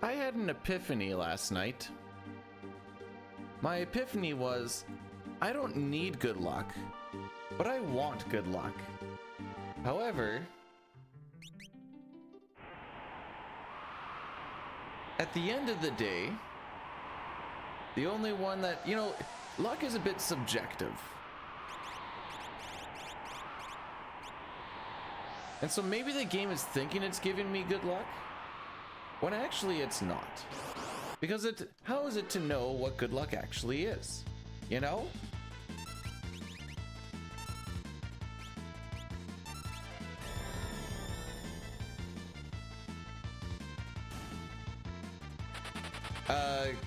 I had an epiphany last night. My epiphany was, I don't need good luck, but I want good luck. However, at the end of the day, the only one that, you know, luck is a bit subjective. And so maybe the game is thinking it's giving me good luck, when actually it's not. Because how is it to know what good luck actually is? You know?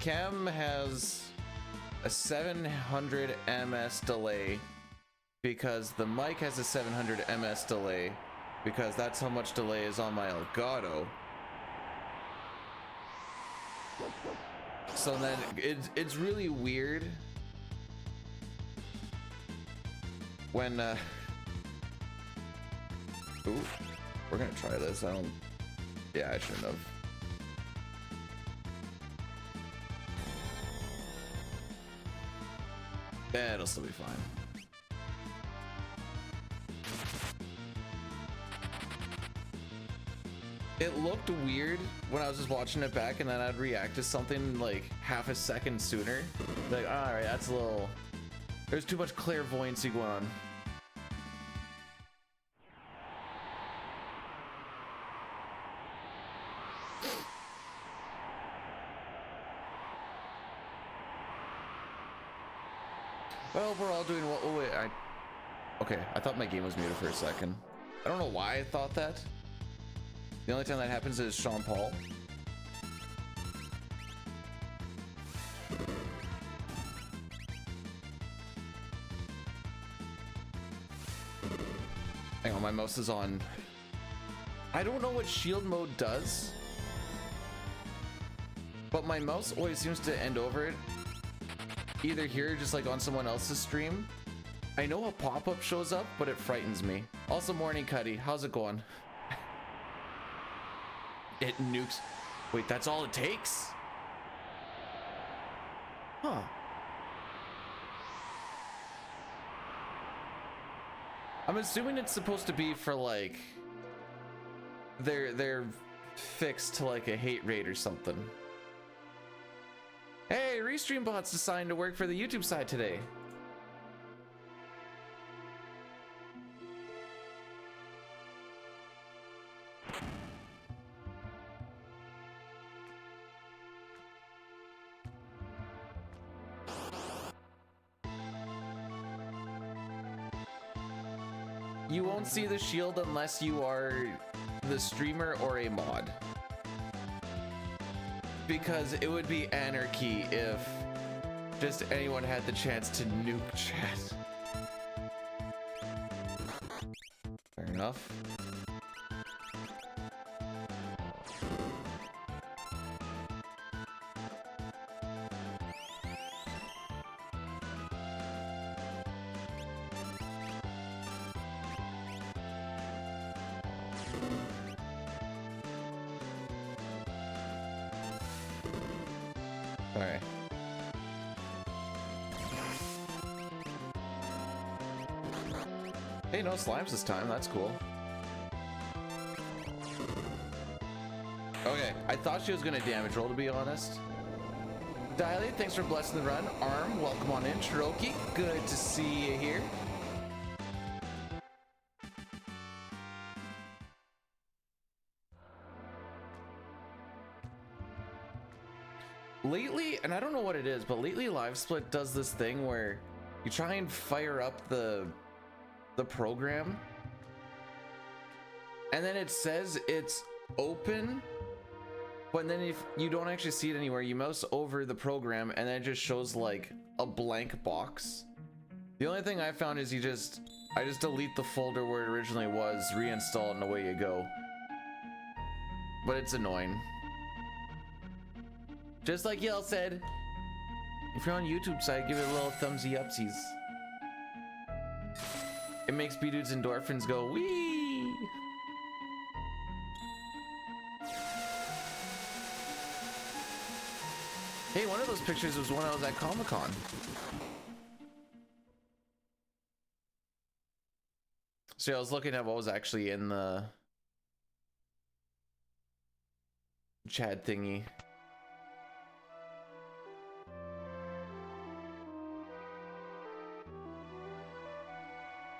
Cam has a 700 ms delay because the mic has a 700 ms delay because that's how much delay is on my Elgato. So then it's really weird when ooh, we're gonna try this. I shouldn't have. Yeah, it'll still be fine. It looked weird when I was just watching it back, and then I'd react to something like half a second sooner. Like, all right, that's a little. There's too much clairvoyancy going on. Well, we're all doing well. Oh wait, okay. I thought my game was muted for a second. I don't know why I thought that. The only time that happens is Sean Paul. Hang on, my mouse is on. I don't know what shield mode does, but my mouse always seems to end over it. Either here, just like on someone else's stream. I know a pop-up shows up, but it frightens me. Also, morning, Cuddy. How's it going? It nukes. Wait, that's all it takes? Huh. I'm assuming it's supposed to be for like they're fixed to like a hate rate or something. Hey, Restream Bot's assigned to work for the YouTube side today. You won't see the shield unless you are the streamer or a mod. Because it would be anarchy if just anyone had the chance to nuke chat. Fair enough. Alright. Hey, no slimes this time. That's cool. Okay, I thought she was gonna damage roll, to be honest. Diley, thanks for blessing the run. Arm, welcome on in. Cherokee, good to see you here. Lately, and I don't know what it is, but lately LiveSplit does this thing where you try and fire up the program, and then it says it's open, but then if you don't actually see it anywhere, you mouse over the program and then it just shows like a blank box. The only thing I found is I just delete the folder where it originally was, reinstall it, and away you go. But it's annoying. Just like Yell said, if you're on YouTube side, give it a little thumbsy upsies. It makes B-Dude's endorphins go wee. Hey, one of those pictures was when I was at Comic-Con. So I was looking at what was actually in the Chad thingy.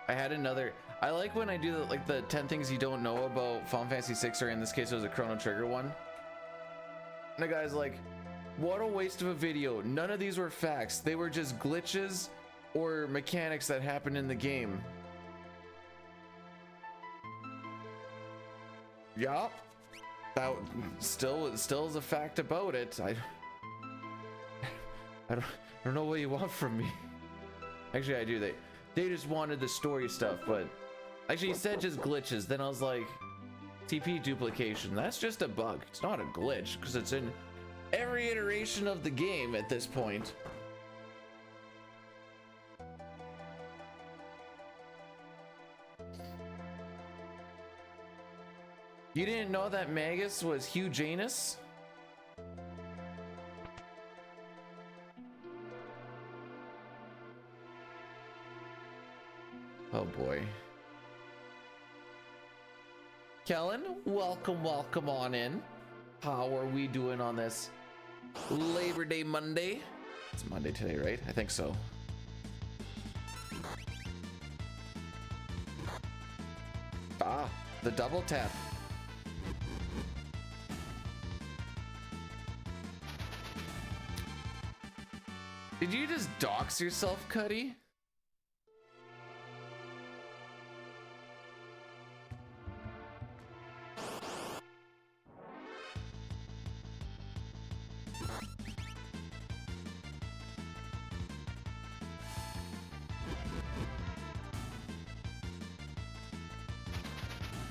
I had another. I like when I do the, like the 10 things you don't know about Final Fantasy 6, or in this case it was a Chrono Trigger one. And the guy's like, what a waste of a video. None of these were facts. They were just glitches or mechanics that happened in the game. Yup. That still is a fact about it. I don't know what you want from me. Actually, I do. They just wanted the story stuff, but actually he said just glitches. Then I was like, TP duplication. That's just a bug. It's not a glitch because it's in every iteration of the game at this point. You didn't know that Magus was Hugh Janus? Oh boy. Kellen, welcome on in. How are we doing on this Labor Day Monday? It's Monday today, right? I think so. Ah, the double tap. Did you just dox yourself, Cuddy?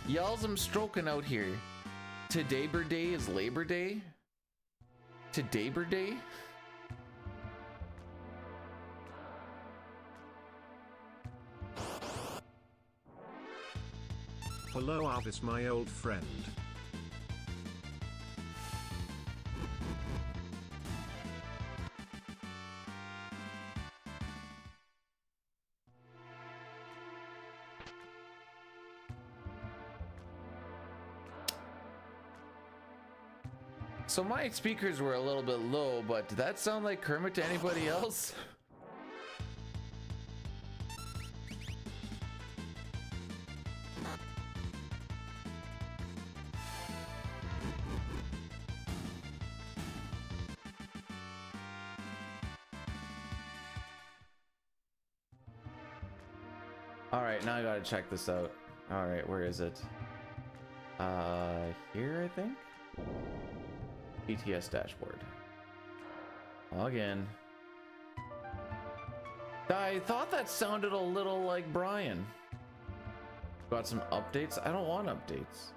Y'all's I'm stroking out here. Today Day is Labor Day? Today Day? Hello, Arvis, my old friend. So my speakers were a little bit low, but did that sound like Kermit to anybody else? All right, now I gotta check this out. All right, where is it? Here I think. ETS dashboard. Log in. I thought that sounded a little like Brian. Got some updates? I don't want updates.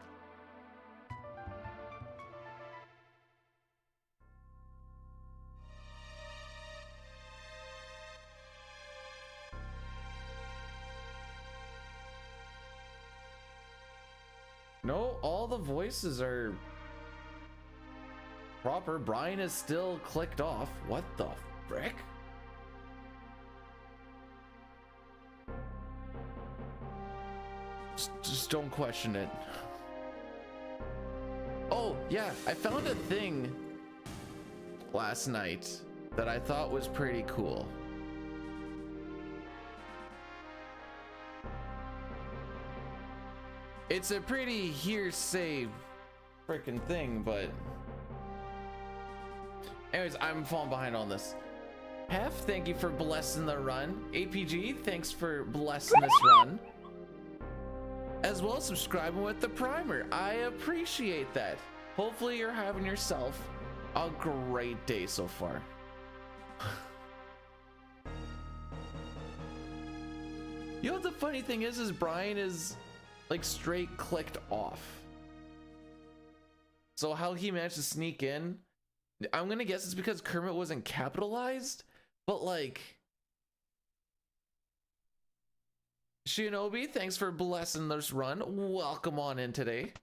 No, all the voices are proper. Brian is still clicked off. What the frick? Just don't question it. Oh, yeah, I found a thing last night that I thought was pretty cool. It's a pretty hearsay freaking thing, but anyways, I'm falling behind on this. Hef, thank you for blessing the run. APG, thanks for blessing this run. As well as subscribing with the primer. I appreciate that. Hopefully you're having yourself a great day so far. You know what the funny thing is Brian is like straight clicked off. So how he managed to sneak in, I'm gonna guess it's because Kermit wasn't capitalized, but like, Shinobi, thanks for blessing this run. Welcome on in today.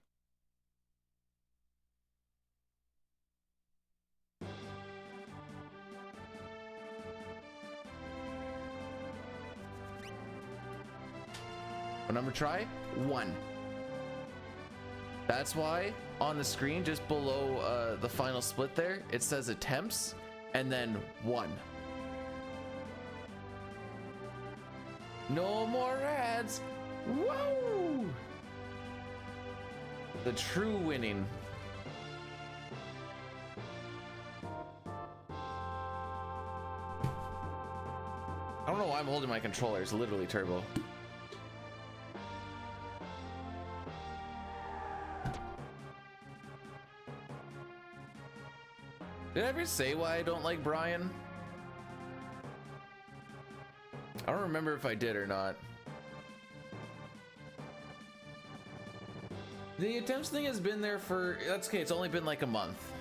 What number try? 1. That's why on the screen just below the final split there, it says attempts and then 1. No more ads. Whoa! The true winning. I don't know why I'm holding my controller. It's literally turbo. Did I ever say why I don't like Brian? I don't remember if I did or not. The attempts thing has been there for, that's okay, it's only been like a month.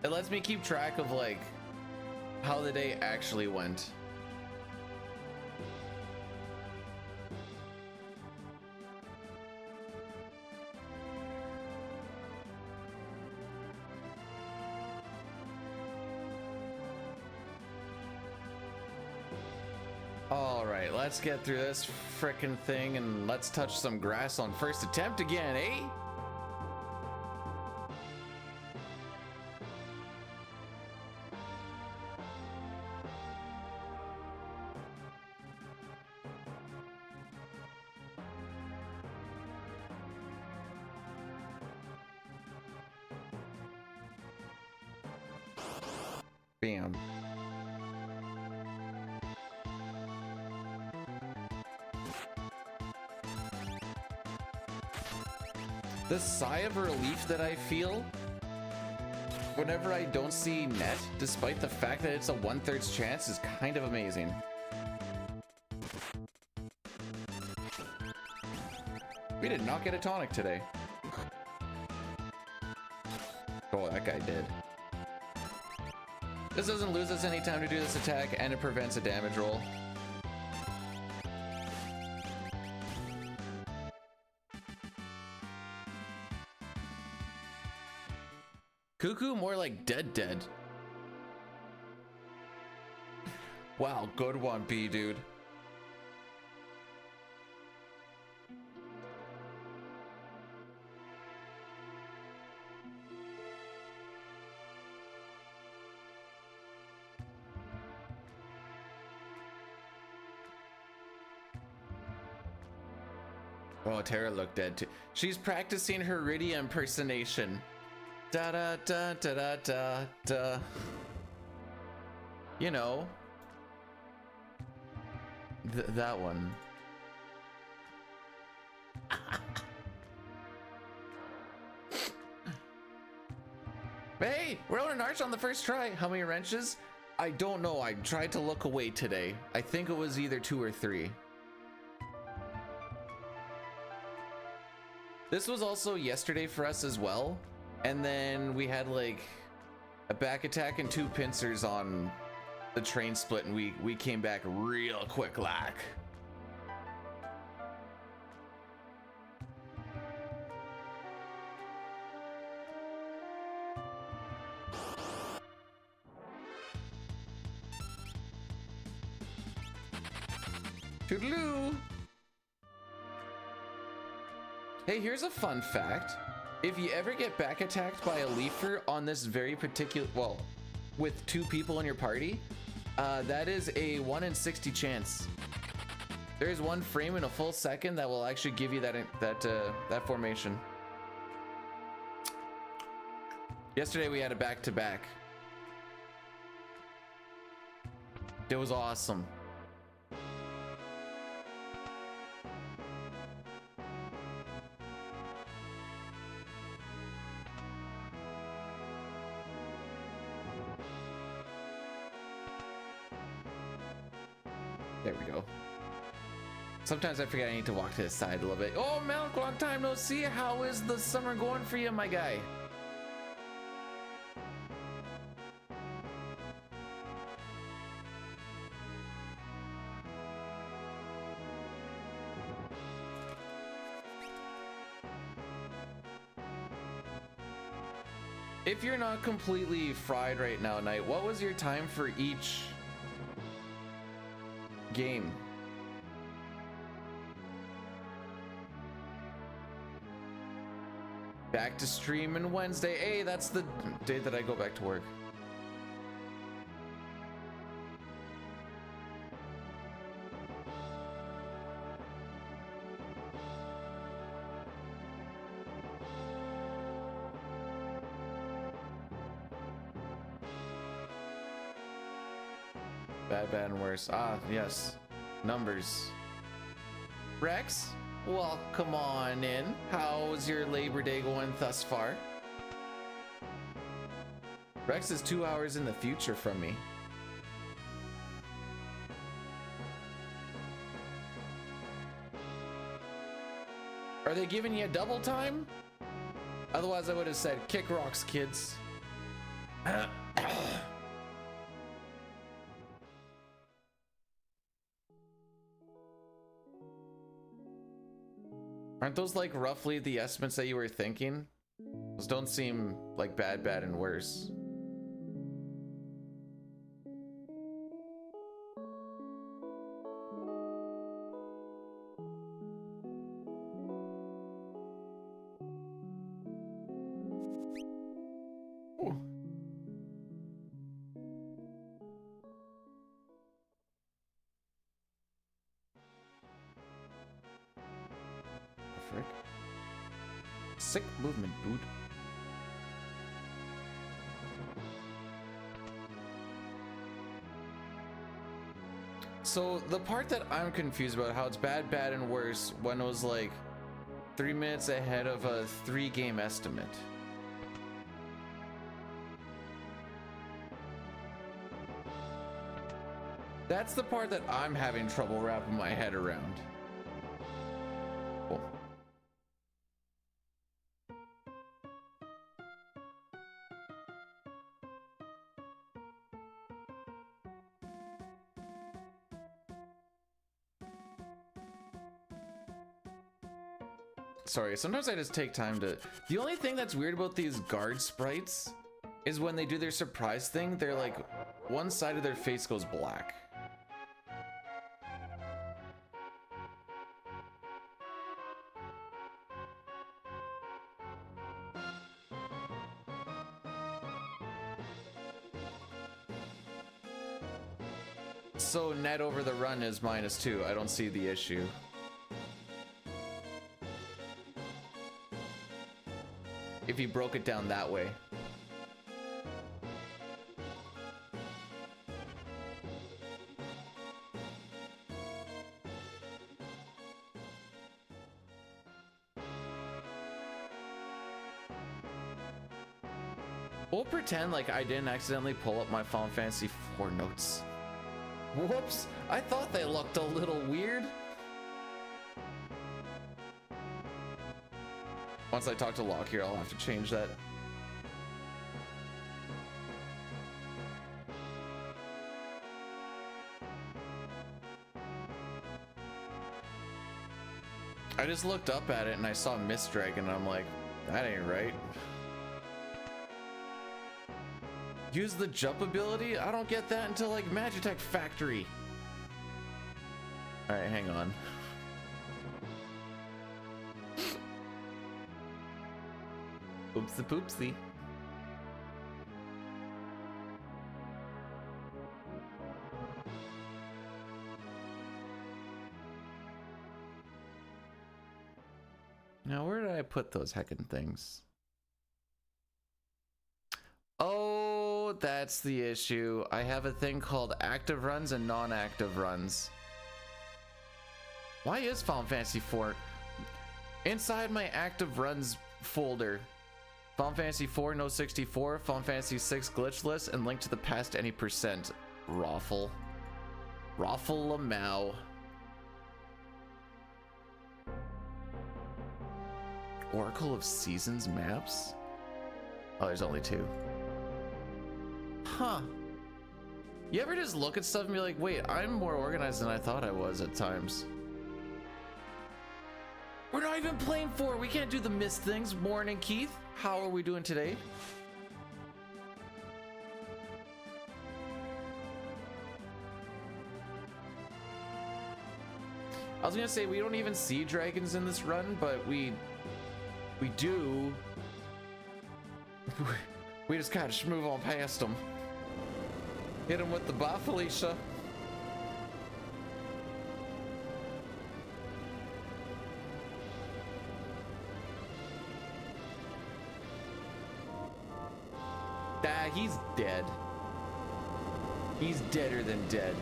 It lets me keep track of like how the day actually went. All right, let's get through this frickin' thing and let's touch some grass on first attempt again, eh? Bam. The sigh of relief that I feel whenever I don't see net, despite the fact that it's a 1/3 chance, is kind of amazing. We did not get a tonic today. Oh, that guy did. This doesn't lose us any time to do this attack, and it prevents a damage roll. Cuckoo, more like dead. Wow, good one, B, dude. Oh, Tara looked dead too. She's practicing her Rydia impersonation. Da da da da da da da. You know, that one. Hey, we're on Narsh on the first try. How many wrenches? I don't know. I tried to look away today. I think it was either 2 or 3. This was also yesterday for us as well. And then we had like a back attack and 2 pincers on the train split, and we came back real quick like. Toodaloo! Hey, here's a fun fact. If you ever get back attacked by a leafer on this very particular, well, with 2 people in your party, that is a 1 in 60 chance. There is 1 frame in a full second that will actually give you that formation. Yesterday we had a back-to-back. It was awesome. There we go. Sometimes I forget I need to walk to the side a little bit. Oh, Milk, long time no see. How is the summer going for you, my guy? If you're not completely fried right now, Knight, what was your time for each game? Back to streaming Wednesday. Hey, that's the day that I go back to work. Bad, bad, and worse. Ah, yes. Numbers. Rex, welcome on in. How's your Labor Day going thus far? Rex is 2 hours in the future from me. Are they giving you double time? Otherwise, I would have said kick rocks, kids. Aren't those like roughly the estimates that you were thinking? Those don't seem like bad, bad, and worse. Ooh. Frick. Sick movement, dude. So the part that I'm confused about, how it's bad, bad, and worse when it was like 3 minutes ahead of a 3-game estimate. That's the part that I'm having trouble wrapping my head around. Cool. Sorry, sometimes I just take time to... The only thing that's weird about these guard sprites is when they do their surprise thing, they're like, one side of their face goes black. So net over the run is -2. I don't see the issue. If you broke it down that way. We'll pretend like I didn't accidentally pull up my Final Fantasy IV notes. Whoops, I thought they looked a little weird. Once I talk to Locke here, I'll have to change that. I just looked up at it and I saw Mist Dragon and I'm like, that ain't right. Use the jump ability? I don't get that until like Magitech Factory. All right, hang on. Oopsie poopsie. Now, where did I put those heckin' things? Oh, that's the issue. I have a thing called active runs and non-active runs. Why is Final Fantasy IV inside my active runs folder? Final Fantasy IV, no 64, Final Fantasy VI, Glitchless, and link to the past any percent. Raffle. Raffle Lamau. Oracle of Seasons maps? Oh, there's only 2. Huh. You ever just look at stuff and be like, wait, I'm more organized than I thought I was at times. We're not even playing 4. We can't do the missed things. Morning, Keith. How are we doing today? I was gonna say we don't even see dragons in this run, but we do We just gotta move on past him. Hit him with the bye, Felicia. Ah, he's dead. He's deader than dead.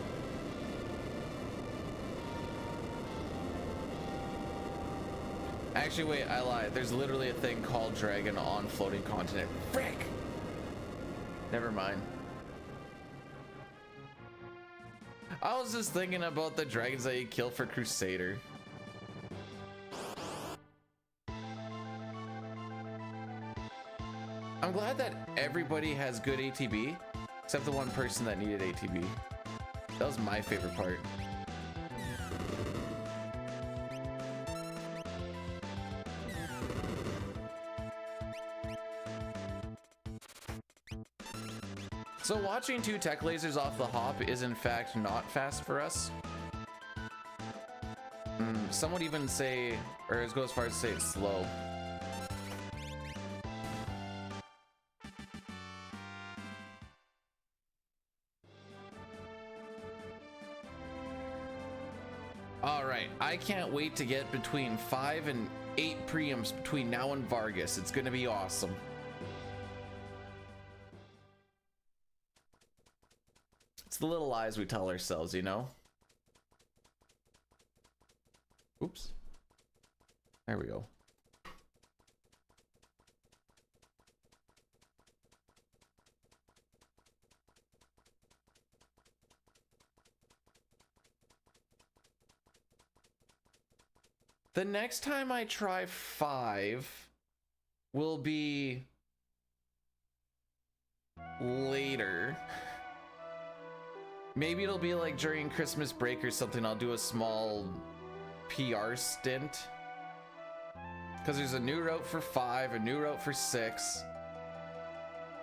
Actually, wait, I lied. There's literally a thing called Dragon on Floating Continent. Frick! Never mind. I was just thinking about the dragons that you kill for Crusader. I'm glad that everybody has good ATB, except the one person that needed ATB. That was my favorite part. So watching 2 tech lasers off the hop is in fact not fast for us. Some would even say, or go as far as to say it's slow. All right, I can't wait to get between 5 and 8 preamps between now and Vargas. It's gonna be awesome. It's the little lies we tell ourselves, you know? Oops. There we go. The next time I try 5 will be later. Maybe it'll be like during Christmas break or something. I'll do a small PR stint. Because there's a new route for 5, a new route for 6.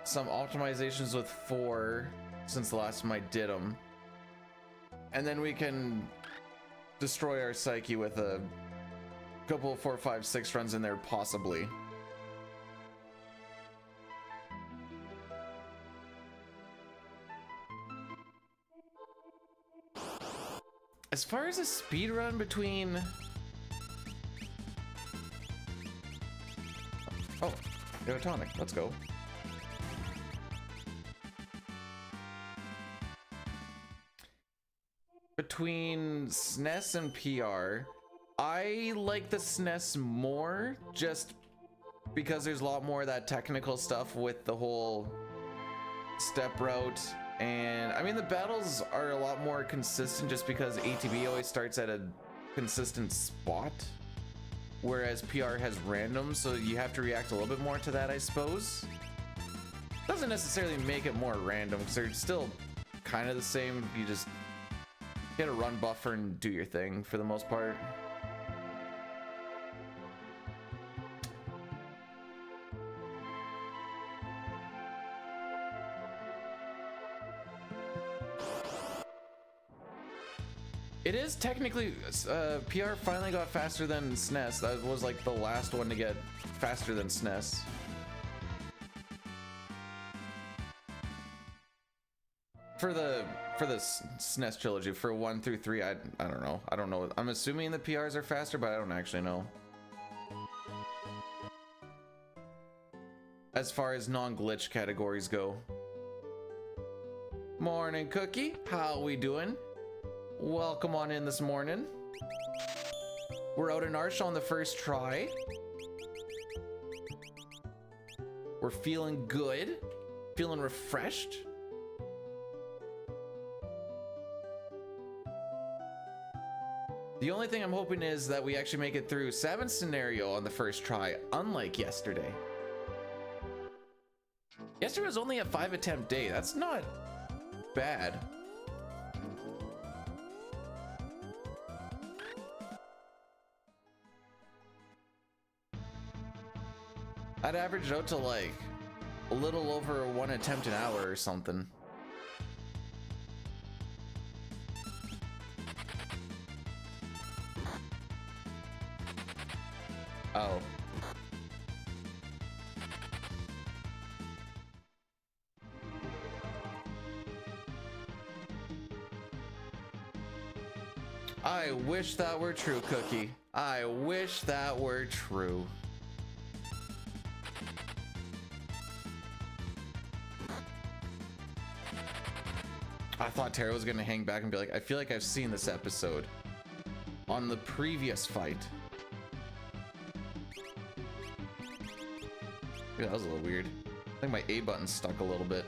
Some optimizations with 4 since the last time I did them. And then we can destroy our psyche with a couple of 4, 5, 6 runs in there, possibly. As far as a speed run between... Oh, Neotonic, let's go. Between SNES and PR, I like the SNES more just because there's a lot more of that technical stuff with the whole step route. And I mean, the battles are a lot more consistent just because ATB always starts at a consistent spot, whereas PR has random, so you have to react a little bit more to that, I suppose. Doesn't necessarily make it more random because they're still kind of the same. You just get a run buffer and do your thing for the most part. It is technically, PR finally got faster than SNES. That was like the last one to get faster than SNES. For the SNES trilogy, for 1 through 3, I don't know. I don't know. I'm assuming the PRs are faster, but I don't actually know. As far as non-glitch categories go. Morning, Cookie. How we doing? Welcome on in this morning. We're out in Narsh on the first try. We're feeling good, feeling refreshed. The only thing I'm hoping is that we actually make it through Sabin's scenario on the first try, unlike yesterday. Yesterday was only a 5 attempt day. That's not bad. I'd average out to like a little over 1 attempt an hour or something. Oh. I wish that were true, Cookie. I wish that were true. I thought Tara was gonna hang back and be like, I feel like I've seen this episode on the previous fight. Yeah, that was a little weird. I think my A button stuck a little bit.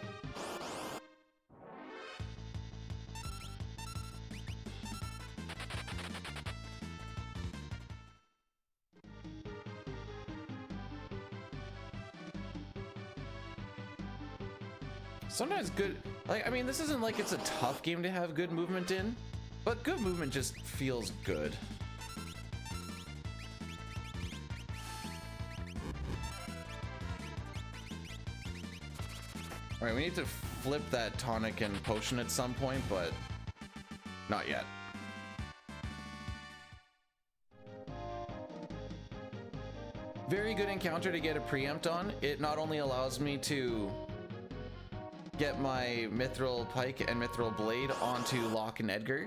Sometimes good, like, I mean, this isn't like it's a tough game to have good movement in, but good movement just feels good. All right, we need to flip that tonic and potion at some point, but not yet. Very good encounter to get a preempt on. It not only allows me to get my mithril pike and mithril blade onto Locke and Edgar,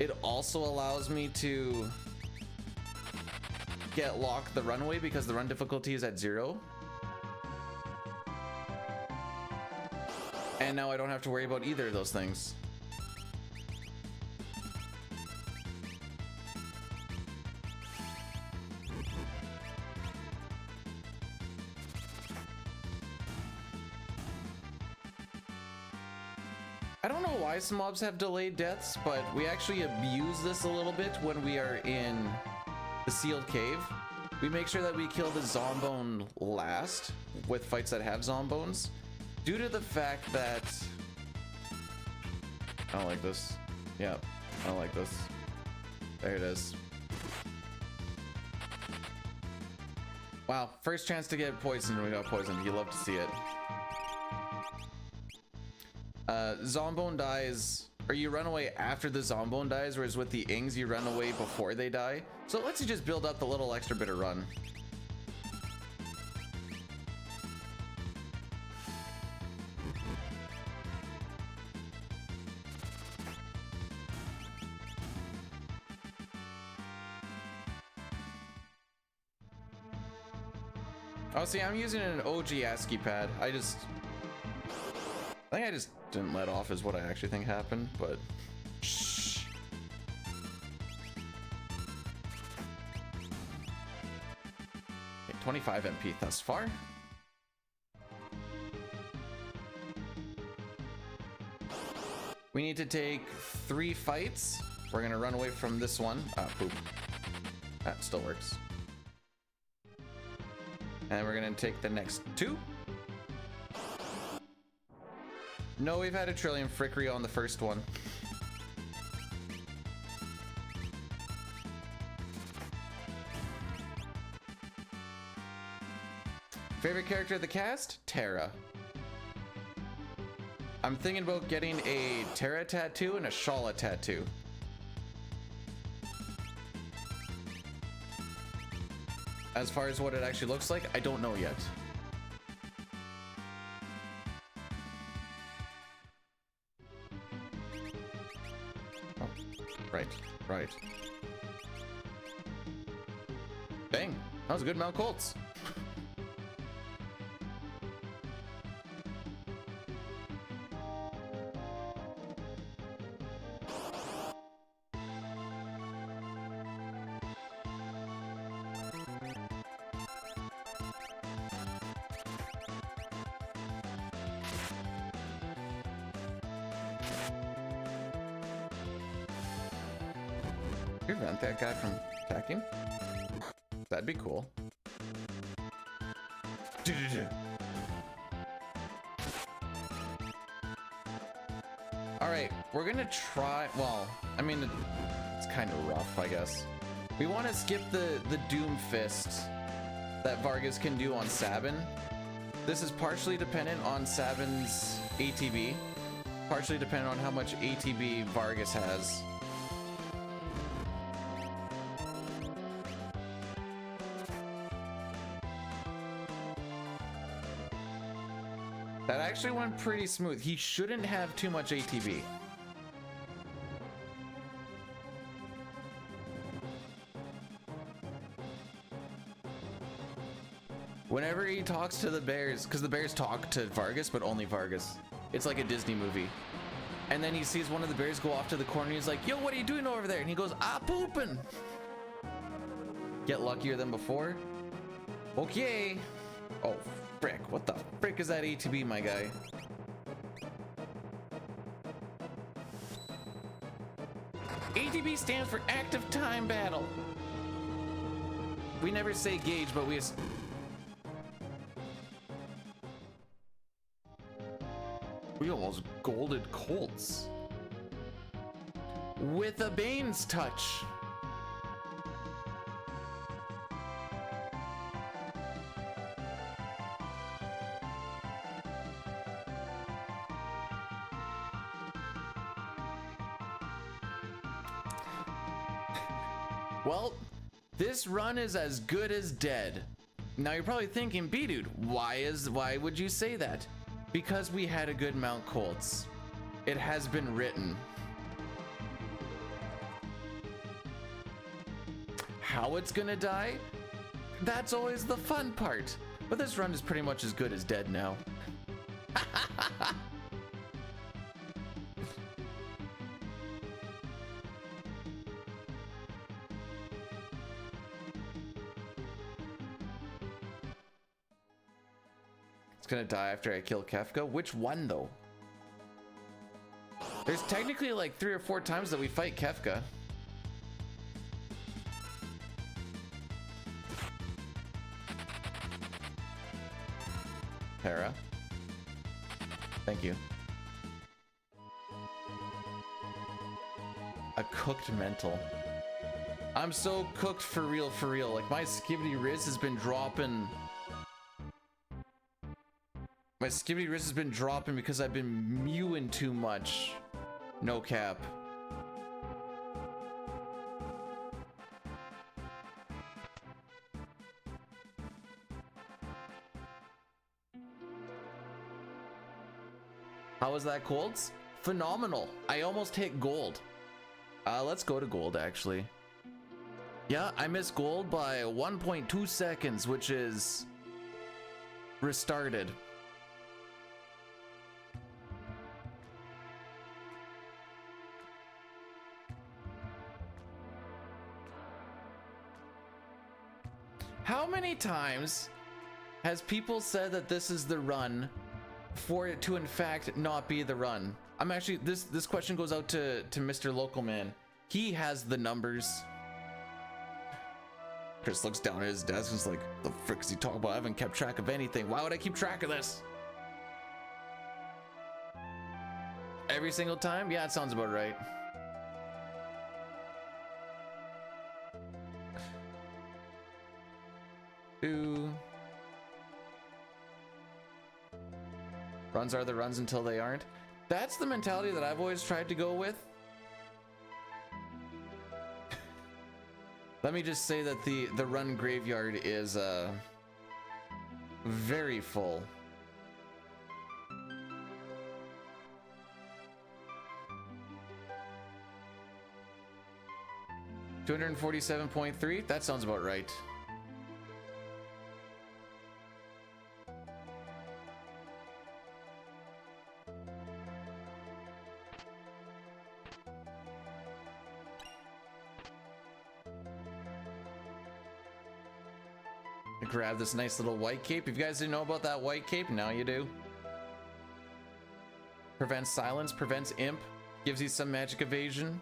it also allows me to get Locke the runaway because the run difficulty is at 0. And now I don't have to worry about either of those things. I don't know why some mobs have delayed deaths, but we actually abuse this a little bit when we are in the sealed cave. We make sure that we kill the zombone last with fights that have zombones, due to the fact that I don't like this. Yeah, I don't like this. There it is. Wow, first chance to get poisoned, we got poisoned. You love to see it. Zombone dies, or you run away after the zombone dies, whereas with the ings you run away before they die. So it lets you just build up the little extra bit of run. Oh, see, I'm using an OG ASCII pad. I think I just didn't let off is what I actually think happened, but shh. Okay, 25 MP thus far. We need to take 3 fights. We're gonna run away from this one. Ah, poop. That still works. And we're gonna take the next 2. No, we've had a trillion frickery on the first one. Favorite character of the cast? Tara. I'm thinking about getting a Tara tattoo and a Shala tattoo. As far as what it actually looks like, I don't know yet. Oh, right. Dang, that was a good amount of Coltz. Prevent that guy from attacking? That'd be cool. Alright, we're gonna try, well, I mean, it's kind of rough, I guess. We want to skip the Doom Fist that Vargas can do on Sabin. This is partially dependent on Sabin's ATB, partially dependent on how much ATB Vargas has. That actually went pretty smooth. He shouldn't have too much ATB. Whenever he talks to the bears, because the bears talk to Vargas, but only Vargas. It's like a Disney movie. And then he sees one of the bears go off to the corner. He's like, yo, what are you doing over there? And he goes, ah, pooping. Get luckier than before. Okay. Oh, frick. What the frick is that ATB, my guy? ATB stands for active time battle. We never say gauge, but we almost golded Coltz with a Bane's touch. Well, this run is as good as dead. Now you're probably thinking, B-Dude, why would you say that? Because we had a good Mount Coltz. It has been written. How it's gonna die? That's always the fun part. But this run is pretty much as good as dead now. It's gonna die after I kill Kefka. Which one though? There's technically like 3 or 4 times that we fight Kefka. Para. Thank you. A cooked mental. I'm so cooked for real, for real. Like my Skibidi Riz has been dropping. My Skibidi Riz has been dropping because I've been mewing too much. No cap. How was that, Coltz? Phenomenal. I almost hit gold. Let's go to gold, actually. Yeah, I missed gold by 1.2 seconds, which is restarted. How many times has people said that this is the run for it to in fact not be the run? I'm actually, this question goes out to Mr. Local Man. He has the numbers. Chris looks down at his desk and is like, the frick is he talking about? I haven't kept track of anything. Why would I keep track of this? Every single time? Yeah, it sounds about right. Runs are the runs until they aren't. That's the mentality that I've always tried to go with. Let me just say that the run graveyard is very full. $247.3. That sounds about right. Grab this nice little white cape. If you guys didn't know about that white cape, now you do. Prevents silence, prevents imp, gives you some magic evasion.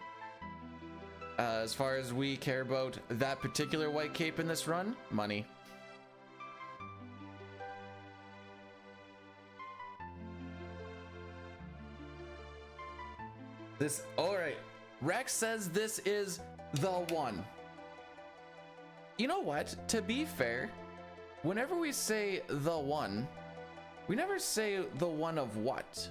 As far as we care about that particular white cape in this run, money. This, all right. Rex says this is the one. You know what? To be fair, whenever we say the one, we never say the one of what.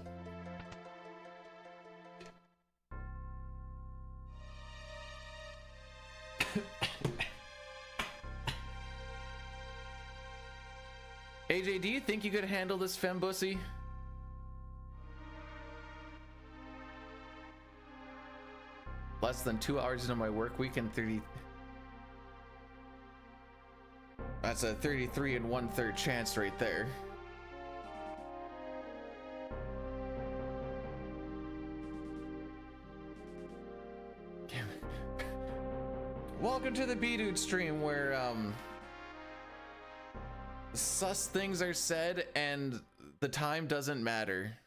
AJ, do you think you could handle this fembussy? Less than 2 hours into my work week and 30. That's a 33 1/3 chance right there. Welcome to the B-Dude stream where sus things are said and the time doesn't matter.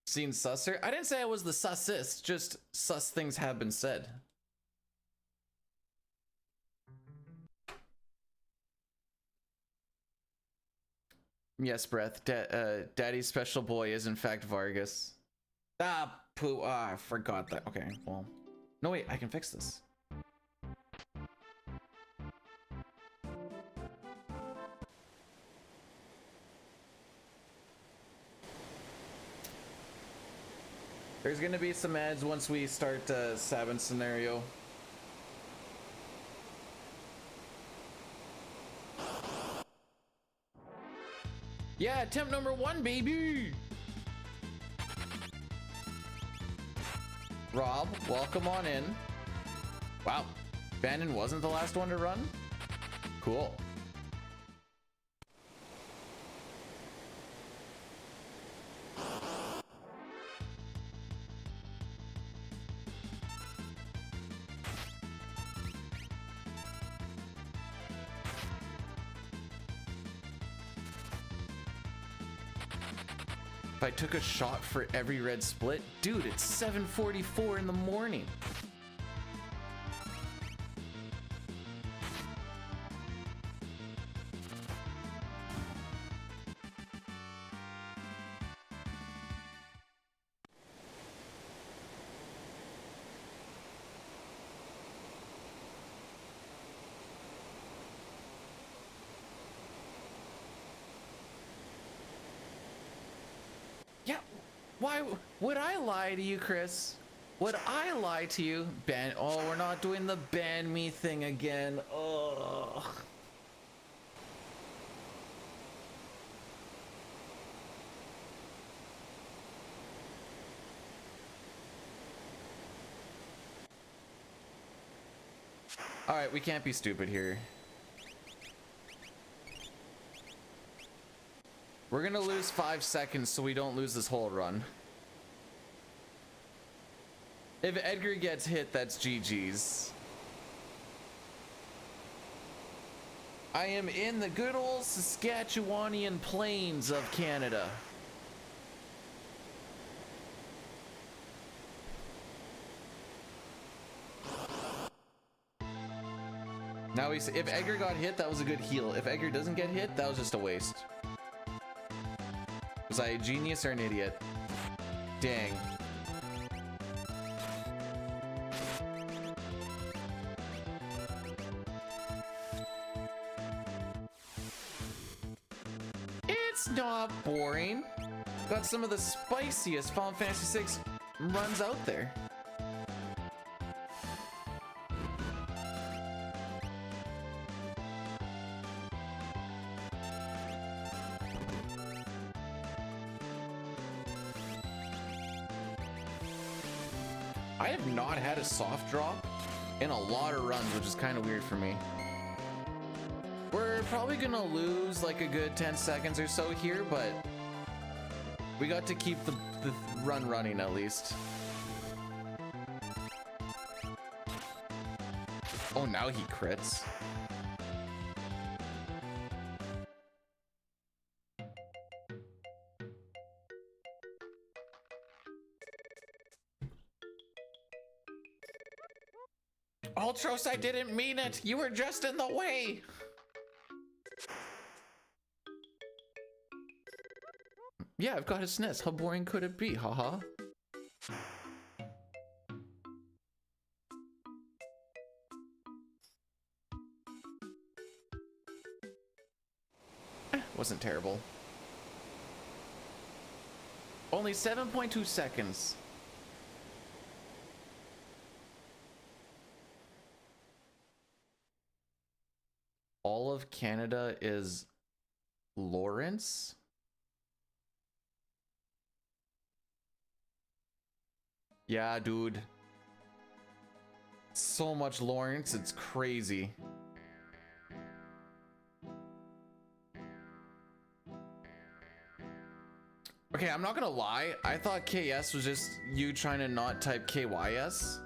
Seen susser? I didn't say I was the sussist, just sus things have been said. Yes, Breath. Daddy's special boy is in fact Vargas. Ah, poo. Ah, I forgot that. Okay, well. No, wait, I can fix this. There's gonna be some ads once we start Sabin scenario. Yeah, attempt number 1, baby! Rob, welcome on in. Wow, Bannon wasn't the last one to run? Cool. If I took a shot for every red split, dude, it's 7:44 in the morning. Why would I lie to you, Chris? Would I lie to you? Ban? Oh, we're not doing the ban me thing again. Ugh. All right, we can't be stupid here. We're gonna lose 5 seconds so we don't lose this whole run. If Edgar gets hit, that's GG's. I am in the good old Saskatchewanian plains of Canada. Now if Edgar got hit, that was a good heal. If Edgar doesn't get hit, that was just a waste. Was I a genius or an idiot? Dang. It's not boring. Got some of the spiciest Final Fantasy VI runs out there. I have not had a soft drop in a lot of runs, which is kind of weird for me. We're probably gonna lose like a good 10 seconds or so here, but we got to keep the run running at least. Oh, now he crits. Ultros, I didn't mean it. You were just in the way. Yeah, I've got a SNES. How boring could it be? Haha. Wasn't terrible. Only 7.2 seconds. all of Canada is Lawrence? Yeah, dude. So much Lawrence, it's crazy. Okay, I'm not gonna lie. I thought KS was just you trying to not type KYS.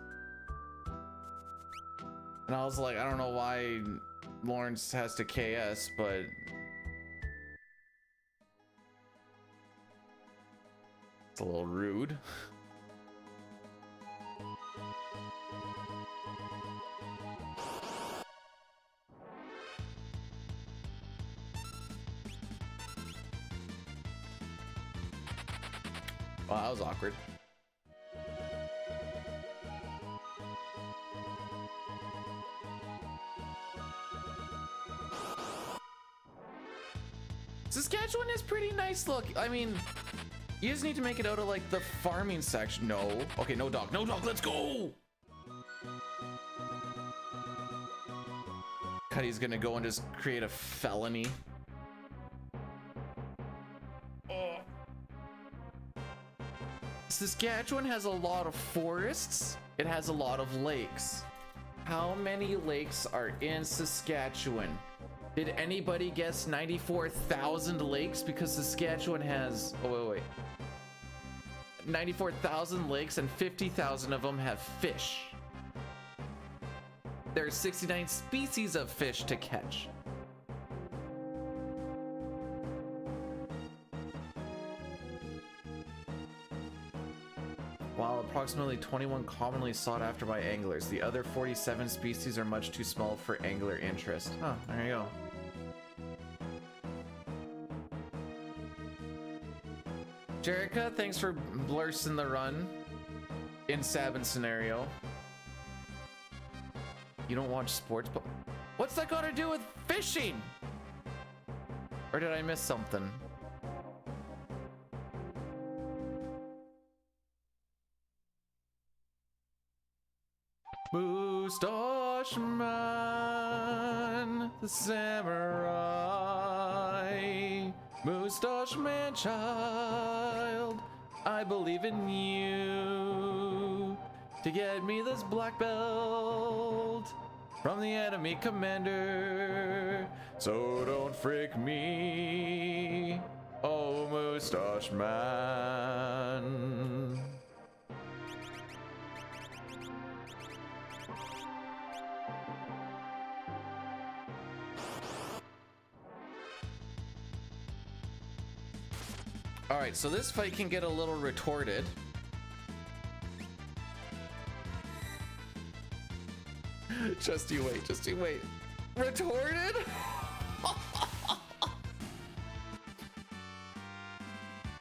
And I was like, I don't know why Lawrence has to KS, but it's a little rude. Wow, that was awkward. Saskatchewan is pretty nice look. I mean, you just need to make it out of like the farming section. No. Okay, no dog. No dog. Let's go. Cuddy's gonna go and just create a felony. Saskatchewan has a lot of forests. It has a lot of lakes. How many lakes are in Saskatchewan? Did anybody guess 94,000 lakes? Because Saskatchewan has, oh wait, 94,000 lakes and 50,000 of them have fish. There are 69 species of fish to catch. While approximately 21 commonly sought after by anglers, the other 47 species are much too small for angler interest. Huh, there you go. Jerica, thanks for blursing the run in Sabin scenario. You don't watch sports, but what's that got to do with fishing? Or did I miss something? Moustache Man, the samurai, Moustache Man child, I believe in you to get me this black belt from the enemy commander. So don't freak me, oh Moustache Man. All right, so this fight can get a little retorted. Just you wait, just you wait. Retorted?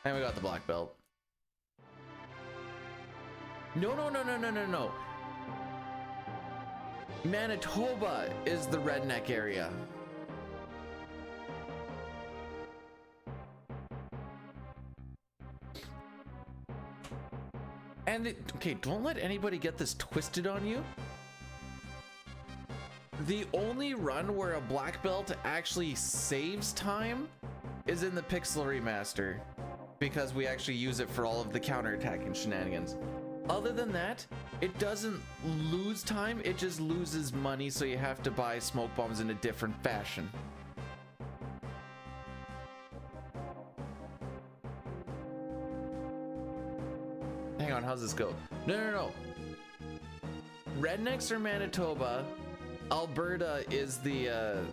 And we got the black belt. No. Manitoba is the redneck area. And okay, don't let anybody get this twisted on you. The only run where a black belt actually saves time is in the Pixel Remaster, because we actually use it for all of the counterattacking shenanigans. Other than that, it doesn't lose time, it just loses money, so you have to buy smoke bombs in a different fashion. Hang on, how's this go? No. Rednecks are Manitoba. Alberta is the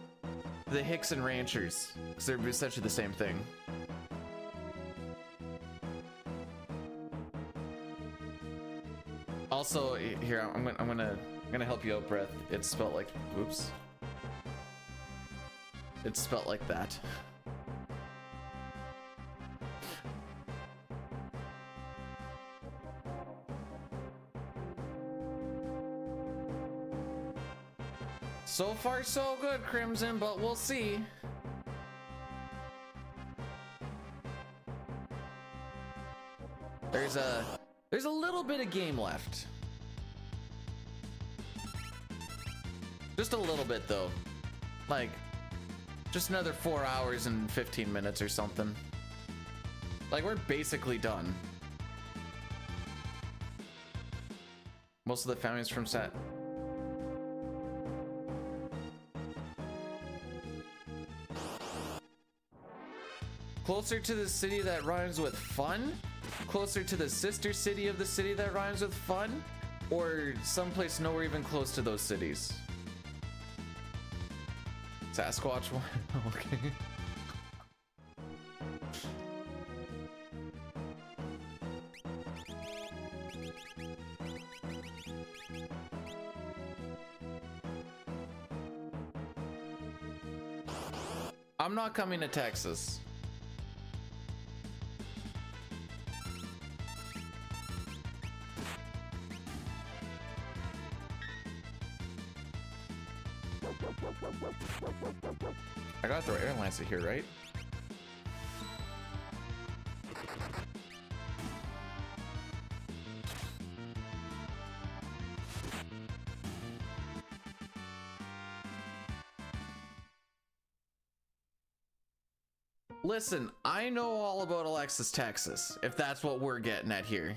Hickson Ranchers, because they're essentially the same thing. Also, here I'm gonna help you out, Breath. It's spelled like, oops. It's spelled like that. So far, so good, Crimson, but we'll see. There's a little bit of game left. Just a little bit, though. Like, Just another 4 hours and 15 minutes or something. Like, we're basically done. Most of the families from Sat. Closer to the city that rhymes with fun? Closer to the sister city of the city that rhymes with fun? Or someplace nowhere even close to those cities? Sasquatch one? Okay. I'm not coming to Texas. I gotta throw airlines at here, right? Listen, I know all about Alexis, Texas, if that's what we're getting at here.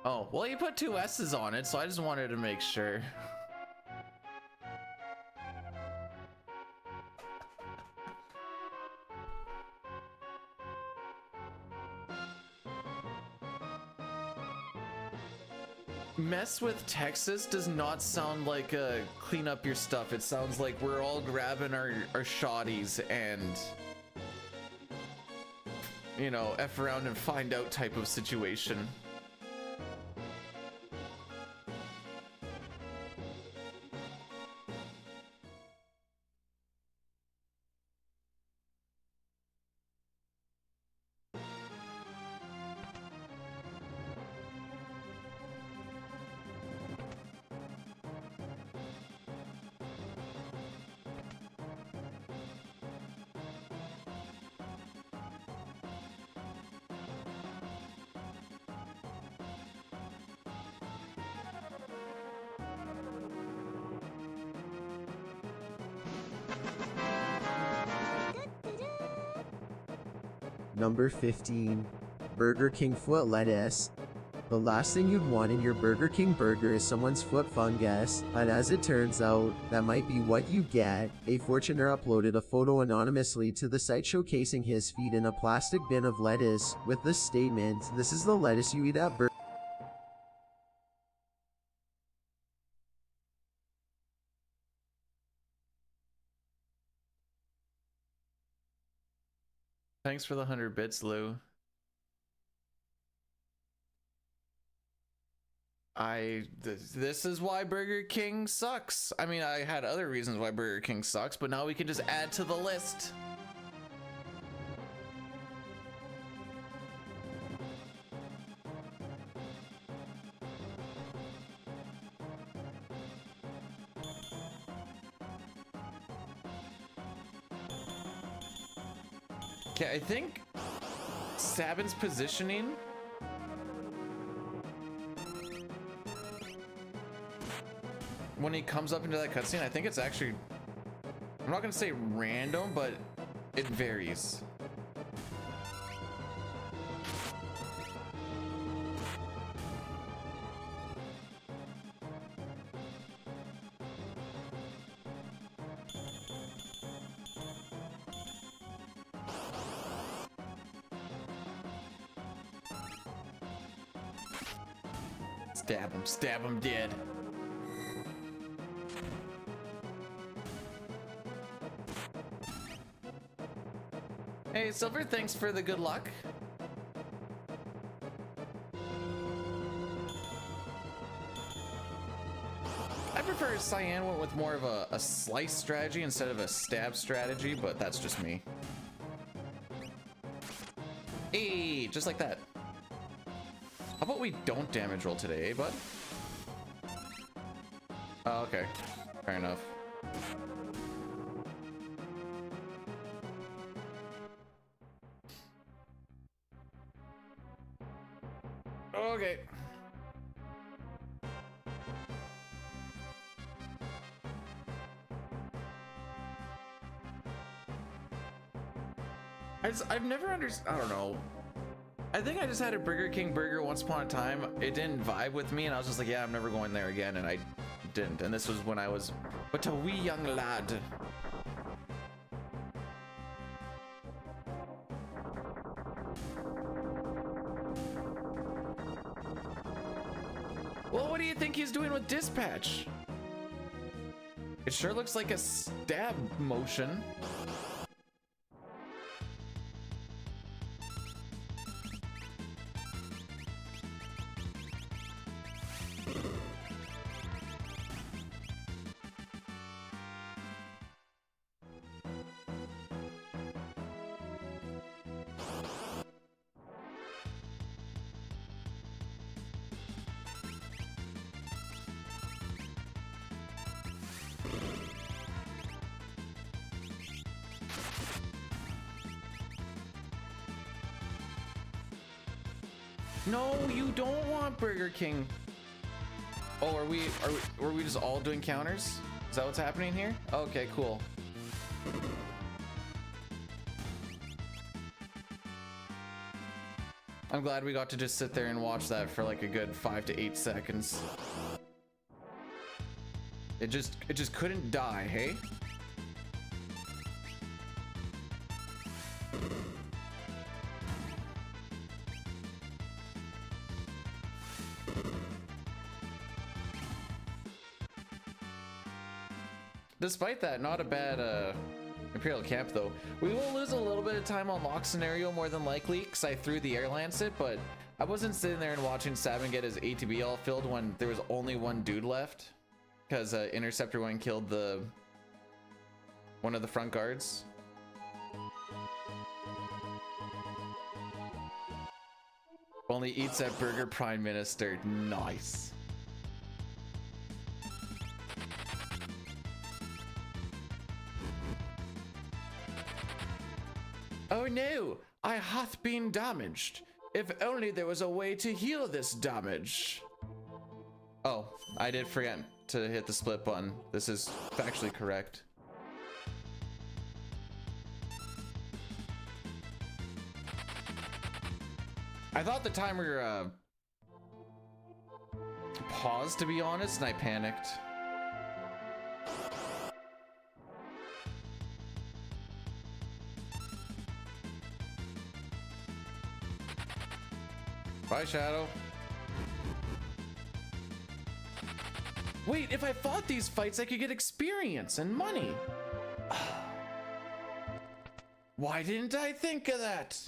Oh, well, you put 2 S's on it, so I just wanted to make sure. Mess with Texas does not sound like a clean up your stuff. It sounds like we're all grabbing our shotties and, you know, F around and find out type of situation. Number 15. Burger King foot lettuce. The last thing you'd want in your Burger King burger is someone's foot fungus, and as it turns out, that might be what you get. A Fortuner uploaded a photo anonymously to the site showcasing his feet in a plastic bin of lettuce, with the statement, "This is the lettuce you eat at Burger." Thanks for the 100 bits, Lou. This is why Burger King sucks. I mean, I had other reasons why Burger King sucks, but now we can just add to the list. Okay, I think Sabin's positioning when he comes up into that cutscene, I think it's actually, I'm not gonna say random, but it varies. Stab him dead. Hey, Silver, thanks for the good luck. I prefer Cyan went with more of a slice strategy instead of a stab strategy, but that's just me. Hey, just like that. How about we don't damage roll today, eh, bud? Oh, okay. Fair enough. I've never understood. I don't know. I think I just had a Burger King burger once upon a time. It didn't vibe with me, and I was just like, yeah, I'm never going there again, and I didn't. And this was when I was but a wee young lad. Well, what do you think he's doing with dispatch? It sure looks like a stab motion. No, you don't want Burger King. Oh, are we just all doing counters? Is that what's happening here? Okay, cool. I'm glad we got to just sit there and watch that for like a good 5 to 8 seconds. It just couldn't die, hey? Despite that, not a bad Imperial camp though. We will lose a little bit of time on lock scenario more than likely because I threw the air lancet, but I wasn't sitting there and watching Sabin get his ATB all filled when there was only one dude left because Interceptor went and killed one of the front guards. Only eats at Burger Prime Minister. Nice. Oh no, I hath been damaged. If only there was a way to heal this damage. Oh, I did forget to hit the split button. This is factually correct. I thought the timer paused, to be honest, and I panicked. Bye, Shadow. Wait, if I fought these fights, I could get experience and money. Why didn't I think of that?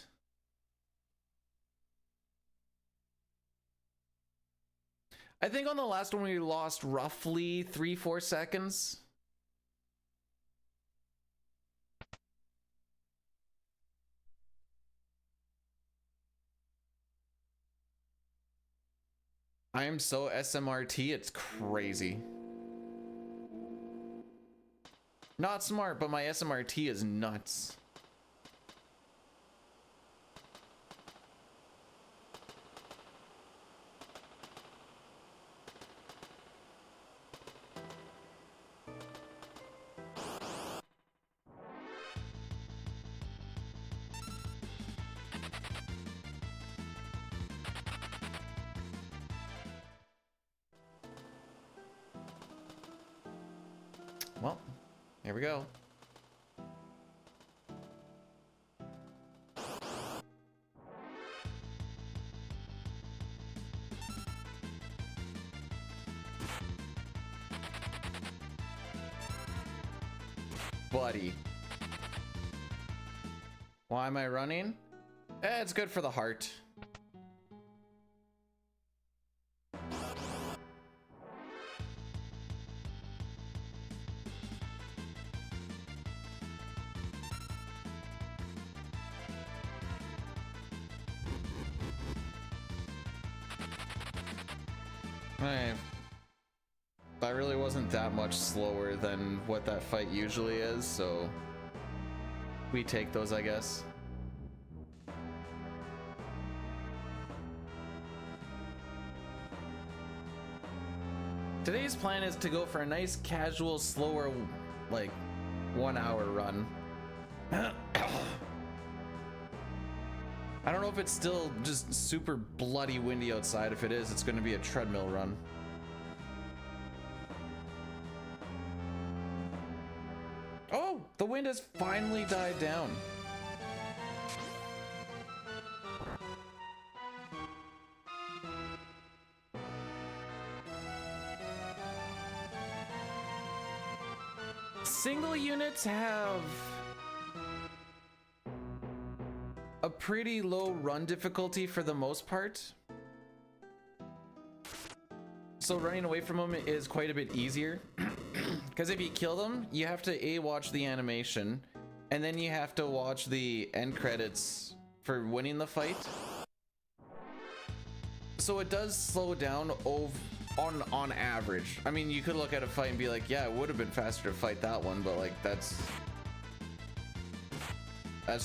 I think on the last one we lost roughly 3-4 seconds. I am so SMRT, it's crazy. Not smart, but my SMRT is nuts. Well, here we go. Buddy. Why am I running? It's good for the heart. That really wasn't that much slower than what that fight usually is, so we take those, I guess. Today's plan is to go for a nice casual, slower, like 1 hour run. I don't know if it's still just super bloody windy outside. If it is, it's going to be a treadmill run. Oh, the wind has finally died down. Single units have a pretty low run difficulty for the most part. So running away from them is quite a bit easier. Because if you kill them, you have to A, watch the animation, and then you have to watch the end credits for winning the fight. So it does slow down on average. I mean, you could look at a fight and be like, yeah, it would have been faster to fight that one, but like that's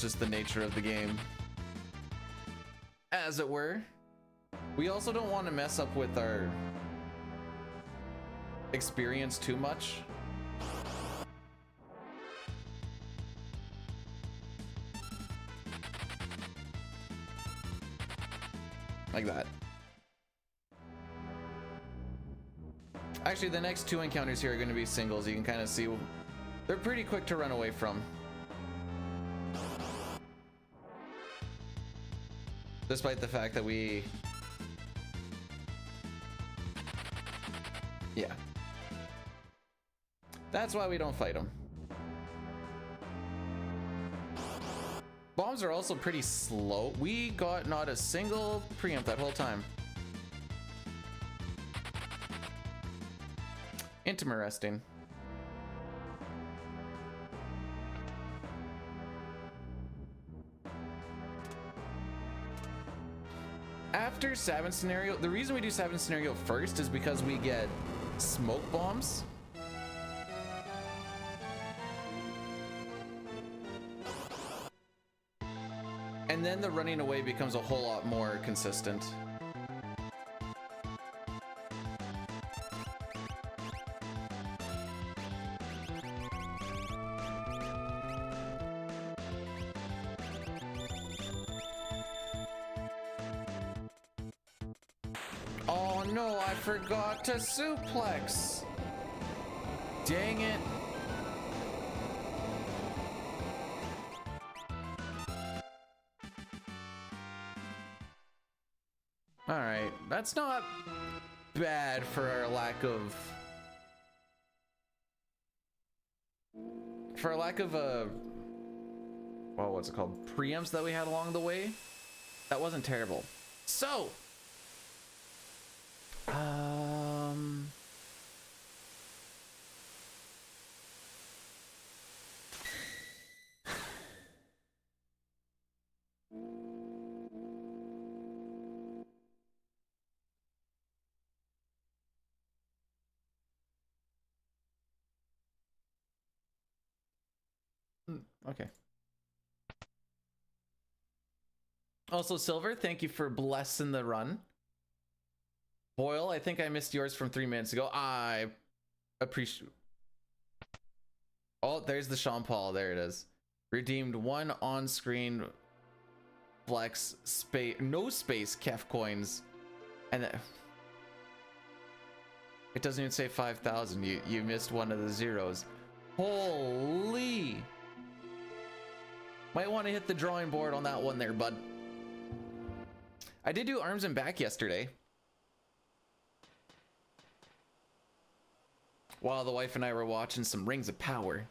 just the nature of the game, as it were. We also don't want to mess up with our experience too much. Like that. Actually, the next two encounters here are going to be singles. You can kind of see they're pretty quick to run away from. Despite the fact that yeah. That's why we don't fight them. Bombs are also pretty slow. We got not a single preempt that whole time. Interesting. After Sabin scenario, the reason we do Sabin scenario first is because we get smoke bombs. And then the running away becomes a whole lot more consistent. Oh no, I forgot to suplex. Dang it. All right, that's not bad for our lack of well, what's it called? Preempts that we had along the way. That wasn't terrible. So, okay. Also, Silver, thank you for blessing the run. Boyle, I think I missed yours from 3 minutes ago. I appreciate. Oh, there's the Sean Paul. There it is. Redeemed one on-screen flex space, no space Kef coins, and it doesn't even say 5,000. You missed one of the zeros. Holy! Might want to hit the drawing board on that one there, bud. I did do arms and back yesterday, while the wife and I were watching some Rings of Power.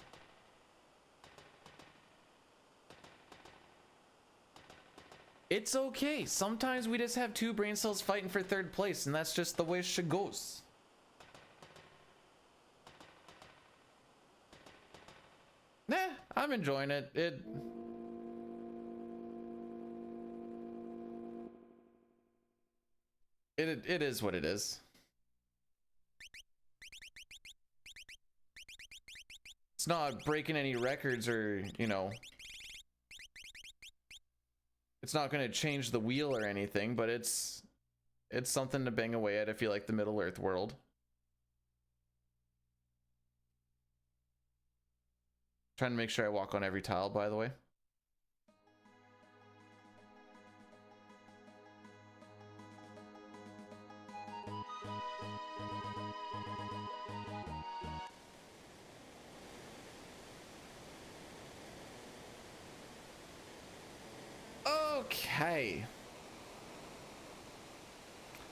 It's okay. Sometimes we just have two brain cells fighting for third place, and that's just the way shit goes. Nah, I'm enjoying it. It is what it is. It's not breaking any records or, you know, it's not going to change the wheel or anything, but it's something to bang away at if you like the Middle Earth world. Trying to make sure I walk on every tile, by the way. Okay.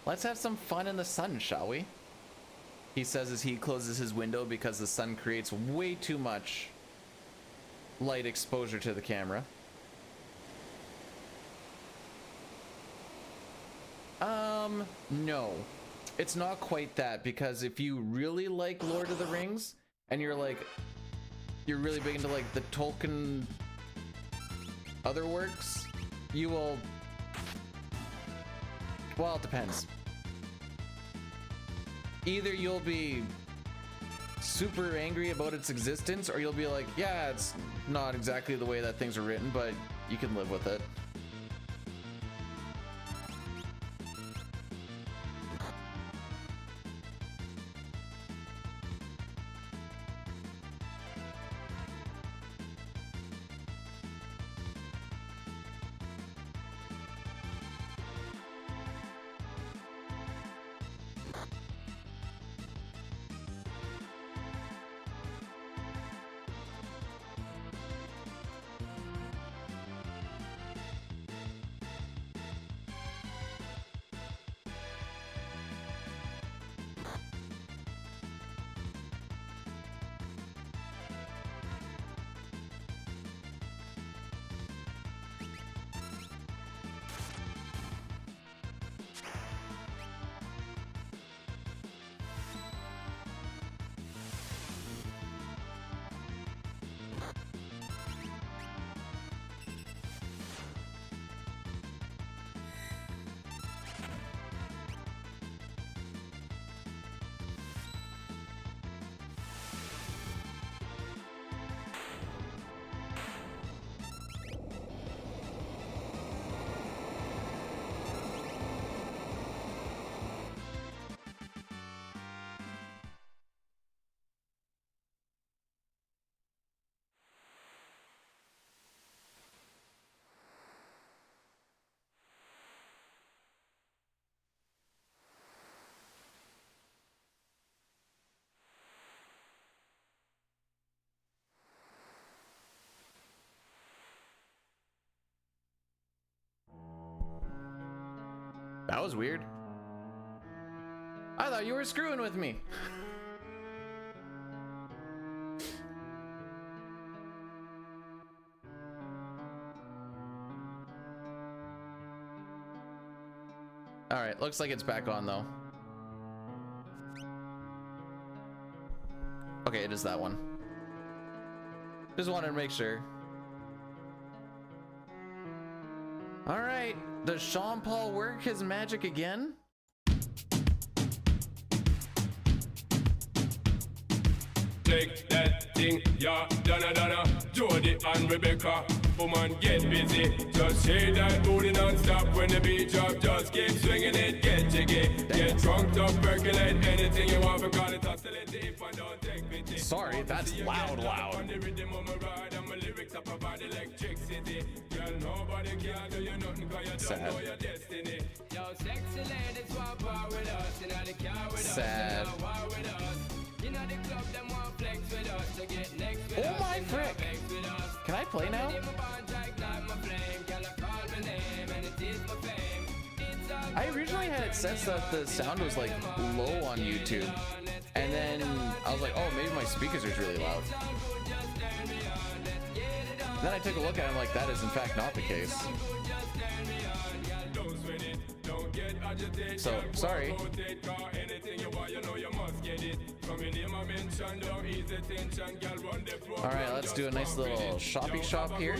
Let's have some fun in the sun, shall we? He says as he closes his window because the sun creates way too much light exposure to the camera. No. It's not quite that, because if you really like Lord of the Rings and you're really big into like the Tolkien other works, you will, well, it depends. Either you'll be super angry about its existence, or you'll be like, yeah, it's not exactly the way that things are written, but you can live with it. That was weird. I thought you were screwing with me. All right, looks like it's back on though. Okay, it is that one. Just wanted to make sure. All right, does Sean Paul work his magic again? Take that thing, yeah, Donna, Jody and Rebecca. Woman, get busy. Just shake that booty non-stop when the beat drop. Just keep swinging it, get jiggy. Get drunk up, percolate anything you want, because it's oscillating if I don't take pity. Sorry, that's loud. On the rhythm of my ride and my lyrics up about electricity. Girl, nobody can do you nothing, because you don't know your destiny. Yo, sexy ladies want power with us. You know the car with us. Sad. You know war with us. You know the club, them want flex with us. To get next with us. Oh my frick! Can I play now? I originally had it set so that the sound was like low on YouTube, and then I was like, oh, maybe my speakers are really loud. Then I took a look at it, I'm like, that is in fact not the case. So, sorry. Alright, let's do a nice little shoppy shop here.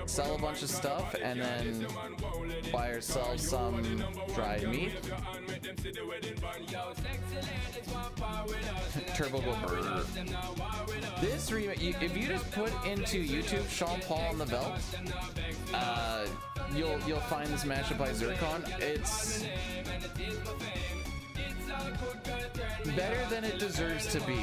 Sell a bunch of stuff and then buy ourselves some dried meat. Turbo go burger. This if you just put into YouTube Sean Paul on the belt, you'll find this mashup by Zircon. It's better than it deserves to be.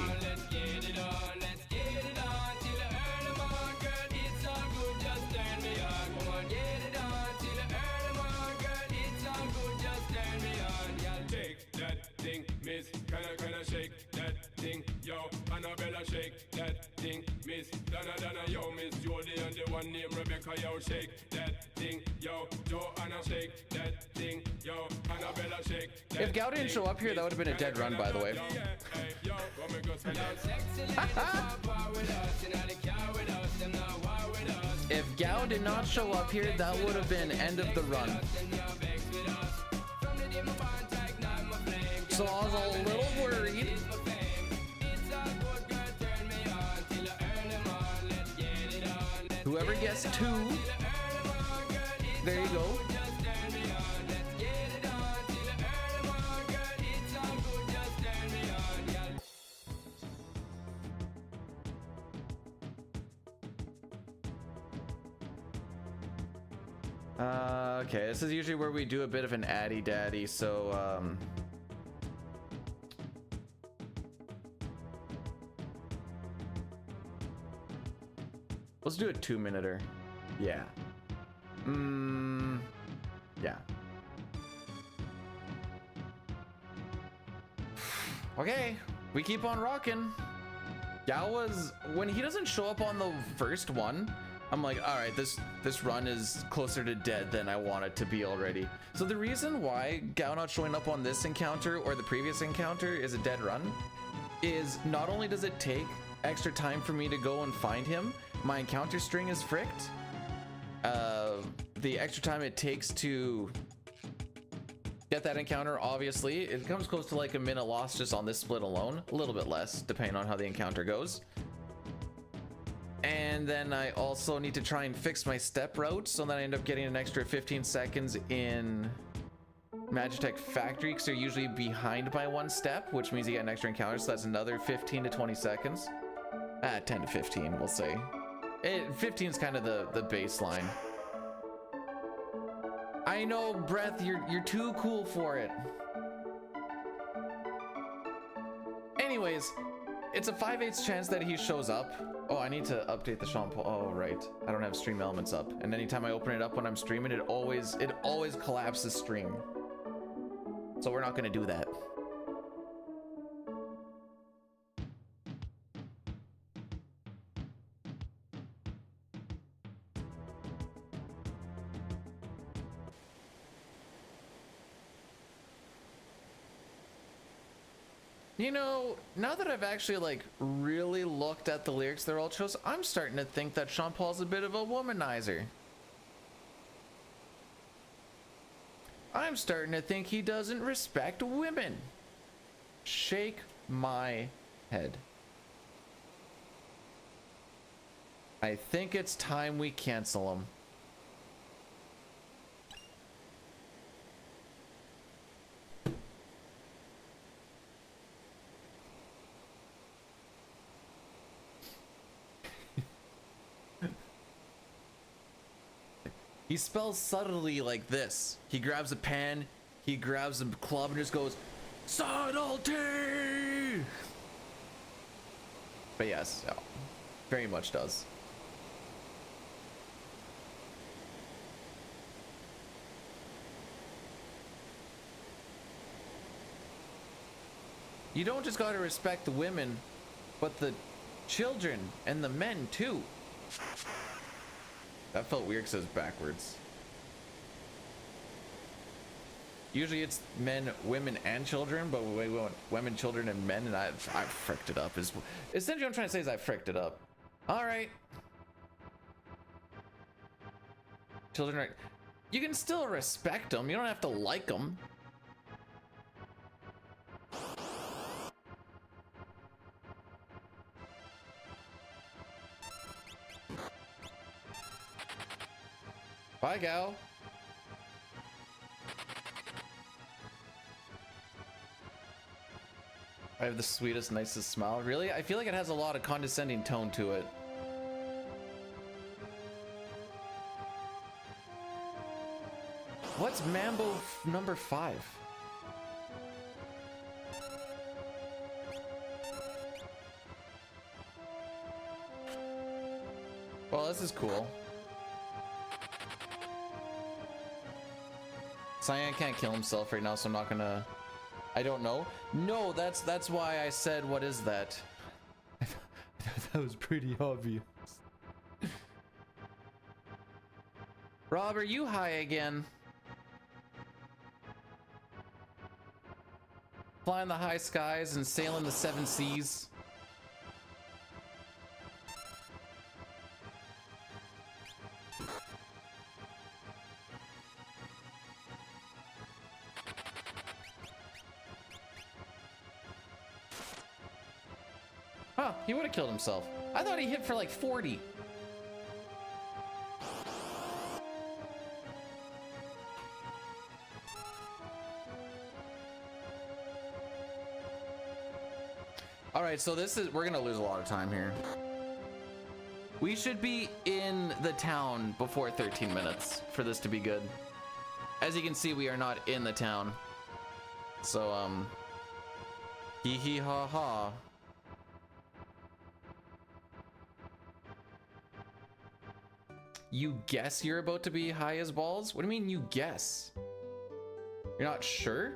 kinda shake that thing, yo. Annabella shake that thing. Miss Donna, yo. Miss Jody and the one named Rebecca, yo. Shake that thing, yo. Joanna shake that thing, yo. Annabella shake that. If Gao didn't show up here, that would have been a dead run, by the way. If Gao did not show up here, that would have been end of the run. So I was a little worried. Whoever gets 2, there you go. Okay, this is usually where we do a bit of an addy daddy, so let's do a 2-minuter. Yeah. Yeah. Okay, we keep on rocking. Gao was, when he doesn't show up on the first one, I'm like, all right, this run is closer to dead than I want it to be already. So the reason why Gao not showing up on this encounter or the previous encounter is a dead run is not only does it take extra time for me to go and find him, my encounter string is fricked. The extra time it takes to get that encounter, obviously, it comes close to like a minute lost just on this split alone. A little bit less, depending on how the encounter goes. And then I also need to try and fix my step route, so that I end up getting an extra 15 seconds in Magitech Factory, because they're usually behind by 1 step, which means you get an extra encounter, so that's another 15 to 20 seconds. 10 to 15, we'll say. 15 is kind of the baseline. I know, Breath, you're too cool for it. Anyways, it's a 5/8 chance that he shows up. Oh, I need to update the Sean Paul. Oh, right. I don't have stream elements up. And anytime I open it up when I'm streaming, it always collapses stream. So we're not going to do that. You know, now that I've actually like really looked at the lyrics they're all chose, I'm starting to think that Sean Paul's a bit of a womanizer. I'm starting to think he doesn't respect women. Shake my head. I think it's time we cancel him. He spells subtly like this. He grabs a pen, he grabs a club and just goes, subtlety! But yes, no, very much does. You don't just gotta respect the women, but the children and the men too. That felt weird because it's backwards. Usually it's men, women, and children, but we want women, children, and men, and I fricked it up. Essentially what I'm trying to say is I fricked it up. All right. Children are... You can still respect them. You don't have to like them. Bye, Gal. I have the sweetest, nicest smile. Really? I feel like it has a lot of condescending tone to it. What's Mambo number 5? Well, this is cool. Cyan can't kill himself right now, so I'm not gonna I don't know. No, that's why I said, what is that? That was pretty obvious. Rob, are you high again? Flying the high skies and sailing the seven seas. Huh, he would have killed himself. I thought he hit for like 40. All right, so we're gonna lose a lot of time here. We should be in the town before 13 minutes for this to be good. As you can see, we are not in the town. So, hee hee ha ha. You guess you're about to be high as balls? What do you mean you guess? You're not sure?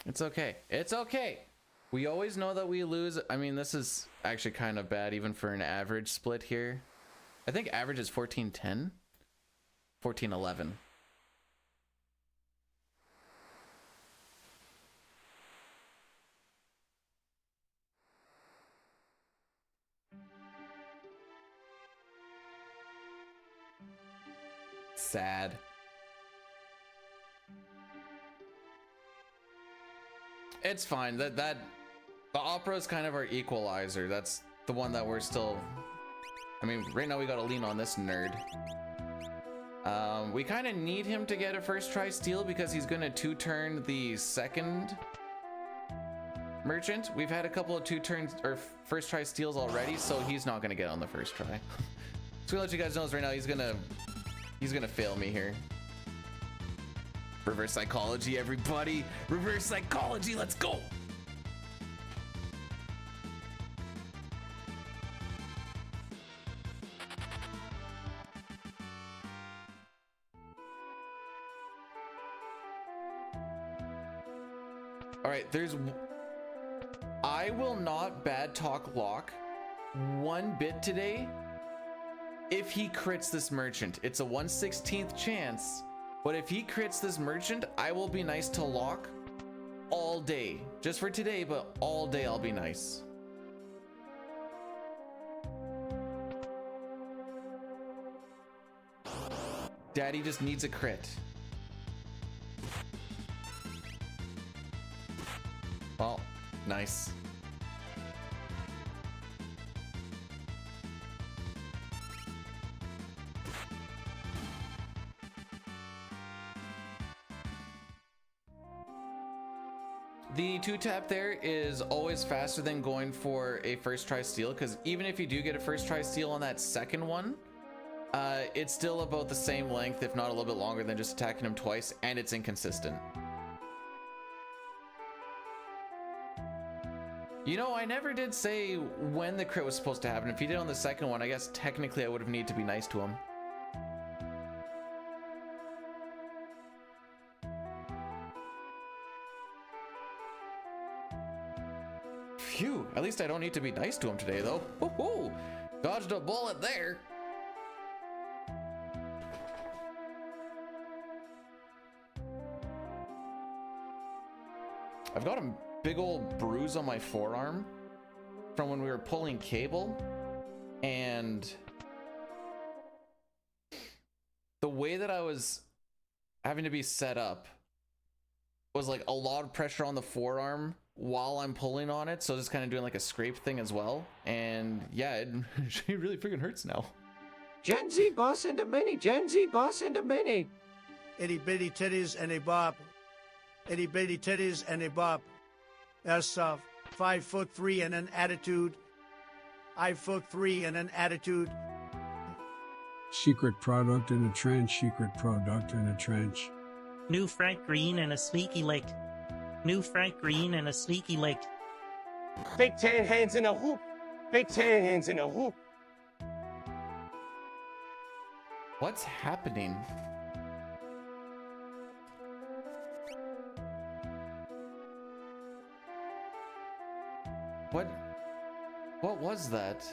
It's okay. It's okay. We always know that we lose. I mean, this is actually kind of bad even for an average split here. I think average is 1410, 1411. Sad. It's fine. The opera is kind of our equalizer. That's the one that we're still. I mean, right now we gotta lean on this nerd. We kind of need him to get a first try steal because he's gonna two-turn the second merchant. We've had a couple of two-turns or first try steals already, so he's not gonna get on the first try. So gonna let you guys know this right now. He's gonna fail me here. Reverse psychology, everybody. Reverse psychology, let's go. All right, I will not bad talk Locke one bit today if he crits this merchant. It's a 1/16th chance. But if he crits this merchant, I will be nice to Locke all day. Just for today, but all day I'll be nice. Daddy just needs a crit. Well, nice. The two-tap there is always faster than going for a first try steal, because even if you do get a first try steal on that second one, it's still about the same length, if not a little bit longer than just attacking him twice, and it's inconsistent. You know, I never did say when the crit was supposed to happen. If he did on the second one, I guess technically I would have needed to be nice to him. Phew, at least I don't need to be nice to him today, though. Woohoo! Dodged a bullet there. I've got a big old bruise on my forearm from when we were pulling cable, and the way that I was having to be set up was like a lot of pressure on the forearm while I'm pulling on it, so just kind of doing like a scrape thing as well. And yeah, it really freaking hurts now. Gen Z boss and a mini, Gen Z boss and a mini. Itty bitty titties and a bob. Itty bitty titties and a bob. That's 5'3" and an attitude. I fuck 3 and an attitude. Secret product in a trench, secret product in a trench. New Frank Green and a sneaky lick. New Frank Green and a sneaky lick. Big tan hands in a hoop. Big tan hands in a hoop. What's happening? What was that?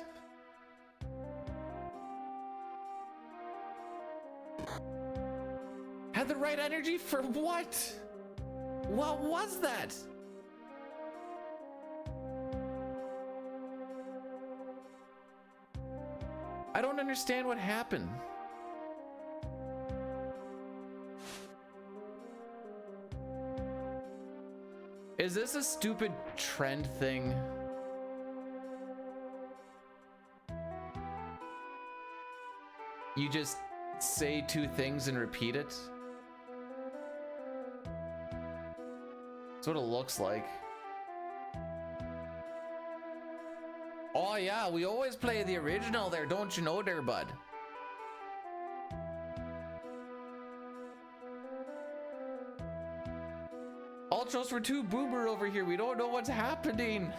Had the right energy for what? What was that? I don't understand what happened. Is this a stupid trend thing? You just say two things and repeat it? That's what it looks like. Oh yeah, we always play the original there, don't you know there, bud? Ultros, we're too boomer over here. We don't know what's happening.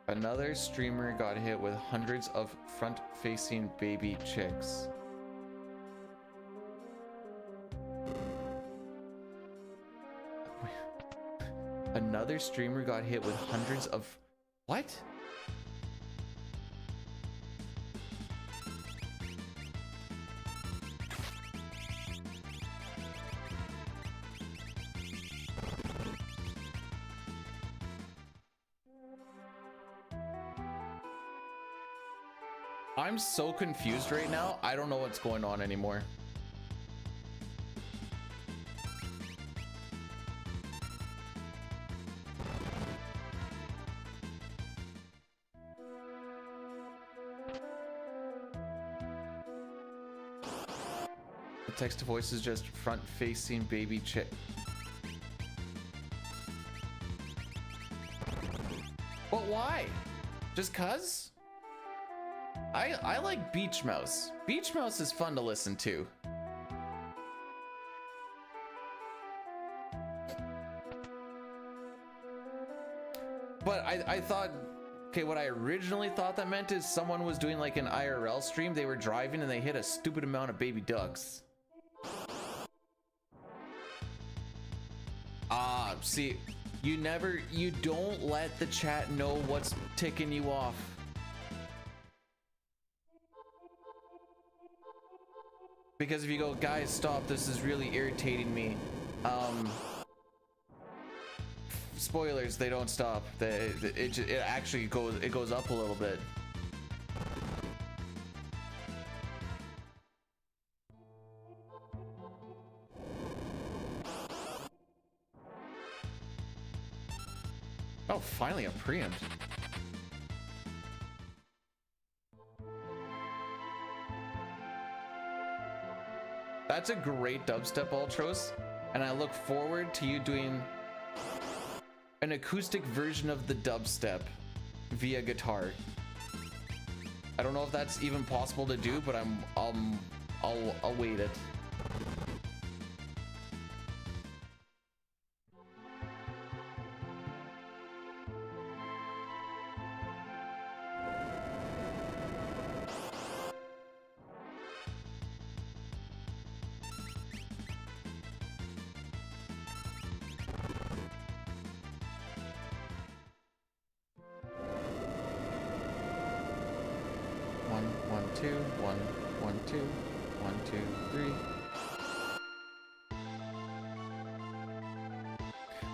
Another streamer got hit with hundreds of front-facing baby chicks. Another streamer got hit with hundreds of... What? I'm so confused right now. I don't know what's going on anymore. The text to voice is just front-facing baby chick. But why? Just cuz? I like Beach Mouse. Beach Mouse is fun to listen to. But I thought, okay, what I originally thought that meant is someone was doing like an IRL stream. They were driving and they hit a stupid amount of baby ducks. See, you don't let the chat know what's ticking you off. Because if you go, guys, stop, this is really irritating me. Spoilers, they don't stop. It actually goes up a little bit. Oh, finally a preempt. That's a great dubstep, Ultros, and I look forward to you doing an acoustic version of the dubstep via guitar. I don't know if that's even possible to do, but I'll await it.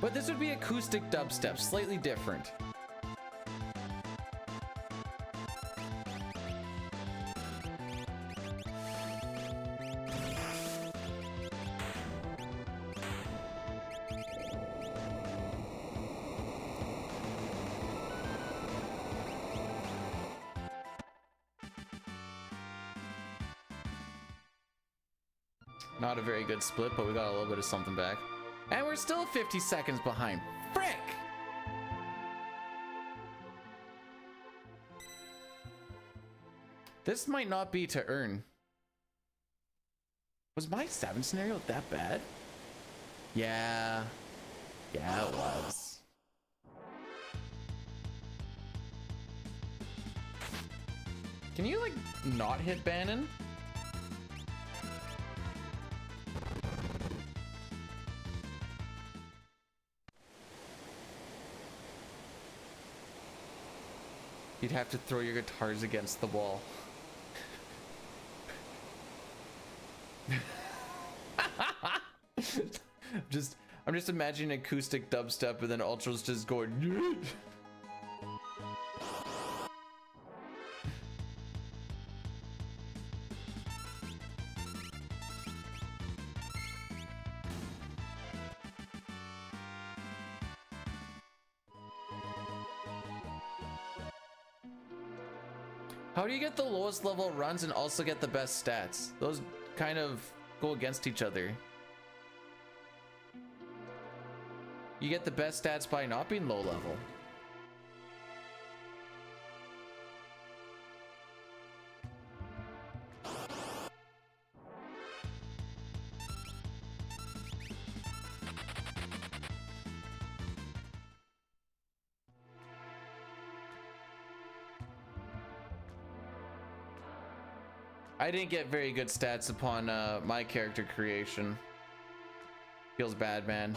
But this would be acoustic dubstep, slightly different. Not a very good split, but we got a little bit of something back. And we're still 50 seconds behind. Frick! This might not be to earn. Was my Sabin scenario that bad? Yeah. Yeah, it was. Can you, like, not hit Bannon? You'd have to throw your guitars against the wall. I'm just imagining acoustic dubstep and then Ultra's just going. How do you get the lowest level runs and also get the best stats? Those kind of go against each other. You get the best stats by not being low level. I didn't get very good stats upon my character creation. Feels bad, man.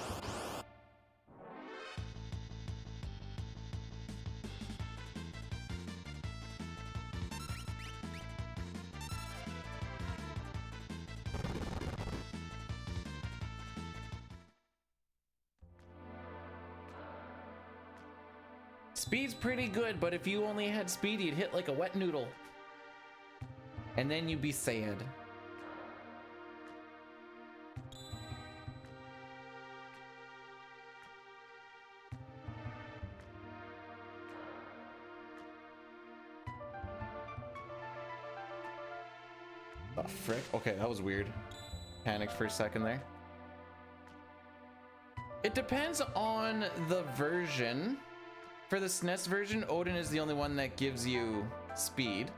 Speed's pretty good, but if you only had speed, you'd hit like a wet noodle. And then you'd be sad. Oh, frick. Okay, that was weird. Panicked for a second there. It depends on the version. For the SNES version, Odin is the only one that gives you speed.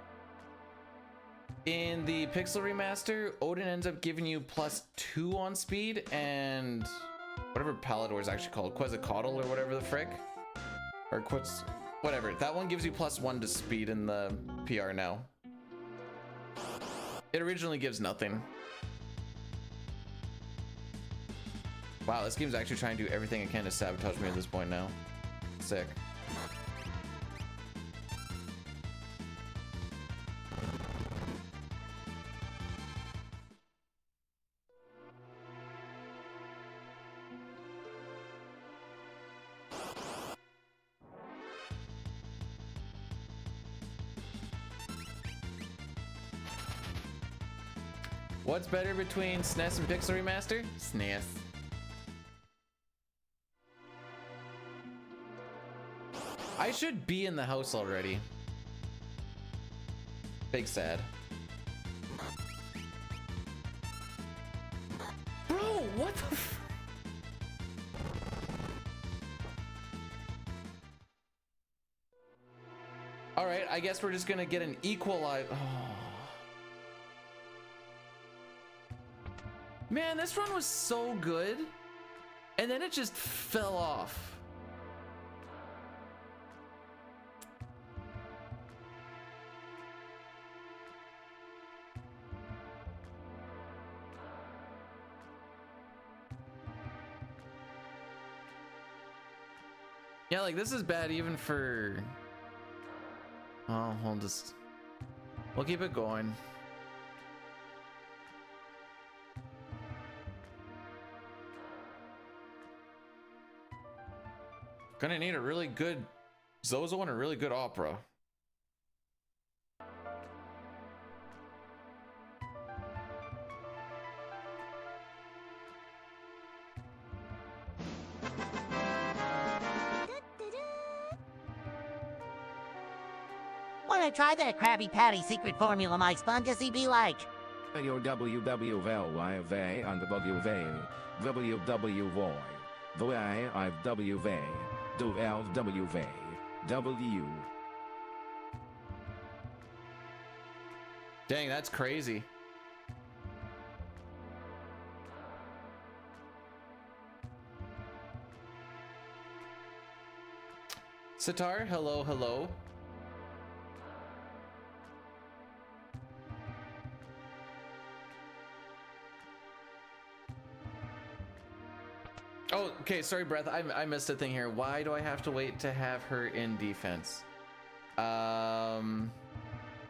In the Pixel Remaster, Odin ends up giving you +2 on speed, and whatever Palador is actually called, Quetzalcoatl or whatever the frick, or whatever. That one gives you +1 to speed in the PR now. It originally gives nothing. Wow, this game's actually trying to do everything it can to sabotage me at this point now. Sick. What's better between SNES and Pixel Remaster? SNES. I should be in the house already. Big sad. Bro, what the f— Alright, I guess we're just gonna get an equalize. Oh. Man, this run was so good, and then it just fell off. Yeah, like this is bad even for— oh, we'll keep it going. Gonna need a really good Zozo and a really good opera. When I try that Krabby Patty secret formula, my sponges be like, Your WWVLYV on the WV, WWY, the IWV, do LWV, W. Dang, that's crazy. Sitar, hello, hello. Oh, okay, sorry, Breath. I missed a thing here. Why do I have to wait to have her in defense?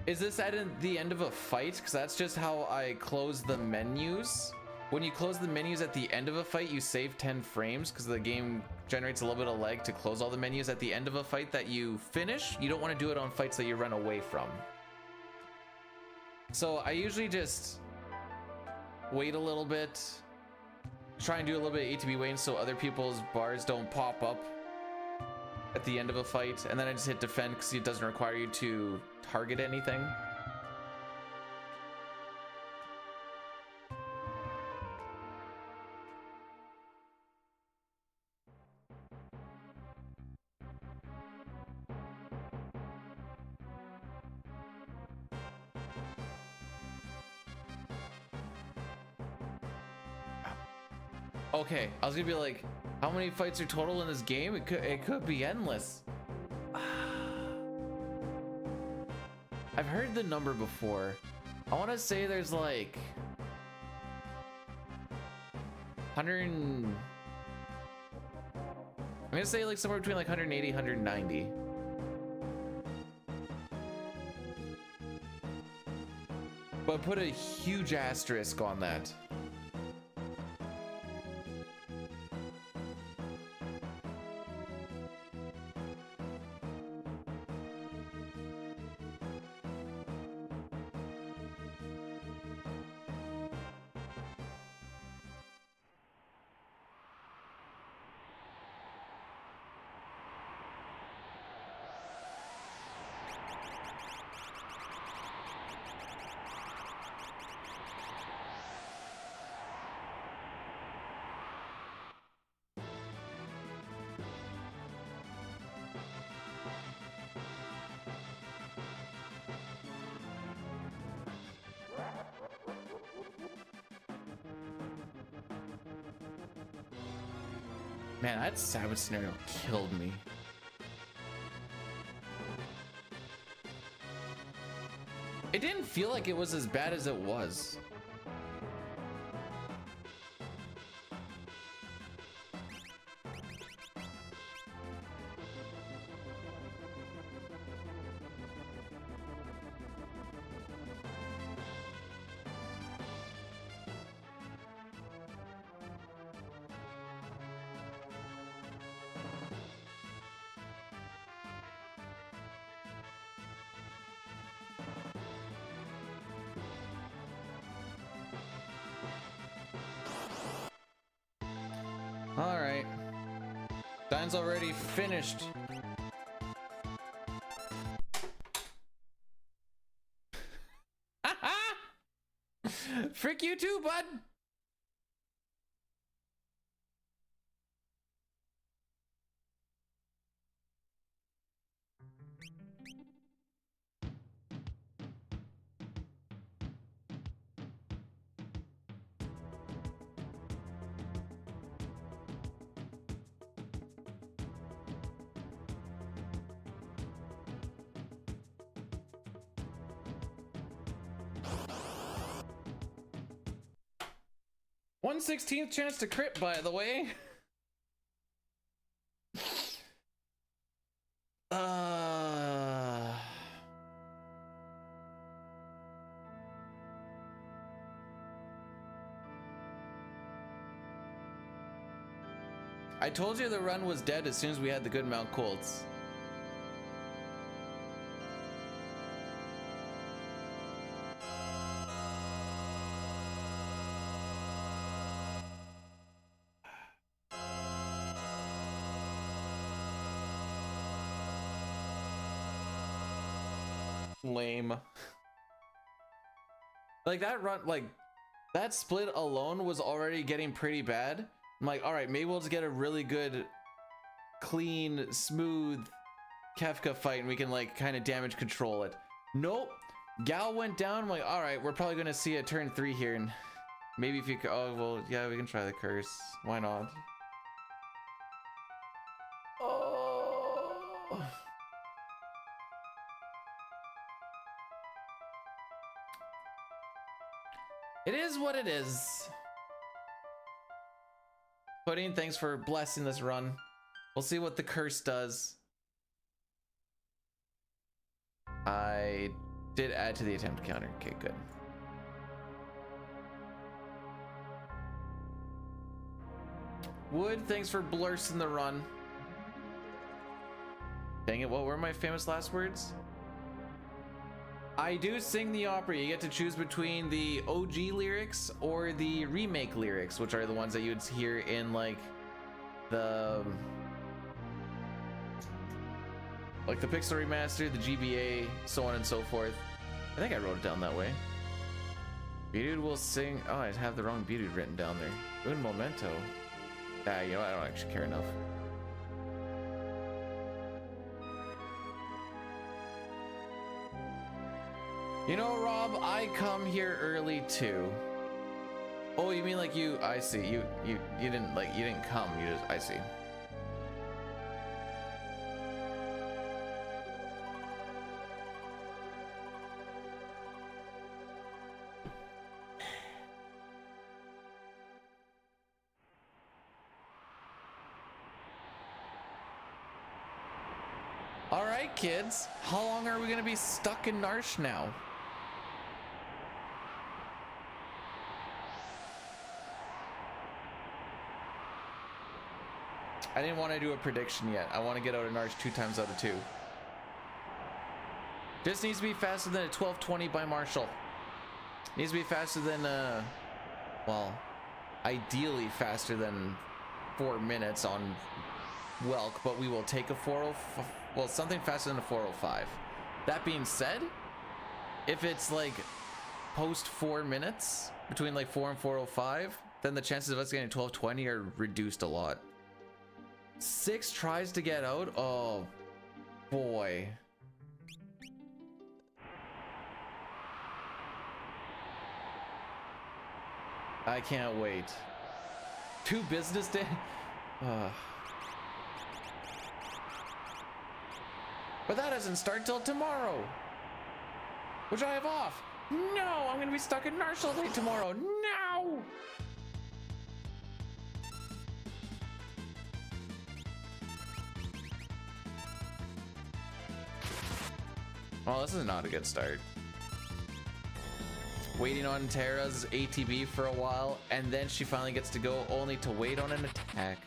Is this at the end of a fight? Because that's just how I close the menus. When you close the menus at the end of a fight, you save 10 frames because the game generates a little bit of lag to close all the menus at the end of a fight that you finish. You don't want to do it on fights that you run away from. So I usually just wait a little bit, try and do a little bit of ATB waiting so other people's bars don't pop up at the end of a fight, and then I just hit defend because it doesn't require you to target anything. Okay, I was gonna be like, how many fights are total in this game? It could be endless. I've heard the number before. I want to say there's like 100. I'm gonna say like somewhere between like 180, 190. But put a huge asterisk on that. Man, that Sabin scenario killed me. It didn't feel like it was as bad as it was. All right. Dine's already finished. Frick you too, bud. .1/16 chance to crit, by the way. I told you the run was dead as soon as we had the good Mount Coltz. Lame. Like that run, like that split alone was already getting pretty bad. I'm like, all right, maybe we'll just get a really good, clean, smooth Kefka fight and we can like kind of damage control it. Nope. Gal went down. I'm like, all right, we're probably going to see a turn 3 here. And maybe if you could, oh, well, yeah, we can try the curse. Why not? Oh. It is what it is. Pudding, thanks for blessing this run. We'll see what the curse does. I did add to the attempt counter. Okay, good. Wood, thanks for blursing the run. Dang it, what were my famous last words? I do sing the opera. You get to choose between the OG lyrics or the remake lyrics, which are the ones that you would hear in like the Pixel Remaster, the GBA, so on and so forth. I think I wrote it down that way. Beadude will sing. Oh, I have the wrong Beadude written down there. Un momento. Ah, you know, I don't actually care enough. You know, Rob, I come here early too. Oh, you mean like you? I see. You didn't come. You just. I see. All right, kids. How long are we gonna be stuck in Narsh now? I didn't want to do a prediction yet. I want to get out of Narsh 2 times out of 2. Just needs to be faster than a 1220 by Marshall. Needs to be faster than, well, ideally faster than 4 minutes on Welk, but we will take a 405, well, something faster than a 405. That being said, if it's like post 4 minutes, between like 4 and 405, then the chances of us getting 1220 are reduced a lot. 6 tries to get out? Oh, boy. I can't wait. 2 business days? But that doesn't start till tomorrow, which I have off. No, I'm gonna be stuck in Narsh all day tomorrow. No! Well, this is not a good start. Waiting on Terra's ATB for a while, and then she finally gets to go, only to wait on an attack.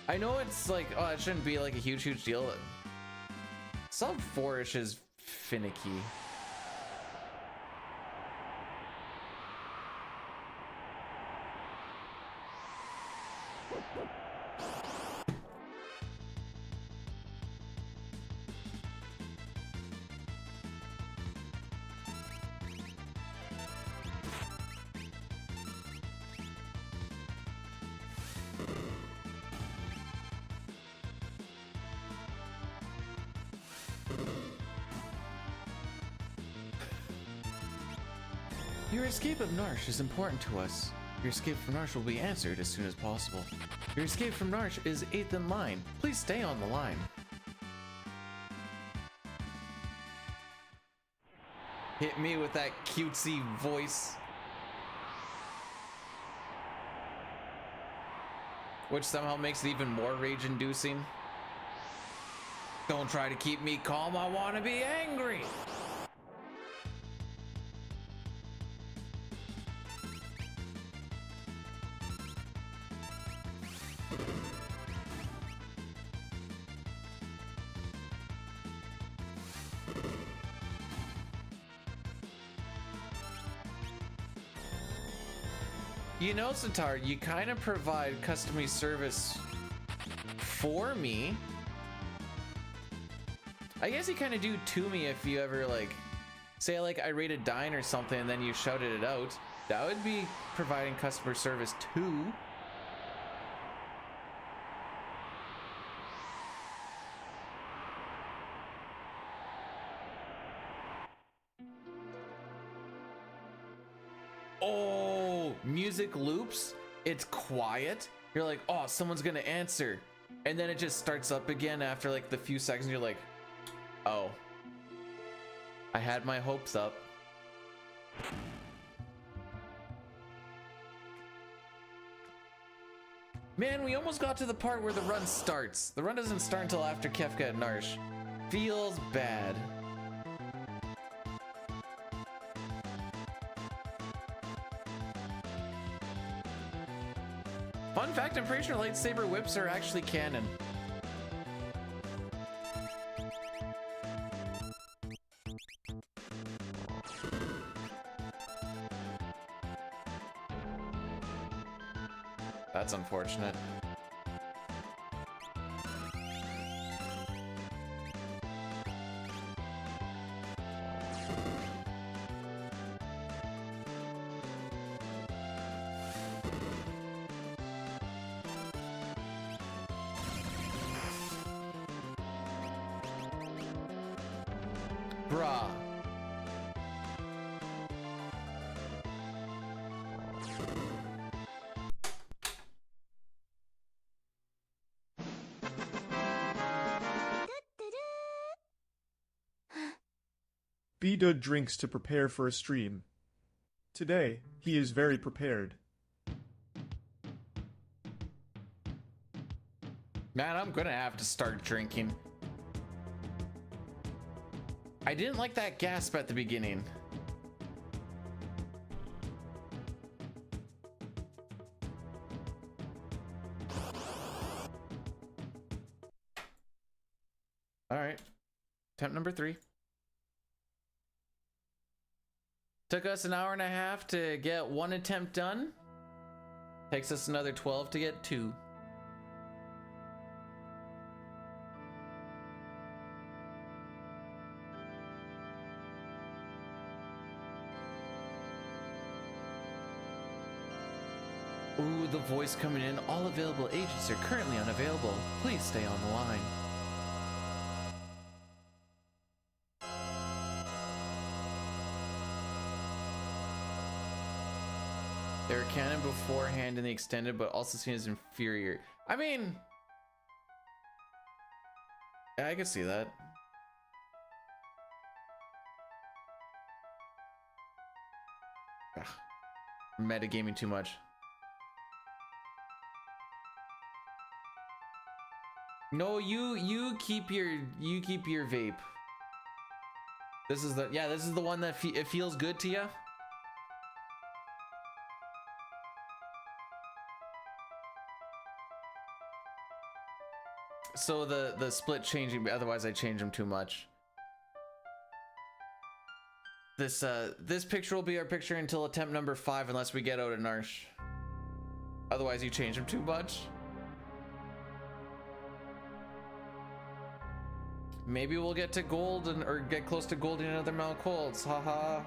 I know it's like, oh, it shouldn't be like a huge deal. Sub 4-ish is finicky. Your escape of Narsh is important to us. Your escape from Narsh will be answered as soon as possible. Your escape from Narsh is 8th in line. Please stay on the line. Hit me with that cutesy voice. Which somehow makes it even more rage-inducing. Don't try to keep me calm, I want to be angry. You know, Sitar, you kind of provide customer service for me. I guess you kind of do to me if you ever like say like I rated dying or something and then you shouted it out, that would be providing customer service too. Oh, music loops. It's quiet. You're like, oh, someone's gonna answer. And then it just starts up again after like the few seconds. You're like, oh, I had my hopes up. Man, we almost got to the part where the run starts. The run doesn't start until after Kefka and Narsh. Feels bad. Fun fact, I'm pretty sure lightsaber whips are actually canon. That's unfortunate. Bruh. B-Dud drinks to prepare for a stream. Today, he is very prepared. Man, I'm gonna have to start drinking. I didn't like that gasp at the beginning. All right, attempt number 3. Took us an hour and a half to get 1 attempt done. Takes us another 12 to get 2. Ooh, the voice coming in. All available agents are currently unavailable. Please stay on the line. They were canon beforehand in the extended, but also seen as inferior. I mean, yeah, I could see that. Ugh. Metagaming too much. No, you keep your vape. This is the one that it feels good to you. So the split changing, but otherwise I change them too much. This picture will be our picture until attempt number 5 unless we get out of Narsh. Otherwise you change them too much. Maybe we'll get to gold or get close to gold in another Mount Coltz. Haha.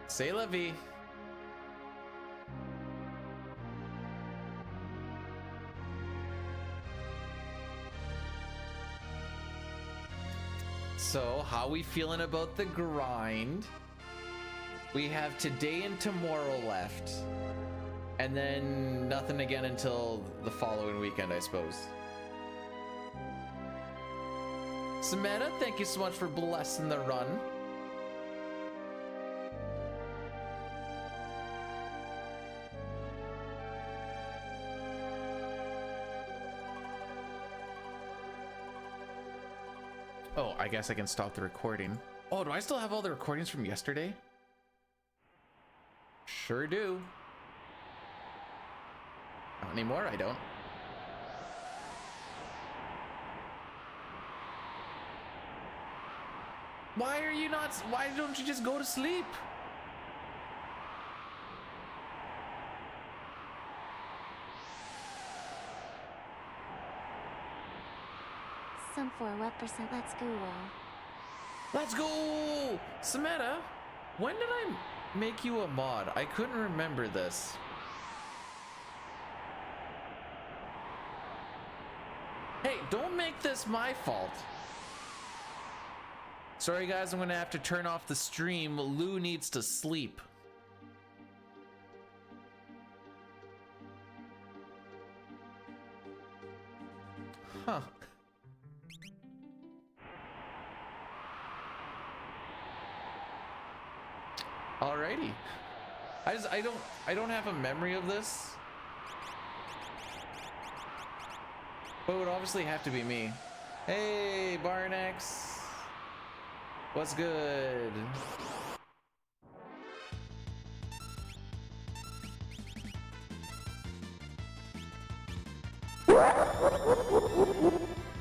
C'est la vie. So, how we feeling about the grind? We have today and tomorrow left. And then nothing again until the following weekend, I suppose. Samantha, thank you so much for blessing the run. Oh, I guess I can stop the recording. Oh, do I still have all the recordings from yesterday? Sure do. Not anymore, I don't. Why don't you just go to sleep? some for what percent? Let's go. Let's go! Samantha, when did I make you a mod? I couldn't remember this. Hey, don't make this my fault. Sorry guys, I'm gonna have to turn off the stream. Lou needs to sleep. Huh. Alrighty. I don't have a memory of this. But it would obviously have to be me. Hey, Barnex. What's good?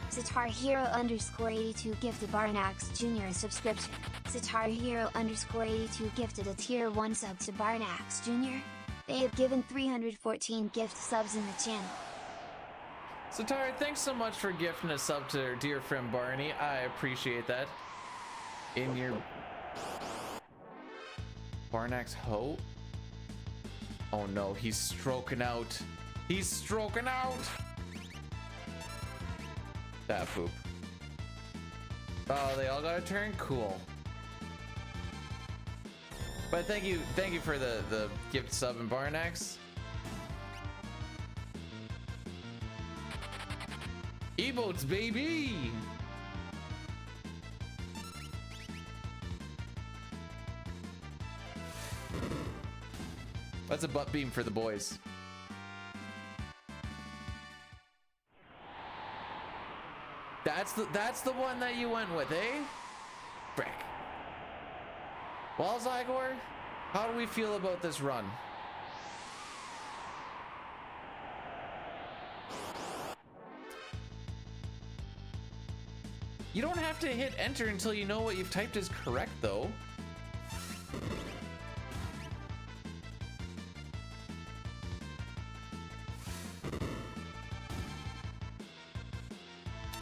Sitar Hero _82 gifted Barnax Jr. a subscription. Sitar Hero _82 gifted a tier 1 sub to Barnax Jr. They have given 314 gift subs in the channel. Sitar, thanks so much for gifting a sub to our dear friend Barney. I appreciate that. In your Barnax Ho? Oh no, he's stroking out. He's stroking out. That poop. Oh, they all got a turn? Cool. But thank you for the gift sub in Barnax. Emotes, baby! That's a butt beam for the boys. That's the one that you went with, eh? Frick. Well, Zygor, how do we feel about this run? You don't have to hit enter until you know what you've typed is correct, though.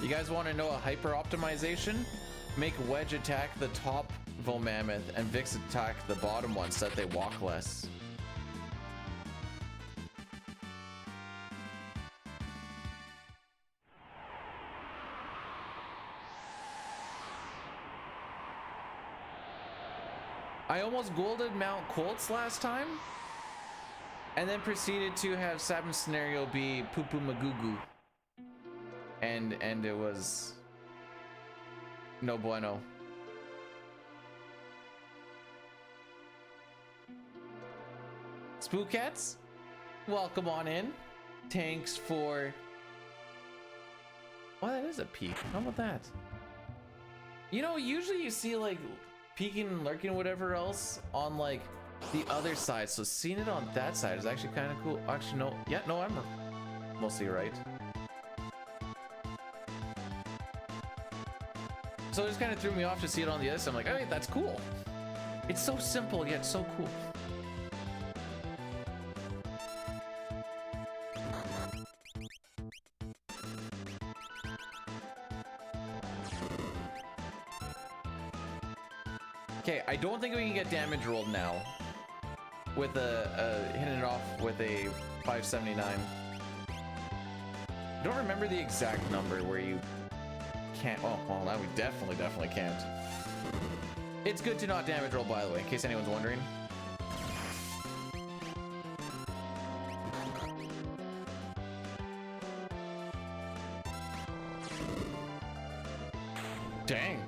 You guys want to know a hyper optimization? Make Wedge attack the top Vomammoth and Vix attack the bottom one so that they walk less. I almost golded Mount Coltz last time and then proceeded to have Sabin scenario be Poo Poo Magugu. And it was no bueno. Spookets, welcome on in. Thanks for... Well, that is a peek. How about that? You know, usually you see like peeking and lurking or whatever else on like the other side. So seeing it on that side is actually kind of cool. Actually, no. Yeah, no, I'm mostly right. So it just kind of threw me off to see it on the other side. I'm like, oh, wait, that's cool. It's so simple yet so cool. Okay, I don't think we can get damage rolled now with hitting it off with a 579. I don't remember the exact number where you can't. Oh, well, now we definitely can't. It's good to not damage roll, by the way, in case anyone's wondering. Dang.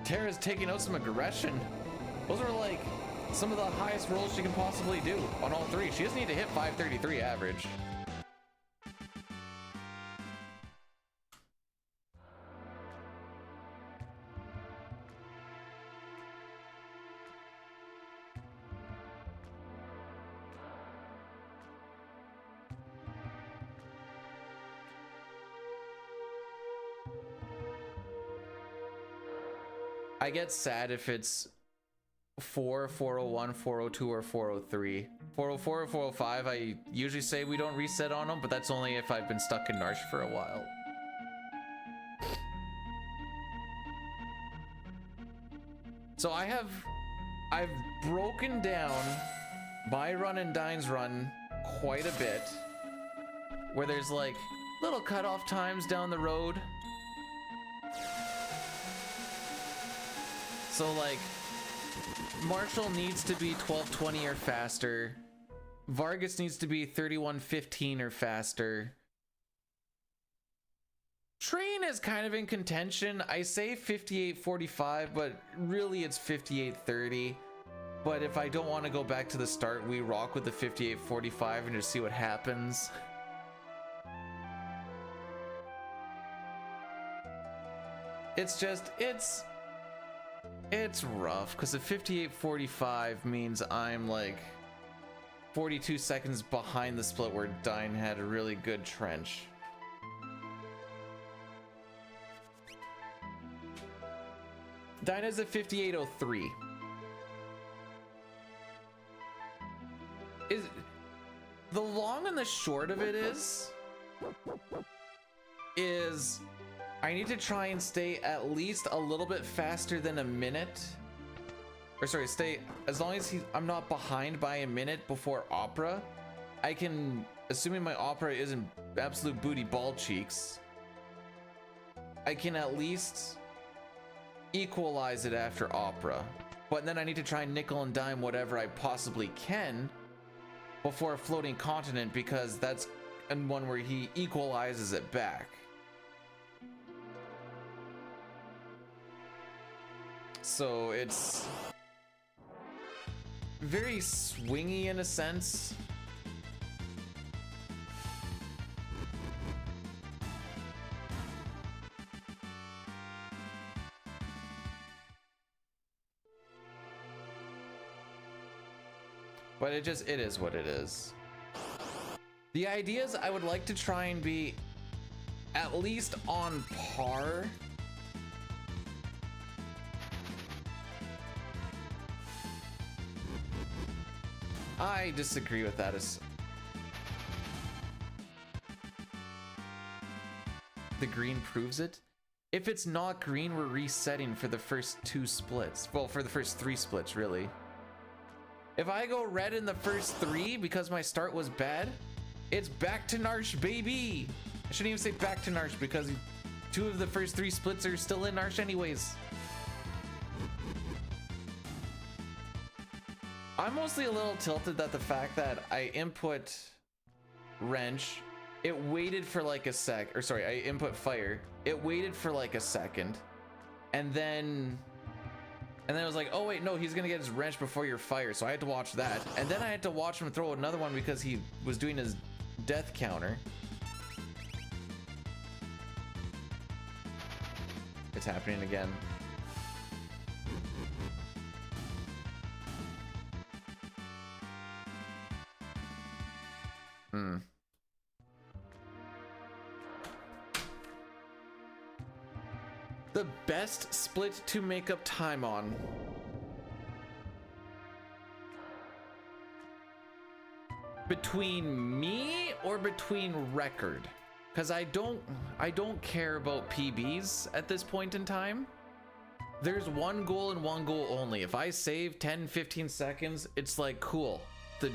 Tara's taking out some aggression. Those are like some of the highest rolls she can possibly do on all three. She doesn't need to hit 533 average. I get sad if it's 4, 401, 402, or 403. 404 or 405, I usually say we don't reset on them, but that's only if I've been stuck in Narsh for a while. So I've broken down my run and Dine's run quite a bit, where there's like little cutoff times down the road. So like Marshall needs to be 12:20 or faster. Vargas needs to be 31:15 or faster. Train is kind of in contention. I say 58:45, but really it's 58:30. But if I don't want to go back to the start, we rock with the 58:45 and just see what happens. It's just, it's rough because the 58:45 means I'm like 42 seconds behind the split where Dine had a really good trench. Dine is at 58:03. Is the long and the short of it is I need to try and stay at least a little bit faster than a minute, or sorry, stay as long as I'm not behind by a minute before Opera. I can, assuming my Opera isn't absolute booty ball cheeks, I can at least equalize it after Opera. But then I need to try and nickel and dime whatever I possibly can before a floating continent, because that's one where he equalizes it back. So it's very swingy in a sense. But it is what it is. The idea is I would like to try and be at least on par. I disagree with that. The green proves it. If it's not green, we're resetting for the first 2 splits. Well, for the first 3 splits, really. If I go red in the first 3 because my start was bad, it's back to Narsh, baby. I shouldn't even say back to Narsh because 2 of the first 3 splits are still in Narsh anyways. I'm mostly a little tilted at the fact that I input wrench, it waited for like a sec, or sorry, I input fire, it waited for like a second, and then it was like, oh wait, no, he's gonna get his wrench before your fire, so I had to watch that, and then I had to watch him throw another one because he was doing his death counter. It's happening again. The best split to make up time on. Between me or between record? Because I don't care about PBs at this point in time. There's one goal and one goal only. If I save 10-15 seconds, it's like cool. The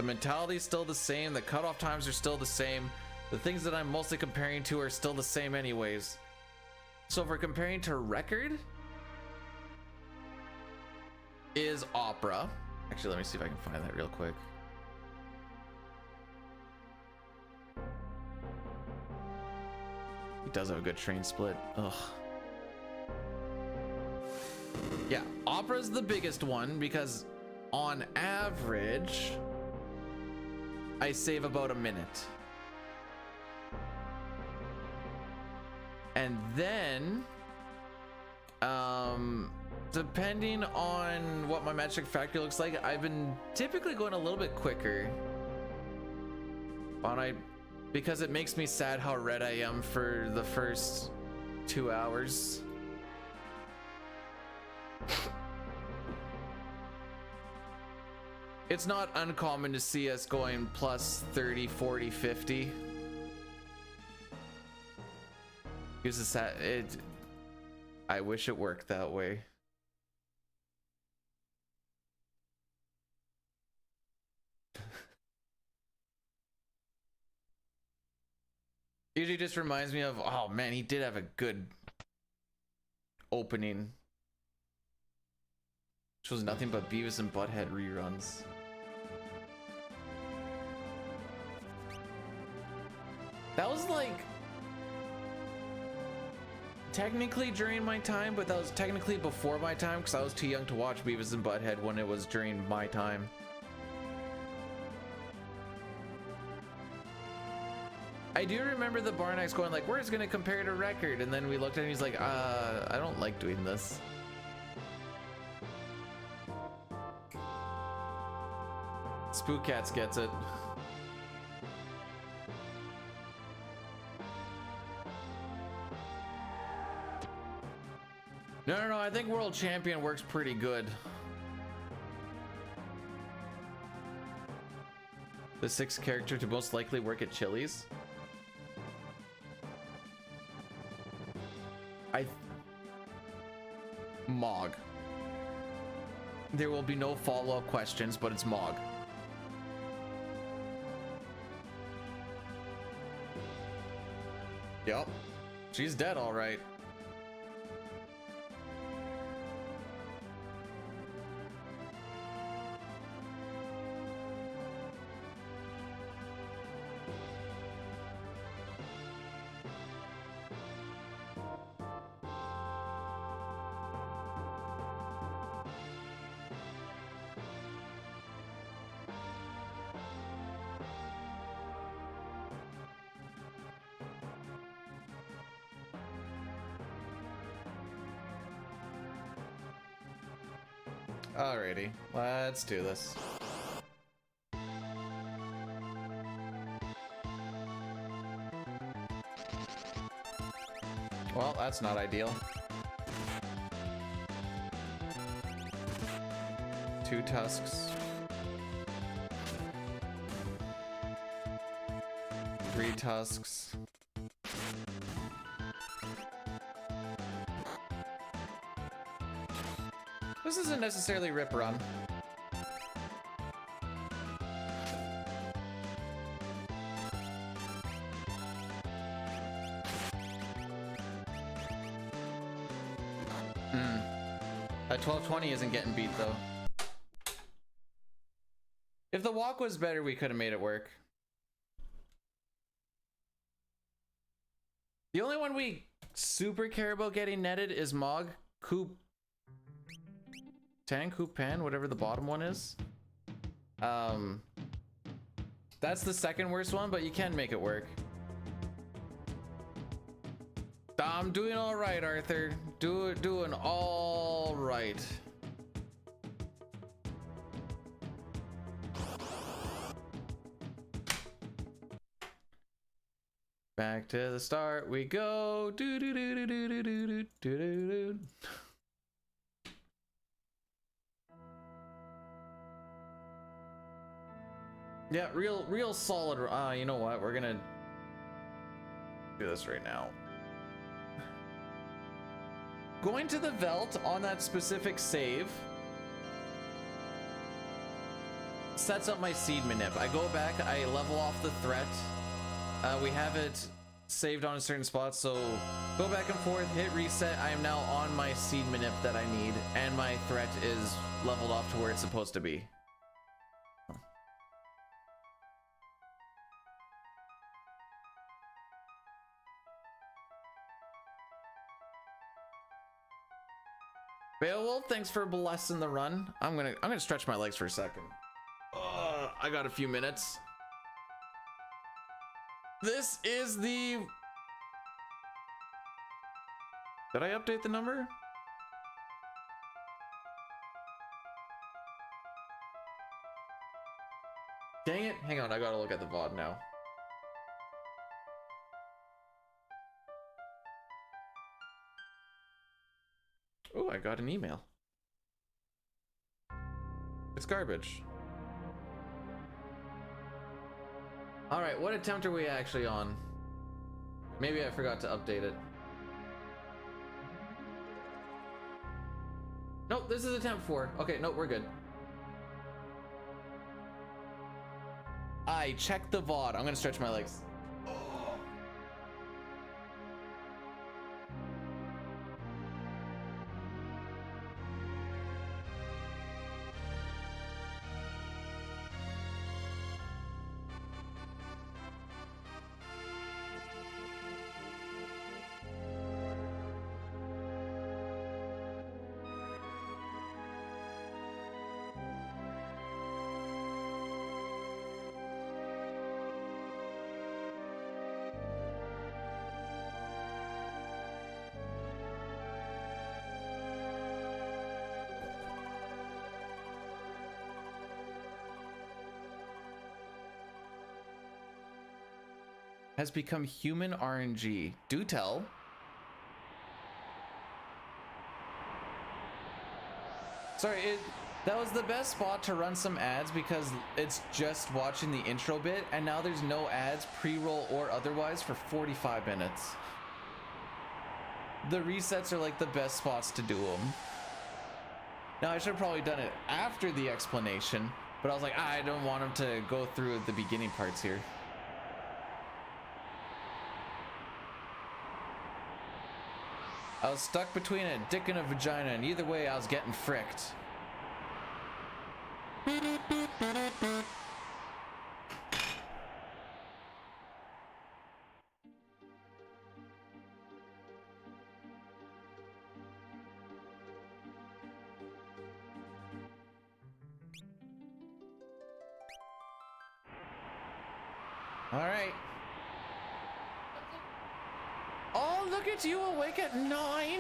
mentality is still the same, the cutoff times are still the same, the things that I'm mostly comparing to are still the same anyways. So if we're comparing to record, is Opera. Actually, let me see if I can find that real quick. He does have a good train split. Ugh. Yeah, Opera's the biggest one because on average, I save about a minute. And then, depending on what my metric factor looks like, I've been typically going a little bit quicker. Because it makes me sad how red I am for the first 2 hours. It's not uncommon to see us going plus 30, 40, 50. I wish it worked that way. Usually just reminds me of, oh man, he did have a good opening. Which was nothing but Beavis and Butthead reruns. That was like technically during my time, but that was technically before my time because I was too young to watch Beavis and Butthead when it was during my time. I do remember the Barnax going like, we're just gonna compare to record, and then we looked at him, he's like, I don't like doing this. Spook Cats gets it. No, I think World Champion works pretty good. The sixth character to most likely work at Chili's. Mog. There will be no follow-up questions, but it's Mog. Yep. She's dead, all right. Alrighty, let's do this. Well, that's not ideal. 2 tusks. 3 tusks. This isn't necessarily rip run. That 1220 isn't getting beat though. If the walk was better, we could have made it work. The only one we super care about getting netted is Mog, Coop, Tan, Coop, Pan, whatever the bottom one is. That's the second worst one, but you can make it work. I'm doing all right, Arthur. Doing all right. Back to the start we go. Do do do do do do do do do. Yeah, real solid. You know what? We're gonna do this right now. Going to the Velt on that specific save sets up my seed manip. I go back, I level off the threat. We have it saved on a certain spot, so go back and forth, hit reset. I am now on my seed manip that I need, and my threat is leveled off to where it's supposed to be. Beowulf, thanks for blessing the run. I'm gonna stretch my legs for a second. I got a few minutes. This is the... Did I update the number? Dang it. Hang on, I gotta look at the VOD now. Oh, I got an email. It's garbage. All right, what attempt are we actually on? Maybe I forgot to update it. Nope, this is attempt 4. Okay, nope, we're good. I checked the VOD. I'm gonna stretch my legs. has become human RNG. Do tell. Sorry, that was the best spot to run some ads because it's just watching the intro bit, and now there's no ads, pre-roll or otherwise, for 45 minutes. The resets are like the best spots to do them. Now, I should have probably done it after the explanation, but I was like, I don't want them to go through the beginning parts here. I was stuck between a dick and a vagina, and either way I was getting fricked. All right. Oh, look at you awake at 9.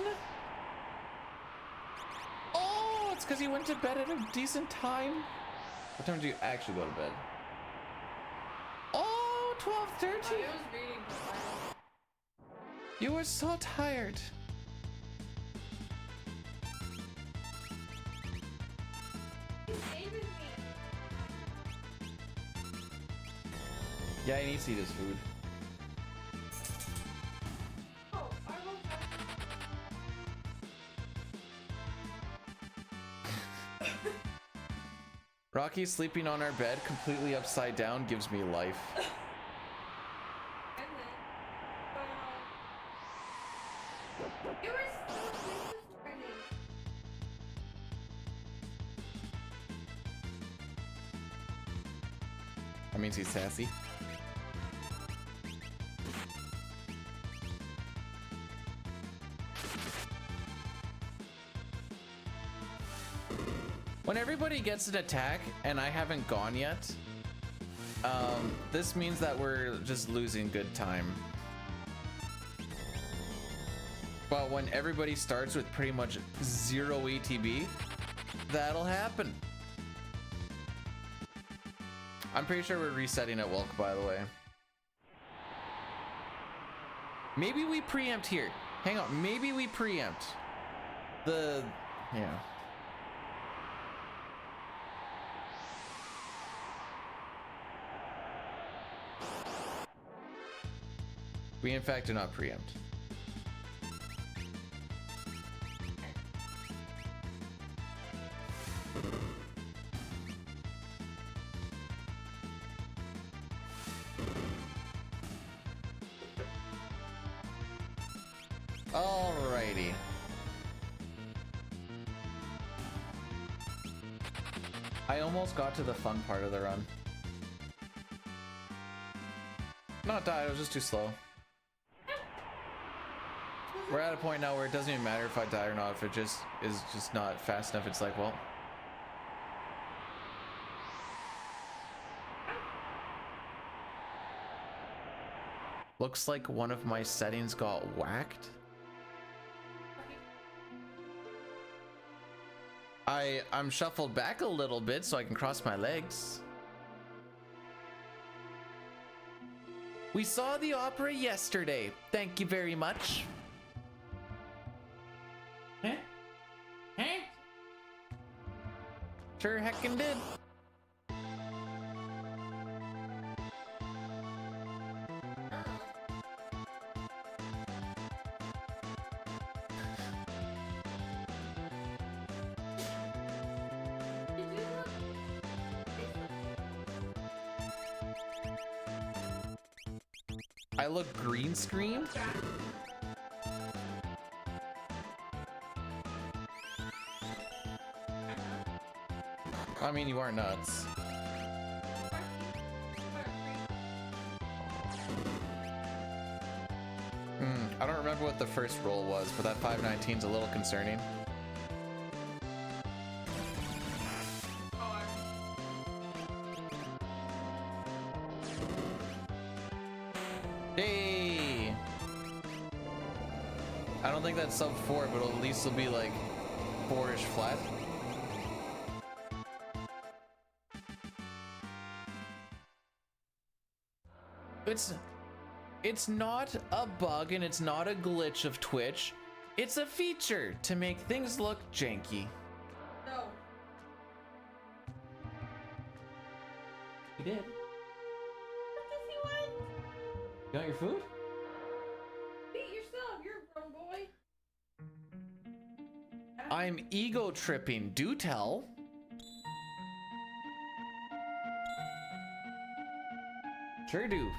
Oh, it's because you went to bed at a decent time. What time did you actually go to bed? Oh, 12:30. You were so tired. Yeah, I need to see this food. Rocky sleeping on our bed completely upside down gives me life. That means he's sassy. When everybody gets an attack and I haven't gone yet, this means that we're just losing good time. But when everybody starts with pretty much 0 ETB, that'll happen. I'm pretty sure we're resetting at Welk, by the way. Maybe we preempt here. Hang on, maybe we preempt. Yeah. We in fact do not preempt. Alrighty. I almost got to the fun part of the run. Not died, I was just too slow. We're at a point now where it doesn't even matter if I die or not. If it just is just not fast enough, it's like, well. Looks like one of my settings got whacked. I'm shuffled back a little bit so I can cross my legs. We saw the opera yesterday. Thank you very much. Huh? Huh? Sure heckin' did. I look green screen? I mean, you are nuts. I don't remember what the first roll was, but that 519 is a little concerning. Hey! I don't think that's sub 4, but at least it'll be like 4-ish flat. It's not a bug and it's not a glitch of Twitch. It's a feature to make things look janky. No. You did. What does he want? You want your food? Eat yourself. You're a grown boy. I'm ego tripping. Do tell. Sure do.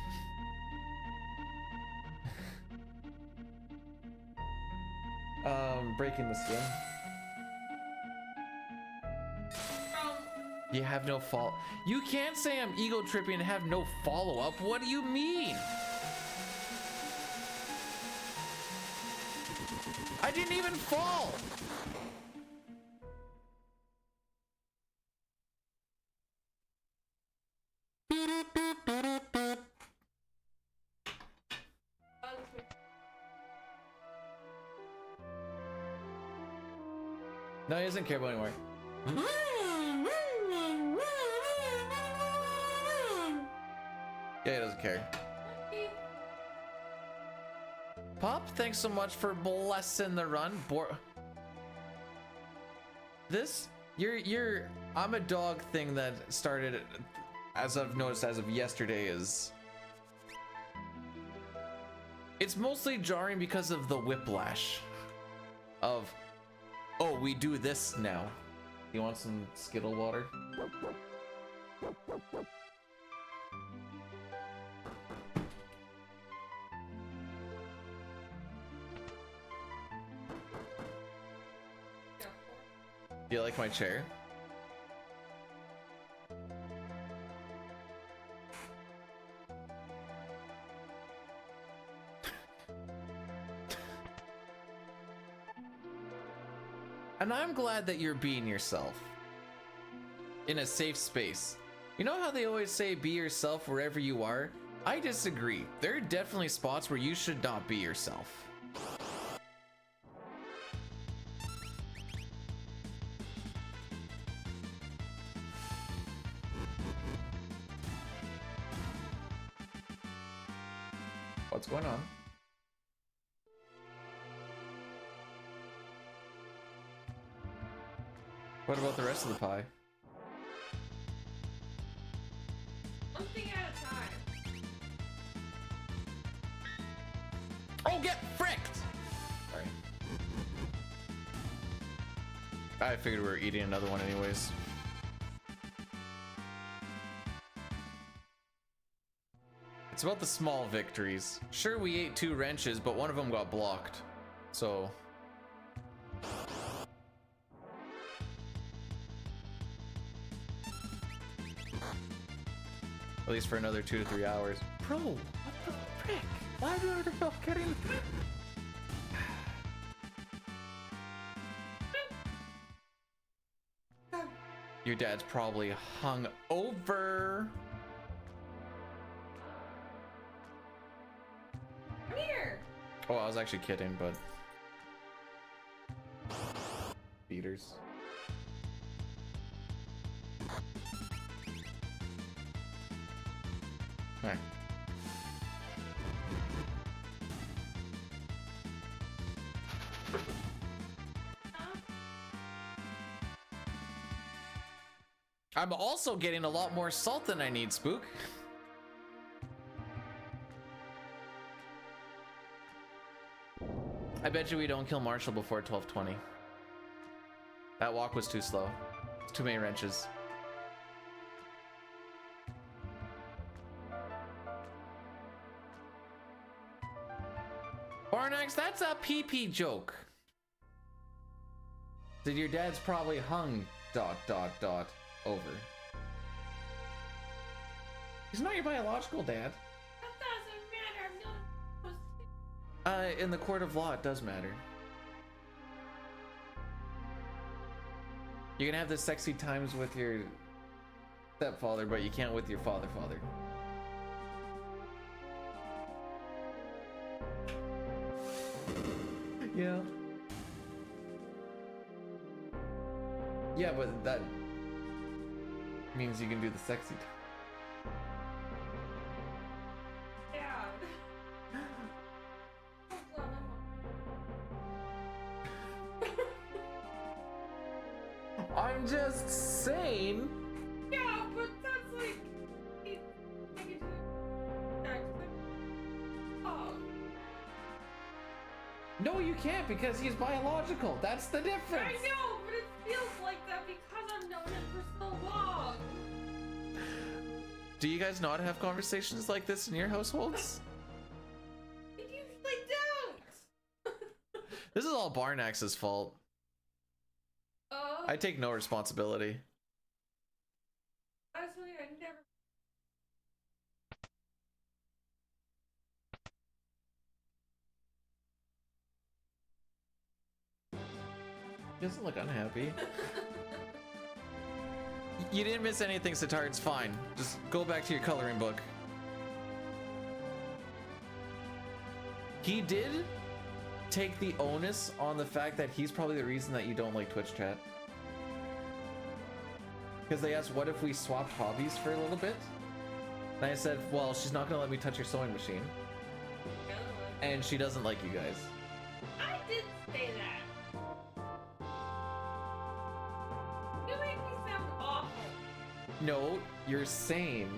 Breaking the skin. You have no fault. You can't say I'm ego tripping and have no follow-up. What do you mean? I didn't even fall. No, he doesn't care about anymore. Yeah, he doesn't care. Pop, thanks so much for blessing the run. This, your I'm a dog thing that started, as I've noticed as of yesterday, is it's mostly jarring because of the whiplash of, oh, we do this now. You want some Skittle water? Do you like my chair? And I'm glad that you're being yourself in a safe space. You know how they always say be yourself wherever you are? I disagree. There are definitely spots where you should not be yourself. What's going on? What about the rest of the pie? One thing at a time. Oh, get fricked! Sorry. I figured we were eating another one anyways. It's about the small victories. Sure, we ate 2 wrenches, but one of them got blocked. So... at least for another 2 to 3 hours. Bro, what the frick? Why are they not getting... Your dad's probably hung over. Come here. Oh, I was actually kidding, but... beaters. Alright. I'm also getting a lot more salt than I need, Spook. I bet you we don't kill Marshall before 12:20. That walk was too slow. It's too many wrenches. Barnax, that's a pee-pee joke. That your dad's probably hung ... over. He's not your biological dad. That doesn't matter. I'm not... In the court of law, it does matter. You can have the sexy times with your stepfather, but you can't with your father. Yeah. Yeah, but that means you can do the sexy time. Yeah. I'm just saying. Yeah, but that's like. Oh. No, you can't because he's biological. That's the difference. I know, but it feels like that because I've known him for so long. Do you guys not have conversations like this in your households? I usually don't. This is all Barnax's fault. I take no responsibility. Honestly, I never. He doesn't look unhappy. You didn't miss anything, Sitar. It's fine. Just go back to your coloring book. He did take the onus on the fact that he's probably the reason that you don't like Twitch chat. Because they asked, what if we swapped hobbies for a little bit? And I said, well, she's not going to let me touch your sewing machine. And she doesn't like you guys. I did say that. You make me sound awful. No, you're sane.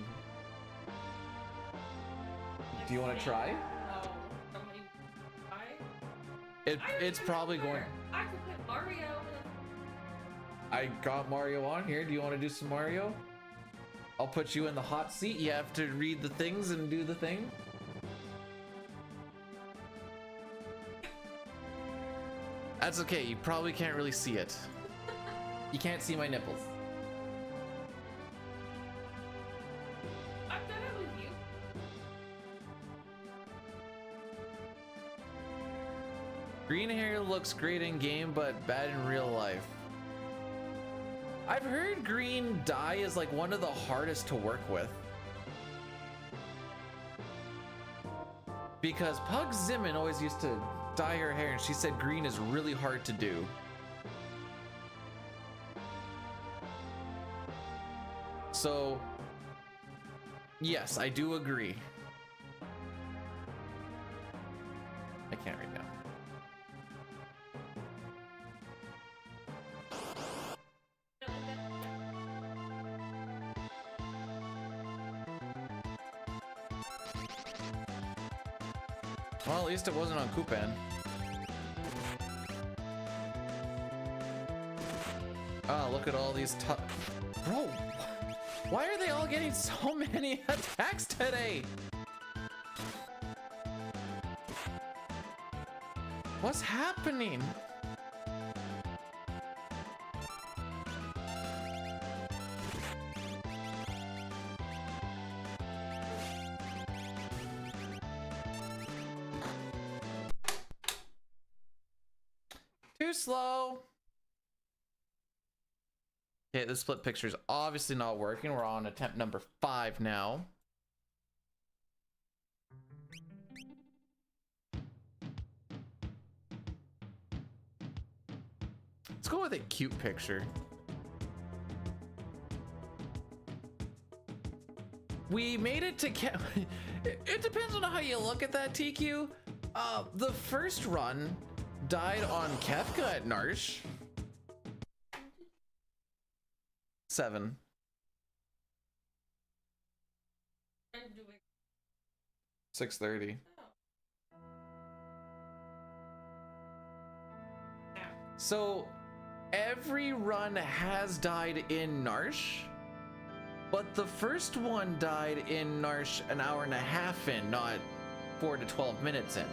Do you want to try? No. Don't make me try. It's probably going... I could put Mario. I got Mario on here. Do you want to do some Mario? I'll put you in the hot seat. You have to read the things and do the thing. That's okay. You probably can't really see it. You can't see my nipples. I've done it with you. Green hair looks great in game, but bad in real life. I've heard green dye is like one of the hardest to work with. Because Pug Zimmon always used to dye her hair and she said green is really hard to do. So, yes, I do agree. I can't right now. Well, at least it wasn't on Kupan. Ah, look at all these Bro, why are they all getting so many attacks today? What's happening? Too slow. Okay, the split picture is obviously not working. We're on attempt number 5 now. Let's go with a cute picture. We made it to it depends on how you look at that, TQ. The first run died on Kefka at Narsh. 7. I'm doing. 6:30. So every run has died in Narsh, but the first one died in Narsh an hour and a half in, not 4 to 12 minutes in.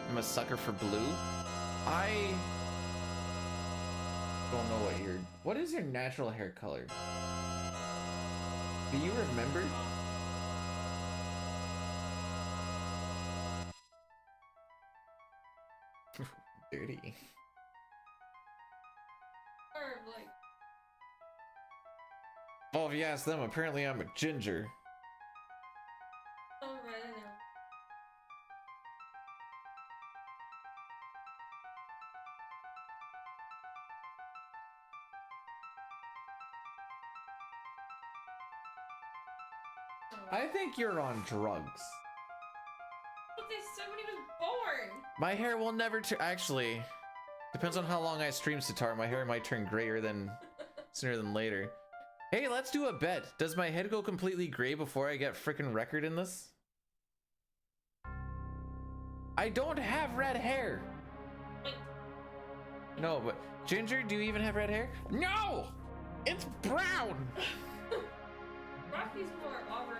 I'm a sucker for blue. I don't know what is your natural hair color? Do you remember? Dirty. Or like. Oh, if you ask them, apparently I'm a ginger. So red and I think you're on drugs. But they said when he was born. My hair will never actually, Depends on how long I stream, Sitar. My hair might turn grayer than sooner than later. Hey, let's do a bet. Does my head go completely gray before I get frickin' record in this? I don't have red hair. No, but Ginger, do you even have red hair? No! It's brown! Rocky's more auburn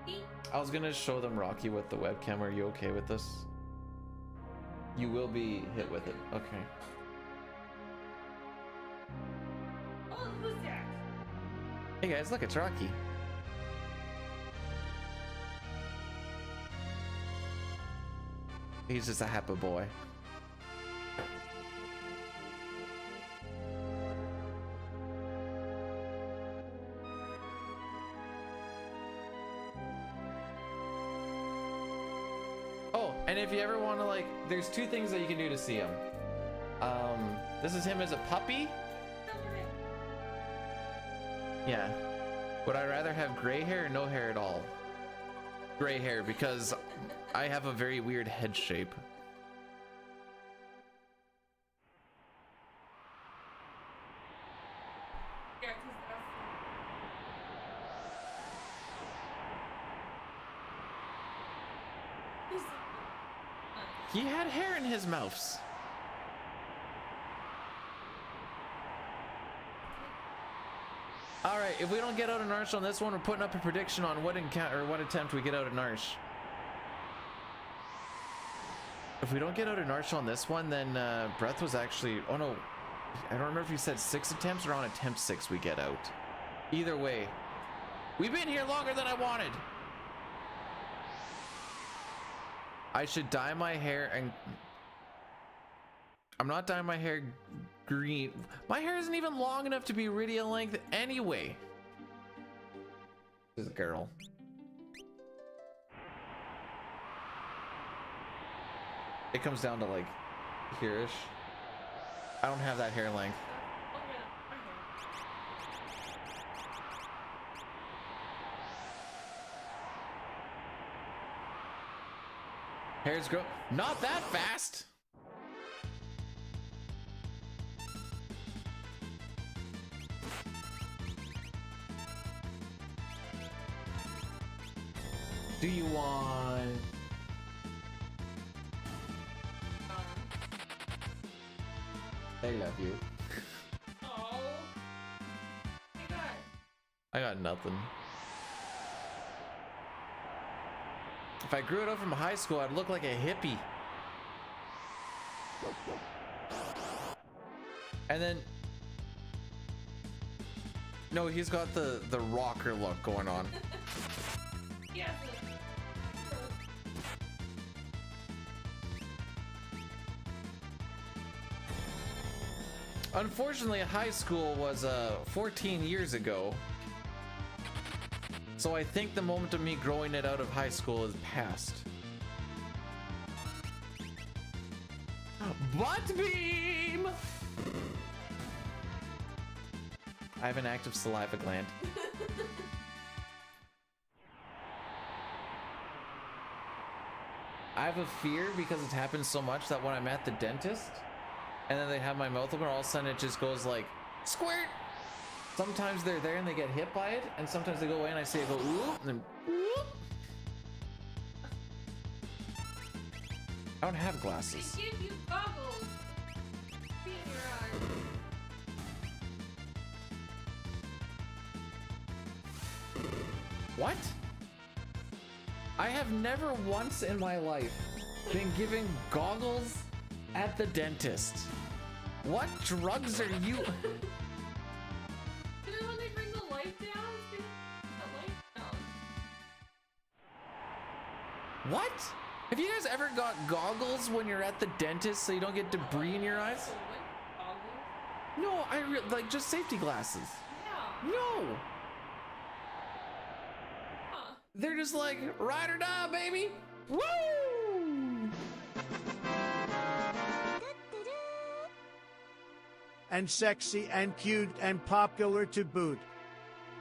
in this. I was gonna show them Rocky with the webcam. Are you okay with this? You will be hit with it. Okay. Oh, who's that? Hey guys, look, it's Rocky. He's just a happy boy. Oh, and if you ever want to, like, there's two things that you can do to see him. This is him as a puppy. Yeah. Would I rather have gray hair or no hair at all? Gray hair, because I have a very weird head shape. Yeah, 'cause that's... He had hair in his mouths. All right, if we don't get out of Narsh on this one, we're putting up a prediction on what attempt we get out of Narsh. If we don't get out of Narsh on this one, then Breath was actually, oh no, I don't remember if you said 6 attempts or on attempt 6 we get out. Either way, we've been here longer than I wanted. I should dye my hair, and I'm not dyeing my hair green. My hair isn't even long enough to be radial length anyway. This girl. It comes down to like here-ish. I don't have that hair length. Hair's grow not that fast. Do you want I love you. Oh. My God. I got nothing. If I grew it up from high school, I'd look like a hippie. And then no, he's got the rocker look going on. Yeah. Unfortunately, high school was 14 years ago. So I think the moment of me growing it out of high school is past. Butt beam! I have an active saliva gland. I have a fear because it's happened so much that when I'm at the dentist and then they have my mouth open, all of a sudden it just goes like squirt. Sometimes they're there and they get hit by it, and sometimes they go away and I see it go ooh, and then whoop. I don't have glasses. They give you goggles. Be in your eyes. What? I have never once in my life been given goggles at the dentist. What drugs are you? You know when they bring the light down? It's been the light down. What? Have you guys ever got goggles when you're at the dentist so you don't get debris in your eyes? So what? Goggles? No, like just safety glasses. Yeah. No. Huh. They're just like ride or die, baby. Woo! And sexy and cute and popular to boot.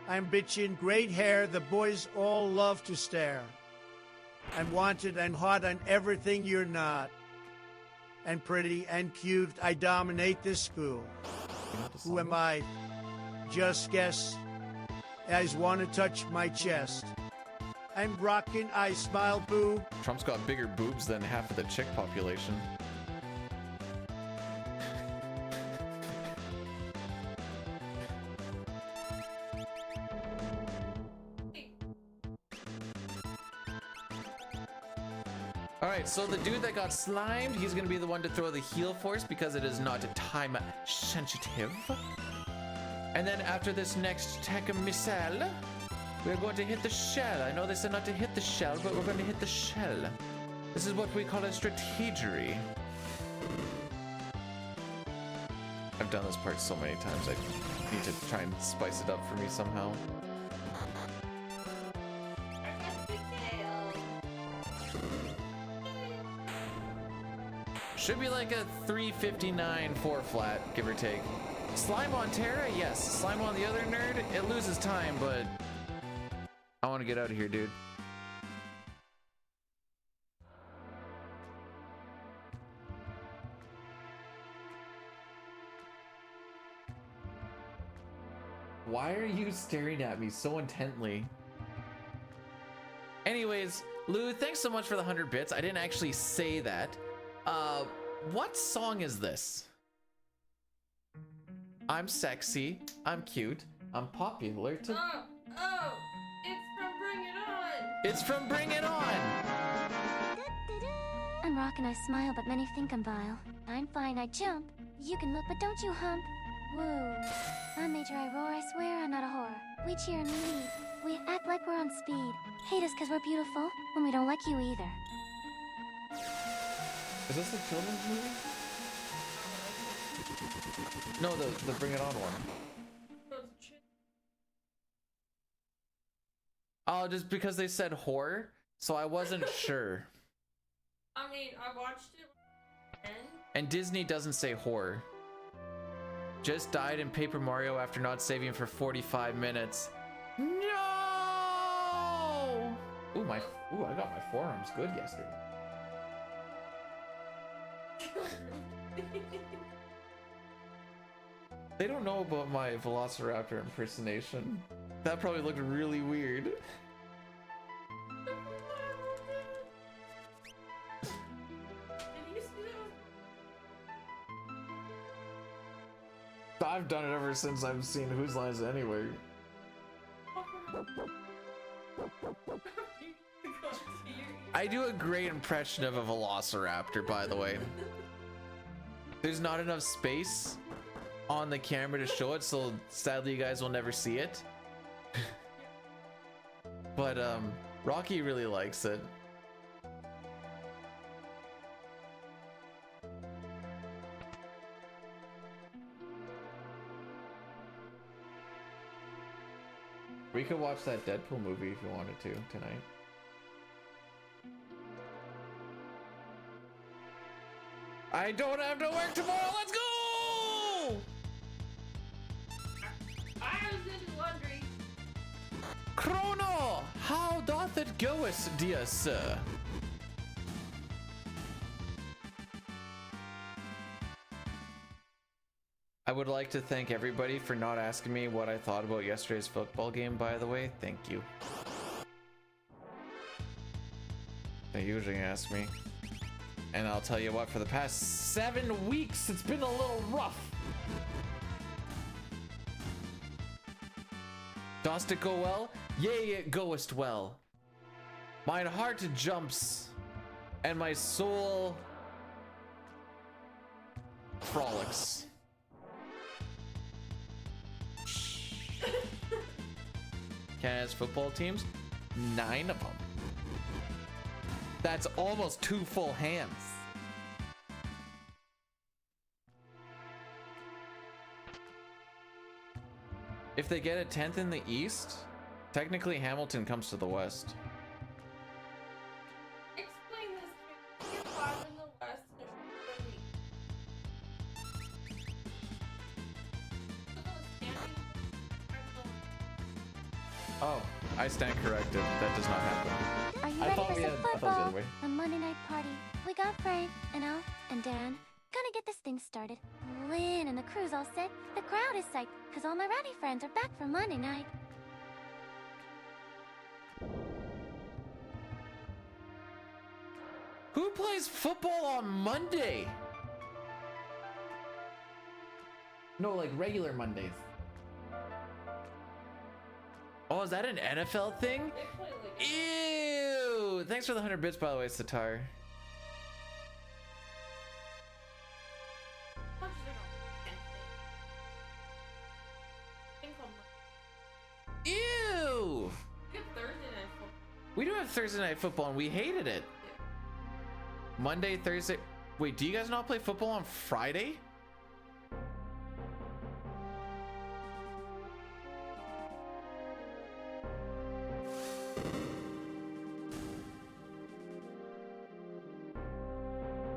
I'm bitchin' great hair, the boys all love to stare. and wanted and hot and everything you're not. And pretty and cute, I dominate this school. Who am I? Just guess. Eyes wanna touch my chest. I'm rockin', I smile, boo. Trump's got bigger boobs than half of the chick population. Alright, so the dude that got slimed, he's gonna be the one to throw the heal force because it is not time sensitive. And then after this next tech missile, we're going to hit the shell. I know they said not to hit the shell, but we're going to hit the shell. This is what we call a strategery. I've done this part so many times, I need to try and spice it up for me somehow. Should be like a 359 4 flat, give or take. Slime on Terra, yes. Slime on the other nerd, it loses time, but I want to get out of here, dude. Why are you staring at me so intently? Anyways, Lou, thanks so much for the 100 bits. I didn't actually say that. What song is this? I'm sexy, I'm cute, I'm popular to... Oh, it's from Bring It On! It's from Bring It On! I'm rockin', I smile, but many think I'm vile. I'm fine, I jump. You can look, but don't you hump. Woo. I'm major, I roar, I swear I'm not a whore. We cheer and we lead. We act like we're on speed. Hate us cause we're beautiful, when we don't like you either. Is this a children's movie? No, the Bring It On one. Oh, just because they said whore, so I wasn't sure. I mean, I watched it. And Disney doesn't say whore. Just died in Paper Mario after not saving for 45 minutes. No! Ooh, I got my forearms good yesterday. They don't know about my Velociraptor impersonation. That probably looked really weird. I've done it ever since I've seen Whose Line Is It Anyway. I do a great impression of a Velociraptor, by the way. There's not enough space on the camera to show it, so sadly you guys will never see it. But Rocky really likes it. We could watch that Deadpool movie if you wanted to tonight. I don't have to work tomorrow. Let's go! I was in laundry. Chrono, how doth it goest, dear sir? I would like to thank everybody for not asking me what I thought about yesterday's football game, by the way. Thank you. They usually ask me. And I'll tell you what, for the past 7 weeks, it's been a little rough. Dost it go well? Yea, it goest well. Mine heart jumps, and my soul frolics. Canada's football teams, 9 of them. That's almost 2 full hands. If they get a 10th in the East, technically Hamilton comes to the West. Explain this to me. You're 5 in the West and there's 3 in the East. Oh, I stand corrected. That does not happen. Are you I ready thought for we some had- I thought it was the football? other way. A Monday night party. We got Frank and Al and Dan. Gonna get this thing started. Lynn and the crew's all set. The crowd is psyched, cause all my rowdy friends are back for Monday night. Who plays football on Monday? No, like regular Mondays. Oh, is that an NFL thing? Ew! Thanks for the 100 bits, by the way, Sitar. Ew! We do have Thursday night football and we hated it. Monday, Thursday. Wait, do you guys not play football on Friday?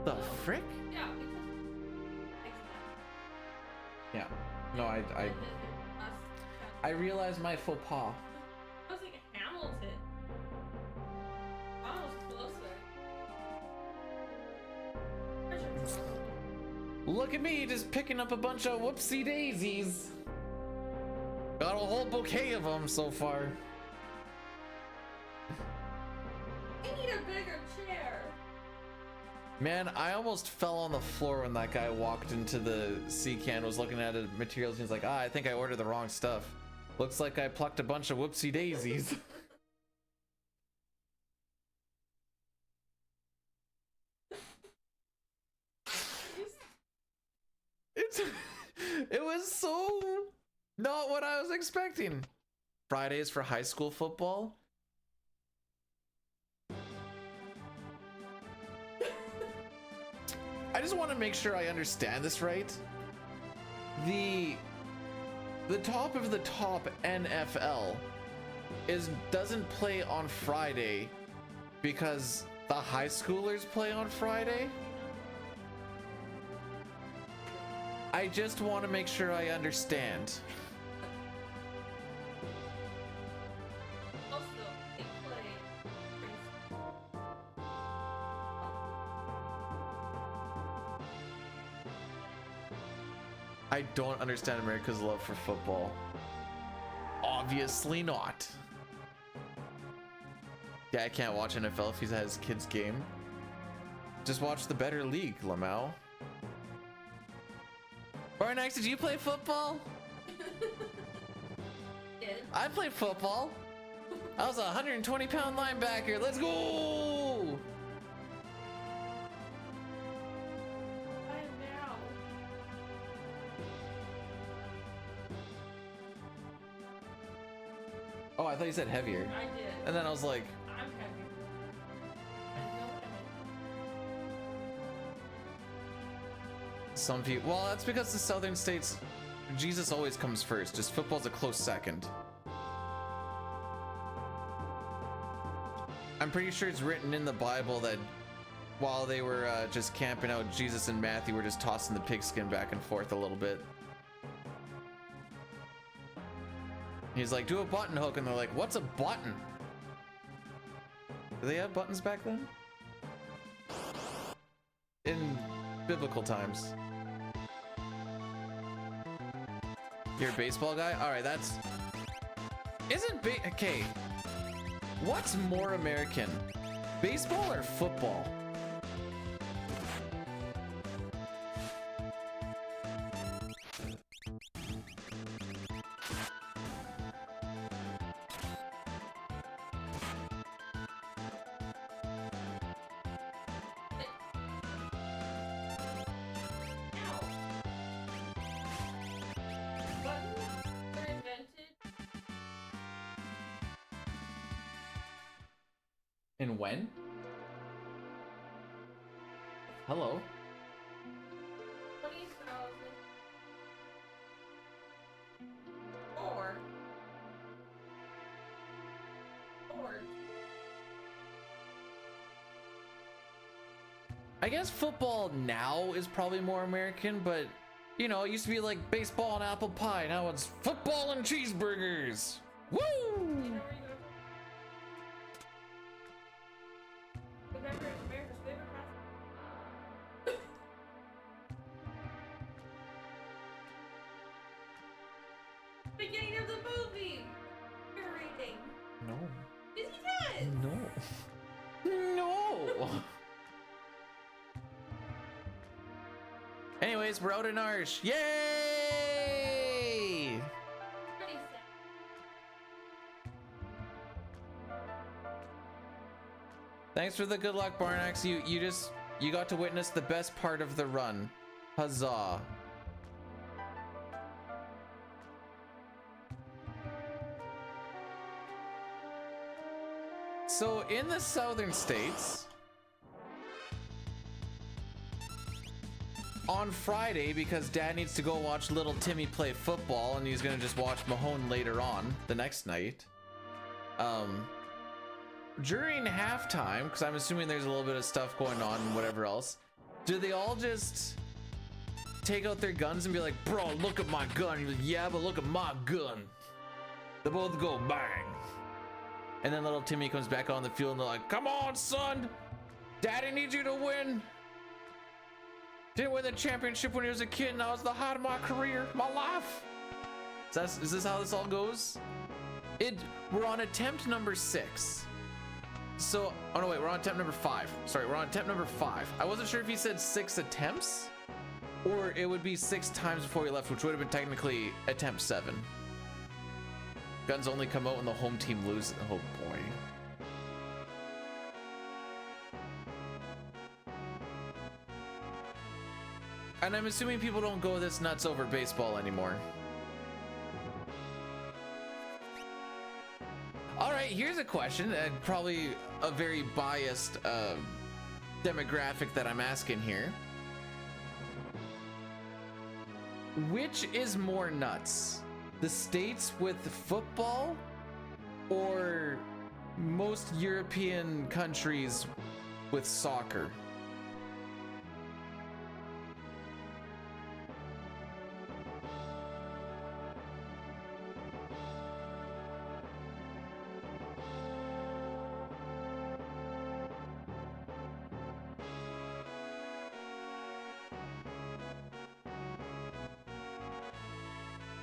The frick? Yeah, Yeah. No, I realized my faux pas. I was like Hamilton. Almost closer. Look at me, just picking up a bunch of whoopsie daisies. Got a whole bouquet of them so far. I need a bigger chair. Man, I almost fell on the floor when that guy walked into the sea can, was looking at the materials, and he's like, I think I ordered the wrong stuff. Looks like I plucked a bunch of whoopsie daisies. It was so not what I was expecting. Fridays for high school football? I just want to make sure I understand this right. The top of the top NFL doesn't play on Friday because the high schoolers play on Friday. I just want to make sure I understand. Also, they play I don't understand America's love for football. Obviously not. Dad can't watch NFL if he's at his kid's game. Just watch the better league, Lamau. Barnax, did you play football? I played football. I was a 120-pound linebacker. Let's go! I am now. Oh, I thought you said heavier. I did. And then I was like, I'm heavy. I know what I meant. some people. Well, that's because the southern states, Jesus always comes first. Just football's a close second. I'm pretty sure it's written in the Bible that while they were just camping out, Jesus and Matthew were just tossing the pigskin back and forth a little bit. He's like, do a button hook, and they're like, what's a button? Do they have buttons back then? In biblical times. You're a baseball guy? Alright, that's... Okay. What's more American? Baseball or football? And when? Hello? 20,004. I guess football now is probably more American, but you know, it used to be like baseball and apple pie. Now it's football and cheeseburgers. Woo! beginning of the movie. Narrating. No. Yes, he does. No. No. Anyways, we're out in Narsh. Yay! Pretty sad. Thanks for the good luck, Barnax. You got to witness the best part of the run. Huzzah. So in the southern states, on Friday, because Dad needs to go watch little Timmy play football and he's gonna just watch Mahone later on the next night, during halftime, because I'm assuming there's a little bit of stuff going on and whatever else, do they all just take out their guns and be like, bro, look at my gun? You're like, yeah, but look at my gun. They both go bang. And then little Timmy comes back on the field and they're like, come on, son. Daddy needs you to win. Didn't win the championship when he was a kid, and that was the height of my career, my life. Is this how this all goes? We're on attempt number 6. So, oh no, wait, we're on attempt number 5. Sorry, we're on attempt number 5. I wasn't sure if he said 6 attempts, or it would be 6 times before we left, which would have been technically attempt 7. Guns only come out when the home team loses. Oh boy. And I'm assuming people don't go this nuts over baseball anymore. All right, here's a question, and probably a very biased demographic that I'm asking here. Which is more nuts? The States with football, or most European countries with soccer?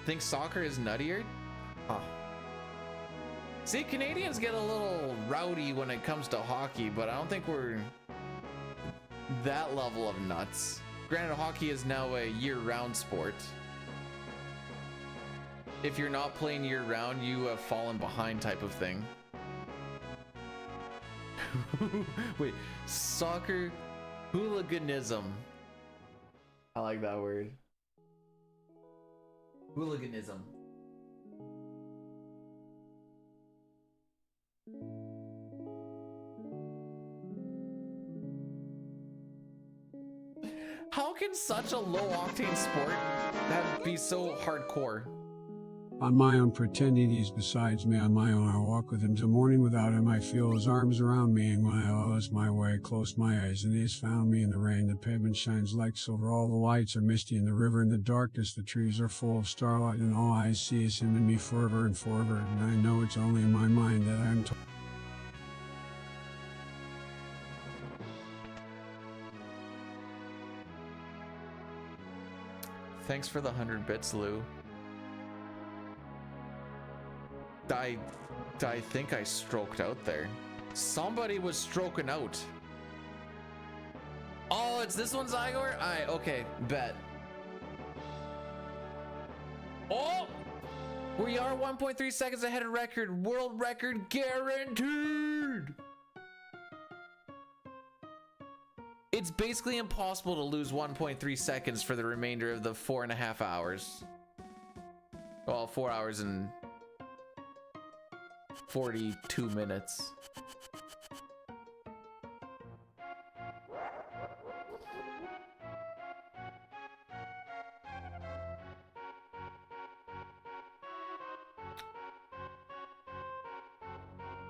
Think soccer is nuttier? Huh. See, Canadians get a little rowdy when it comes to hockey, but I don't think we're that level of nuts. Granted, hockey is now a year-round sport. If you're not playing year-round, you have fallen behind type of thing. Wait, soccer hooliganism. I like that word. Hooliganism. How can such a low-octane sport be so hardcore? On my own, pretending he's besides me. On my own, I walk with him till morning. Without him, I feel his arms around me, and when I lost my way, close my eyes, and he has found me in the rain. The pavement shines like silver. All the lights are misty in the river. In the darkness, the trees are full of starlight, and all I see is him and me forever and forever. And I know it's only in my mind that I am. Thanks for the 100 bits, Lou. I think I stroked out there. Somebody was stroking out. Oh, it's this one's Igor? Okay, bet. Oh! We are 1.3 seconds ahead of record. World record guaranteed! It's basically impossible to lose 1.3 seconds for the remainder of the 4.5 hours. Well, 4 hours and 42 minutes.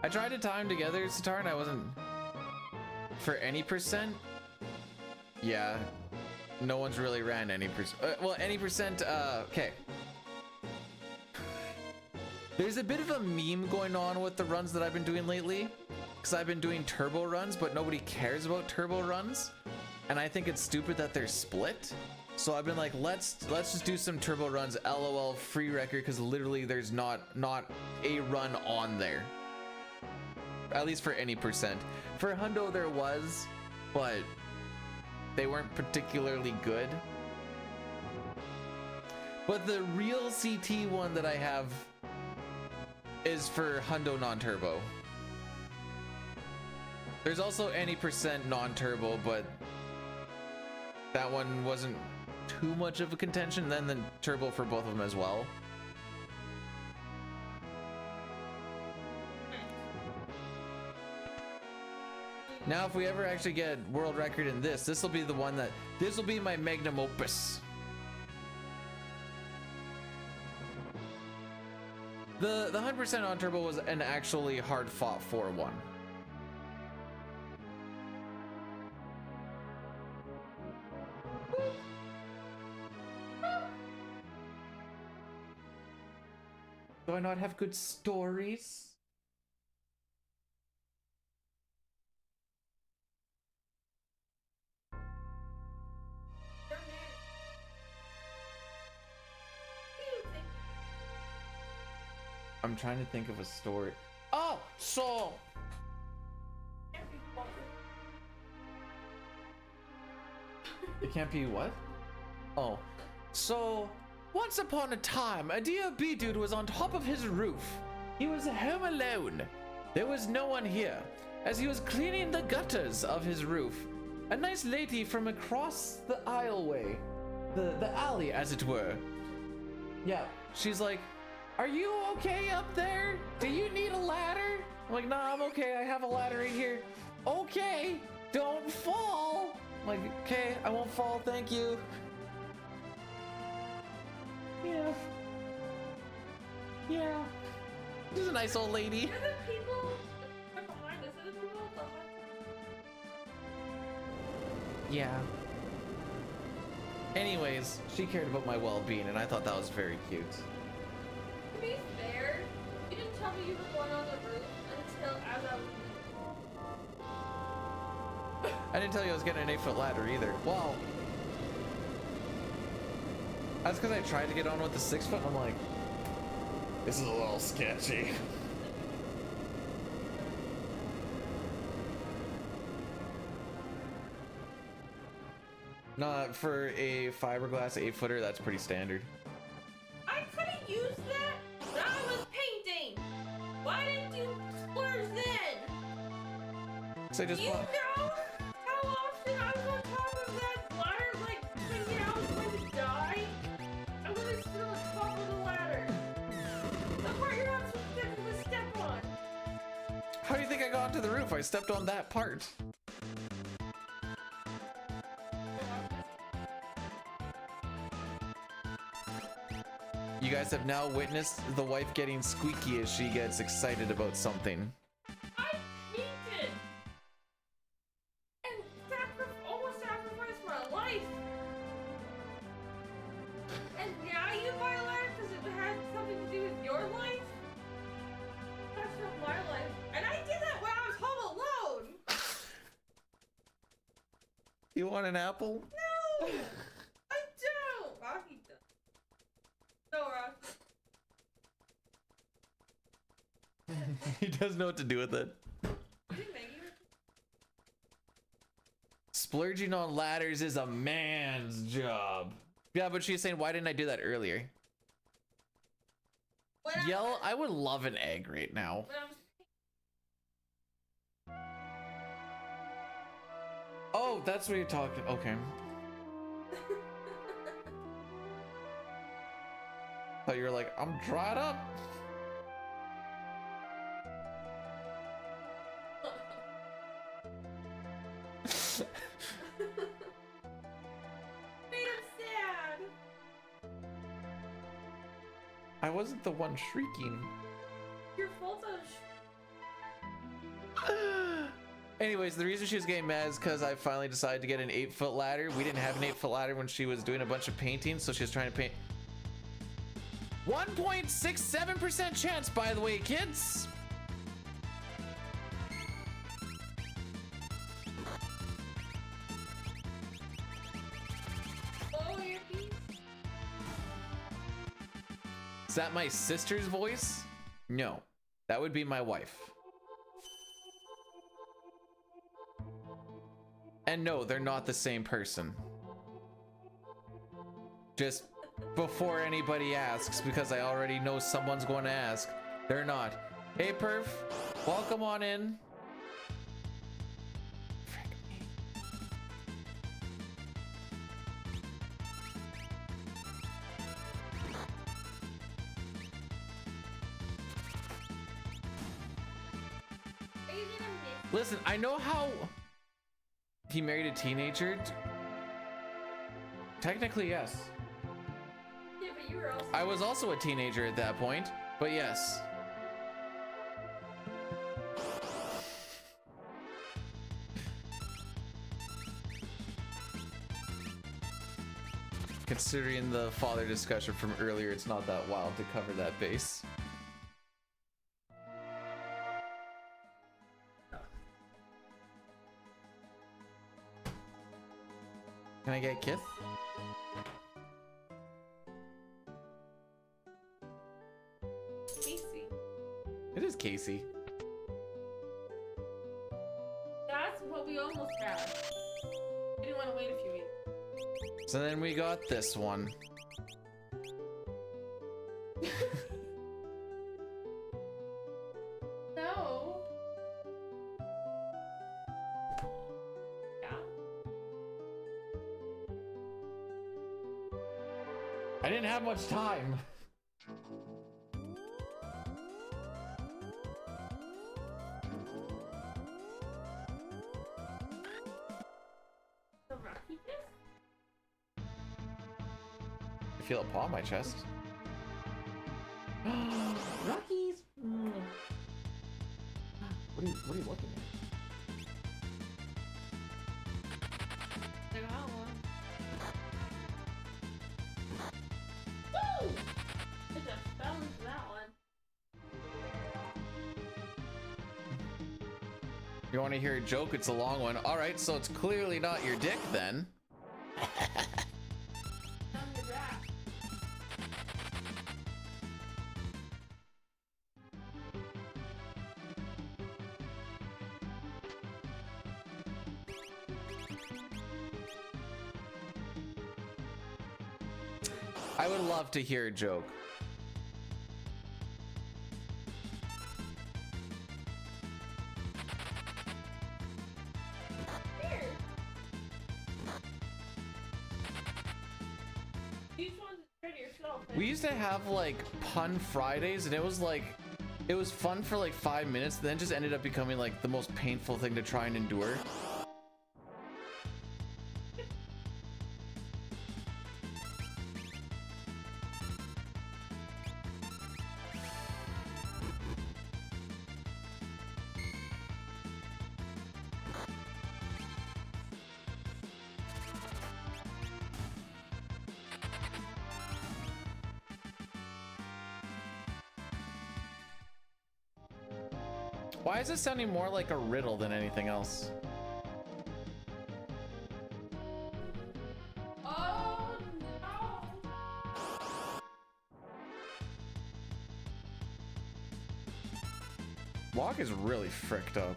I tried to time together, Sitar, and I wasn't for any percent. Yeah, no one's really ran any percent. Well, any percent. Okay. There's a bit of a meme going on with the runs that I've been doing lately, because I've been doing turbo runs, but nobody cares about turbo runs, and I think it's stupid that they're split. So I've been like, let's just do some turbo runs, LOL, free record, because literally there's not a run on there. At least for any percent. For Hundo there was, but they weren't particularly good. But the real CT one that I have is for Hundo non-turbo. There's also any percent non-turbo, but that one wasn't too much of a contention. Then the turbo for both of them as well. Now, if we ever actually get world record in this will be the one this will be my magnum opus. The 100% on turbo was an actually hard fought 4-1. Do I not have good stories? I'm trying to think of a story. Oh, so it can't be what? Oh, so once upon a time, a dear bee dude was on top of his roof. He was home alone. There was no one here. As he was cleaning the gutters of his roof, a nice lady from across the aisleway, the alley as it were. Yeah, she's like, "Are you okay up there? Do you need a ladder?" I'm like, "Nah, I'm okay. I have a ladder right here." "Okay, don't fall." I'm like, "Okay, I won't fall, thank you." Yeah. Yeah. She's a nice old lady. Are the people behind us? Are the people at the hot tub? Yeah. Anyways, she cared about my well-being, and I thought that was very cute. To be fair, you didn't tell me you were going on the roof until as I was. I didn't tell you I was getting an 8-foot ladder either. Well, that's because I tried to get on with the 6-foot, and I'm like, this is a little sketchy. Not for a fiberglass 8-footer, that's pretty standard. I could have used that when I was painting. Why didn't you splurge then? So I just You know how often I was on top of that ladder, like thinking I was going to die? I literally stood on top of the ladder. The part you're not supposed to step on. How do you think I got onto the roof? I stepped on that part. You guys have now witnessed the wife getting squeaky as she gets excited about something. I painted and almost sacrificed my life. And now you buy a ladder because it had something to do with your life? That's not my life. And I did that when I was home alone. You want an apple? No, I don't. Rocky does. No, Rocky. He does know what to do with it. Splurging on ladders is a man's job. Yeah, but she's saying, why didn't I do that earlier? Yell, I would love an egg right now. Oh, that's what you're talking. Okay. Thought you were like, I'm dried up. Made him sad. I wasn't the one shrieking. Your fault. Anyways, the reason she was getting mad is because I finally decided to get an 8-foot ladder. We didn't have an 8-foot ladder when she was doing a bunch of painting, so she was trying to paint. 1.67% chance, by the way, kids. Oh Is that my sister's voice? No, that would be my wife. And no, they're not the same person. Just before anybody asks, because I already know someone's going to ask, they're not. Hey Perf, welcome on in. Listen, I know how he married a teenager. Technically, yes. Yeah, but you were also... I was also a teenager at that point, but yes. Considering the father discussion from earlier, it's not that wild to cover that base. Can I get Kith? Casey. It is Casey. That's what we almost had. We didn't want to wait a few weeks. So then we got this one. No. Yeah. I didn't have much time. The Rocky kiss? I feel a paw on my chest. Rockies. What are you looking at? I got one. Woo! I just fell into that one. You want to hear a joke? It's a long one. All right, so it's clearly not your dick then. On your back. I would love to hear a joke. Here. Each one's try to yourself. We used to have like pun Fridays, and it was fun for like 5 minutes, then just ended up becoming like the most painful thing to try and endure. Why is this sounding more like a riddle than anything else? Oh no! Walk is really fricked up.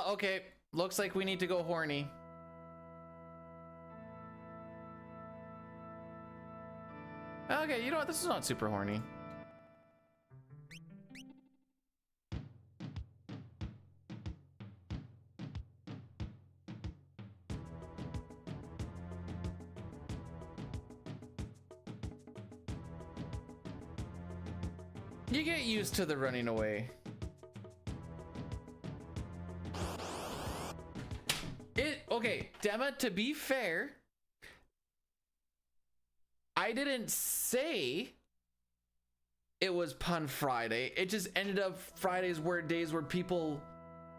Okay, looks like we need to go horny. Okay, you know what? This is not super horny. You get used to the running away. Okay, Dema, to be fair, I didn't say it was Pun Friday. It just ended up Fridays were days where people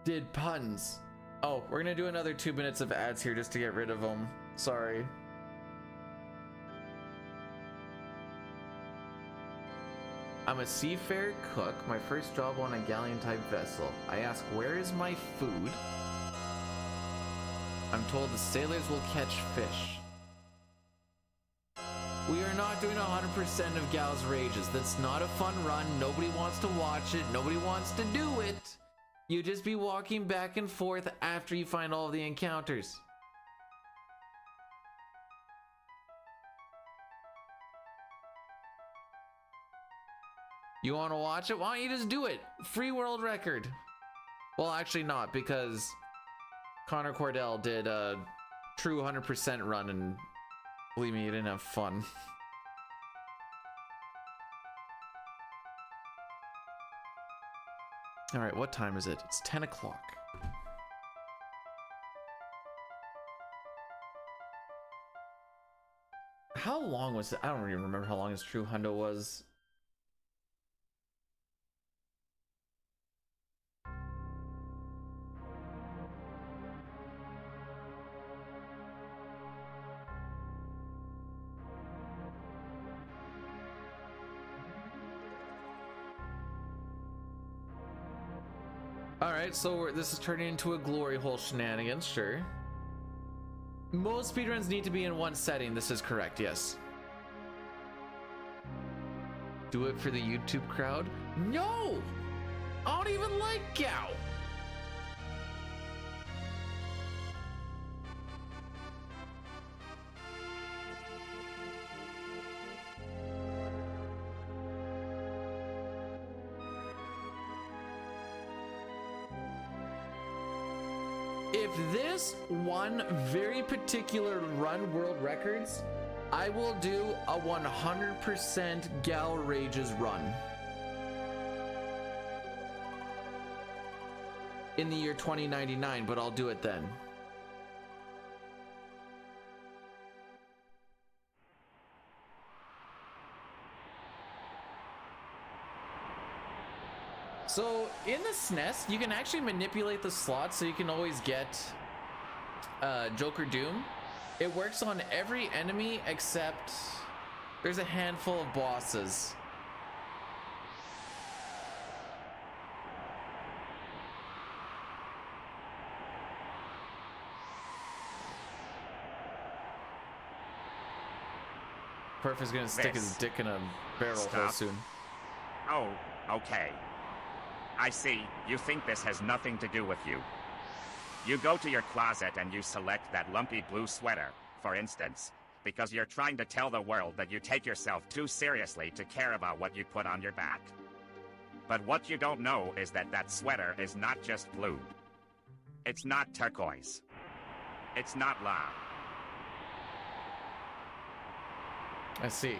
did puns. Oh, we're gonna do another 2 minutes of ads here just to get rid of them. Sorry. I'm a seafarer cook, my first job on a galleon-type vessel. I ask, where is my food? I'm told the sailors will catch fish. We are not doing 100% of Gal's Rages. That's not a fun run. Nobody wants to watch it. Nobody wants to do it. You just be walking back and forth after you find all of the encounters. You want to watch it? Why don't you just do it? Free world record. Well, actually not, because Connor Cordell did a true 100% run, and believe me, you didn't have fun. All right, what time is it? It's 10 o'clock. How long was it? I don't even remember how long his true hundo was. Alright, so this is turning into a glory hole shenanigans, sure. Most speedruns need to be in one setting, this is correct, yes. Do it for the YouTube crowd? No! I don't even like Gao! If this one very particular run world records, I will do a 100% Gal Rages run. In the year 2099, but I'll do it then. So in the SNES, you can actually manipulate the slots so you can always get Joker Doom. It works on every enemy except there's a handful of bosses. Perf is gonna stick his dick in a barrel hole soon. Oh, okay. I see. You think this has nothing to do with you. You go to your closet and you select that lumpy blue sweater, for instance, because you're trying to tell the world that you take yourself too seriously to care about what you put on your back. But what you don't know is that that sweater is not just blue. It's not turquoise. It's not lime. I see.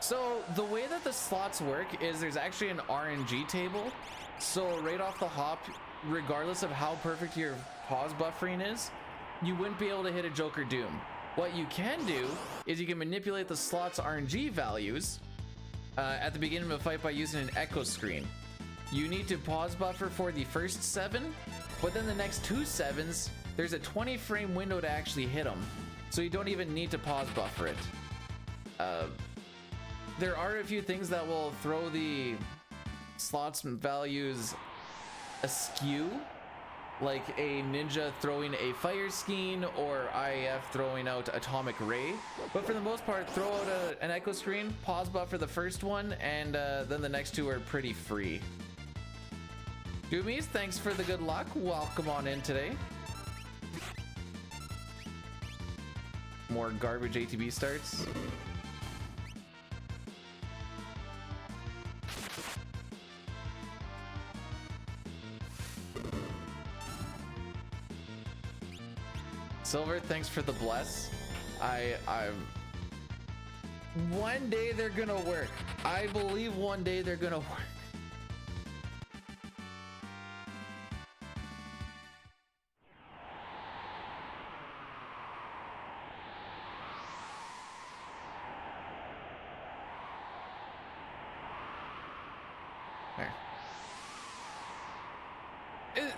So the way that the slots work is there's actually an RNG table. So right off the hop, regardless of how perfect your pause buffering is, you wouldn't be able to hit a Joker Doom. What you can do is you can manipulate the slot's RNG values at the beginning of a fight by using an echo screen. You need to pause buffer for the first 7, but then the next 2 7s, there's a 20 frame window to actually hit them. So you don't even need to pause buffer it. There are a few things that will throw the slots values askew, like a ninja throwing a fire skein or IF throwing out atomic ray, but for the most part, throw out an echo screen, pause buffer the first one, and then the next 2 are pretty free. Doomies, thanks for the good luck. Welcome on in today. More garbage ATB starts. Silver, thanks for the bless. One day they're gonna work. I believe one day they're gonna work.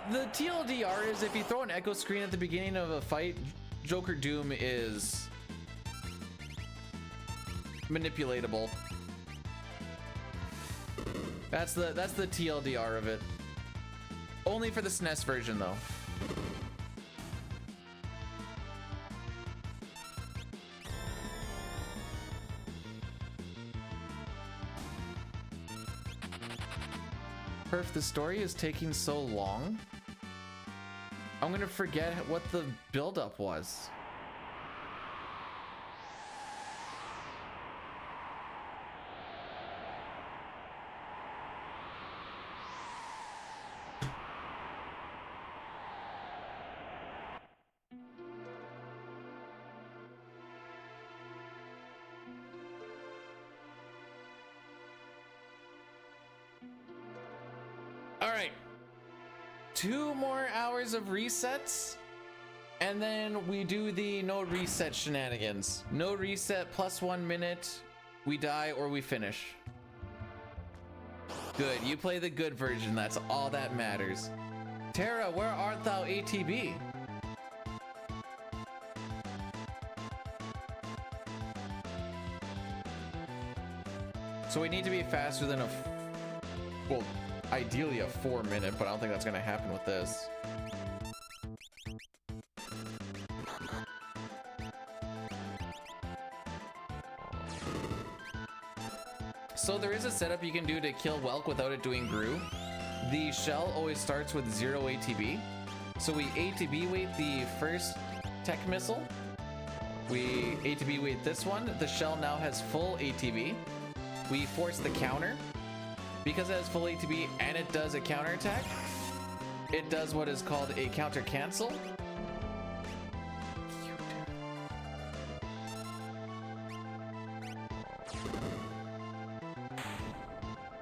The TLDR is if you throw an echo screen at the beginning of a fight, Joker Doom is manipulatable. That's the TLDR of it. Only for the SNES version though. Perf, the story is taking so long. I'm gonna forget what the build-up was. All right. 2 more hours of resets, and then we do the no reset shenanigans. No reset plus 1 minute, we die or we finish. Good, you play the good version, that's all that matters. Tara, where art thou, ATB? So we need to be faster than a, well, ideally a 4 minute, but I don't think that's gonna happen with this. So there is a setup you can do to kill Welk without it doing Gru. The shell always starts with 0 ATB. So we ATB weight the first tech missile. We ATB weight this one. The shell now has full ATB. We force the counter. Because it has full ATB and it does a counter attack, it does what is called a counter cancel.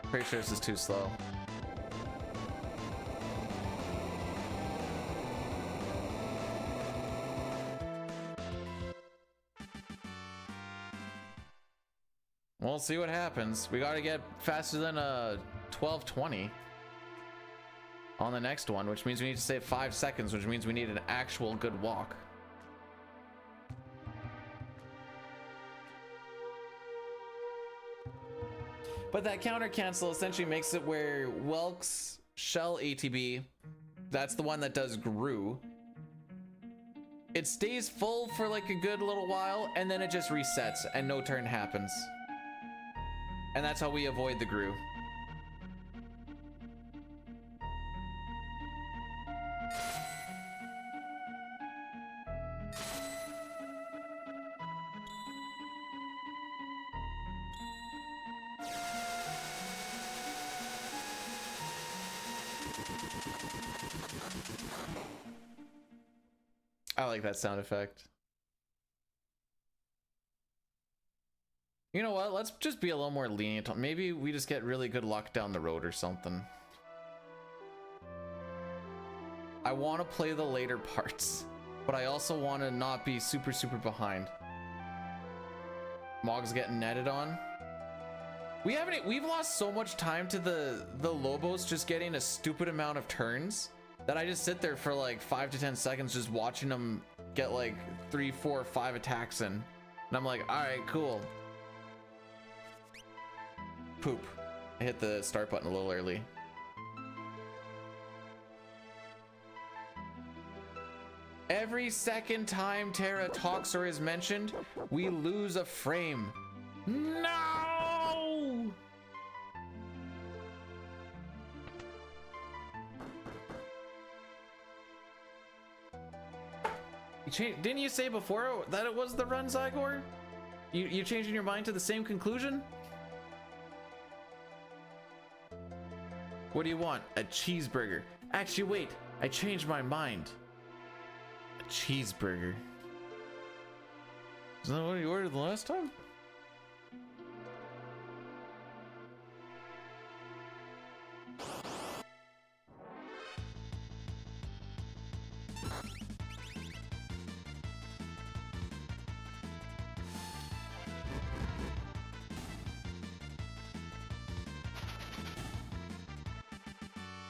Pretty sure this is too slow. We'll see what happens. We gotta get faster than a 1220 on the next one, which means we need to save 5 seconds, which means we need an actual good walk. But that counter cancel essentially makes it where Welk's shell ATB, that's the one that does Gru, it stays full for like a good little while and then it just resets and no turn happens. And that's how we avoid the Gru. I like that sound effect. You know what? Let's just be a little more lenient. Maybe we just get really good luck down the road or something. I want to play the later parts, but I also want to not be super behind. Mog's getting netted on. We've lost so much time to the Lobos just getting a stupid amount of turns that I just sit there for like 5 to 10 seconds just watching them get like 3, 4, 5 attacks in. And I'm like, all right, cool. Poop. I hit the start button a little early. Every second time Terra talks or is mentioned, we lose a frame. No! Didn't you say before that it was the run, Zygor? You changing your mind to the same conclusion? What do you want? A cheeseburger. Actually, wait. I changed my mind. A cheeseburger. Is that what you ordered the last time?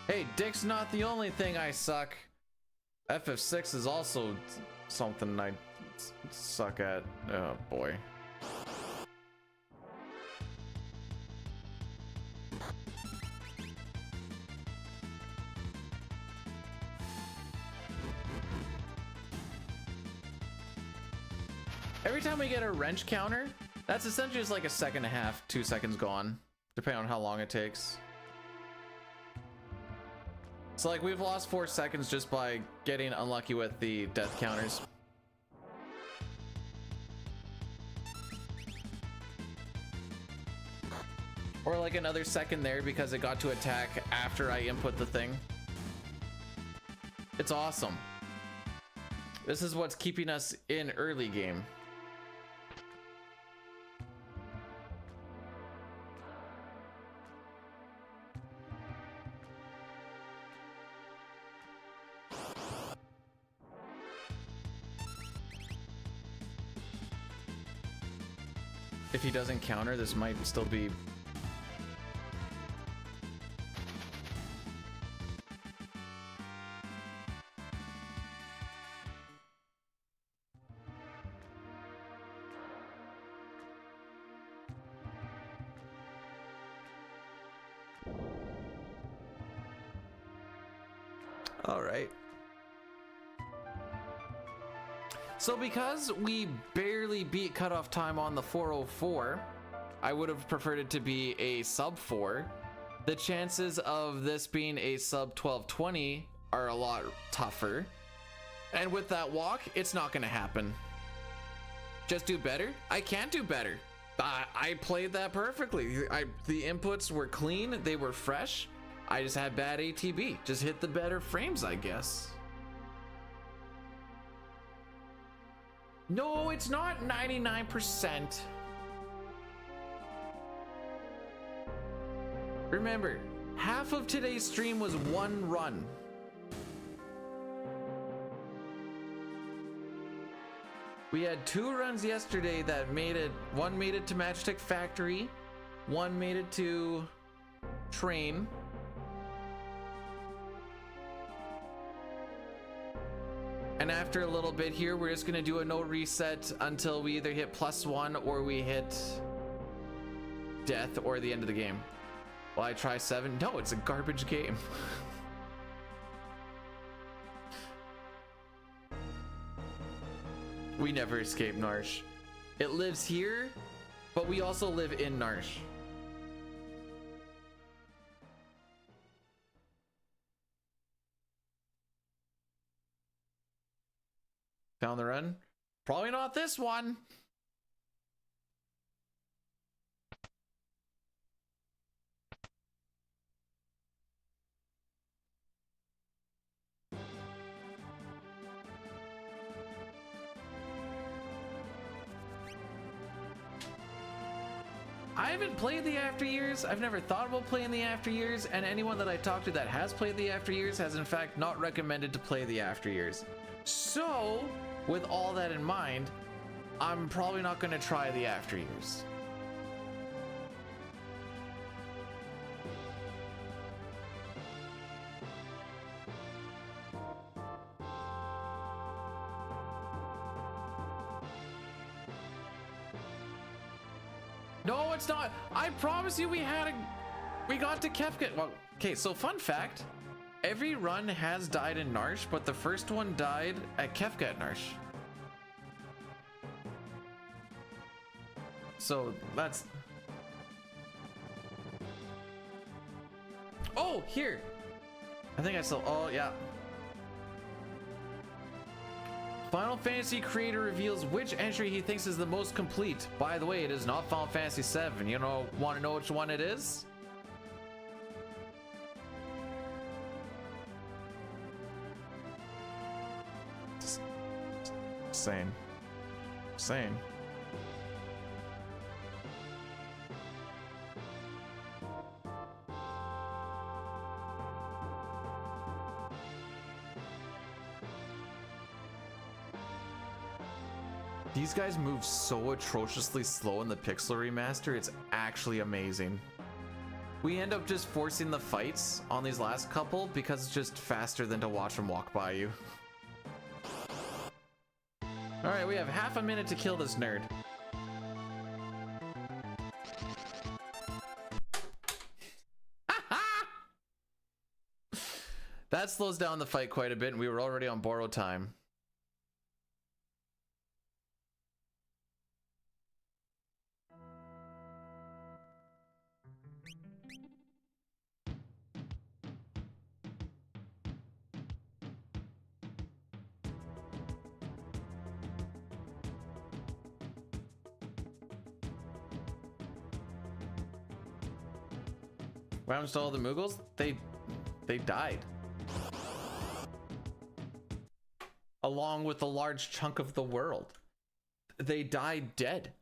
Hey, dick's not the only thing I suck. FF6 is also something I suck at. Oh boy. Every time we get a wrench counter, that's essentially just like a second and a half, 2 seconds gone, depending on how long it takes. So like we've lost 4 seconds just by getting unlucky with the death counters. Or like another second there because it got to attack after I input the thing. It's awesome. This is what's keeping us in early game. If he doesn't counter, this might still be... All right. So because we barely beat cutoff time on the 404, I would have preferred it to be a sub 4. The chances of this being a sub 1220 are a lot tougher. And with that walk, it's not going to happen. Just do better? I can't do better. I played that perfectly. The inputs were clean, they were fresh. I just had bad ATB. Just hit the better frames, I guess. No, it's not 99%. Remember, half of today's stream was one run. We had 2 runs yesterday that made it. One made it to Matchstick Factory. One made it to Train. And after a little bit here, we're just gonna do a no reset until we either hit +1 or we hit death or the end of the game. Will I try 7? No, it's a garbage game. We never escape Narsh. It lives here, but we also live in Narsh. Found the run? Probably not this one. I haven't played the After Years. I've never thought about playing the After Years, and anyone that I talked to that has played the After Years has in fact not recommended to play the After Years. So, with all that in mind, I'm probably not going to try the After Years. No, it's not. I promise you we got to Kefka. Well, okay, so fun fact. Every run has died in Narsh, but the first one died at Kefka at Narsh. So that's... Oh, here. I think I still... Oh, yeah. Final Fantasy creator reveals which entry he thinks is the most complete. By the way, it is not Final Fantasy 7. You know, want to know which one it is? Same. These guys move so atrociously slow in the Pixel remaster, it's actually amazing. We end up just forcing the fights on these last couple because it's just faster than to watch them walk by you. Alright, we have half a minute to kill this nerd. That slows down the fight quite a bit, and we were already on borrowed time. What happens to all the Mughals? They died. Along with a large chunk of the world. They died dead.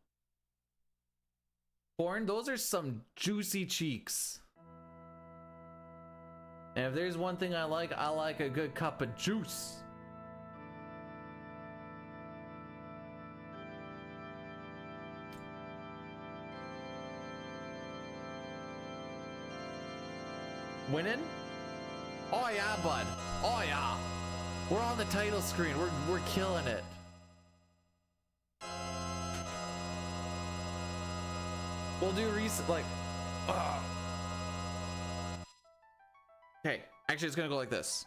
Born, those are some juicy cheeks. And if there's one thing I like a good cup of juice. Winning? Oh yeah, bud. Oh yeah. We're on the title screen. We're killing it. We'll do reset like. Okay, actually, it's gonna go like this.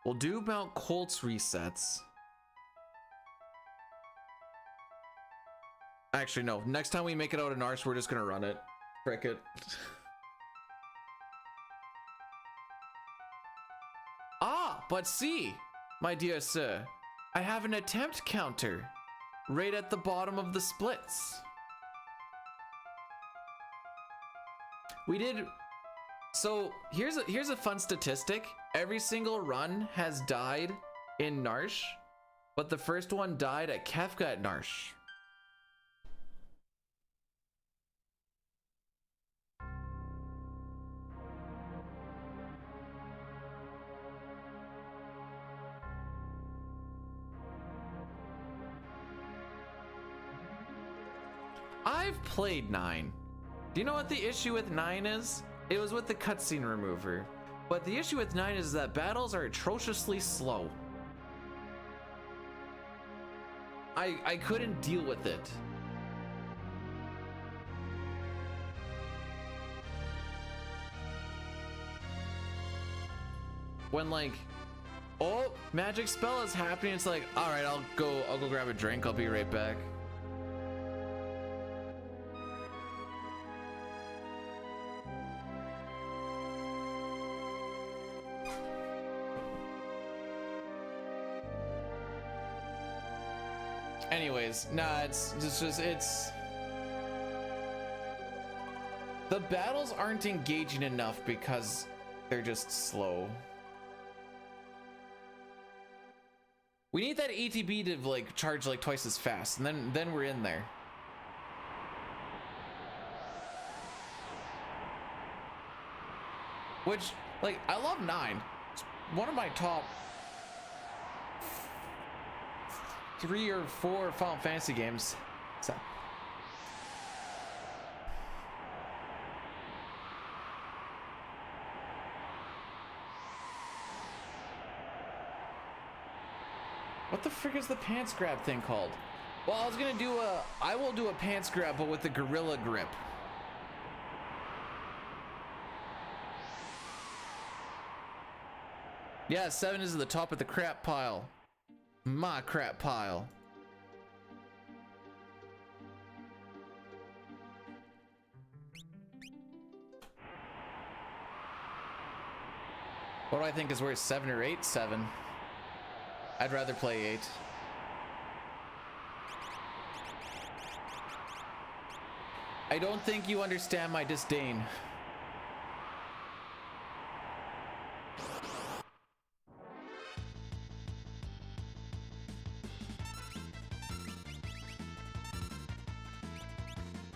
We'll do about Coltz resets. Actually, no. Next time we make it out of Narsh, we're just gonna run it. Frick it. But see, my dear sir, I have an attempt counter right at the bottom of the splits. We did. So here's a fun statistic. Every single run has died in Narsh, but the first one died at Kefka at Narsh. I've played 9. Do you know what the issue with 9 is? It was with the cutscene remover. But the issue with 9 is that battles are atrociously slow. I couldn't deal with it. When like, oh, magic spell is happening, it's like, all right, I'll go grab a drink. I'll be right back. Anyways, nah, it's the battles aren't engaging enough because they're just slow. We need that ATB to like charge like twice as fast, and then we're in there. Which, like, I love 9. It's one of my top 3 or 4 Final Fantasy games. So. What the frick is the pants grab thing called? Well, I was gonna do I will do a pants grab, but with the gorilla grip. Yeah, 7 is at the top of the crap pile. My crap pile. What do I think is worse, 7 or 8? 7. I'd rather play 8. I don't think you understand my disdain.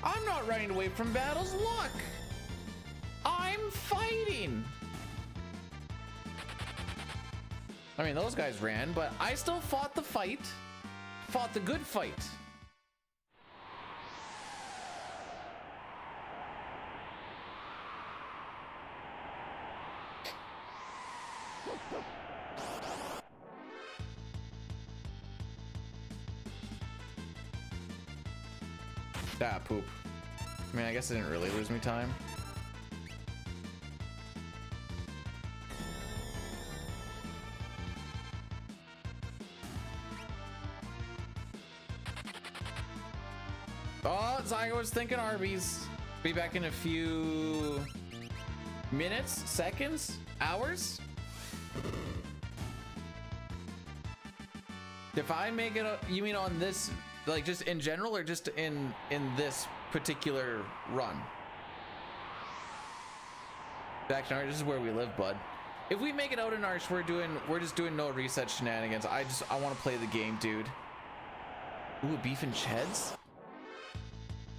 I'm not running away from battles. Look! I'm fighting! I mean, those guys ran, but I still fought the fight. Fought the good fight. Ah, poop. I mean, I guess it didn't really lose me time. Oh, Zygo was thinking Arby's. Be back in a few minutes, seconds, hours. If I make it, you mean on this, like just in general, or just in this particular run? Back to Narsh, this is where we live, bud. If we make it out in Narsh, we're just doing no reset shenanigans. I want to play the game, dude. Ooh, beef and cheds?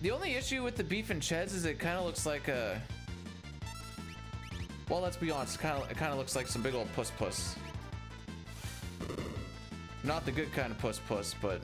The only issue with the beef and cheds is it kind of looks like a... Well, let's be honest, it kind of looks like some big old puss. Not the good kind of puss, but...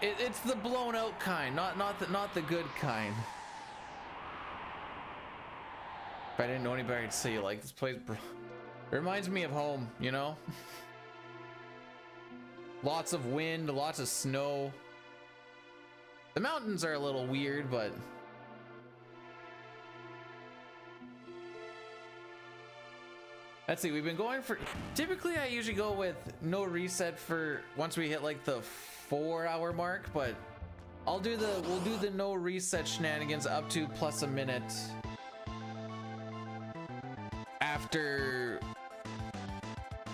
It's the blown out kind, not the good kind. If I didn't know any better, I'd say like this place reminds me of home, you know? Lots of wind, lots of snow. The mountains are a little weird, but let's see, we've been going for, typically I usually go with no reset for once we hit like the 4-hour mark, but we'll do the no reset shenanigans up to plus a minute after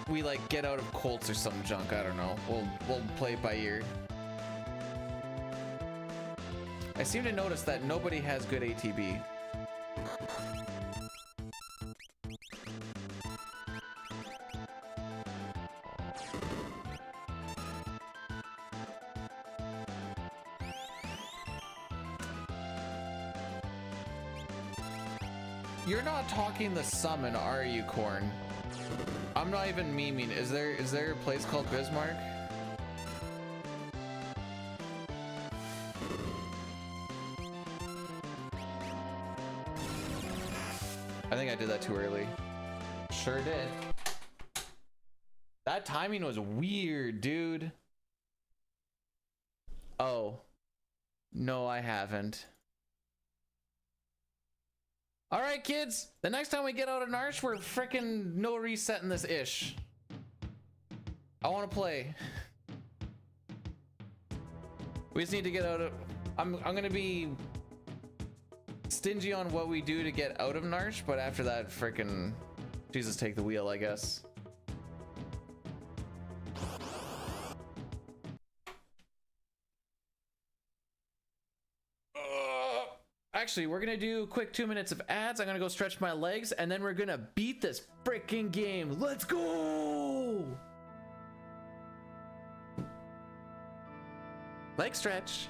we like get out of Coltz or some junk. I don't know. We'll play it by ear. I seem to notice that nobody has good ATB. You're not talking the summon, are you, Corn? I'm not even memeing. Is there a place called Bismarck? I think I did that too early. Sure did. That timing was weird, dude. Oh. No, I haven't. All right, kids. The next time we get out of Narsh, we're freaking no resetting this ish. I want to play. We just need to get out of... I'm gonna be stingy on what we do to get out of Narsh, but after that, freaking Jesus, take the wheel, I guess. Actually, we're gonna do a quick 2 minutes of ads. I'm gonna go stretch my legs, and then we're gonna beat this freaking game. Let's go! Leg stretch.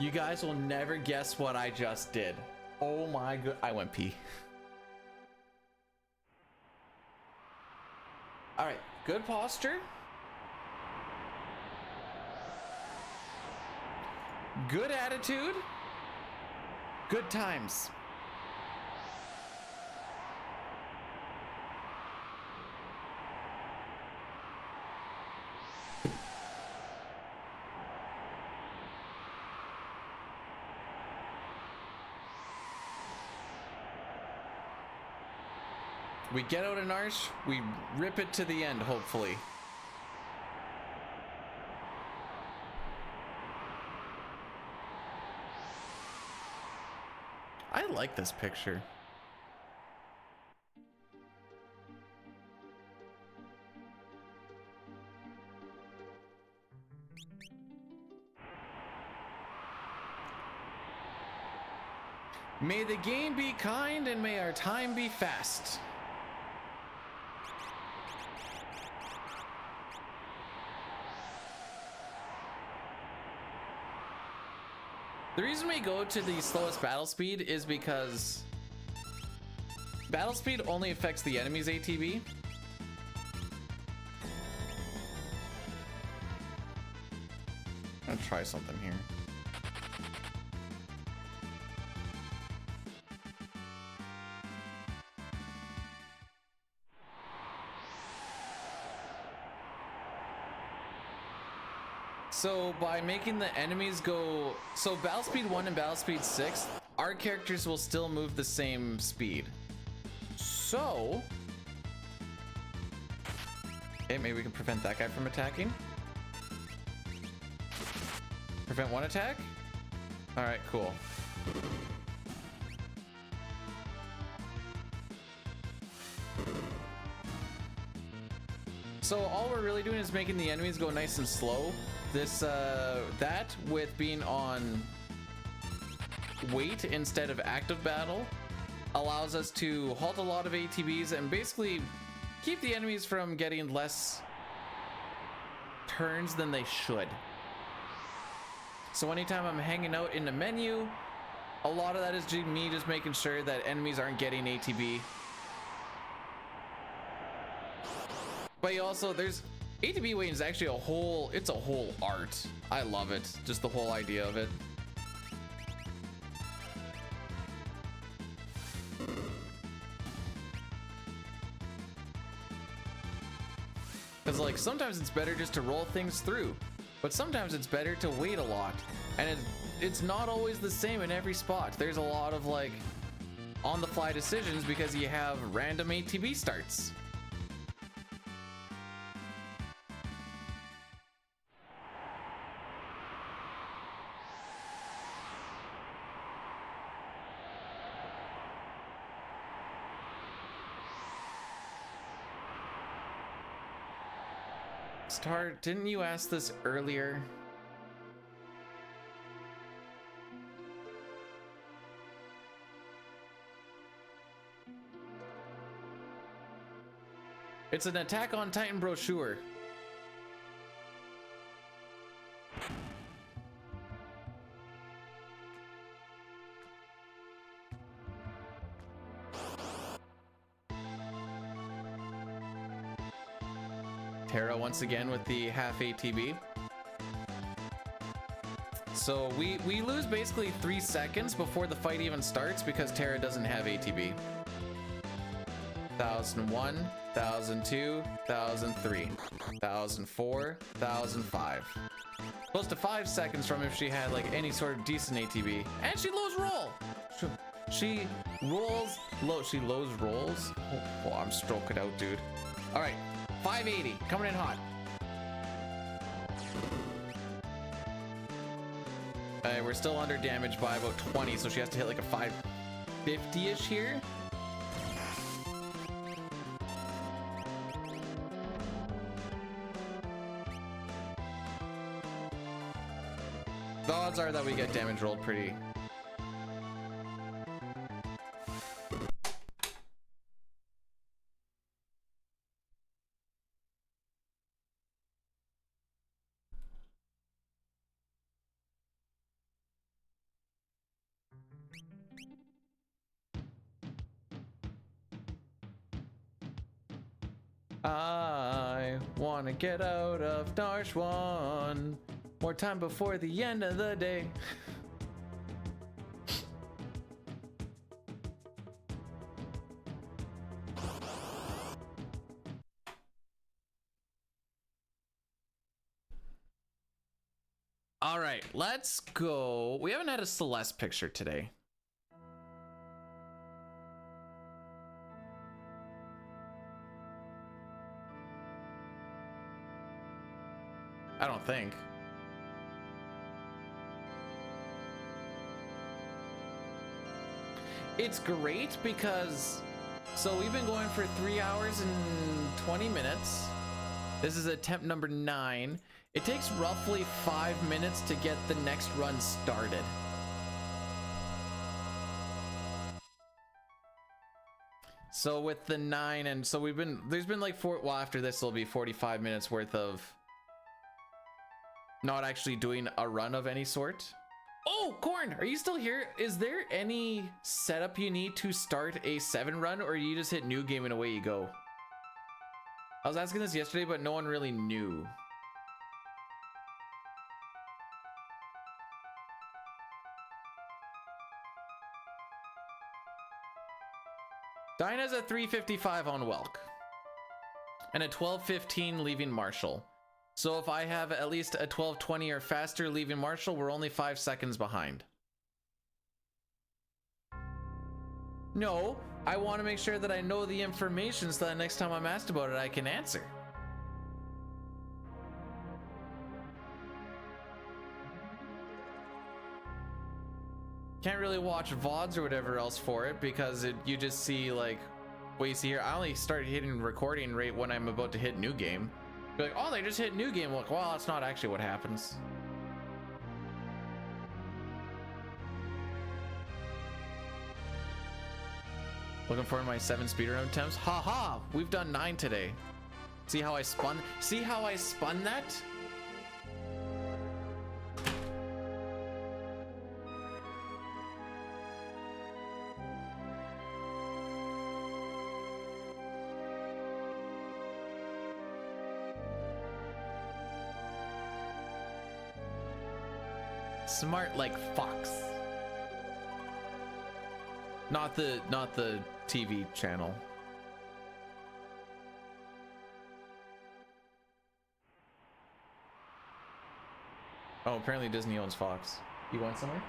You guys will never guess what I just did. Oh my god, I went pee. All right, good posture. Good attitude. Good times. We get out of Narsh, we rip it to the end, hopefully. I like this picture. May the game be kind and may our time be fast. The reason we go to the slowest battle speed is because battle speed only affects the enemy's ATB. I'm gonna try something here. So by making the enemies go, so battle speed 1 and battle speed 6, our characters will still move the same speed. So, okay, maybe we can prevent that guy from attacking. Prevent one attack. All right, cool. So all we're really doing is making the enemies go nice and slow. This, that with being on wait instead of active battle allows us to halt a lot of ATBs and basically keep the enemies from getting less turns than they should. So anytime I'm hanging out in the menu, a lot of that is me just making sure that enemies aren't getting ATB. But you also, there's ATB waiting is actually it's a whole art. I love it, just the whole idea of it. Because like sometimes it's better just to roll things through, but sometimes it's better to wait a lot, and it's not always the same in every spot. There's a lot of like on the fly decisions because you have random ATB starts. Star, didn't you ask this earlier? It's an Attack on Titan brochure. Terra once again with the half ATB. So we lose basically 3 seconds before the fight even starts because Terra doesn't have ATB. 1001, 1002, 1003, 1004, 1005. Close to 5 seconds from if she had like any sort of decent ATB. And she lows roll! She rolls low. She lows rolls? Oh, I'm stroking out, dude. All right. 580, coming in hot. We're still under damage by about 20, so she has to hit like a 550-ish here. The odds are that we get damage rolled pretty. I wanna get out of Narsh one more time before the end of the day. All right, let's go. We haven't had a Celeste picture today. I don't think. It's great because, so we've been going for 3 hours and 20 minutes. This is attempt number 9. It takes roughly 5 minutes to get the next run started. So with the 9, and so there's been like well, after this will be 45 minutes worth of not actually doing a run of any sort. Oh, Corn, are you still here? Is there any setup you need to start a 7 run, or you just hit new game and away you go? I was asking this yesterday, but no one really knew. Dinah's a 3:55 on Welk. And a 12:15 leaving Marshall. So if I have at least a 12:20 or faster leaving Marshall, we're only 5 seconds behind. No, I want to make sure that I know the information so that next time I'm asked about it, I can answer. Can't really watch VODs or whatever else for it because you just see like what you see here. I only start hitting recording rate when I'm about to hit new game. Be like, oh, they just hit new game. Like, well, that's not actually what happens. Looking forward to my 7 speedrun attempts. Haha, we've done 9 today. See how I spun? See how I spun that? Smart like Fox. Not the TV channel. Oh, apparently Disney owns Fox. You went somewhere?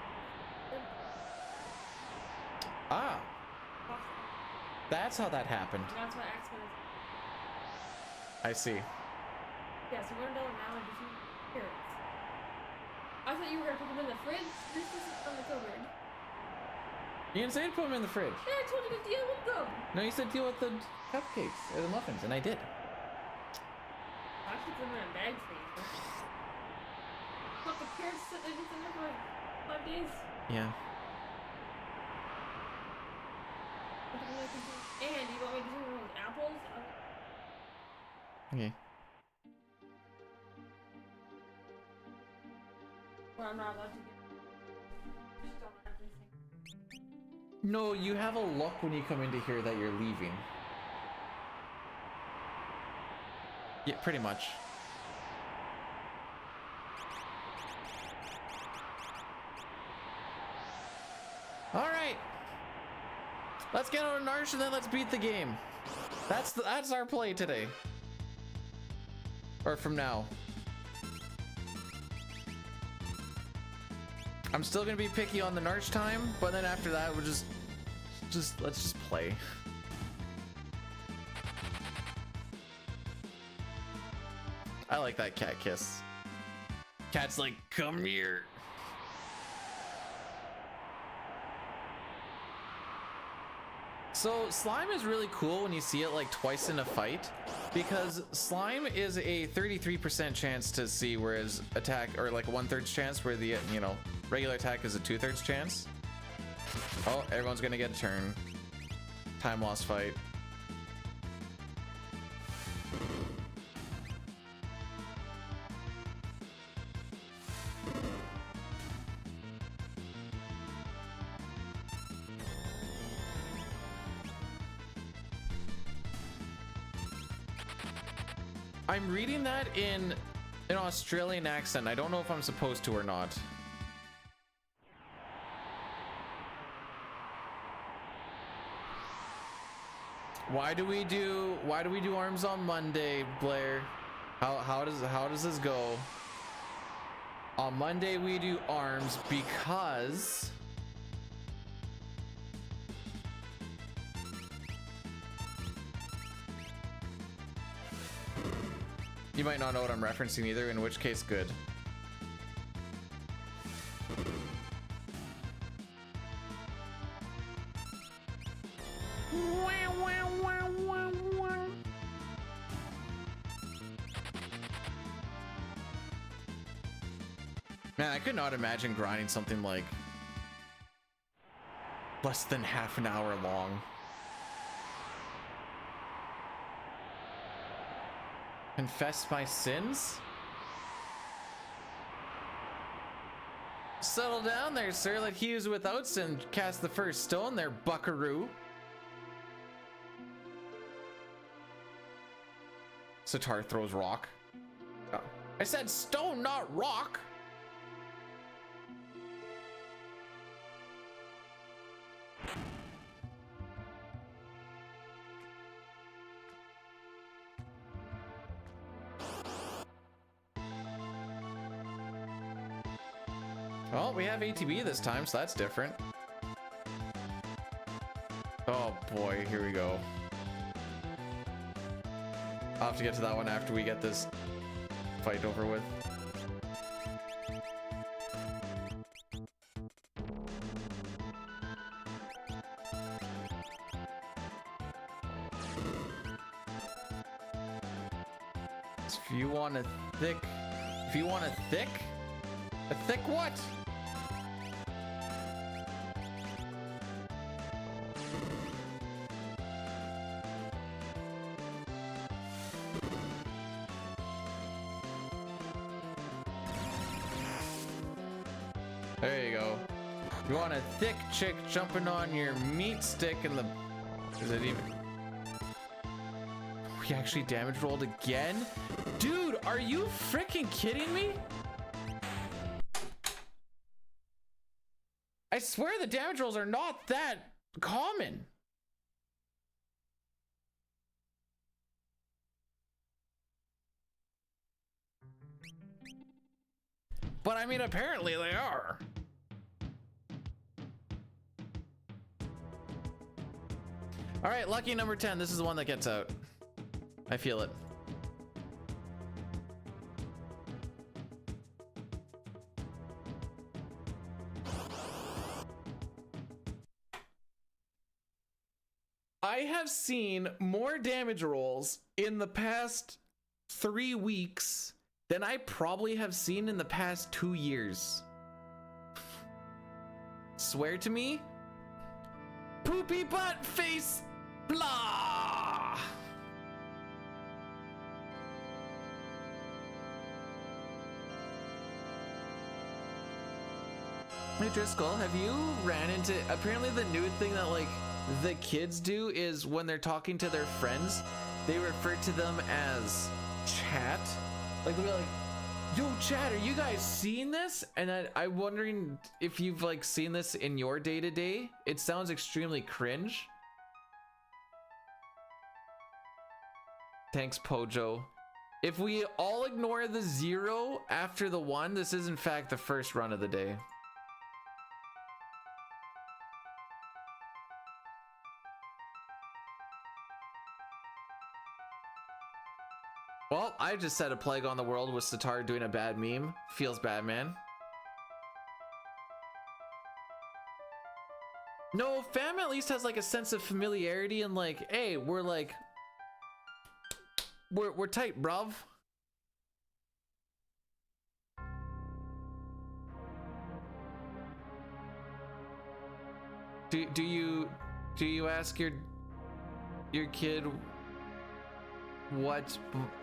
Ah. That's how that happened. That's what X-Men is. I see. Yeah, so we're $1 now and just carrots. I thought you were gonna put them in the fridge. This is on the cupboard. You didn't say to put them in the fridge. Yeah, I told you to deal with them. No, you said deal with the cupcakes or the muffins, and I did. I should put them in a bag for you. Look, the carrots sit there just in there for like 5 days. Yeah. And you want me to do those apples? Okay. Well, I'm not allowed to get. No, you have a look when you come into here that you're leaving. Yeah, pretty much. All right. Let's get on Narsh and then let's beat the game. That's our play today. Or from now. I'm still gonna be picky on the Narsh time, but then after that, we'll let's just play. I like that cat kiss. Cat's like, come here. So slime is really cool when you see it like twice in a fight, because slime is a 33% chance to see, whereas attack, or like a 1/3 chance, where the regular attack is a 2/3 chance. Oh, everyone's gonna get a turn. Time lost fight. I'm reading that in an Australian accent. I don't know if I'm supposed to or not. Why do we do arms on Monday, Blair? How does this go? On Monday we do arms because you might not know what I'm referencing either, in which case good. Man, I could not imagine grinding something like less than half an hour long. Confess my sins? Settle down there, sir. Let he who's without sin cast the first stone there, buckaroo. Sitar throws rock. Oh. I said stone, not rock. Well, we have ATB this time, so that's different. Oh boy, here we go. I'll have to get to that one after we get this fight over with. If you want a thick what? There you go. You want a thick chick jumping on your meat stick in the... Is it even... We actually damage rolled again? Dude, are you freaking kidding me? I swear the damage rolls are not that common. But I mean, apparently they are. All right, lucky number 10. This is the one that gets out. I feel it. I have seen more damage rolls in the past 3 weeks than I probably have seen in the past 2 years. Swear to me? Poopy butt face blah! Hey Driscoll, have you ran into... Apparently the new thing that like the kids do is when they're talking to their friends, they refer to them as chat. Like they'll be like, yo chat, are you guys seeing this? And I'm wondering if you've like seen this in your day-to-day. It sounds extremely cringe. Thanks Pojo. If we all ignore the 0 after the 1, this is in fact the first run of the day. Well, I just set a plague on the world with Sitar doing a bad meme. Feels bad, man. No, fam at least has like a sense of familiarity and like, hey, we're like, we're tight, bruv. Do you ask your kid what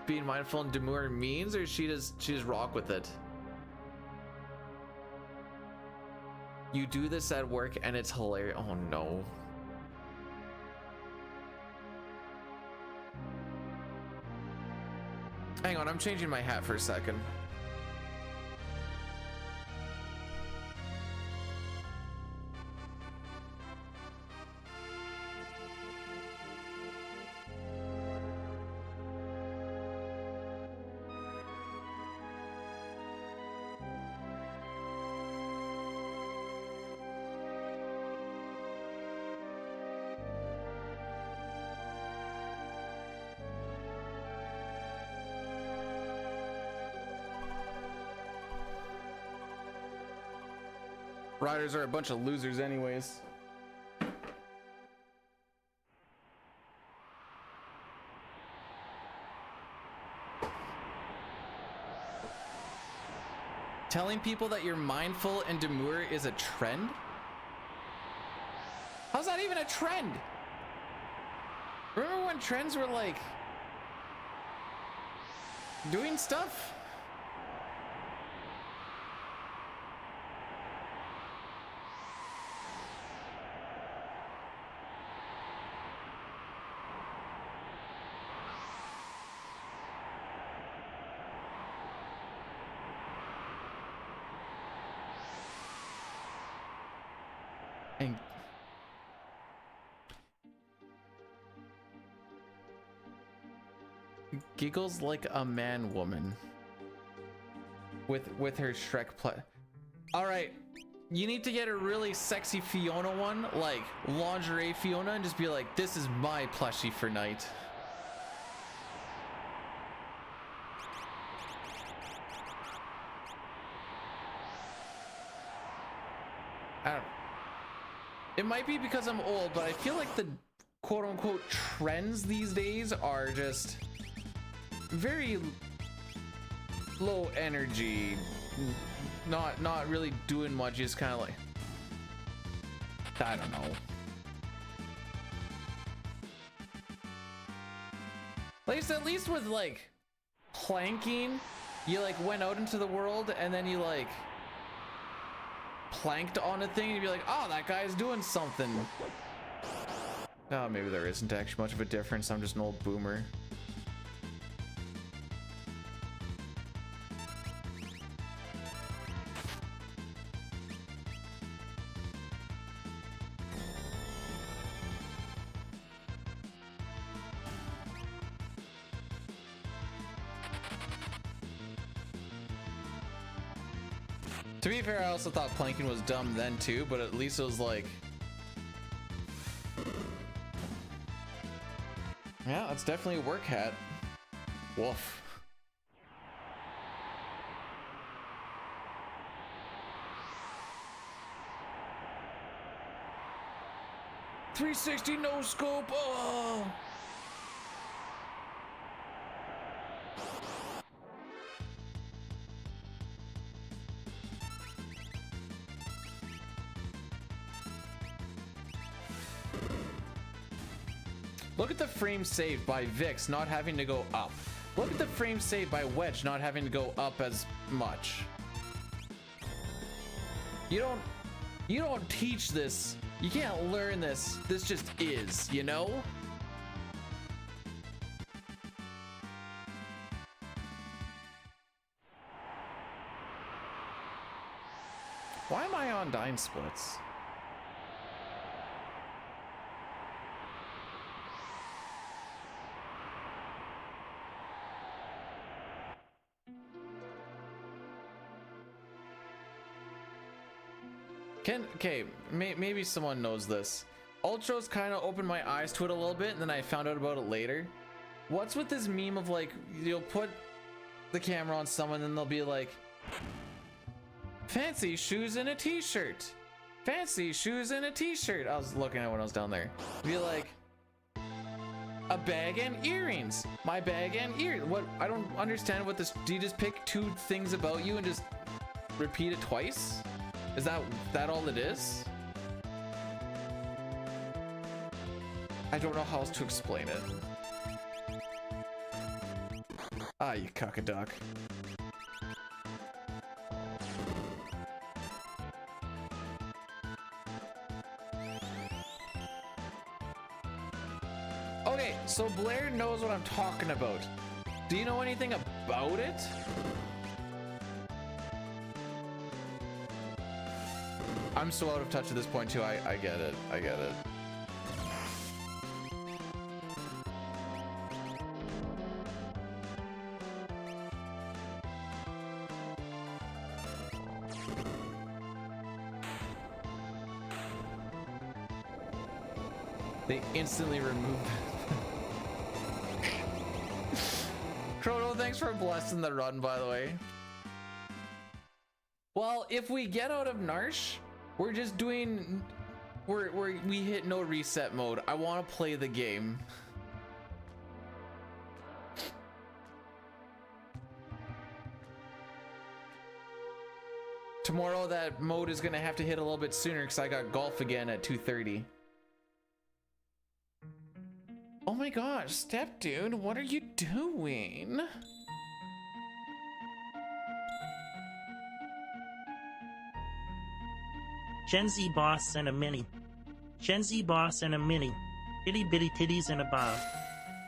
being mindful and demure means, or she just rock with it? You do this at work and it's hilarious. Oh no. Hang on, I'm changing my hat for a second. Riders are a bunch of losers anyways. Telling people that you're mindful and demure is a trend? How's that even a trend? Remember when trends were like doing stuff? And giggles like a man woman with her Shrek play. All right, you need to get a really sexy Fiona one, like lingerie Fiona, and just be like, this is my plushie for night. I don't. It might be because I'm old, but I feel like the quote-unquote trends these days are just very low energy, not really doing much, just kind of like, I don't know. At least with like planking, you like went out into the world and then you like planked on a thing and you'd be like, oh, that guy's doing something. Oh, maybe there isn't actually much of a difference. I'm just an old boomer. To be fair, I also thought planking was dumb then too, but at least it was like, yeah, it's definitely a work hat. Woof. .360 no scope. Oh. Look at the frame saved by Vix not having to go up. Look at the frame saved by Wedge not having to go up as much. You don't teach this. You can't learn this. This just is, you know? Why am I on dime splits? Okay, maybe someone knows this. Ultros kind of opened my eyes to it a little bit, and then I found out about it later. What's with this meme of like, you'll put the camera on someone and they'll be like, fancy shoes and a t-shirt. Fancy shoes and a t-shirt. I was looking at when I was down there. Be like, a bag and earrings. My bag and earrings. What? I don't understand what this. Do you just pick two things about you and just repeat it twice? Is that all it is? I don't know how else to explain it. Ah, you cockaduck. Okay, so Blair knows what I'm talking about. Do you know anything about it. I'm so out of touch at this point too. I get it. I get it. They instantly removed Chrono, thanks for blessing the run, by the way. Well, if we get out of Narsh, we're just doing... we hit no reset mode. I want to play the game. Tomorrow, that mode is going to have to hit a little bit sooner because I got golf again at 2:30. Oh my gosh, Step Dude, what are you doing? Gen Z boss and a mini. Gen Z boss and a mini. Itty bitty titties and a bob.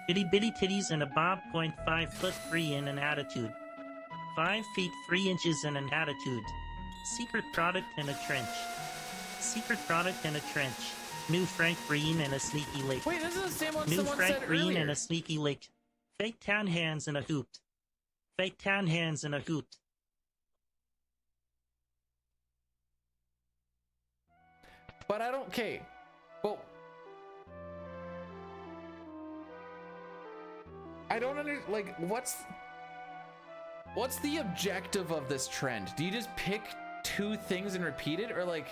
Itty bitty titties and a bob. 5'3" and an attitude. 5 feet 3 inches and an attitude. Secret product and a trench. Secret product and a trench. New Frank Green and a sneaky lick. Wait, this is the same one New someone Frank said Green earlier. and a sneaky lick. Fake tan hands and a hoot. Fake tan hands and a hoot. But I don't... Okay. Well... I don't like, what's the objective of this trend? Do you just pick 2 things and repeat it? Or like...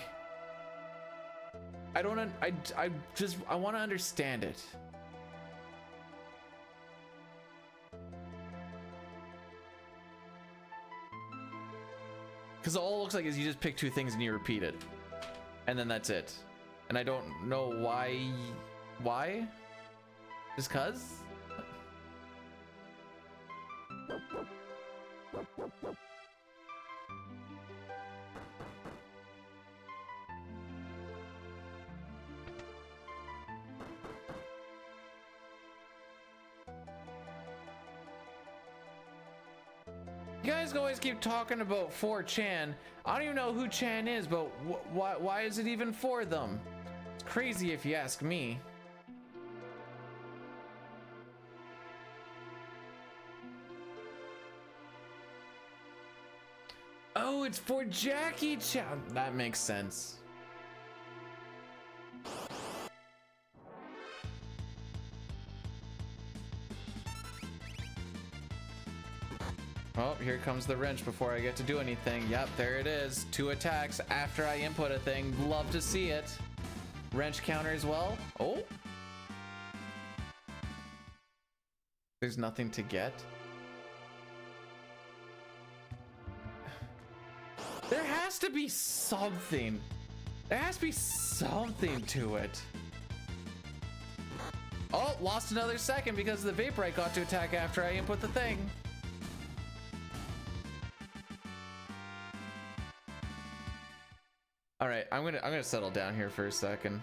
I want to understand it. Because all it looks like is you just pick 2 things and you repeat it. And then that's it. And I don't know why. Why? Just cuz? You guys always keep talking about 4chan. I don't even know who Chan is, but why is it even for them? It's crazy if you ask me. Oh, it's for Jackie Chan. That makes sense. Oh, here comes the wrench before I get to do anything. Yep, there it is. 2 attacks after I input a thing. Love to see it. Wrench counter as well. Oh. There's nothing to get. There has to be something. There has to be something to it. Oh, lost another second because the Vaporite got to attack after I input the thing. All right, I'm gonna settle down here for a second.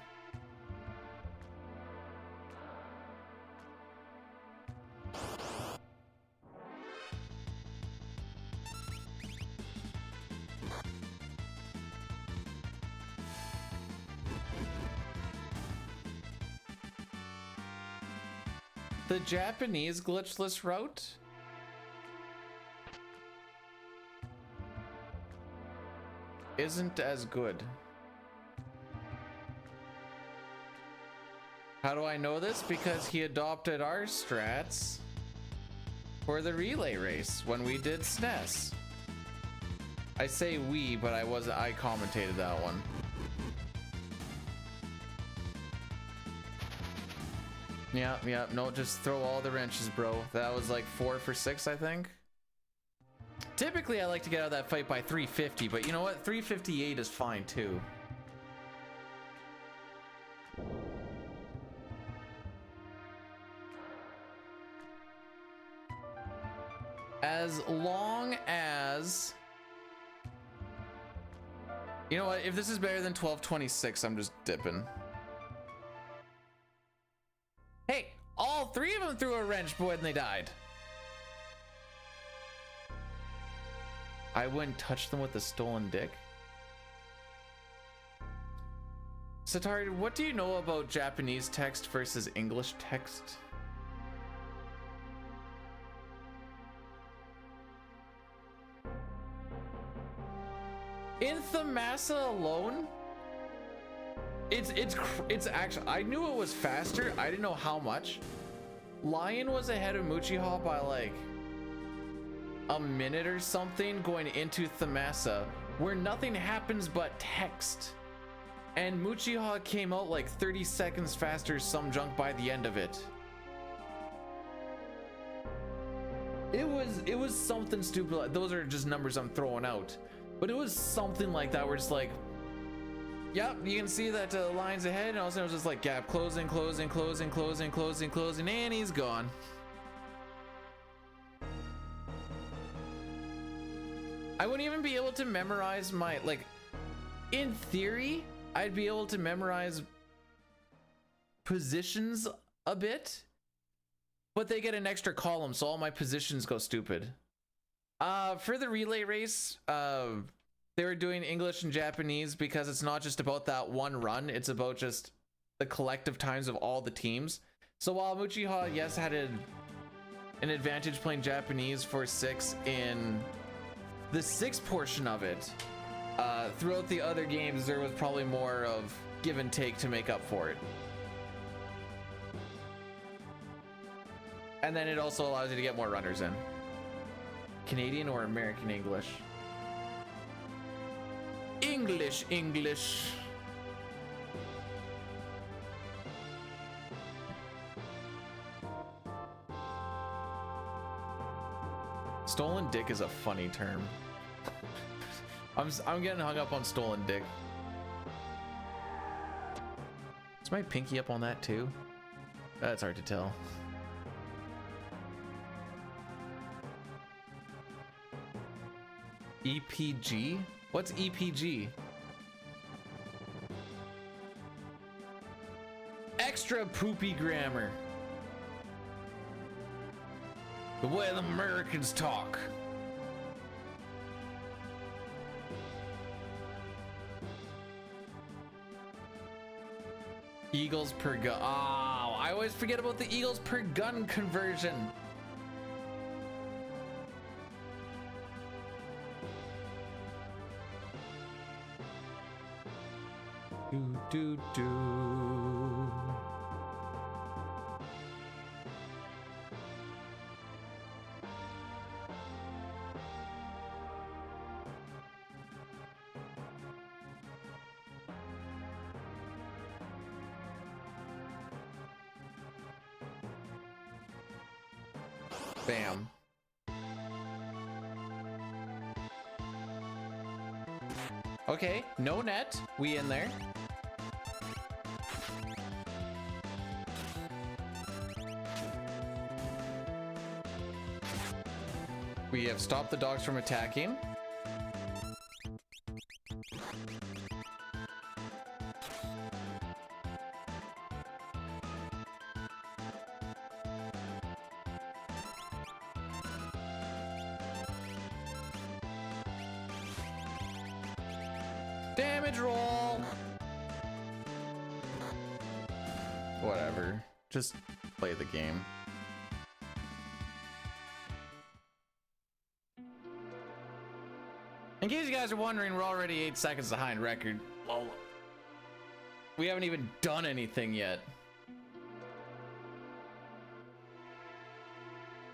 The Japanese glitchless route? Isn't as good. How do I know this? Because he adopted our strats for the relay race when we did SNES. I say we, but I commentated that one. Yeah, no, just throw all the wrenches, bro. That was like 4 for 6, I think. Typically, I like to get out of that fight by 350, but you know what? 358 is fine, too. As long as... You know what? If this is better than 1226, I'm just dipping. Hey, all 3 of them threw a wrench when they died. I wouldn't touch them with a stolen dick. Satari, what do you know about Japanese text versus English text? In Thamasa alone, it's actually, I knew it was faster. I didn't know how much. Lion was ahead of Muchiha by like a minute or something going into Thamasa, where nothing happens but text. And Muchiha came out like 30 seconds faster some junk by the end of it. It was something stupid. Those are just numbers I'm throwing out. But it was something like that where it's like, yep, you can see that line's ahead, and all of a sudden it was just like gap closing, closing, closing, closing, closing, closing, and he's gone. I wouldn't even be able to memorize my, like, in theory, I'd be able to memorize positions a bit, but they get an extra column, so all my positions go stupid. For the relay race, they were doing English and Japanese because it's not just about that one run, it's about just the collective times of all the teams. So while Muchiha, yes, had an advantage playing Japanese for 6 in the 6 portion of it, throughout the other games, there was probably more of give and take to make up for it. And then it also allows you to get more runners in. Canadian or American English? English. Stolen dick is a funny term. I'm getting hung up on stolen dick. Is my pinky up on that too? That's hard to tell. EPG? What's EPG? Extra poopy grammar. The way the Americans talk. Eagles per gun. Oh, I always forget about the Eagles per gun conversion. Do. Bam. Okay, no net. We in there. We have stopped the dogs from attacking. Damage roll. Whatever. Just play the game. In case you guys are wondering, we're already 8 seconds behind record. Lol. We haven't even done anything yet.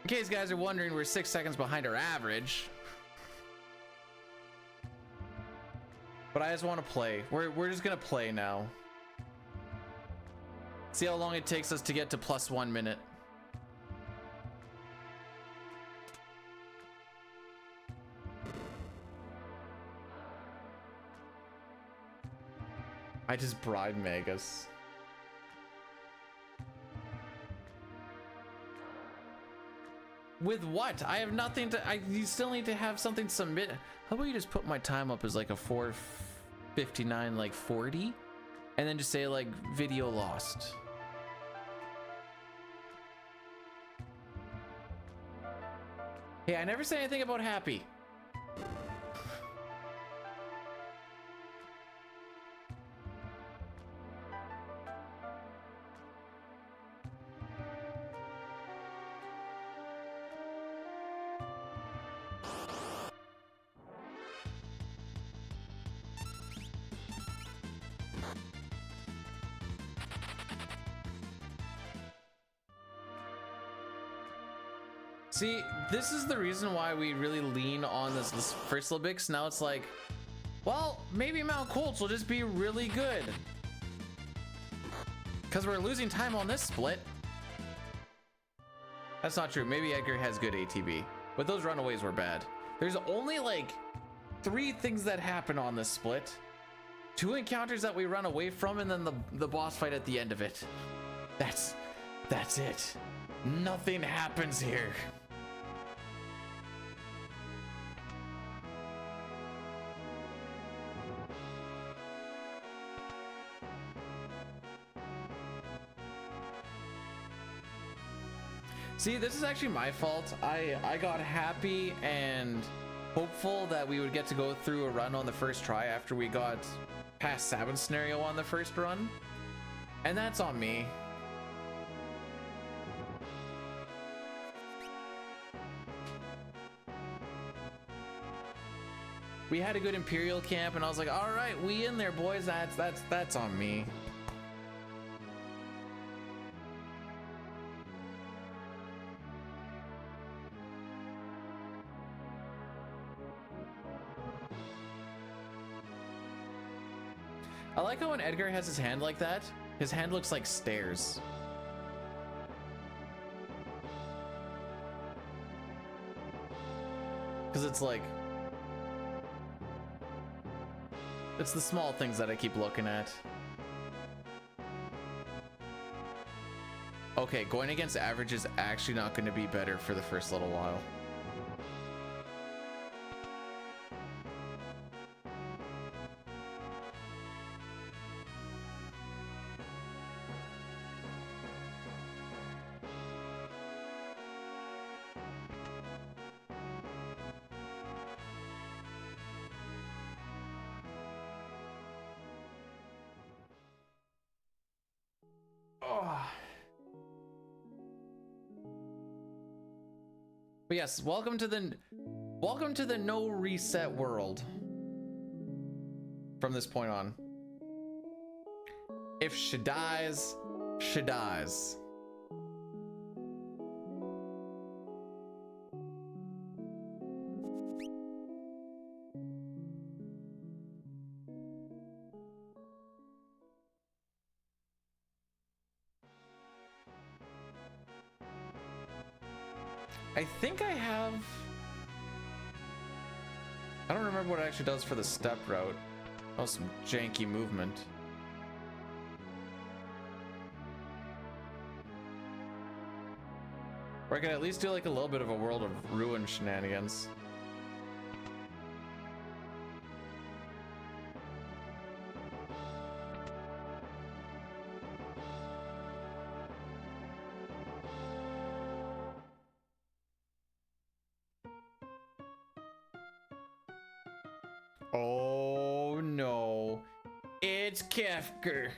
In case you guys are wondering, we're 6 seconds behind our average. But I just want to play. We're just gonna play now. See how long it takes us to get to +1 minute. I just bribed Magus. With what? I have nothing to. You still need to have something submit. How about you just put my time up as like a 4:59, like 40, and then just say like video lost. Hey, I never said anything about happy. See, this is the reason why we really lean on this first little bit. Now it's like, well, maybe Mount Coltz will just be really good. Because we're losing time on this split. That's not true. Maybe Edgar has good ATB, but those runaways were bad. There's only like 3 things that happen on this split. 2 encounters that we run away from, and then the boss fight at the end of it. That's it. Nothing happens here. See, this is actually my fault. I got happy and hopeful that we would get to go through a run on the first try after we got past Sabin scenario on the first run. And that's on me. We had a good Imperial camp and I was like, all right, we in there, boys. That's on me. I like how when Edgar has his hand like that, his hand looks like stairs. Because it's like, it's the small things that I keep looking at. Okay, going against average is actually not going to be better for the first little while. But yes, welcome to the no reset world. From this point on, if she dies, she dies. I think I have... I don't remember what it actually does for the step route. Oh, some janky movement. Or I could at least do like a little bit of a World of Ruin shenanigans. Oh no, it's Kefker.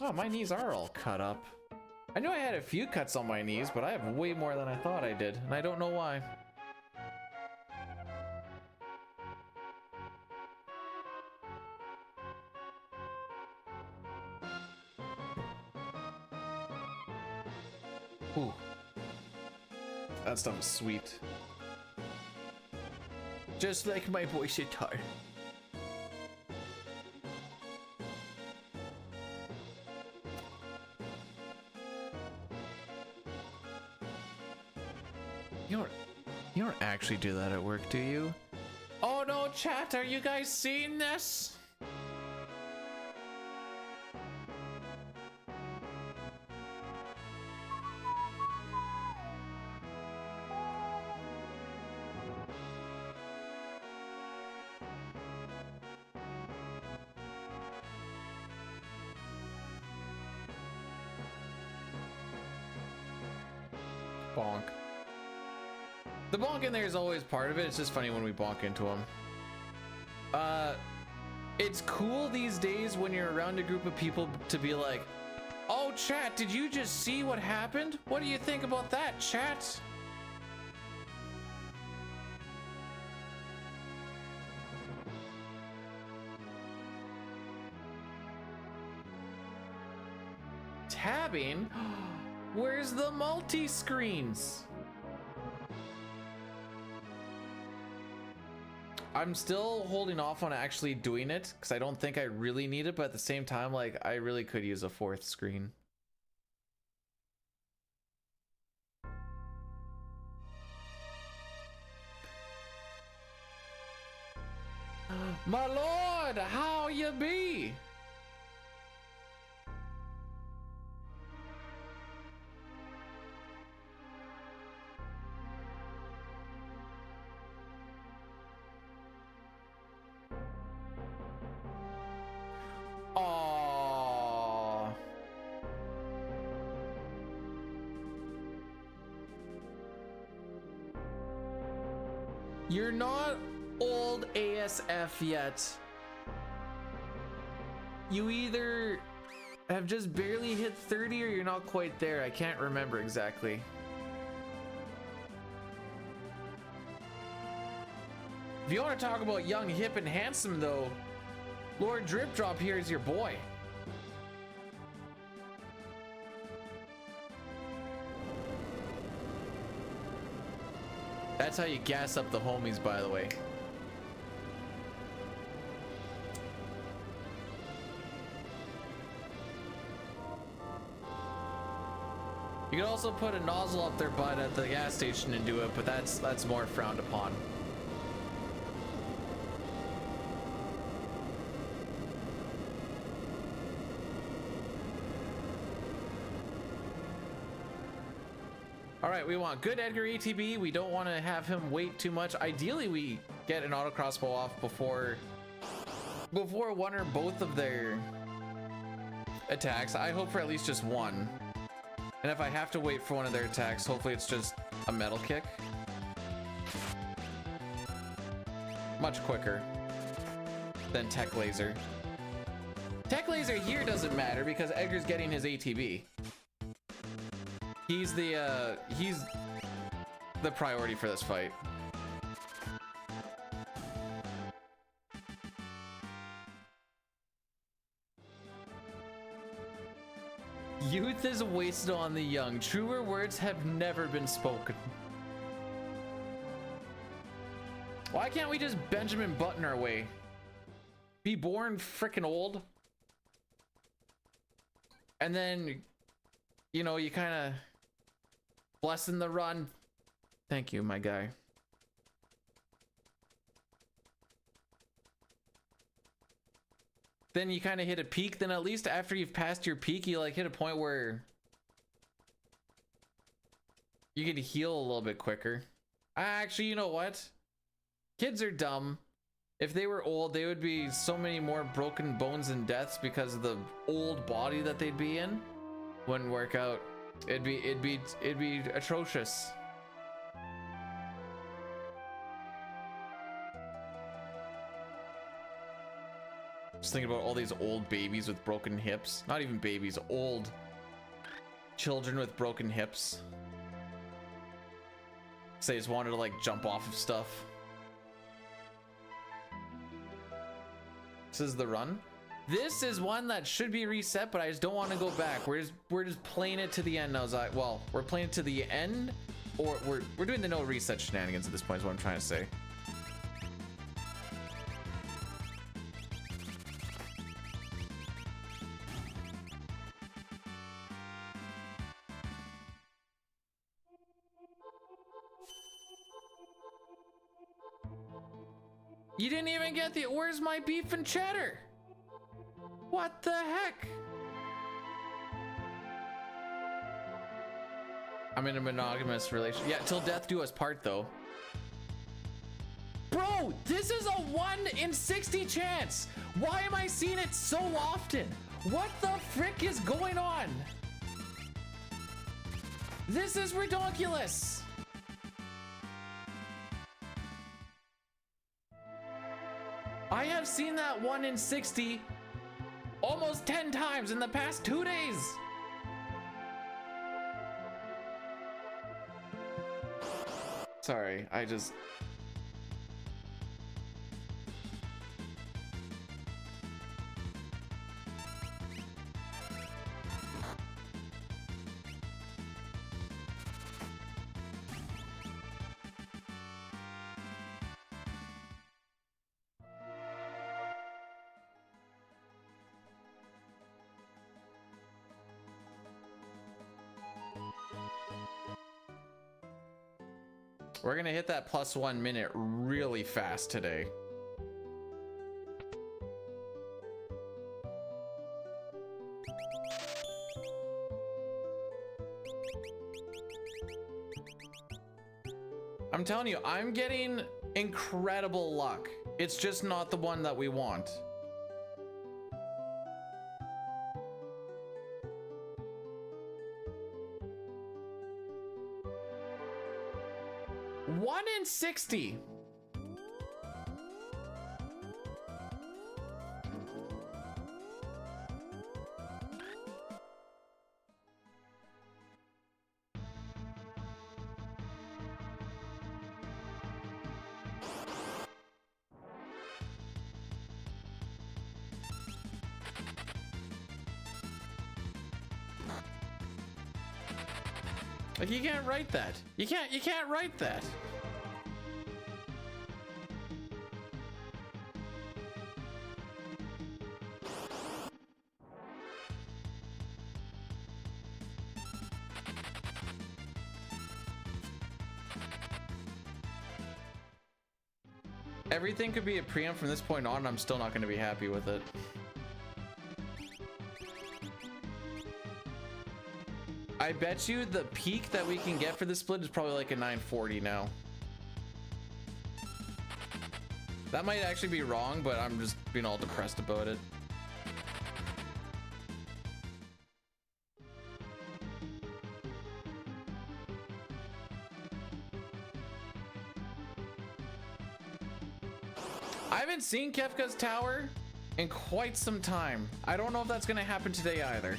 Oh, my knees are all cut up. I knew I had a few cuts on my knees, but I have way more than I thought I did, and I don't know why. Ooh. That stuff is sweet. Just like my voice guitar. You don't actually do that at work, do you? Oh no, chat, are you guys seeing this? Bonk. The bonk in there is always part of it. It's just funny when we bonk into them. It's cool these days when you're around a group of people to be like, oh chat, did you just see what happened? What do you think about that, chat? tabbing. Where's the multi-screens? I'm still holding off on actually doing it because I don't think I really need it, but at the same time, like, I really could use a fourth screen. My lord, how you be? Aww. You're not old ASF yet. You either have just barely hit 30 or you're not quite there. I can't remember exactly. If you want to talk about young, hip, and handsome though, Lord Drip Drop here is your boy. That's how you gas up the homies, by the way. You can also put a nozzle up their butt at the gas station and do it, but that's more frowned upon. All right, we want good Edgar ATB. We don't want to have him wait too much. Ideally, we get an auto crossbow off before one or both of their attacks. I hope for at least just one. And if I have to wait for one of their attacks, hopefully it's just a metal kick. Much quicker than Tech Laser. Tech Laser here doesn't matter because Edgar's getting his ATB. He's the priority for this fight. Youth is wasted on the young. Truer words have never been spoken. Why can't we just Benjamin Button our way? Be born frickin' old. And then, you know, you kind of blessing the run. Thank you, my guy. Then you kind of hit a peak. Then at least after you've passed your peak, you like hit a point where you can heal a little bit quicker. Actually, you know what? Kids are dumb. If they were old, they would be so many more broken bones and deaths because of the old body that they'd be in. Wouldn't work out. It'd be atrocious. Just thinking about all these old babies with broken hips. Not even babies, old children with broken hips. So they just wanted to like jump off of stuff. This is the run. This is one that should be reset, but I just don't want to go back. We're just playing it to the end now. Well, we're playing it to the end, or we're doing the no reset shenanigans at this point is what I'm trying to say. You didn't even get the where's my beef and cheddar? What the heck? I'm in a monogamous relationship. Yeah, till death do us part though. Bro, this is a 1 in 60 chance. Why am I seeing it so often? What the frick is going on? This is ridiculous. I have seen that 1 in 60 almost 10 times in the past 2 days. Sorry, I just... We're gonna hit that +1 minute really fast today. I'm telling you, I'm getting incredible luck. It's just not the one that we want. One in 60. Like, you can't write that. You can't write that. Everything could be a preamp from this point on, and I'm still not going to be happy with it. I bet you the peak that we can get for this split is probably like a 940 now. That might actually be wrong, but I'm just being all depressed about it. I haven't seen Kefka's tower in quite some time. I don't know if that's going to happen today either.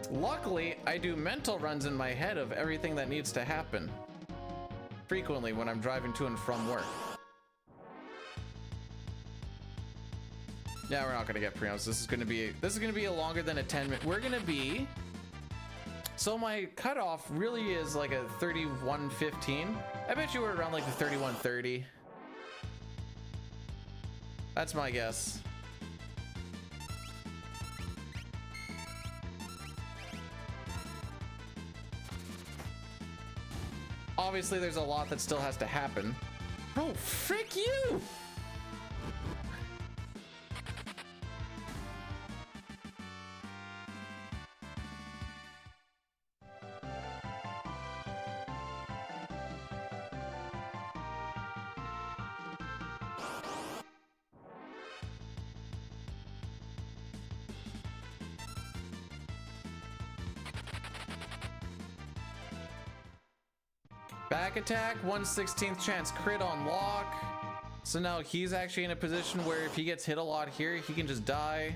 Luckily, I do mental runs in my head of everything that needs to happen frequently when I'm driving to and from work. Yeah, we're not gonna get preamps. This is gonna be a longer than a 10-minute. We're gonna be. So my cutoff really is like a 31:15. I bet you we're around like the 31:30. That's my guess. Obviously, there's a lot that still has to happen. Bro, frick you! Back attack, 1/16th chance crit on lock. So now he's actually in a position where if he gets hit a lot here, he can just die.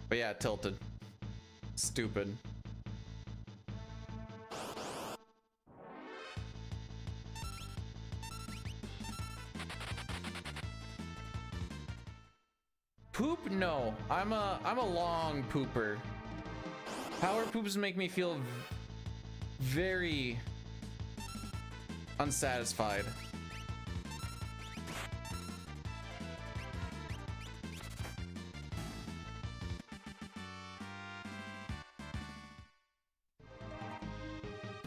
But yeah, tilted. Stupid. Poop? No. I'm a long pooper. Power poops make me feel very unsatisfied.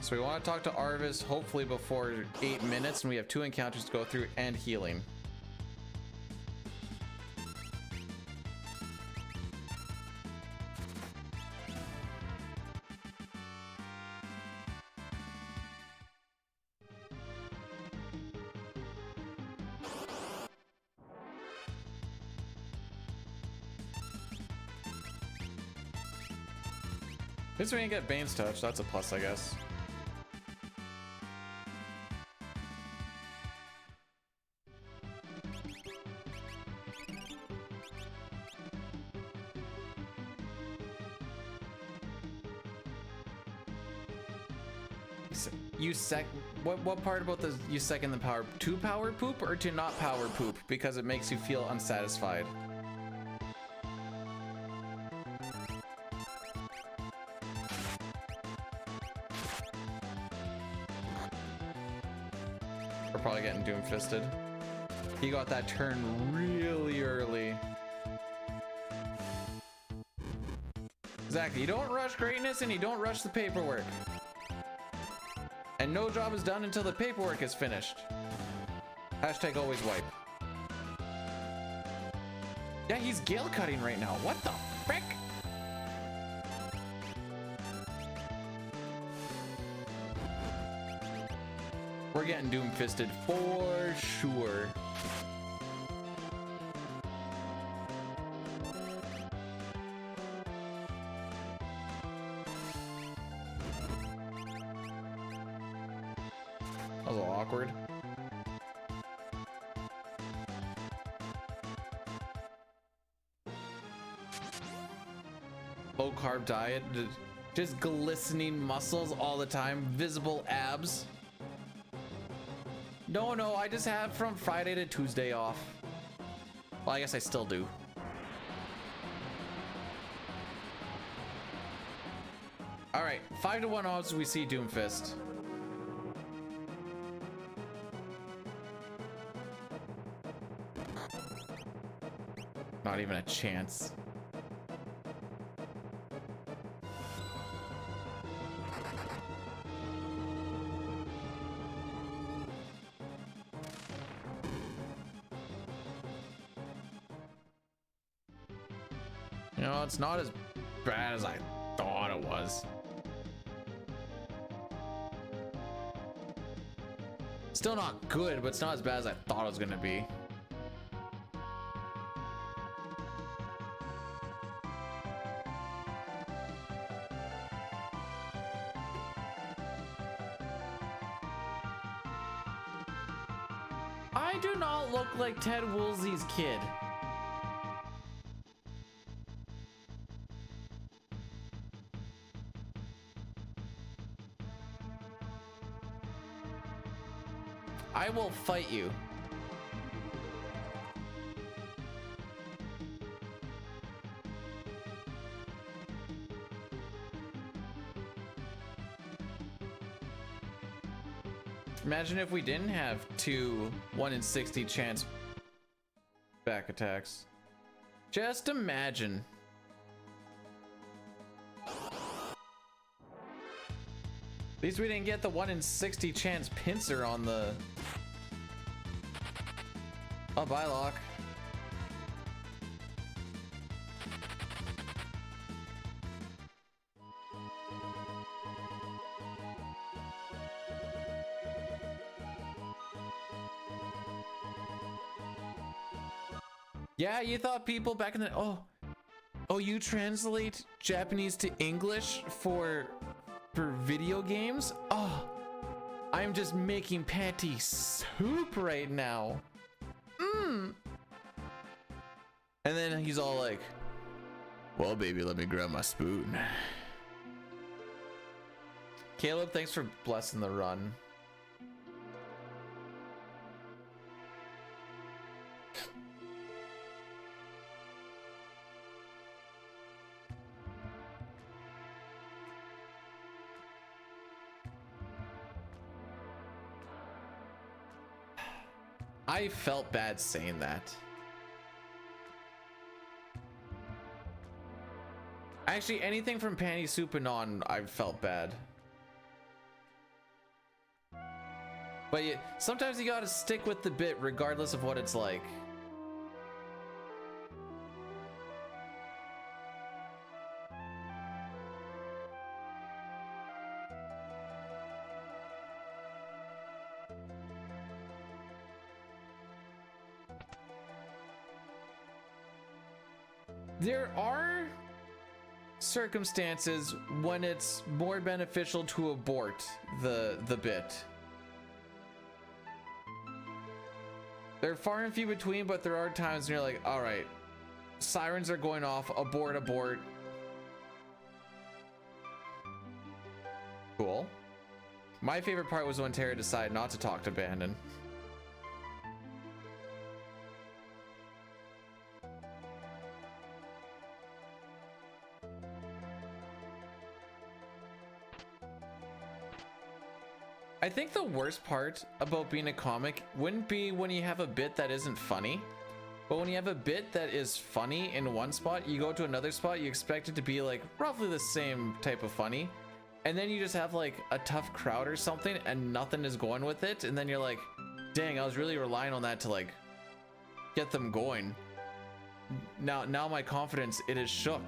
So we want to talk to Arvis hopefully before 8 minutes, and we have 2 encounters to go through and healing. At least we didn't get Bane's touch. That's a plus, I guess. makes you what part about this you second the power? To power poop or to not power poop? Because it makes you feel unsatisfied. We're probably getting doom-fisted. He got that turn really early. Exactly, you don't rush greatness and you don't rush the paperwork. And no job is done until the paperwork is finished. Hashtag always wipe. Yeah, he's gale cutting right now. What the frick? We're getting doom-fisted for sure. That was a little awkward. Low carb diet, just glistening muscles all the time, visible abs. No, I just have from Friday to Tuesday off. Well, I guess I still do. All right, 5-1 odds we see Doomfist. Not even a chance. You know, it's not as bad as I thought it was. Still not good, but it's not as bad as I thought it was gonna be. I do not look like Ted Woolsey's kid. I will fight you. Imagine if we didn't have 2 1 in 60 chance back attacks. Just imagine. At least we didn't get the 1 in 60 chance pincer on the... Oh, bye, Lock. Yeah, you thought people back in the... Oh, you translate Japanese to English for video games? Oh, I'm just making patty soup right now. And then he's all like, well, baby, let me grab my spoon. Caleb, thanks for blessing the run. I felt bad saying that. Actually, anything from Panty Soup and on, I felt bad. But sometimes you gotta stick with the bit regardless of what it's like. There are circumstances when it's more beneficial to abort the bit. They're far and few between, but there are times when you're like, all right, sirens are going off, abort. Cool. My favorite part was when Tara decided not to talk to Bandon. I think the worst part about being a comic wouldn't be when you have a bit that isn't funny, but when you have a bit that is funny in one spot, you go to another spot, you expect it to be like roughly the same type of funny, and then you just have like a tough crowd or something and nothing is going with it, and then you're like, dang, I was really relying on that to like get them going. Now my confidence, it is shook.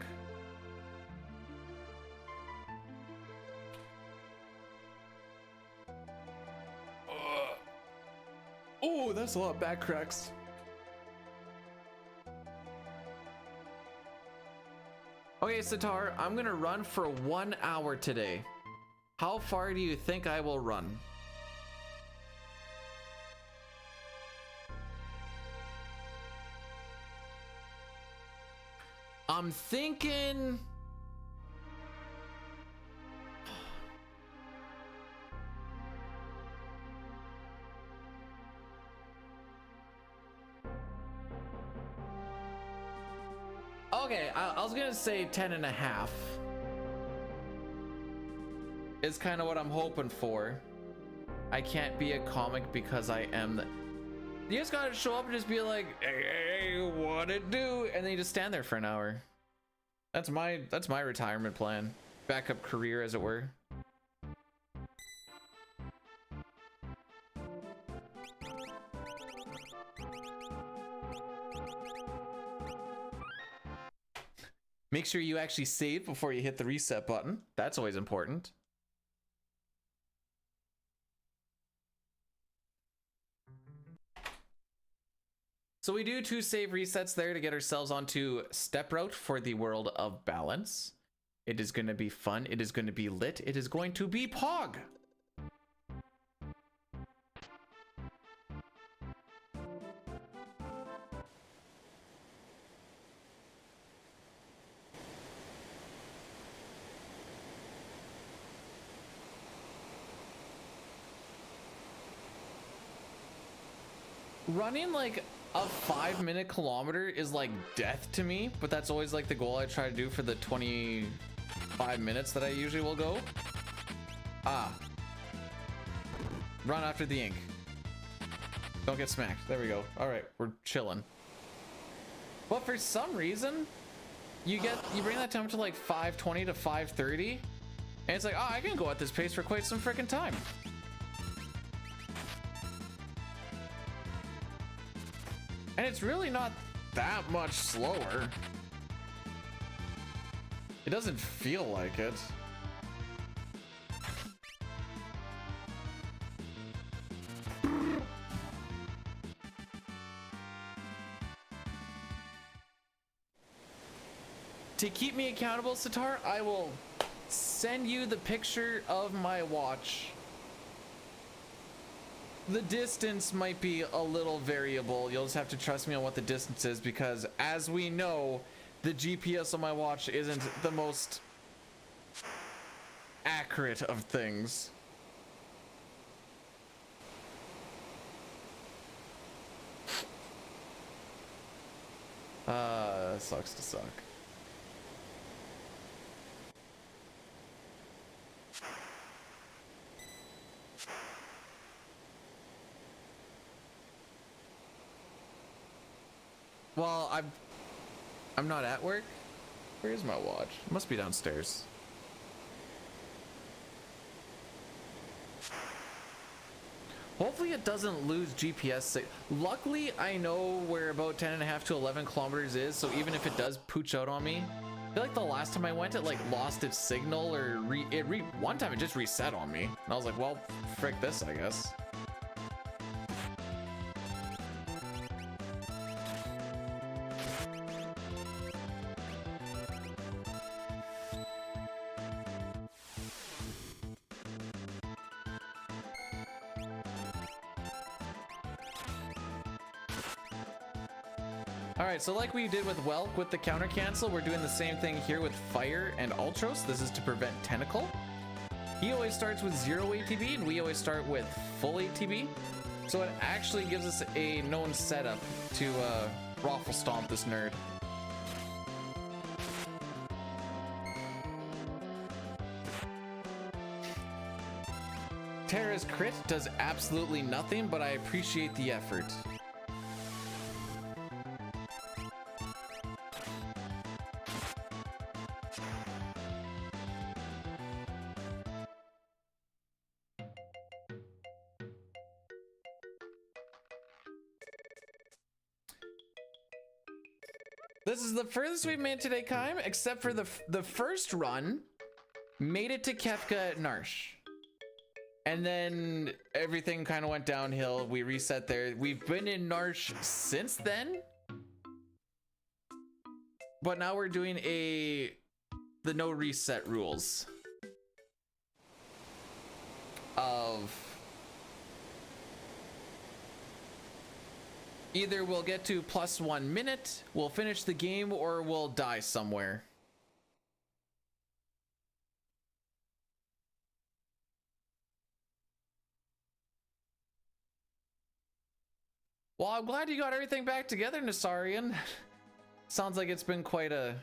Oh, that's a lot of back cracks. Okay, Sitar, I'm gonna run for 1 hour today. How far do you think I will run? I'm thinking... Okay, I was gonna say 10.5. Is kind of what I'm hoping for. I can't be a comic because I am the... You just gotta show up and just be like, hey, what it do? And then you just stand there for an hour. That's my retirement plan. Backup career, as it were. Make sure you actually save before you hit the reset button. That's always important. So we do 2 save resets there to get ourselves onto step route for the world of balance. It is going to be fun. It is going to be lit. It is going to be Pog. Running like a 5-minute kilometer is like death to me, but that's always like the goal I try to do for the 25 minutes that I usually will go. Run after the ink. Don't get smacked. There we go. All right, we're chilling. But for some reason, you bring that time to like 5:20 to 5:30, and it's like, oh, I can go at this pace for quite some freaking time. And it's really not that much slower. It doesn't feel like it. To keep me accountable, Sitar, I will send you the picture of my watch. The distance might be a little variable. You'll just have to trust me on what the distance is, because as we know, the GPS on my watch isn't the most accurate of things. Sucks to suck. Well, I'm not at work. Where's my watch? It must be downstairs. Hopefully it doesn't lose GPS. Luckily, I know where about 10.5 to 11 kilometers is, so even if it does pooch out on me, I feel like the last time I went, it like lost its signal, or one time it just reset on me. And I was like, well, frick this, I guess. Alright, so like we did with Welk with the counter cancel, we're doing the same thing here with Fire and Ultros. This is to prevent Tentacle. He always starts with 0 ATB and we always start with full ATB. So it actually gives us a known setup to raffle stomp this nerd. Terra's crit does absolutely nothing, but I appreciate the effort. This is the furthest we've made today, Kaim, except for the first run made it to Kefka at Narsh. And then everything kind of went downhill. We reset there. We've been in Narsh since then. But now we're doing the no reset rules of either we'll get to +1 minute, we'll finish the game, or we'll die somewhere. Well, I'm glad you got everything back together, Nasarian. Sounds like it's been quite a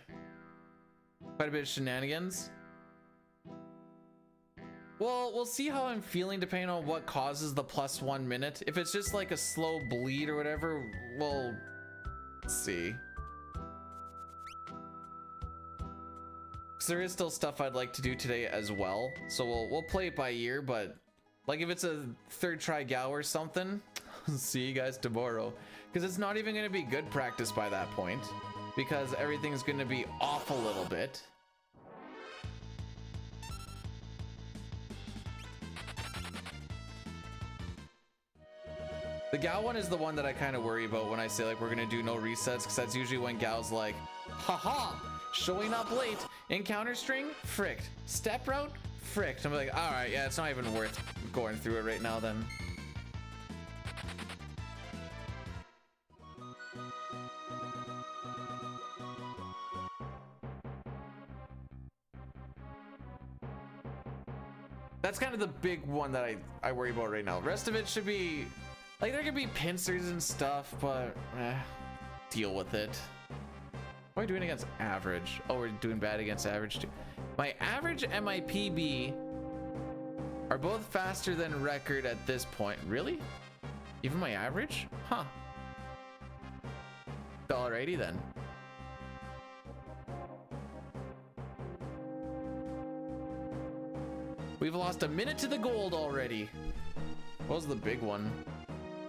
bit of shenanigans. Well, we'll see how I'm feeling depending on what causes the +1 minute. If it's just like a slow bleed or whatever, we'll see. Because there is still stuff I'd like to do today as well. So we'll play it by ear, but like if it's a third try gal or something, see you guys tomorrow. Because it's not even going to be good practice by that point. Because everything's going to be off a little bit. The gal one is the one that I kind of worry about when I say like we're gonna do no resets, because that's usually when gal's like, haha, showing up late, encounter string, fricked, step route, fricked. I'm like, all right, yeah, it's not even worth going through it right now then. That's kind of the big one that I worry about right now. The rest of it should be like, there could be pincers and stuff, but deal with it. What are we doing against average? Oh, we're doing bad against average too. My average and my PB are both faster than record at this point. Really? Even my average? Huh. $1.80 then. We've lost a minute to the gold already. What was the big one?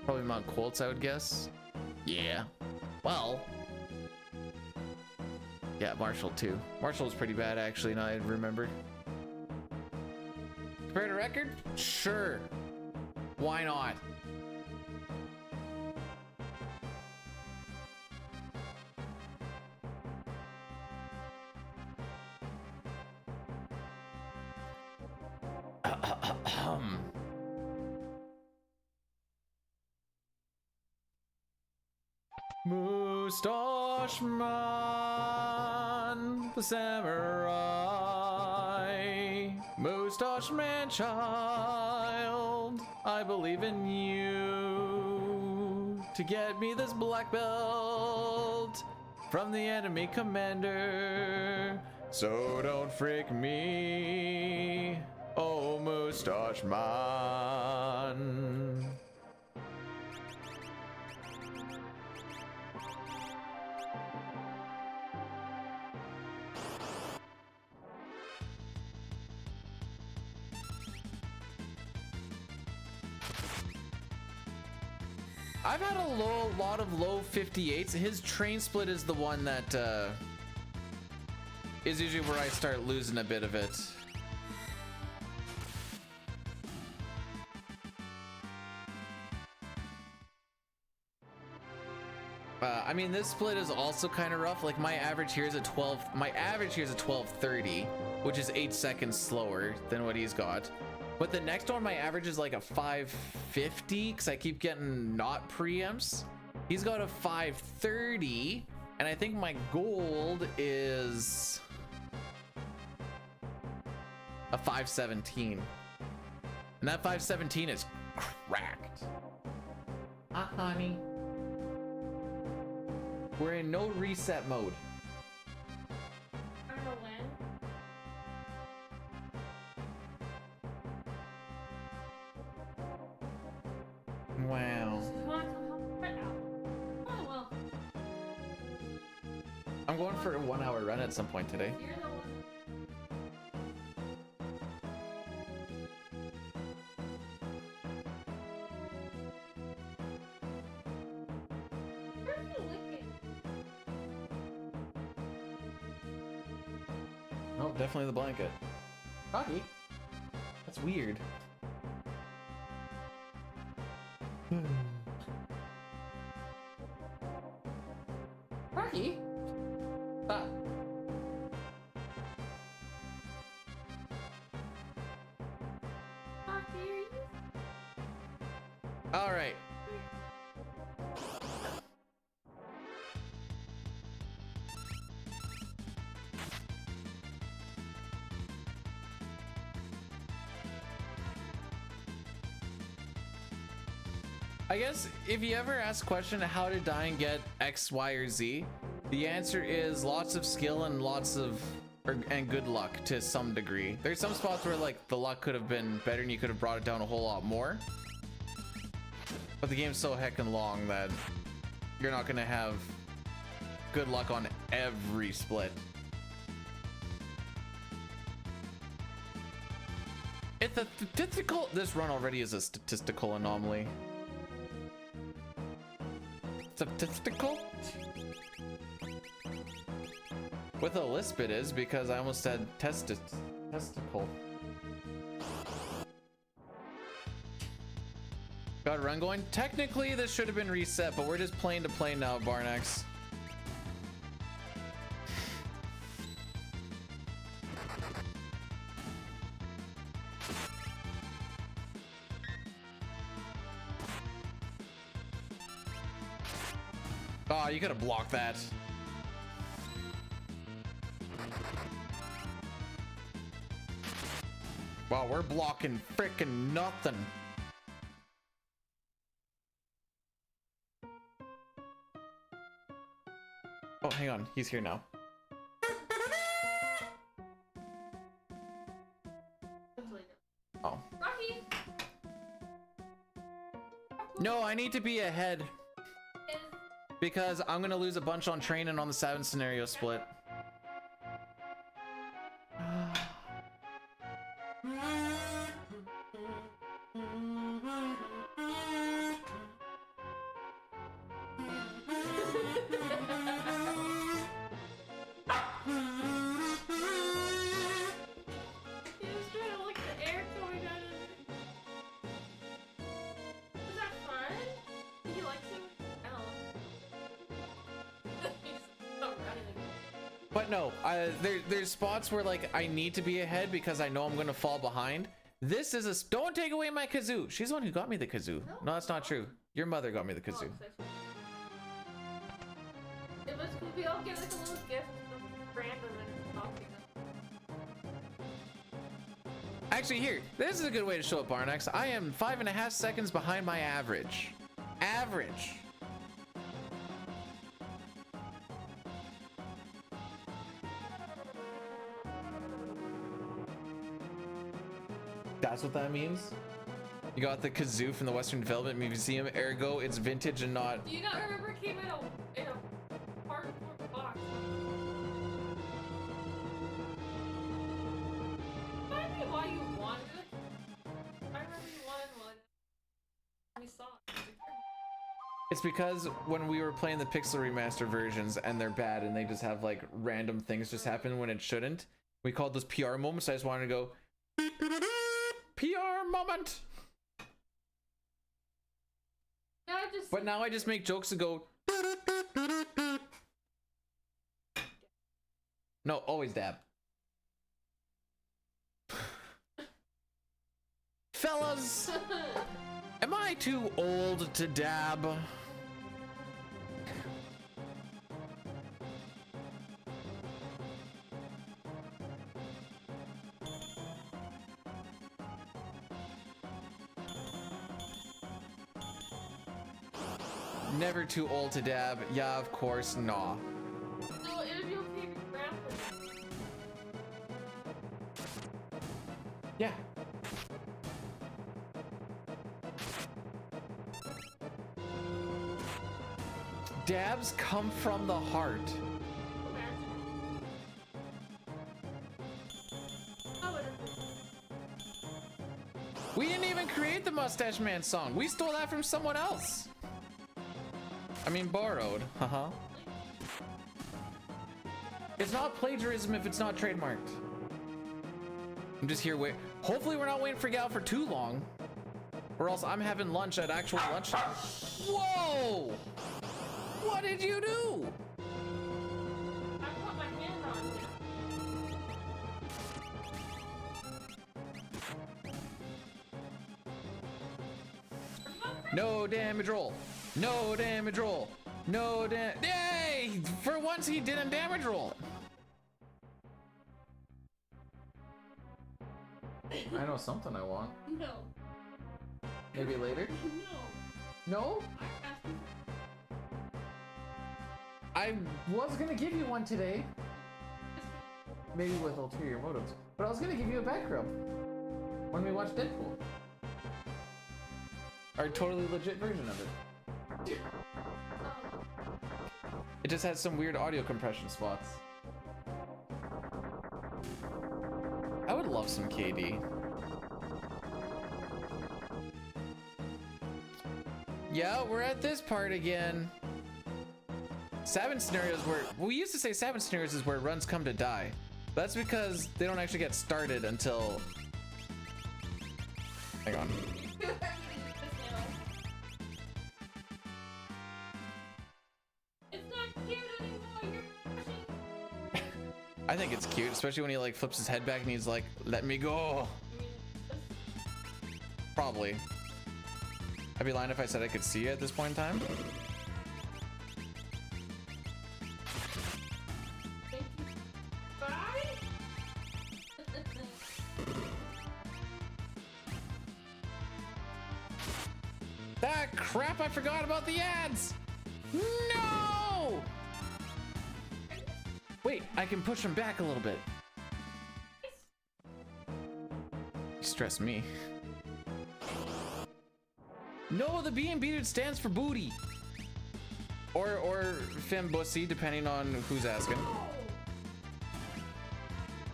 Probably Mount Coltz, I would guess. Yeah. Well. Yeah, Marshall too. Marshall was pretty bad actually, now I remember. Compared to record? Sure. Why not? Moustache Man, the samurai, Moustache Man child, I believe in you to get me this black belt from the enemy commander. So don't freak me, oh Moustache Man. I've had a lot of low 58s. His train split is the one that is usually where I start losing a bit of it. I mean, this split is also kind of rough. Like my average here is a 12. My average here is a 12:30, which is 8 seconds slower than what he's got. But the next one, my average is like a 550 because I keep getting not preempts. He's got a 530, and I think my gold is a 517. And that 517 is cracked. Honey. We're in no reset mode. I don't know when. Wow. Oh well. I'm going for a 1 hour run at some point today. You're the one. Where are you licking? Oh, definitely the blanket. Rocky. That's weird. Rocky. Ah. Rocky, are you? All right. I guess if you ever ask the question how did Dying get X, Y, or Z, the answer is lots of skill and and good luck to some degree. There's some spots where like the luck could have been better and you could have brought it down a whole lot more. But the game's so heckin' long that you're not gonna have good luck on every split. It's a statistical. This run already is a statistical anomaly. Statistical? With a lisp it is, because I almost said testicle. Got a run going. Technically this should have been reset, but we're just playing to play now, Barnax. Oh, you could have blocked that. Wow, we're blocking frickin' nothing. Oh, hang on. He's here now. Oh. Rocky. No, I need to be ahead. Because I'm gonna lose a bunch on train and on the Sabin scenario split. But no, there's spots where like I need to be ahead because I know I'm gonna fall behind. This is a don't take away my kazoo. She's the one who got me the kazoo. No, that's not true. Your mother got me the kazoo. It was cool. We all get like a little gift random and talking. Actually, here, this is a good way to show up, Barnax. I am 5.5 seconds behind my average. Average. That's what that means? You got the kazoo from the Western Development Museum, ergo it's vintage and not... Do you not remember it came in a cardboard box? Remind me why you wanted it. I remember you wanted one. We saw it. It's because when we were playing the Pixel Remaster versions and they're bad and they just have like random things just happen when it shouldn't, we called those PR moments. I just wanted to go... PR moment. But now I just make jokes and go. No, always dab. Fellas, am I too old to dab? Never too old to dab. Yeah, of course, nah. No, it'll be okay if you grandpa. Yeah. Dabs come from the heart. We didn't even create the Mustache Man song. We stole that from someone else. I mean, borrowed. Haha. It's not plagiarism if it's not trademarked. I'm just here wait. Hopefully we're not waiting for Gal for too long. Or else I'm having lunch at actual lunchtime. Whoa! What did you do? I put my hand on it. No damage roll. No damage roll. No damage. Yay! For once he didn't damage roll. I know something I want. No. Maybe later? No. No? I was gonna give you one today. Maybe with ulterior motives. But I was gonna give you a back rub when we watched Deadpool. Our totally legit version of it. It just has some weird audio compression spots. I would love some KD. Yeah, we're at this part again. Sabin scenarios where, we used to say Sabin scenarios is where runs come to die. That's because they don't actually get started until, hang on. It's not cute anymore. You're pushing. I think it's cute, especially when he like flips his head back and he's like, let me go. Probably. I'd be lying if I said I could see it at this point in time. Bye. Ah, crap, I forgot about the ads. No! Wait, I can push them back a little bit. You stress me. No, the B&B dude stands for booty. Or fembussy, depending on who's asking.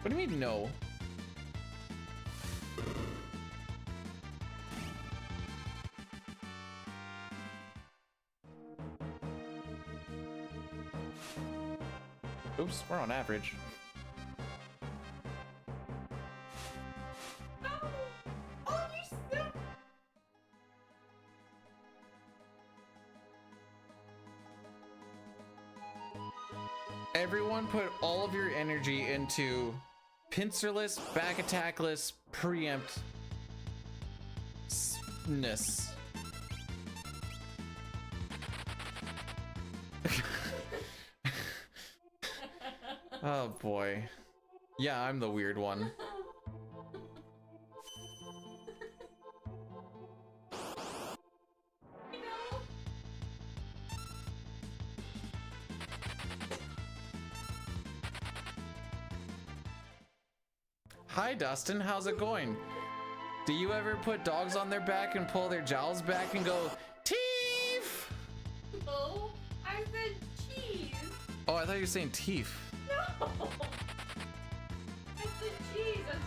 What do you mean, no? Oops, we're on average. Everyone put all of your energy into pincerless, back attackless, preempt ness. Oh boy. Yeah, I'm the weird one. Hi Dustin, how's it going? Do you ever put dogs on their back and pull their jowls back and go, teef? No, I said cheese. Oh, I thought you were saying teef. No. I said cheese. I said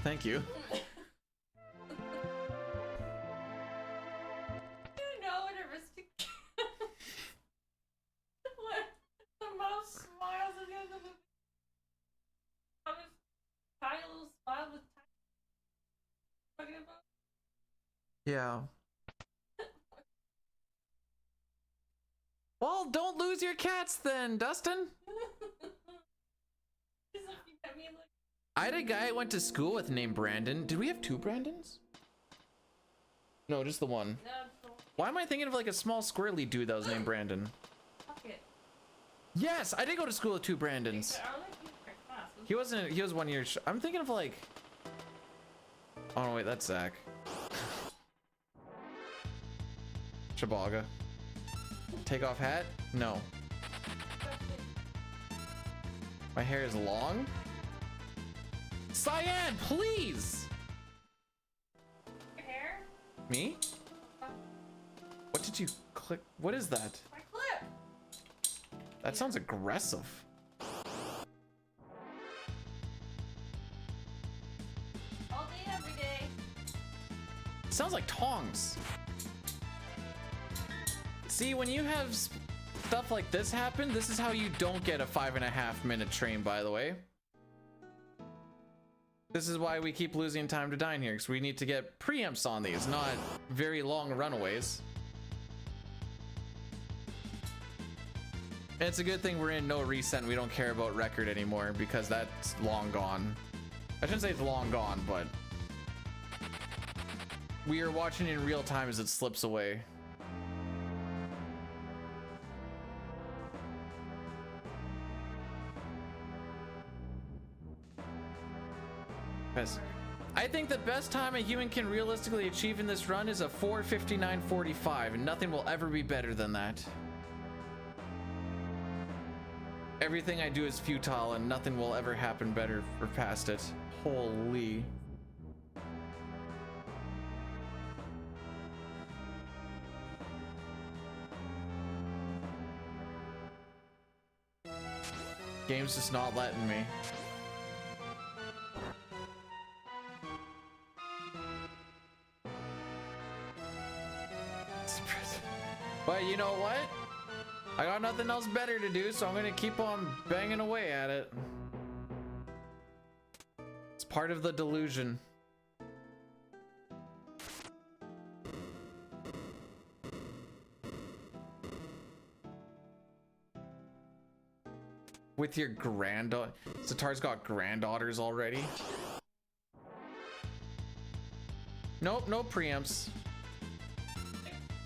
Thank you. You know what a risky. What? The mouse smiles at the end of the. Tiny little smile with talking about. Yeah. Well, don't lose your cats then, Dustin. I had a guy I went to school with named Brandon. Did we have two Brandons? No, just the one. Why am I thinking of like a small squirrely dude that was named Brandon? Yes, I did go to school with two Brandons. He wasn't, he was 1 year. I'm thinking of like, oh no, wait, that's Zach. Chabaga. Take off hat? No. My hair is long? Cyan, please! Hair? Me? What did you click? What is that? My clip! That sounds aggressive. All day, every day. Sounds like tongs. See, when you have stuff like this happen, this is how you don't get a 5.5 minute train, by the way. This is why we keep losing time to dine here, because we need to get preempts on these, not very long runaways. And it's a good thing we're in no reset and we don't care about record anymore, because that's long gone. I shouldn't say it's long gone, but we are watching in real time as it slips away. I think the best time a human can realistically achieve in this run is a 4:59:45, and nothing will ever be better than that. Everything I do is futile and nothing will ever happen better or past it. Holy. Game's just not letting me. But you know what? I got nothing else better to do, so I'm gonna keep on banging away at it. It's part of the delusion. With your granddaughter. Zatar's got granddaughters already. Nope, no preamps.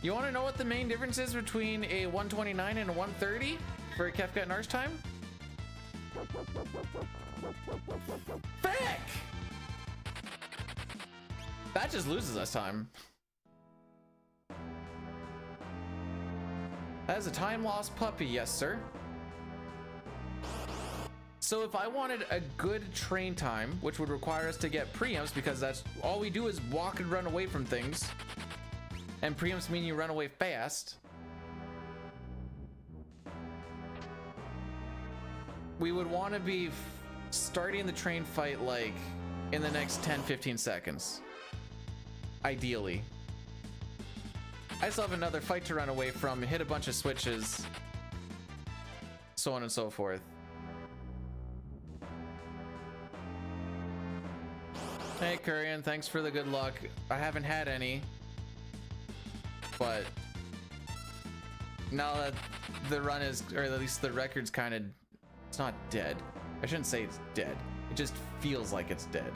You want to know what the main difference is between a 129 and a 130 for a Kefka Narsh time? Frick! That just loses us time. That is a time lost puppy, yes sir. So if I wanted a good train time, which would require us to get preamps, because that's all we do is walk and run away from things, and preamps mean you run away fast, we would want to be starting the train fight like in the next 10-15 seconds, ideally. I still have another fight to run away from, hit a bunch of switches, so on and so forth. Hey Kurian, thanks for the good luck. I haven't had any, but now that the run is, or at least the record's kind of, it's not dead. I shouldn't say it's dead. It just feels like it's dead.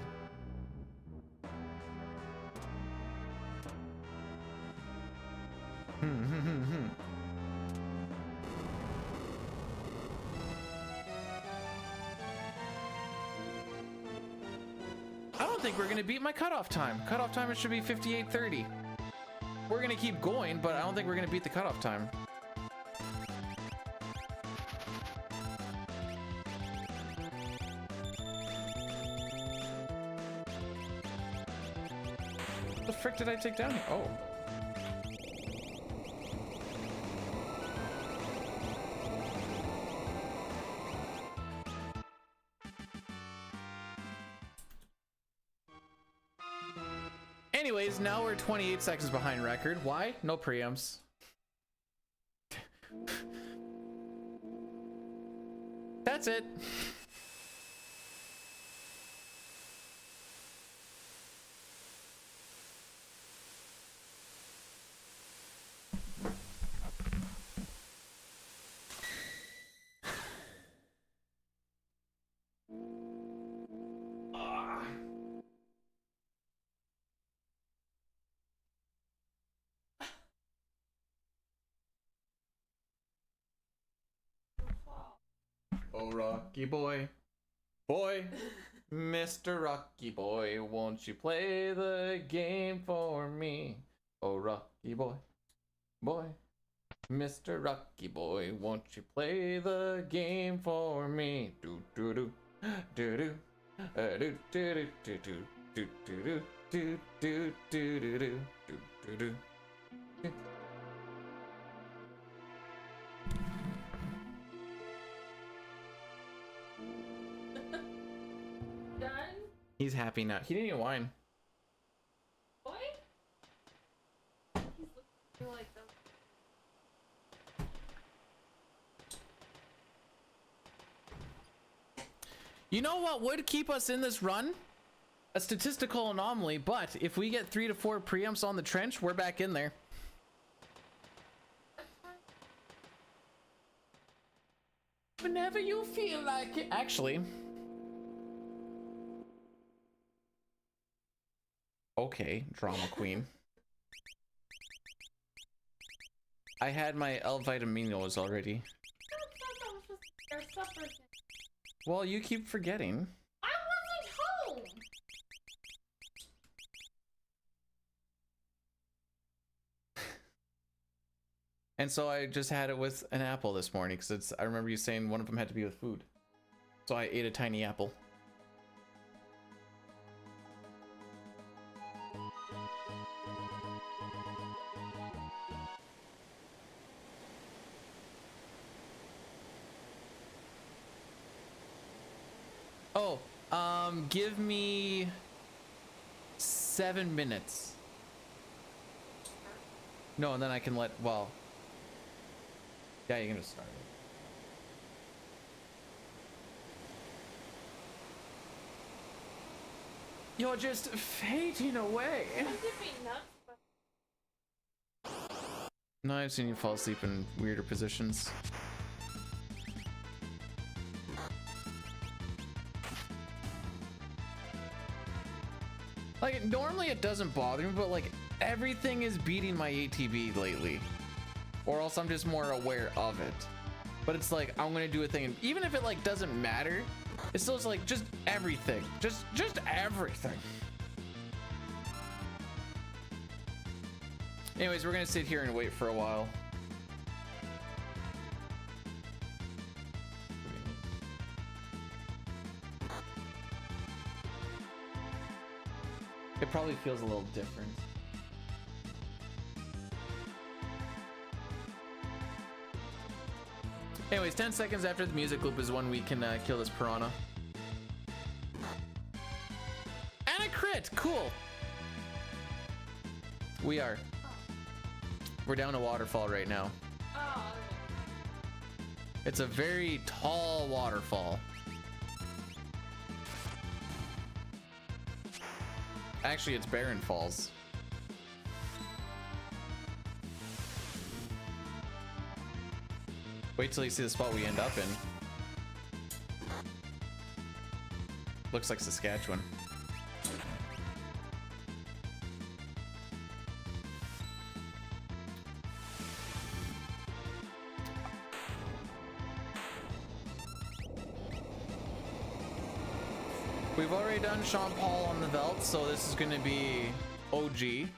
I don't think we're gonna beat my cutoff time. Cutoff time, it should be 58:30. We're gonna keep going, but I don't think we're gonna beat the cutoff time. What the frick did I take down here? Oh. Anyways, now we're 28 seconds behind record. Why? No preamps. That's it. Oh, Rocky boy, boy, Mr. Rocky boy, won't you play the game for me? Oh, Rocky boy. boy. Mr. Rocky Boy, won't you play the game for me? Do do do do do do do do do do do do do do do do do do. Done? He's happy now. He didn't even whine. Boy? He's looking like them. You know what would keep us in this run? A statistical anomaly, but if we get 3 to 4 preamps on the trench, we're back in there. Whenever you feel like it. Actually. Okay, drama queen. I had my L-vitaminos already. I thought that was just their supper thing. Well, you keep forgetting. I wasn't home! And so I just had it with an apple this morning because I remember you saying one of them had to be with food. So I ate a tiny apple. Oh, give me 7 minutes. No, and then I can well, yeah, you can just start it. You're just fading away. I did be nuts, but No, I've seen you fall asleep in weirder positions. Like, normally it doesn't bother me, but like, everything is beating my ATB lately. Or else I'm just more aware of it. But it's like, I'm gonna do a thing, and even if it like doesn't matter, it's still just like, just everything. Just everything. Anyways, we're gonna sit here and wait for a while. It probably feels a little different. Anyways, 10 seconds after the music loop is when we can kill this piranha. And a crit! Cool! We're down a waterfall right now. oh, It's a very tall waterfall. Actually, it's Barren Falls. Wait till you see the spot we end up in. Looks like Saskatchewan. We've already done Sean Paul on the Veldt, so this is gonna be OG.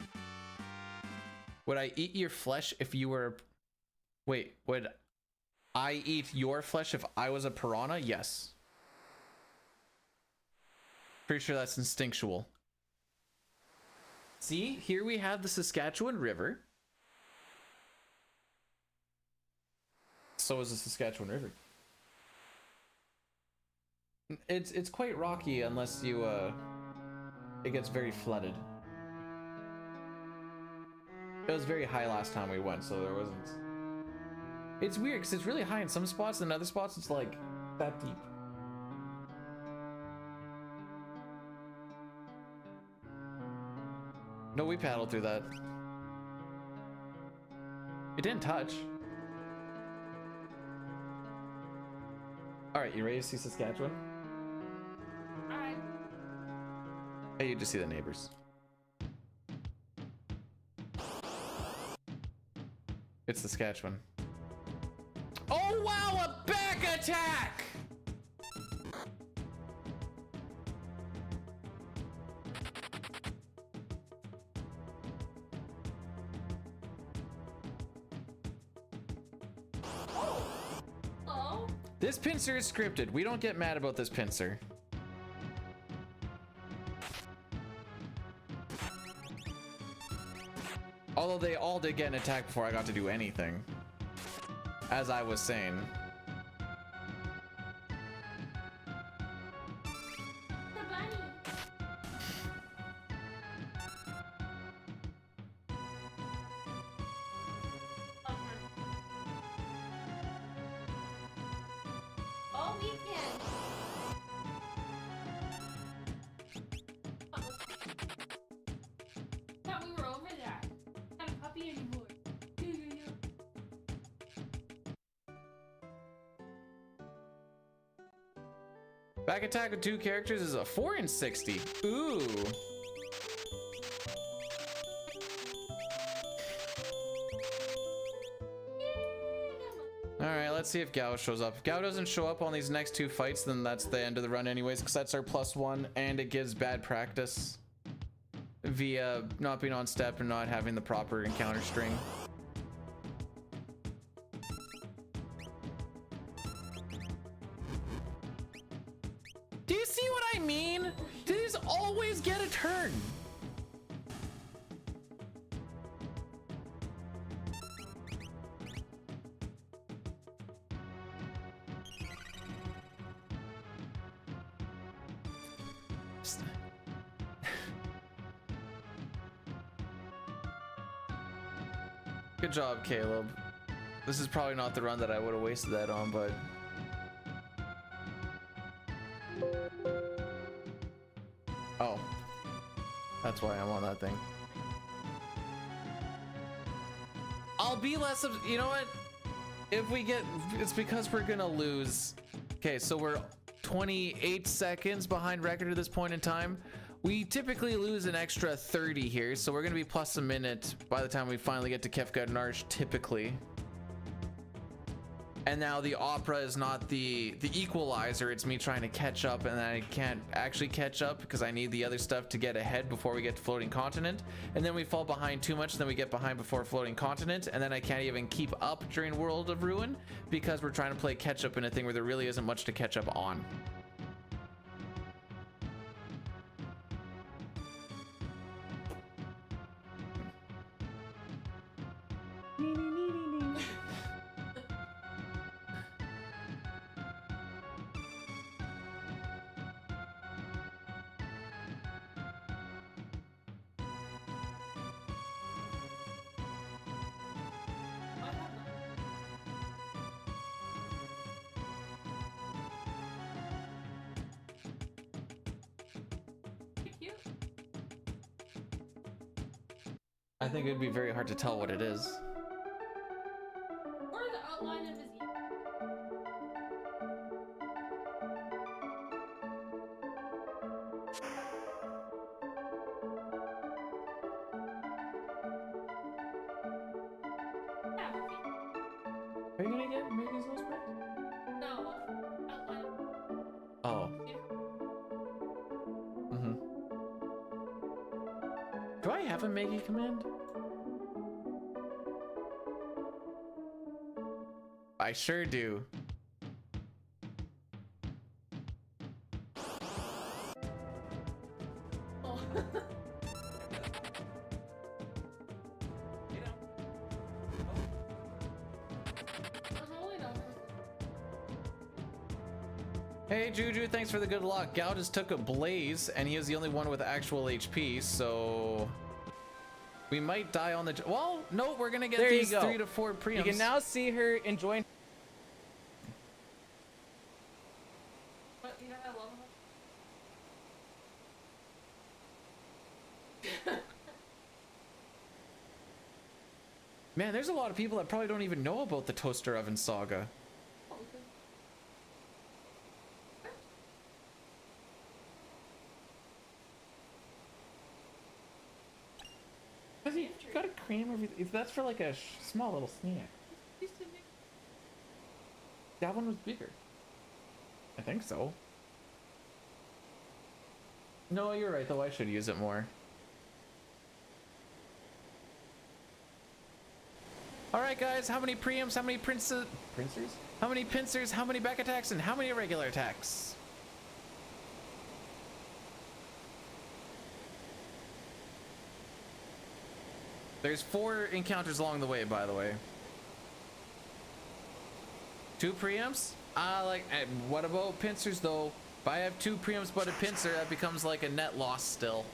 Would I eat your flesh if you were... Wait, would I eat your flesh if I was a piranha? Yes. Pretty sure that's instinctual. See, here we have the Saskatchewan River. So is the Saskatchewan River. It's quite rocky unless you it gets very flooded. It was very high last time we went, so there wasn't. It's weird because it's really high in some spots, and in other spots it's like that deep. No, we paddled through that. It didn't touch. All right, you ready to see Saskatchewan? Hey, you just see the neighbors. It's Saskatchewan. Oh wow, a back attack! This pincer is scripted. We don't get mad about this pincer. Although they all did get an attack before I got to do anything. As I was saying. Back attack with 2 characters is a 4 and 60. Ooh. Alright, let's see if Gao shows up. If Gao doesn't show up on these next 2 fights, then that's the end of the run anyways, because that's our +1, and it gives bad practice via not being on step and not having the proper encounter string. Do you see what I mean? These always get a turn. Good job, Caleb. This is probably not the run that I would have wasted that on, but oh, that's why I'm on that thing. I'll be less of, you know what? If we get, it's because we're gonna lose. Okay, so we're 28 seconds behind record at this point in time. We typically lose an extra 30 here, so we're gonna be plus a minute by the time we finally get to Kefka and Narsh, typically. And now the opera is not the equalizer, it's me trying to catch up, and I can't actually catch up because I need the other stuff to get ahead before we get to Floating Continent. And then we fall behind too much, then we get behind before Floating Continent, and then I can't even keep up during World of Ruin because we're trying to play catch up in a thing where there really isn't much to catch up on. I think it'd be very hard to tell what it is. Or the outline of his Are you gonna get Maggie's nose print? No, outline. Oh. Do I have a Maggie command? I sure do. Oh. Hey Juju, thanks for the good luck. Gao just took a blaze and he is the only one with actual HP, so we might die on the well, no, we're gonna get these 3 to 4 preempts. You can now see her enjoying. But you know I love her. Man, there's a lot of people that probably don't even know about the Toaster Oven Saga. You gotta cream everything. That's for like a small little snack. That one was bigger. I think so. No, you're right though. I should use it more. All right, guys. How many preamps? How many princers? How many pincers, how many back attacks, and how many regular attacks? There's 4 encounters along the way, by the way. 2 preempts? What about pincers though? If I have 2 preempts but a pincer, that becomes like a net loss still.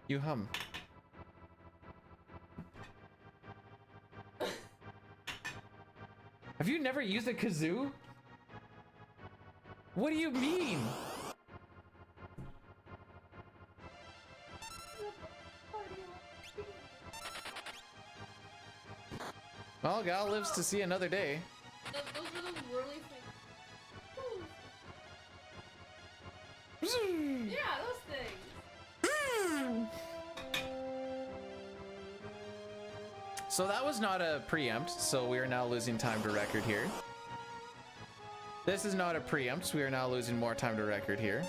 You hum. Have you never used a kazoo? What do you mean? Well, Gal lives to see another day. Those are those whirly things. Yeah, those things. So that was not a preempt, so we are now losing time to record here. This is not a preempt, we are now losing more time to record here.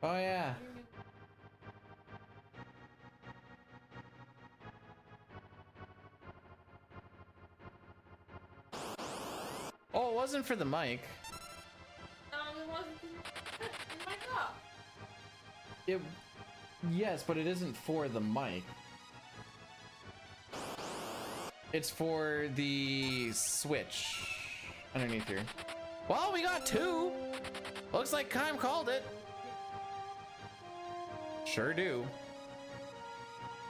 Oh yeah. Oh, it wasn't for the mic. It wasn't. It's my cup. Yes, but it isn't for the mic. It's for the switch underneath here. Well, we got 2. Looks like Kime called it. Sure do.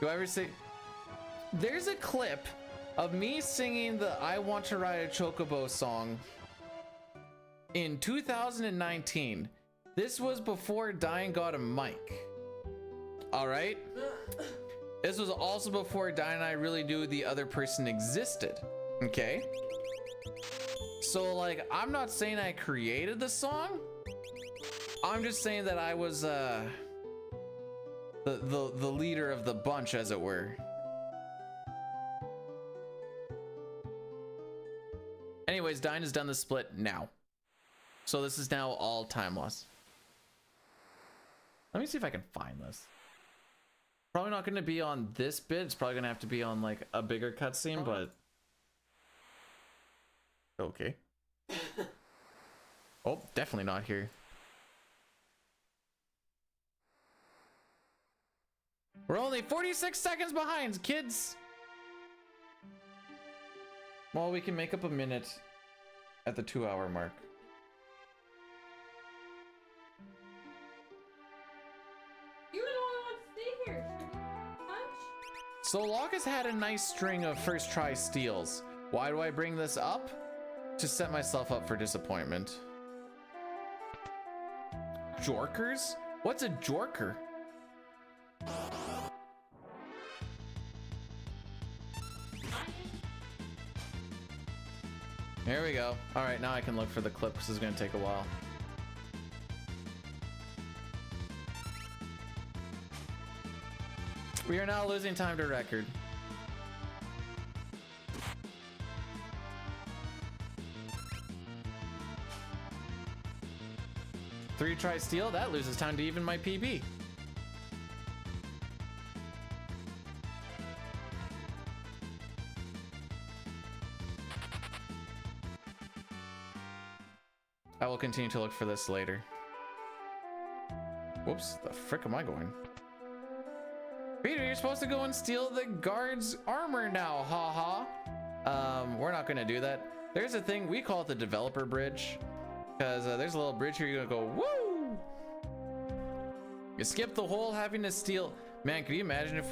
Do I ever say? There's a clip of me singing the I Want to Ride a Chocobo song in 2019. This was before Dying got a mic. All right. This was also before Dying and I really knew the other person existed. Okay. So like, I'm not saying I created the song. I'm just saying that I was the leader of the bunch, as it were. Anyways, Dyne has done the split now. So this is now all time loss. Let me see if I can find this. Probably not going to be on this bit. It's probably going to have to be on like a bigger cutscene, but... Okay. Oh, definitely not here. We're only 46 seconds behind, kids. Well, we can make up a minute at the 2-hour mark. You were the only one to stay here. So Locke has had a nice string of first try steals. Why do I bring this up? To set myself up for disappointment. Jorkers? What's a jorker? There we go. All right, now I can look for the clip because it's going to take a while. We are now losing time to record. Three try steal, that loses time to even my PB. I will continue to look for this later. Whoops, the frick am I going? Peter, you're supposed to go and steal the guard's armor now, haha. We're not gonna do that. There's a thing, we call it the developer bridge. Because there's a little bridge here, you're gonna go, woo! You skip the whole having to steal. Man, could you imagine if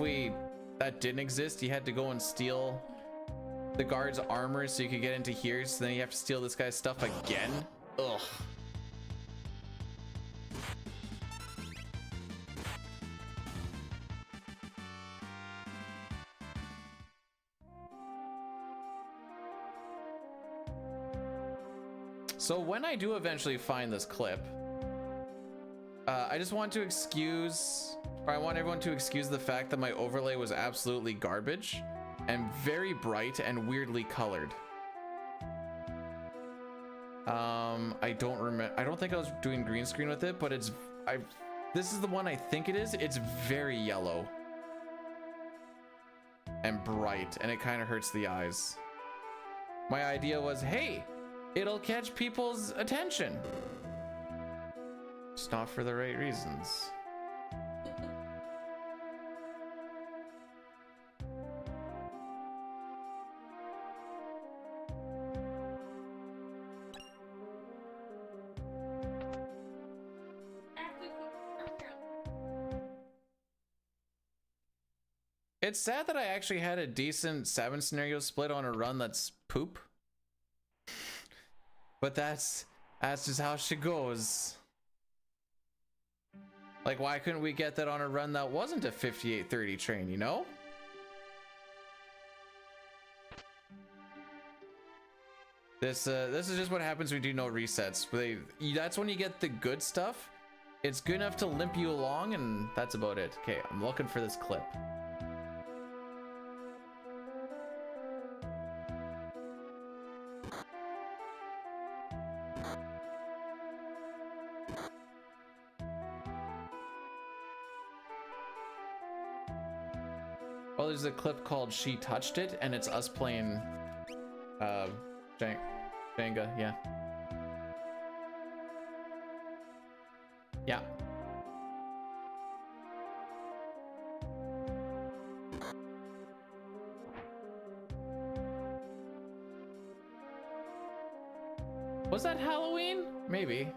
that didn't exist? You had to go and steal the guard's armor so you could get into here, so then you have to steal this guy's stuff again? Ugh. So when I do eventually find this clip, I just want to excuse, or I want everyone to excuse the fact that my overlay was absolutely garbage and very bright and weirdly colored. I don't remember. I don't think I was doing green screen with it, but this is the one I think it is. It's very yellow and bright, and it kind of hurts the eyes. My idea was, hey, it'll catch people's attention. Just not for the right reasons. It's sad that I actually had a decent Sabin scenario split on a run that's poop. But that's just how shit goes. Like, why couldn't we get that on a run that wasn't a 5830 train, you know? This is just what happens when you do no resets. That's when you get the good stuff. It's good enough to limp you along, and that's about it. Okay, I'm looking for this clip. Well, there's a clip called She Touched It, and it's us playing Jenga, yeah. Yeah. Was that Halloween? Maybe.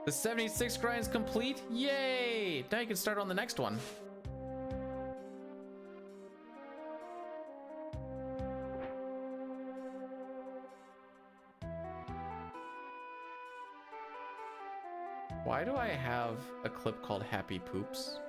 The 76 grind's complete? Yay! Now you can start on the next one. Why do I have a clip called Happy Poops?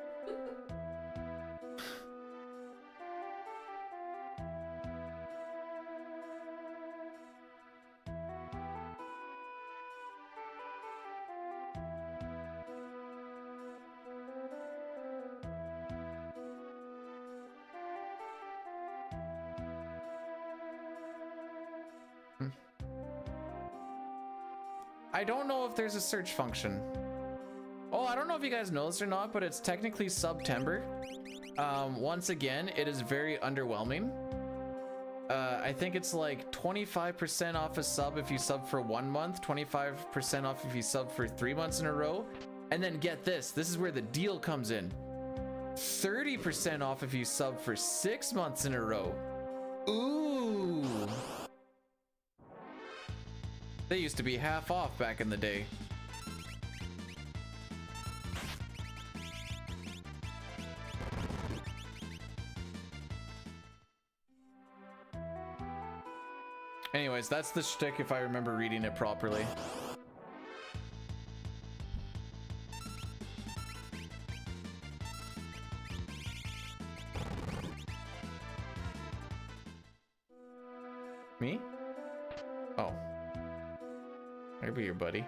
I don't know if there's a search function. Oh, I don't know if you guys know this or not, but it's technically September. Once again, it is very underwhelming. I think it's like 25% off a sub if you sub for 1 month, 25% off if you sub for 3 months in a row. And then get this, this is where the deal comes in. 30% off if you sub for 6 months in a row. Ooh. They used to be half off back in the day. Anyways, that's the shtick if I remember reading it properly. Me? Oh. Maybe your buddy.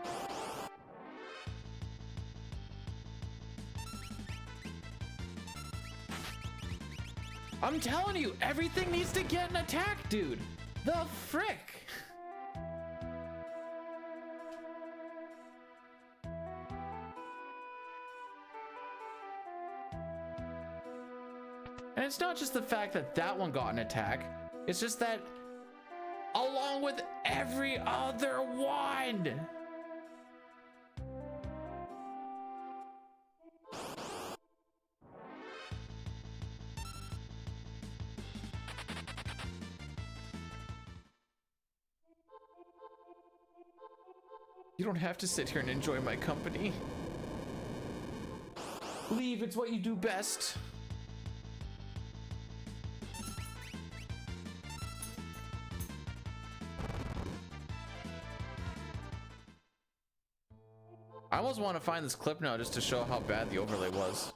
I'm telling you, everything needs to get an attack, dude. The frick? And it's not just the fact that that one got an attack. It's just that along with every other one. You don't have to sit here and enjoy my company. Leave, it's what you do best. I almost want to find this clip now just to show how bad the overlay was.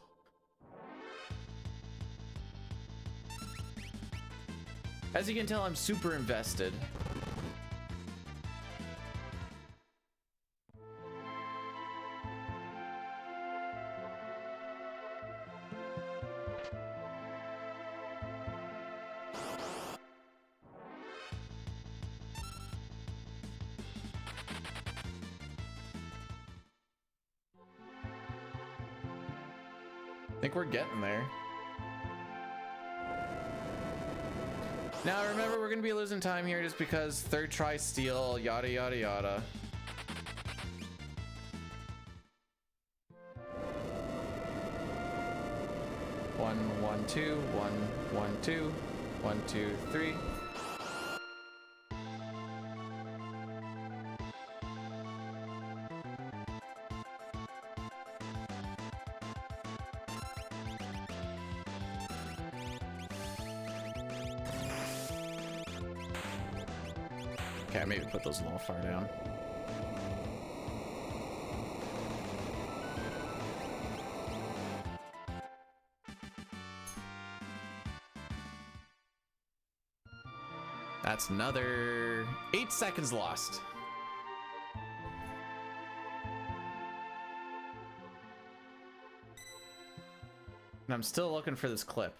As you can tell, I'm super invested. I think we're getting there. Now remember, we're gonna be losing time here just because third try steal, yada yada yada. One, 1, 2, 1, 1, 2, 1, 2, 3. Okay, maybe put those a little far down. That's another 8 seconds lost. And I'm still looking for this clip.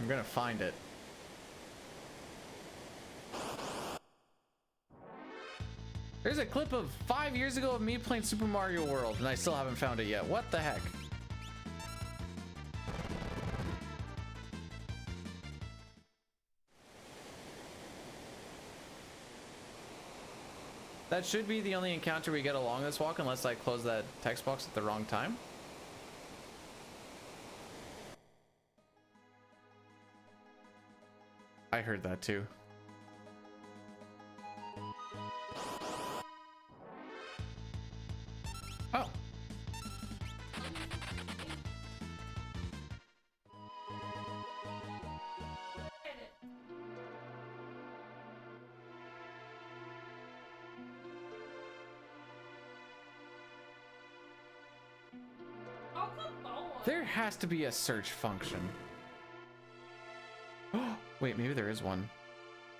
I'm gonna find it. There's a clip of 5 years ago of me playing Super Mario World, and I still haven't found it yet. What the heck? That should be the only encounter we get along this walk, unless I close that text box at the wrong time. I heard that too. Oh. There has to be a search function. Wait, maybe there is one.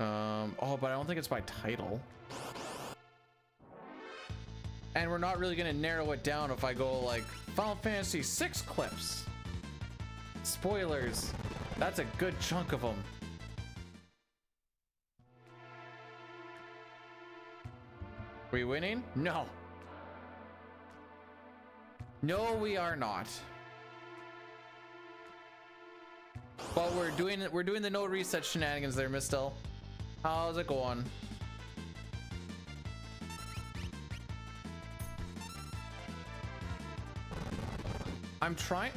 Oh, but I don't think it's by title. And we're not really gonna narrow it down if I go like Final Fantasy VI clips. Spoilers. That's a good chunk of them. We winning? No. No, we are not. But we're doing the no reset shenanigans there, Mistel. How's it going? I'm trying.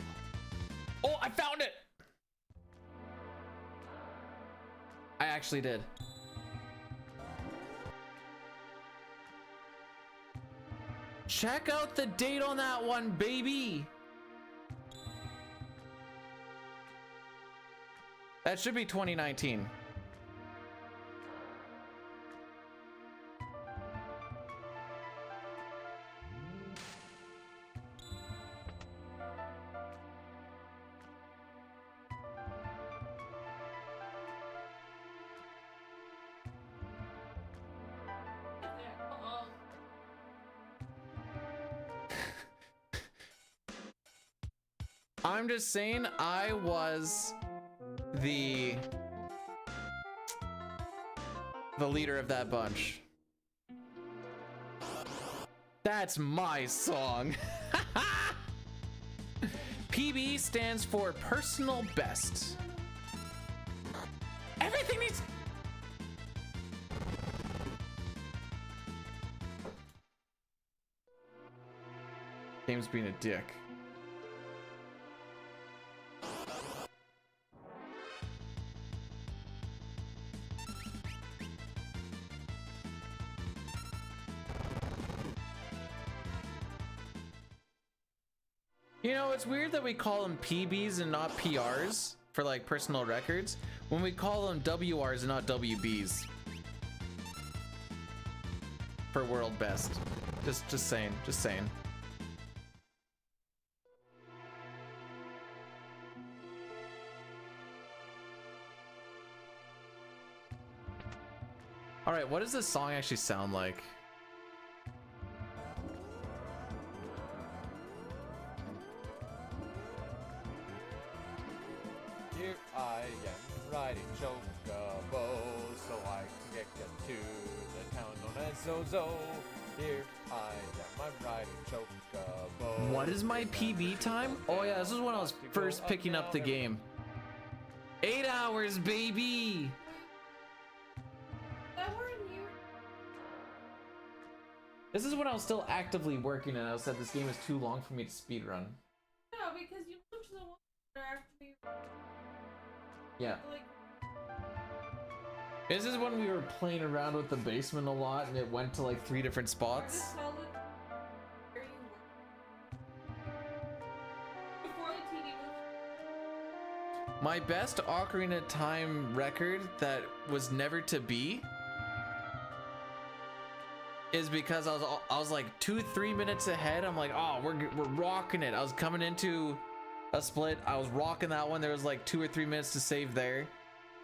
Oh, I found it. I actually did. Check out the date on that one, baby. That should be 2019. I'm just saying, I was the leader of that bunch. That's my song. PB stands for personal best. Everything needs... Game's being a dick. You know, it's weird that we call them PBs and not PRs for like personal records, when we call them WRs and not WBs for world best. Just saying, just saying. All right, what does this song actually sound like? Here I am riding Chocobo, so I can get to the town known as Zozo. Here I am, I'm riding Chocobo. What is my PB time? Oh yeah, this is when I was first picking up the game. 8 hours, baby! This is when I was still actively working and I said this game is too long for me to speedrun. No, because you look to the one that actually. Yeah. Like, This is when we were playing around with the basement a lot and it went to like 3 different spots. just tell it where you were. Before the TV moved. My best Ocarina of Time record that was never to be is because I was like 2-3 minutes ahead. I'm like, oh, we're rocking it. I was coming into a split. I was rocking that one. There was like 2 or 3 minutes to save there,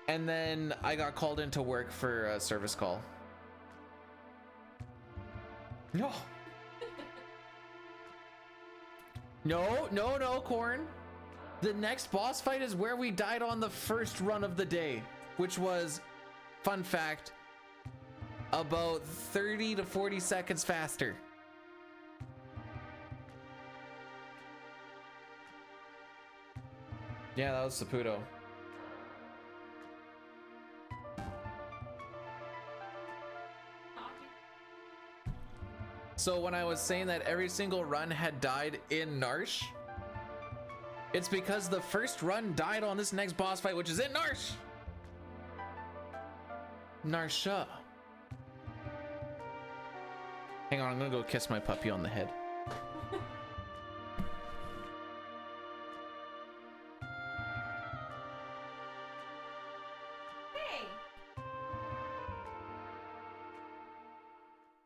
and then I got called into work for a service call. No. No, Corn. The next boss fight is where we died on the first run of the day, which was, fun fact, about 30 to 40 seconds faster. Yeah, that was Saputo. So when I was saying that every single run had died in Narsh, it's because the first run died on this next boss fight, which is in Narsh. Narsha. Hang on, I'm gonna go kiss my puppy on the head. Hey!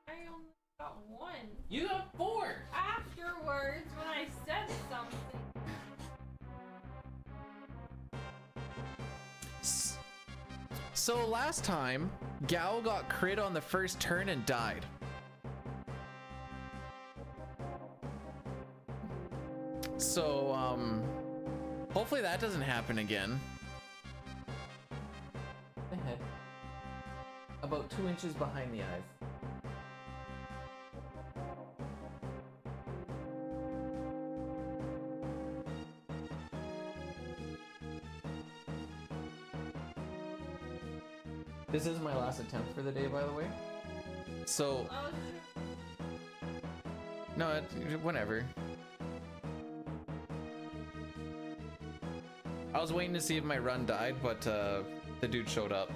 I only got 1. You got 4! Afterwards, when I said something. So last time, Gao got crit on the first turn and died. So, hopefully that doesn't happen again. The head. About 2 inches behind the eyes. This is my last attempt for the day, by the way. So, no, whenever. I was waiting to see if my run died, but the dude showed up.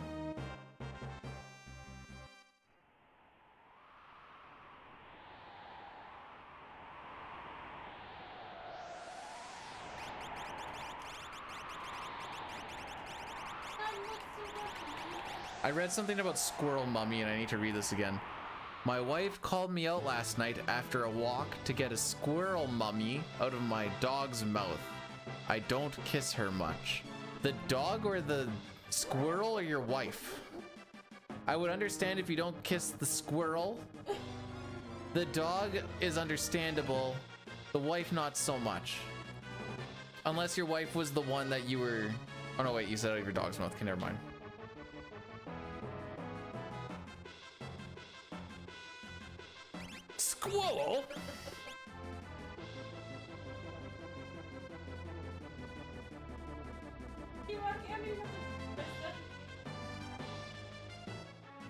I read something about squirrel mummy and I need to read this again. My wife called me out last night after a walk to get a squirrel mummy out of my dog's mouth. I don't kiss her much. The dog or the squirrel or your wife? I would understand if you don't kiss the squirrel. The dog is understandable. The wife not so much. Unless your wife was the one that you were... Oh no, wait, you said out of your dog's mouth. Okay, never mind. Squirrel?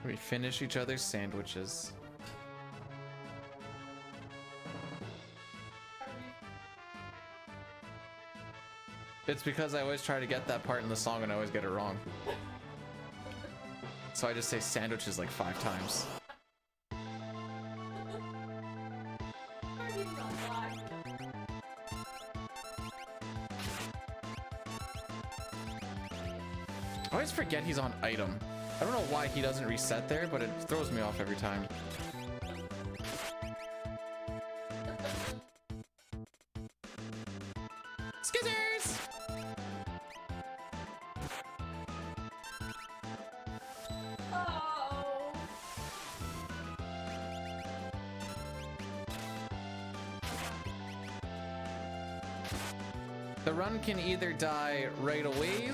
We finish each other's sandwiches. It's because I always try to get that part in the song and I always get it wrong. So I just say sandwiches like 5 times. I always forget he's on item. I don't know why he doesn't reset there, but it throws me off every time. Skizzers! Oh, The run can either die right away,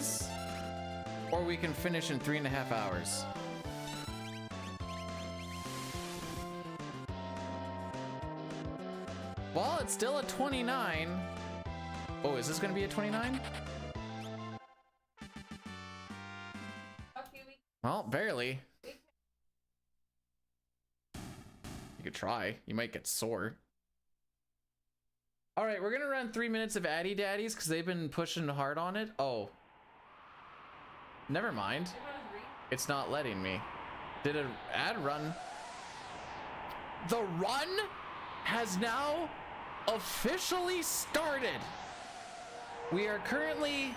or we can finish in 3.5 hours. Well, it's still a 29. Oh, is this gonna be a 29? Well, barely. You could try. You might get sore. All right, we're gonna run 3 minutes of Addy Daddies because they've been pushing hard on it. Oh, never mind. It's not letting me. Did an ad run? The run has now officially started. We are currently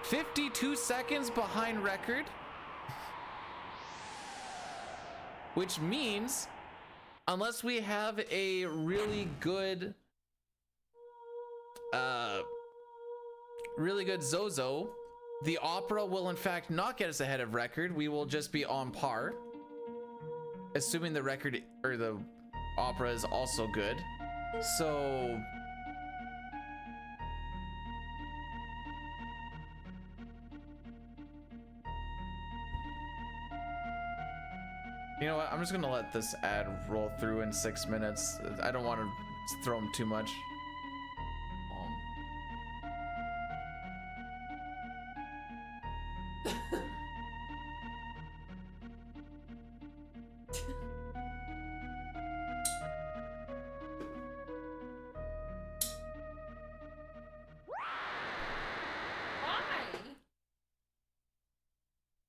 52 seconds behind record, which means unless we have a really good Zozo, the opera will in fact not get us ahead of record. We will just be on par, assuming the record or the opera is also good. So you know what? I'm just gonna let this ad roll through in 6 minutes. I don't want to throw him too much.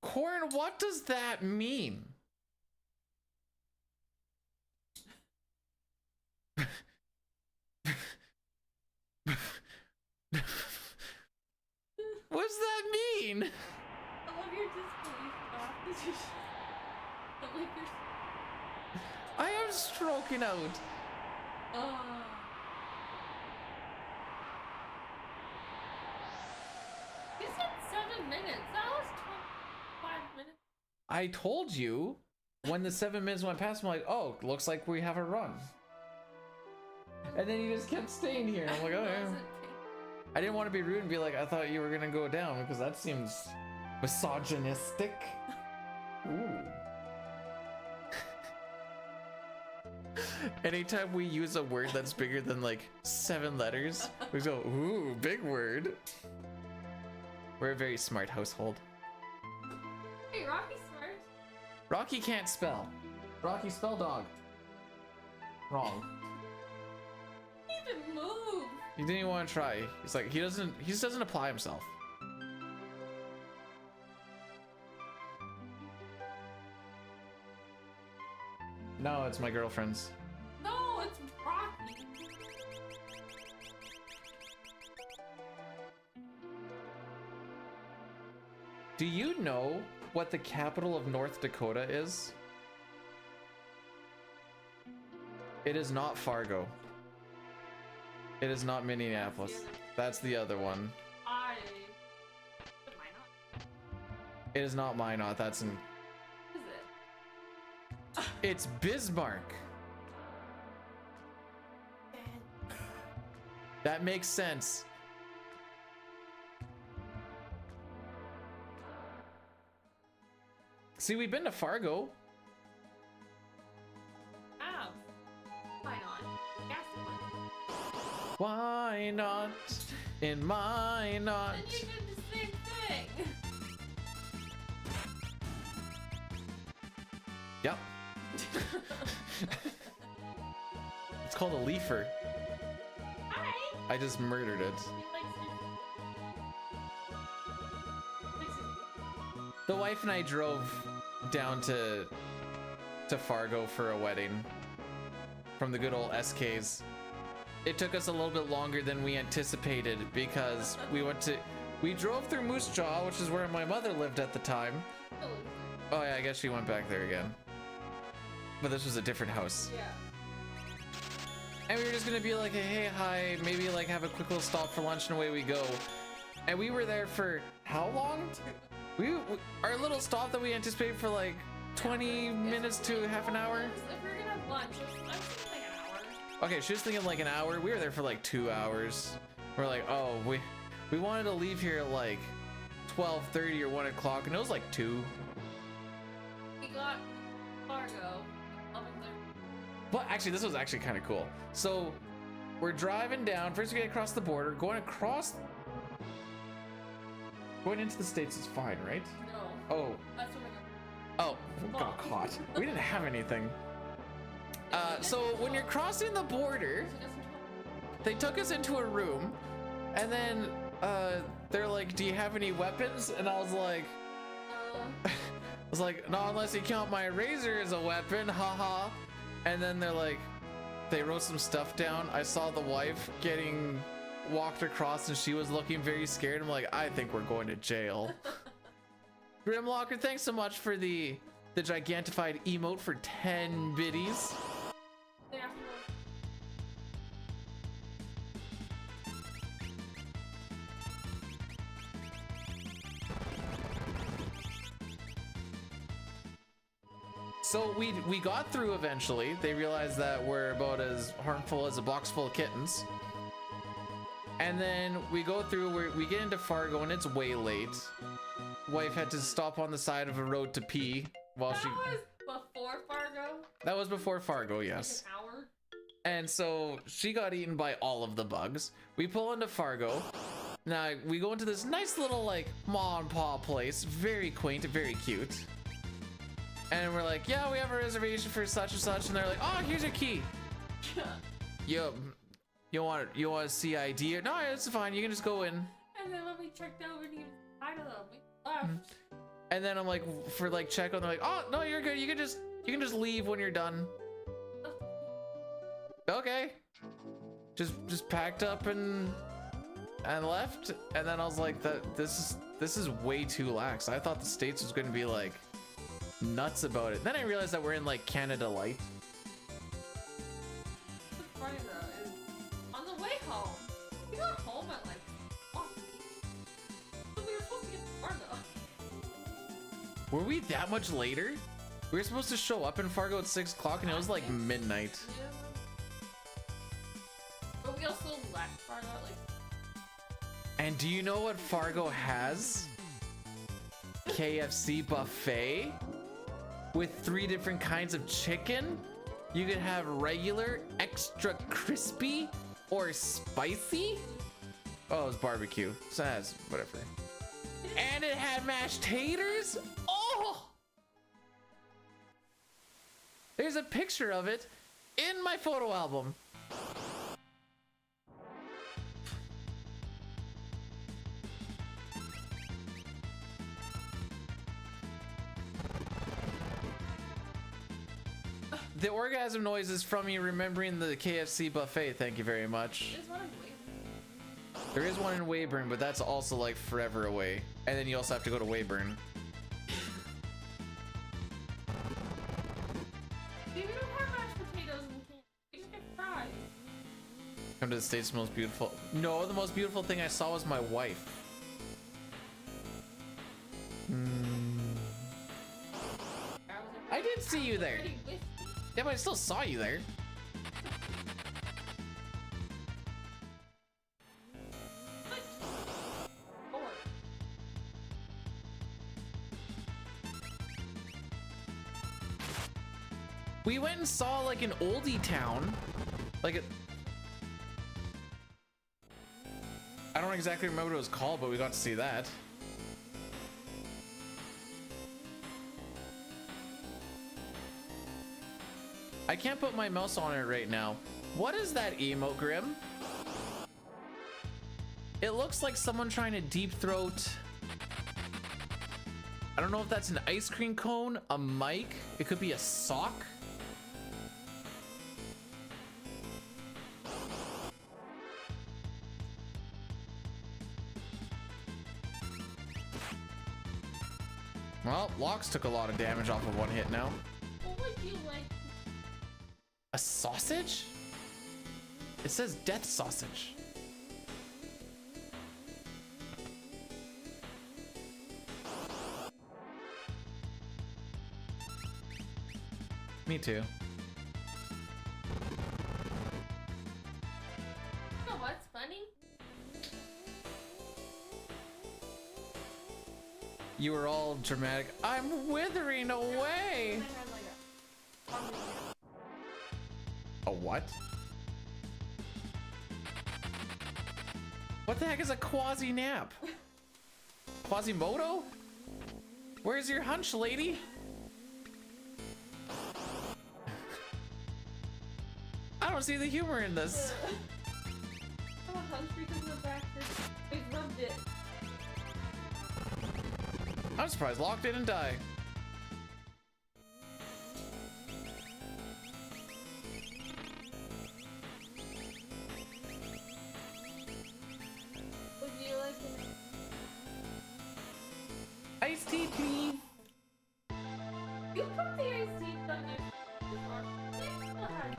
Corn, what does that mean? What does that mean? I love your disbelief, Doc. I like your... I am stroking out. You said 7 minutes. That was 25 minutes. I told you when the 7 minutes went past, I'm like, oh, looks like we have a run. And then you just kept staying here. I'm like, oh, yeah. I didn't want to be rude and be like, I thought you were gonna go down, because that seems misogynistic. Ooh. Anytime we use a word that's bigger than like 7 letters, we go, ooh, big word. We're a very smart household. Hey, Rocky's smart. Rocky can't spell. Rocky, spell dog. Wrong. He didn't move. He didn't even want to try. He's like, he just doesn't apply himself. No, it's my girlfriend's. No, it's Rocky. Do you know what the capital of North Dakota is? It is not Fargo. It is not Minneapolis. That's the other one. It is not Minot. That's in... Is it? It's Bismarck. That makes sense. See, we've been to Fargo. Ow. Why not? Gas money. Why not in Minot? And you did the same thing. Yep. It's called a leafer. Hi. I just murdered it. The wife and I drove down to Fargo for a wedding from the good old SKs. It took us a little bit longer than we anticipated because we drove through Moose Jaw, which is where my mother lived at the time. Oh yeah, I guess she went back there again. But this was a different house. Yeah. And we were just gonna be like, hey, hi, maybe like have a quick little stop for lunch and away we go. And we were there for how long? Our little stop that we anticipated for like 20 minutes to half an hour. If we're gonna have lunch, I'm thinking like an hour. Okay, she was thinking like an hour. We were there for like 2 hours. We're like, oh, We wanted to leave here at like 12:30 or 1 o'clock, and it was like 2. We got Fargo. But actually, this was actually kind of cool. So we're driving down. First, we get across the border. Going into the States is fine, right? No. Oh. That's what Oh, got caught. We didn't have anything. So when you're crossing the border, they took us into a room, and then they're like, "Do you have any weapons?" And I was like, "No, unless you count my razor as a weapon, haha." And then they're like, they wrote some stuff down. I saw the wife getting walked across, and she was looking very scared. I'm like, I think we're going to jail. Grimlocker, thanks so much for the gigantified emote for 10 biddies. So we got through eventually. They realized that we're about as harmful as a box full of kittens. And then we go through, we get into Fargo, and it's way late. Wife had to stop on the side of a road to pee while That was before Fargo? That was before Fargo, yes. Like an hour? And so she got eaten by all of the bugs. We pull into Fargo. Now we go into this nice little like ma and pa place. Very quaint, very cute. And we're like, yeah, we have a reservation for such and such. And they're like, oh, here's your key. Yo, you want to see ID? No, it's fine. You can just go in. And then when we checked out, we didn't even hide of them. We left. And then I'm like, for like check on, they're like, oh no, you're good. You can just leave when you're done. Okay. Just packed up and left. And then I was like, this is way too lax. I thought the States was going to be like nuts about it. Then I realized that we're in like Canada Light. On the way home, we got home at like, we were supposed to get to Fargo. Were we that much later? We were supposed to show up in Fargo at 6 o'clock, and it was like midnight. Yeah. But we also left Fargo at like. And do you know what Fargo has? KFC buffet with 3 different kinds of chicken. You could have regular, extra crispy, or spicy. Oh, it was barbecue. So that's whatever. And it had mashed taters. Oh! There's a picture of it in my photo album. The orgasm noise is from me remembering the KFC buffet. Thank you very much. There is one in Weyburn, but that's also like forever away. And then you also have to go to Weyburn. We don't have mashed potatoes in Canada. We just get fries. Come to the States, most beautiful. No, the most beautiful thing I saw was my wife. I did see you there. Yeah, but I still saw you there. We went and saw like an oldie town, like I don't exactly remember what it was called, but we got to see that. I can't put my mouse on it right now. What is that emote, Grim? It looks like someone trying to deep throat. I don't know if that's an ice cream cone, a mic. It could be a sock. Well, Locks took a lot of damage off of one hit now. What would you like? A sausage? It says death sausage. Me too. You know what's funny? You were all dramatic. I'm withering away. A what? What the heck is a quasi nap? Quasimodo? Where's your hunch, lady? I don't see the humor in this. I'm a hunch because the back we rubbed it. I'm surprised Locke didn't die. Would you like it? Iced tea, please. You put the iced tea on there. Go ahead.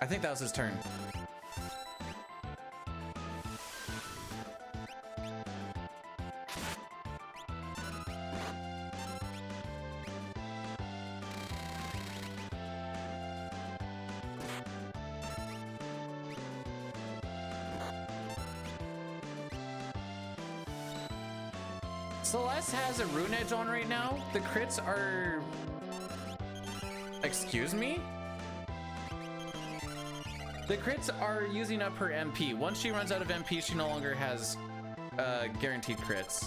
I think that was his turn. Celeste has a rune edge on right now. The crits are... Excuse me? The crits are using up her MP. Once she runs out of MP, she no longer has guaranteed crits.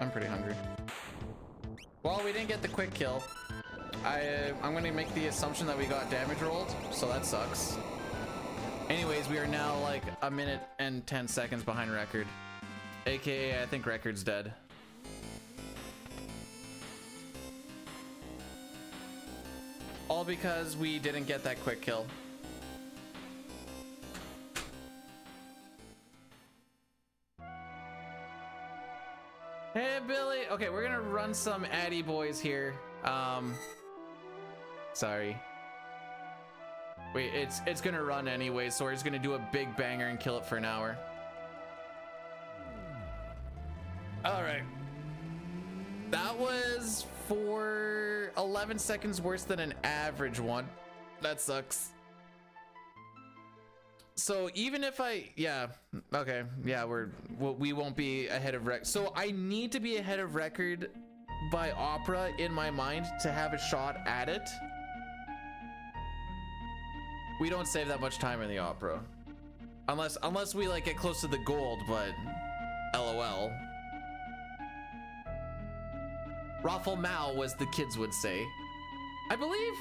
I'm pretty hungry. Well, we didn't get the quick kill. I'm gonna make the assumption that we got damage rolled, so that sucks. Anyways, we are now like a minute and 10 seconds behind record. AKA, I think record's dead. All because we didn't get that quick kill. Hey, Billy. Okay, we're gonna run some Addy boys here. Sorry. Wait, it's gonna run anyway, so we're just gonna do a big banger and kill it for an hour. All right. That was for 11 seconds worse than an average one. That sucks. So even if yeah, okay, yeah, we won't be ahead of record. So I need to be ahead of record by Opera in my mind to have a shot at it. We don't save that much time in the Opera, unless we like get close to the gold, but LOL. Raffle Mao, as the kids would say. I believe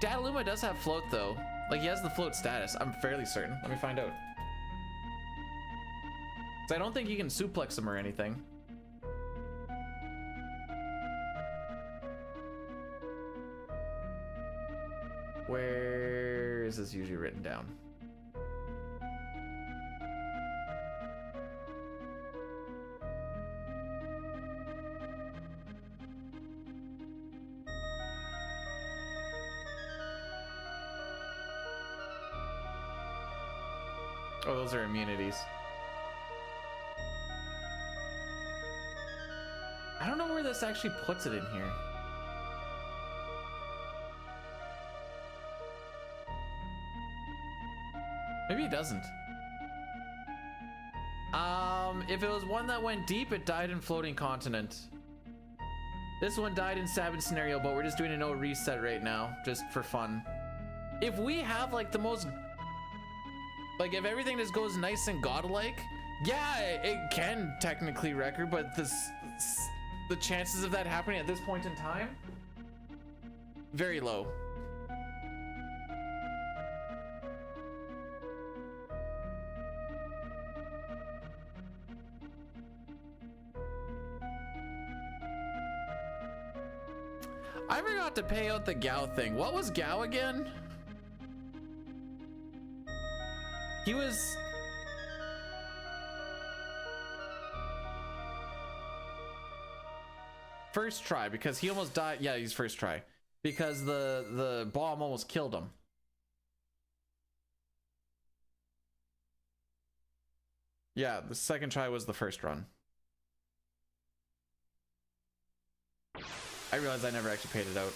Dataluma does have float though. Like he has the float status. I'm fairly certain. Let me find out. 'Cause I don't think you can suplex him or anything. Where is this usually written down? Oh, those are immunities. I don't know where this actually puts it in here. Maybe it doesn't. If it was one that went deep, it died in Floating Continent. This one died in Sabin scenario, but we're just doing a no reset right now, just for fun. If we have like the most, like if everything just goes nice and godlike, yeah, it can technically record, but the chances of that happening at this point in time, very low. I forgot to pay out the Gao thing. What was Gao again? He was... first try because he almost died. Yeah, he's first try because the bomb almost killed him. Yeah, the second try was the first run. I realized I never actually paid it out.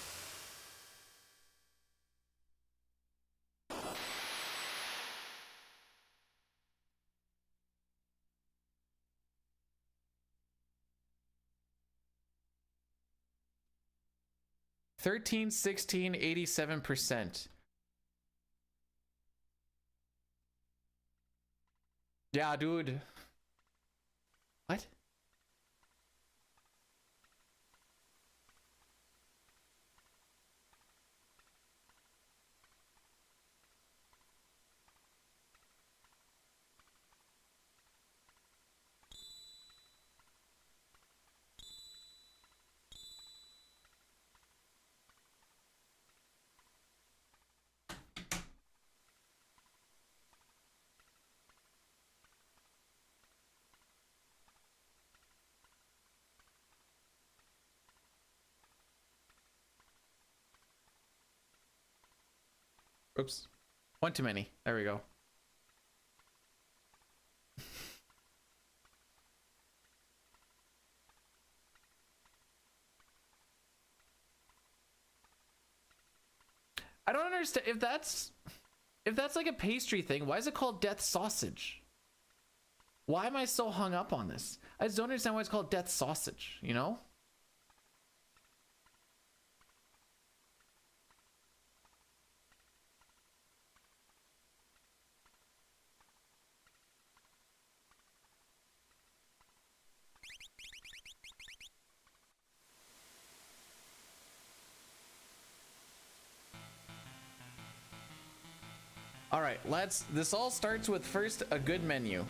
$13, $16, 87%. Yeah, dude. What? Oops. One too many. There we go. I don't understand if that's like a pastry thing, why is it called death sausage? Why am I so hung up on this? I just don't understand why it's called death sausage, you know? All right, this all starts with first a good menu.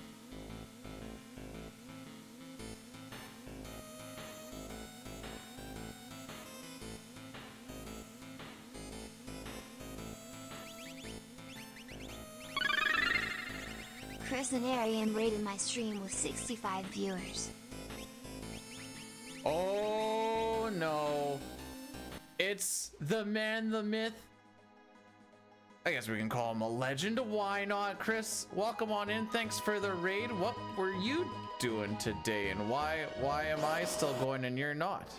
Chris and Arian rated my stream with 65 viewers. Oh no. It's the man, the myth. I guess we can call him a legend. Why not, Chris? Welcome on in. Thanks for the raid. What were you doing today, and why am I still going and you're not?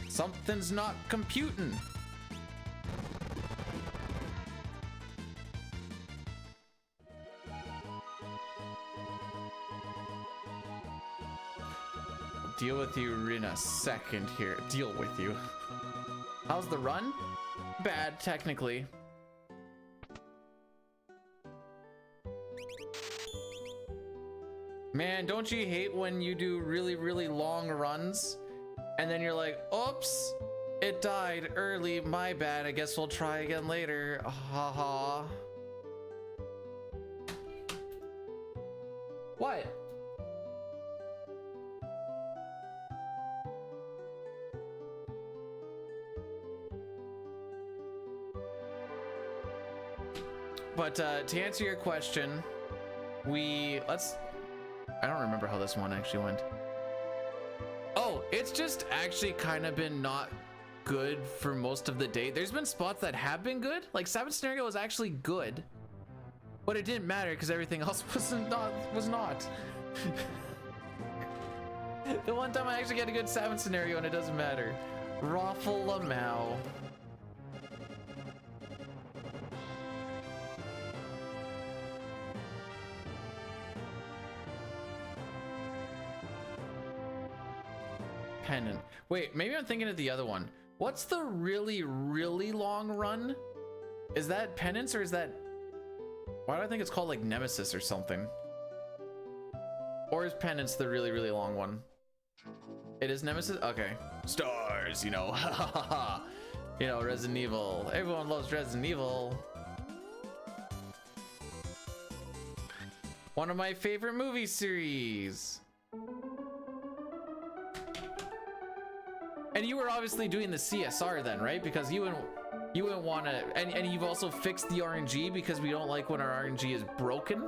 Something's not computing. Deal with you in a second here. Deal with you. How's the run? Bad, technically. Man, don't you hate when you do really, really long runs and then you're like, oops, it died early, my bad, I guess we'll try again later. Haha. What? But to answer your question, I don't remember how this one actually went. Oh, it's just actually kind of been not good for most of the day. There's been spots that have been good. Like Sabin scenario was actually good, but it didn't matter because everything else was not. The one time I actually get a good Sabin scenario and it doesn't matter. Raffle Lamau. Pennant. Wait, maybe I'm thinking of the other one. What's the really, really long run? Is that Penance or is that... Why do I think it's called like Nemesis or something? Or is Penance the really, really long one? It is Nemesis? Okay. Stars, you know. You know, Resident Evil. Everyone loves Resident Evil. One of my favorite movie series. And you were obviously doing the CSR then, right? Because you wouldn't want to, and you've also fixed the RNG because we don't like when our RNG is broken.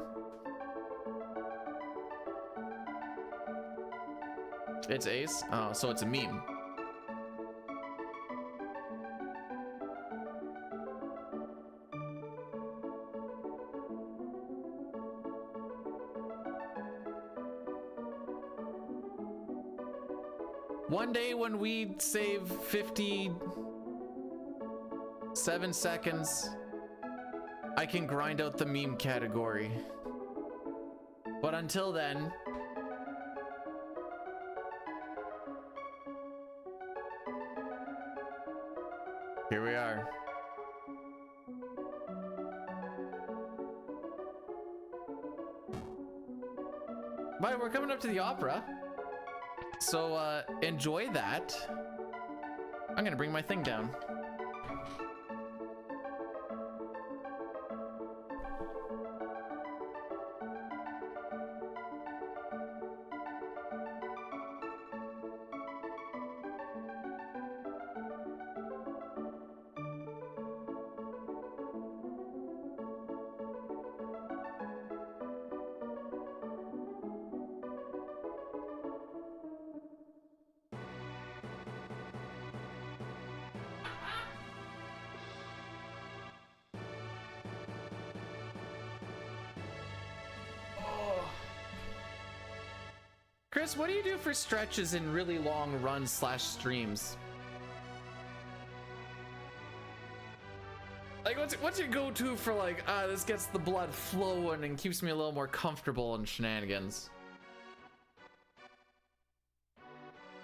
It's Ace? Oh, so it's a meme. One day when we save 57 seconds, I can grind out the meme category. But until then, here we are. But we're coming up to the opera. So enjoy that. I'm gonna bring my thing down. Chris, what do you do for stretches in really long runs / streams? Like, what's your go-to for like, this gets the blood flowing and keeps me a little more comfortable in shenanigans?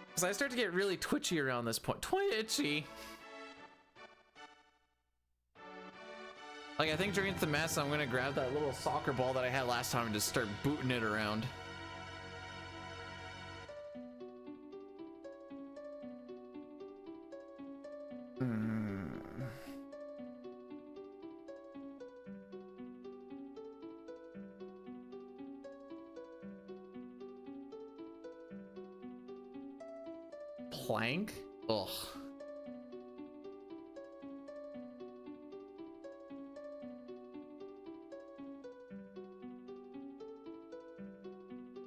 Because I start to get really twitchy around this point. Twitchy! Like, I think during the mess, I'm gonna grab that little soccer ball that I had last time and just start booting it around. Plank? Ugh.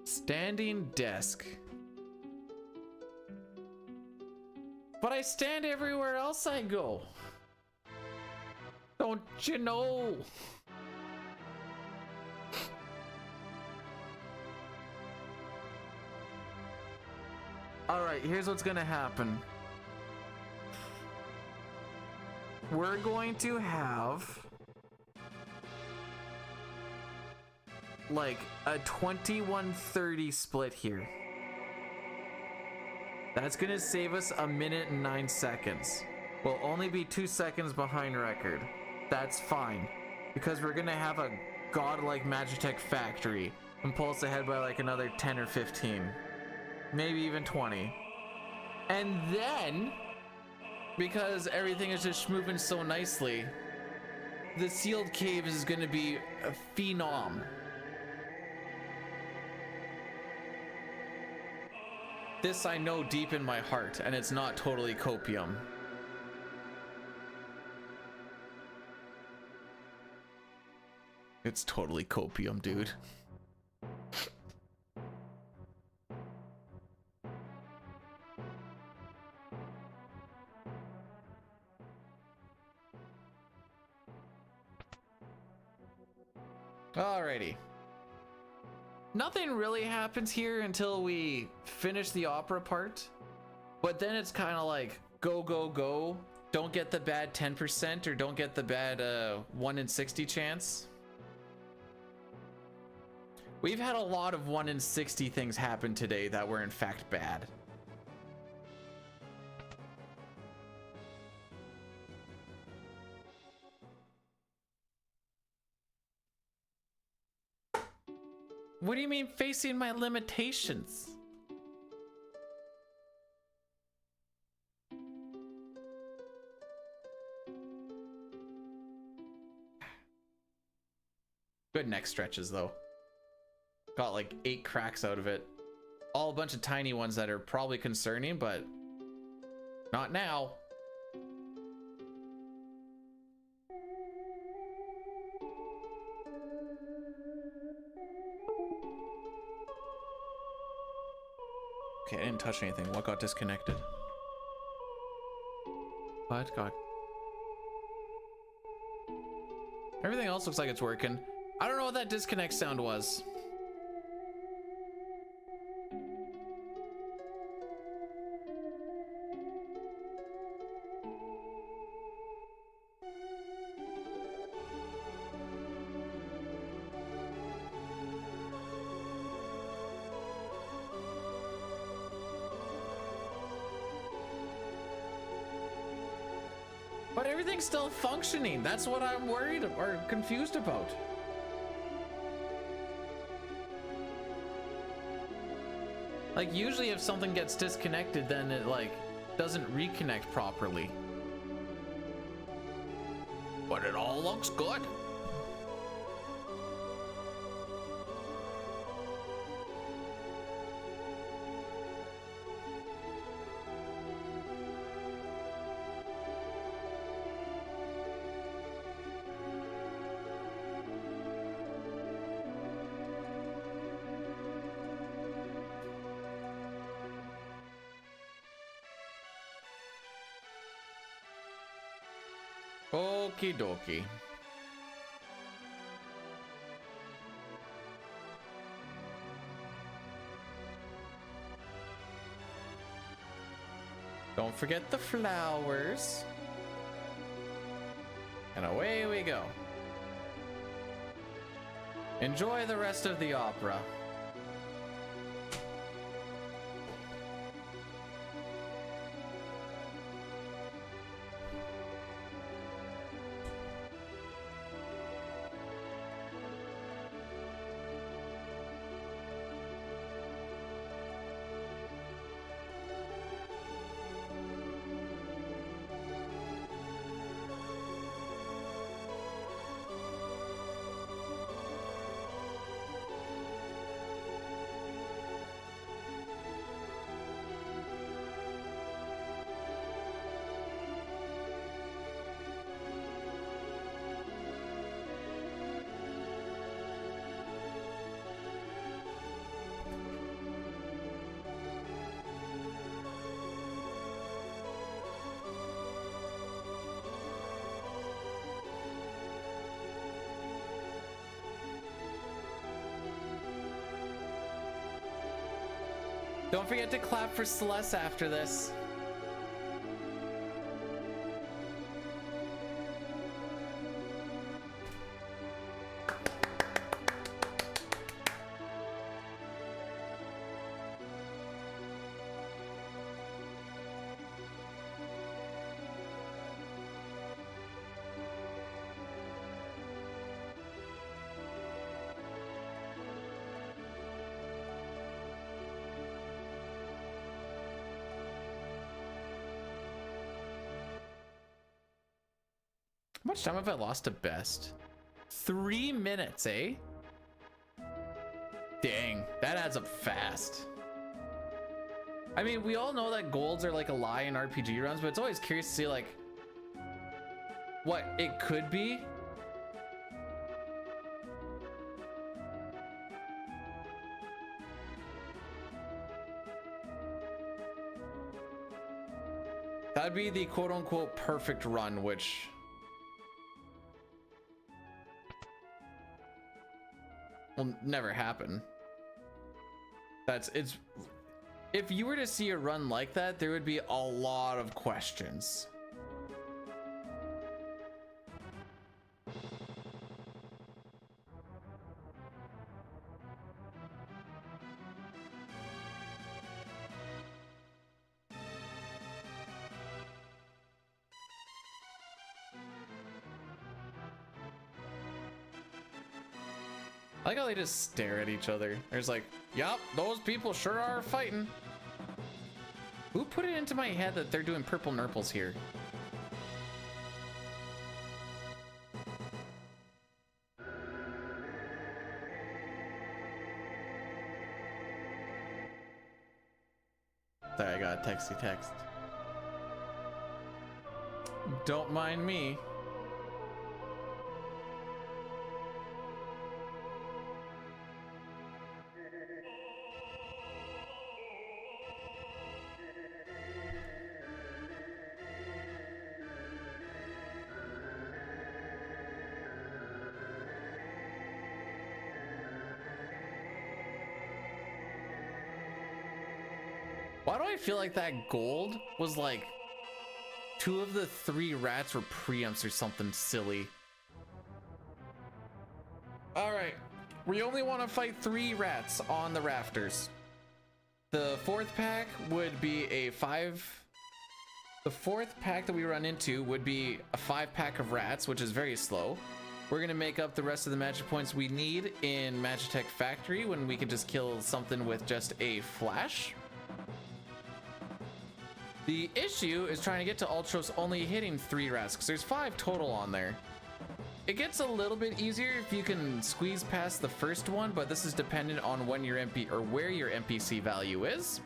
Standing desk. But I stand everywhere else I go. Don't you know? Alright, here's what's gonna happen. We're going to have like a 21:30 split here. That's gonna save us 1 minute and 9 seconds. We'll only be 2 seconds behind record. That's fine, because we're gonna have a godlike Magitech factory and pull us ahead by like another 10 or 15. Maybe even 20. And then, because everything is just moving so nicely, the sealed cave is going to be a phenom. This I know deep in my heart, and it's not totally copium. It's totally copium, dude. Alrighty. Nothing really happens here until we finish the opera part, but then it's kind of like go, go, go. Don't get the bad 10% or don't get the bad 1 in 60 chance. We've had a lot of 1 in 60 things happen today that were in fact bad. What do you mean facing my limitations? Good neck stretches though. Got like 8 cracks out of it. All a bunch of tiny ones that are probably concerning, but not now. Okay, I didn't touch anything. What got disconnected? What got... Everything else looks like it's working. I don't know what that disconnect sound was. But everything's still functioning. That's what I'm worried or confused about. Like, usually if something gets disconnected, then it like doesn't reconnect properly. But it all looks good. Okie dokie. Don't forget the flowers. And away we go. Enjoy the rest of the opera. Don't forget to clap for Celeste after this. How much time have I lost to best? 3 minutes, eh? Dang, that adds up fast. I mean, we all know that golds are like a lie in RPG runs, but it's always curious to see like what it could be. That'd be the quote-unquote perfect run, which will never happen. It's if you were to see a run like that, there would be a lot of questions. I like how they just stare at each other. There's like, yup, those people sure are fighting. Who put it into my head that they're doing purple nurples here? Sorry, I got a texty text. Don't mind me. Why do I feel like that gold was like 2 of the 3 rats were preamps or something silly? All right, we only want to fight 3 rats on the rafters. The 4th pack would be a 5. The 4th pack that we run into would be a 5 pack of rats, which is very slow. We're gonna make up the rest of the magic points we need in Magitech Factory when we can just kill something with just a flash. The issue is trying to get to Ultros only hitting 3 rats, because there's 5 total on there. It gets a little bit easier if you can squeeze past the first one, but this is dependent on when your MP or where your NPC value is.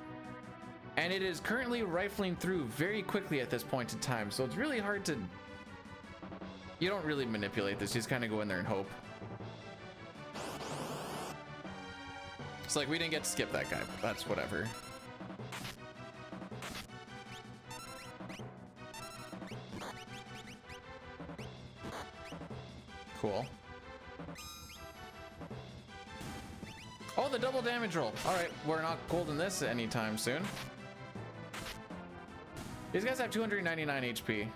And it is currently rifling through very quickly at this point in time, so it's really hard to... You don't really manipulate this, you just kind of go in there and hope. It's like, we didn't get to skip that guy, but that's whatever. Cool. Oh, the double damage roll. All right, we're not golding this anytime soon. These guys have 299 HP.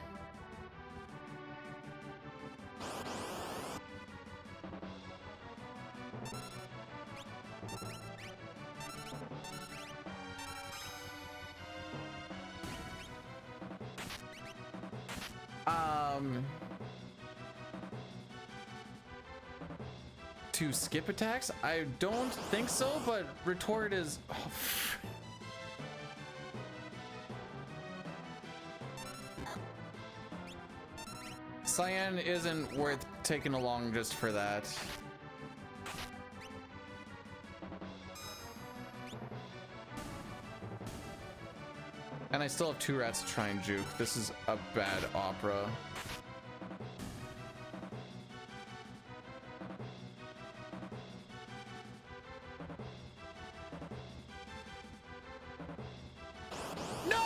To skip attacks? I don't think so, but retort is... Oh, Cyan isn't worth taking along just for that. And I still have 2 rats to try and juke. This is a bad opera. No!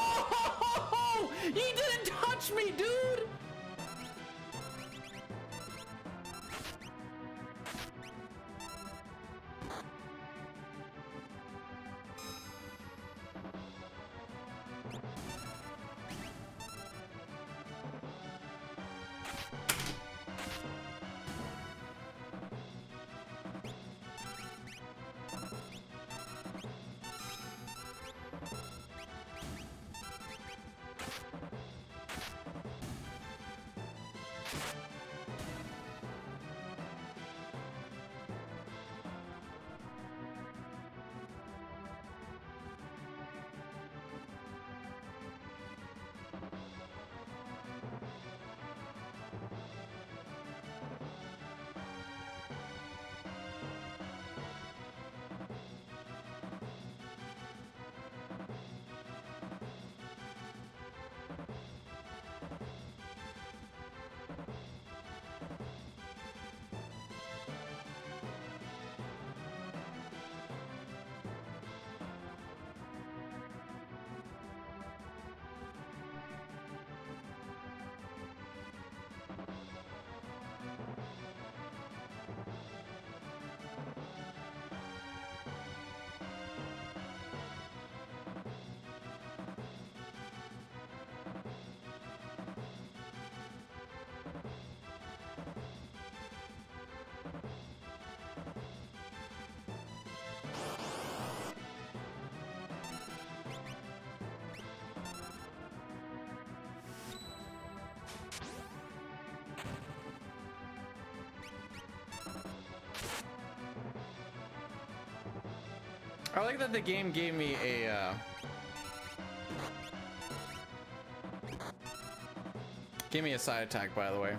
He didn't touch me, dude! I like that the game gave me a side attack, by the way.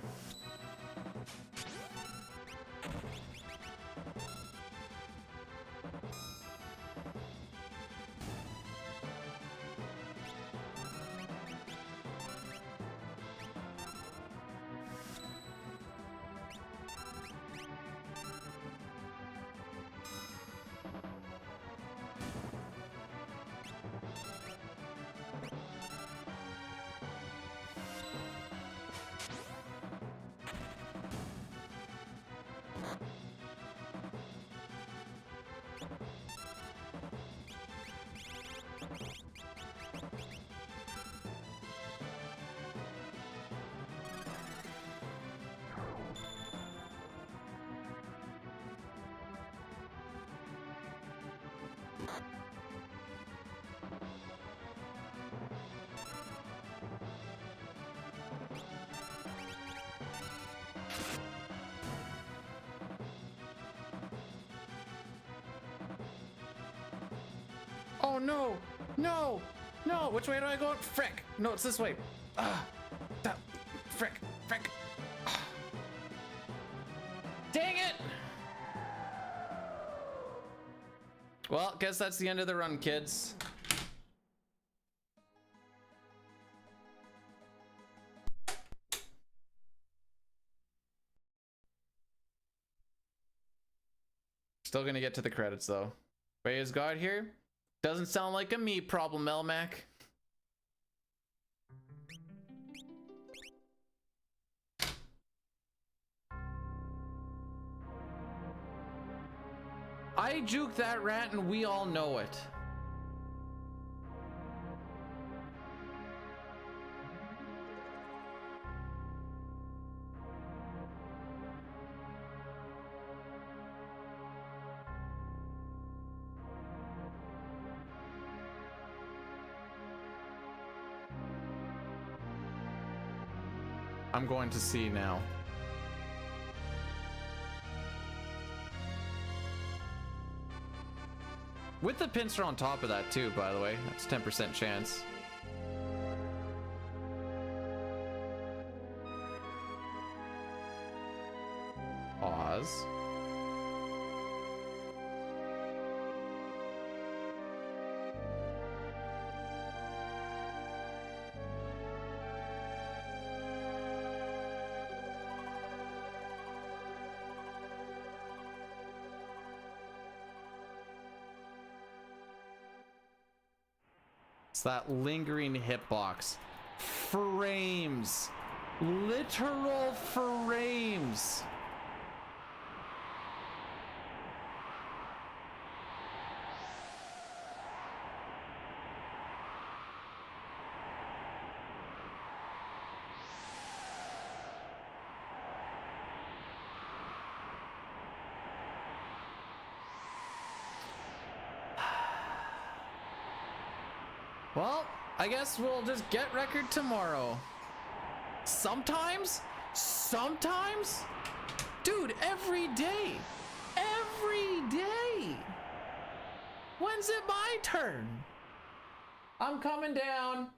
Oh no! No! No! Which way do I go? Frick! No, it's this way. Frick! Frick! Dang it! Well, guess that's the end of the run, kids. Still gonna get to the credits though. Wait, is God here? Doesn't sound like a me problem, Elmac. I juked that rat and we all know it. I'm going to see now. With the pincer on top of that too, by the way. That's 10% chance. Pause. It's that lingering hitbox. Frames. Literal frames. Well, I guess we'll just get record tomorrow. Sometimes? Sometimes? Dude, every day. Every day. When's it my turn? I'm coming down.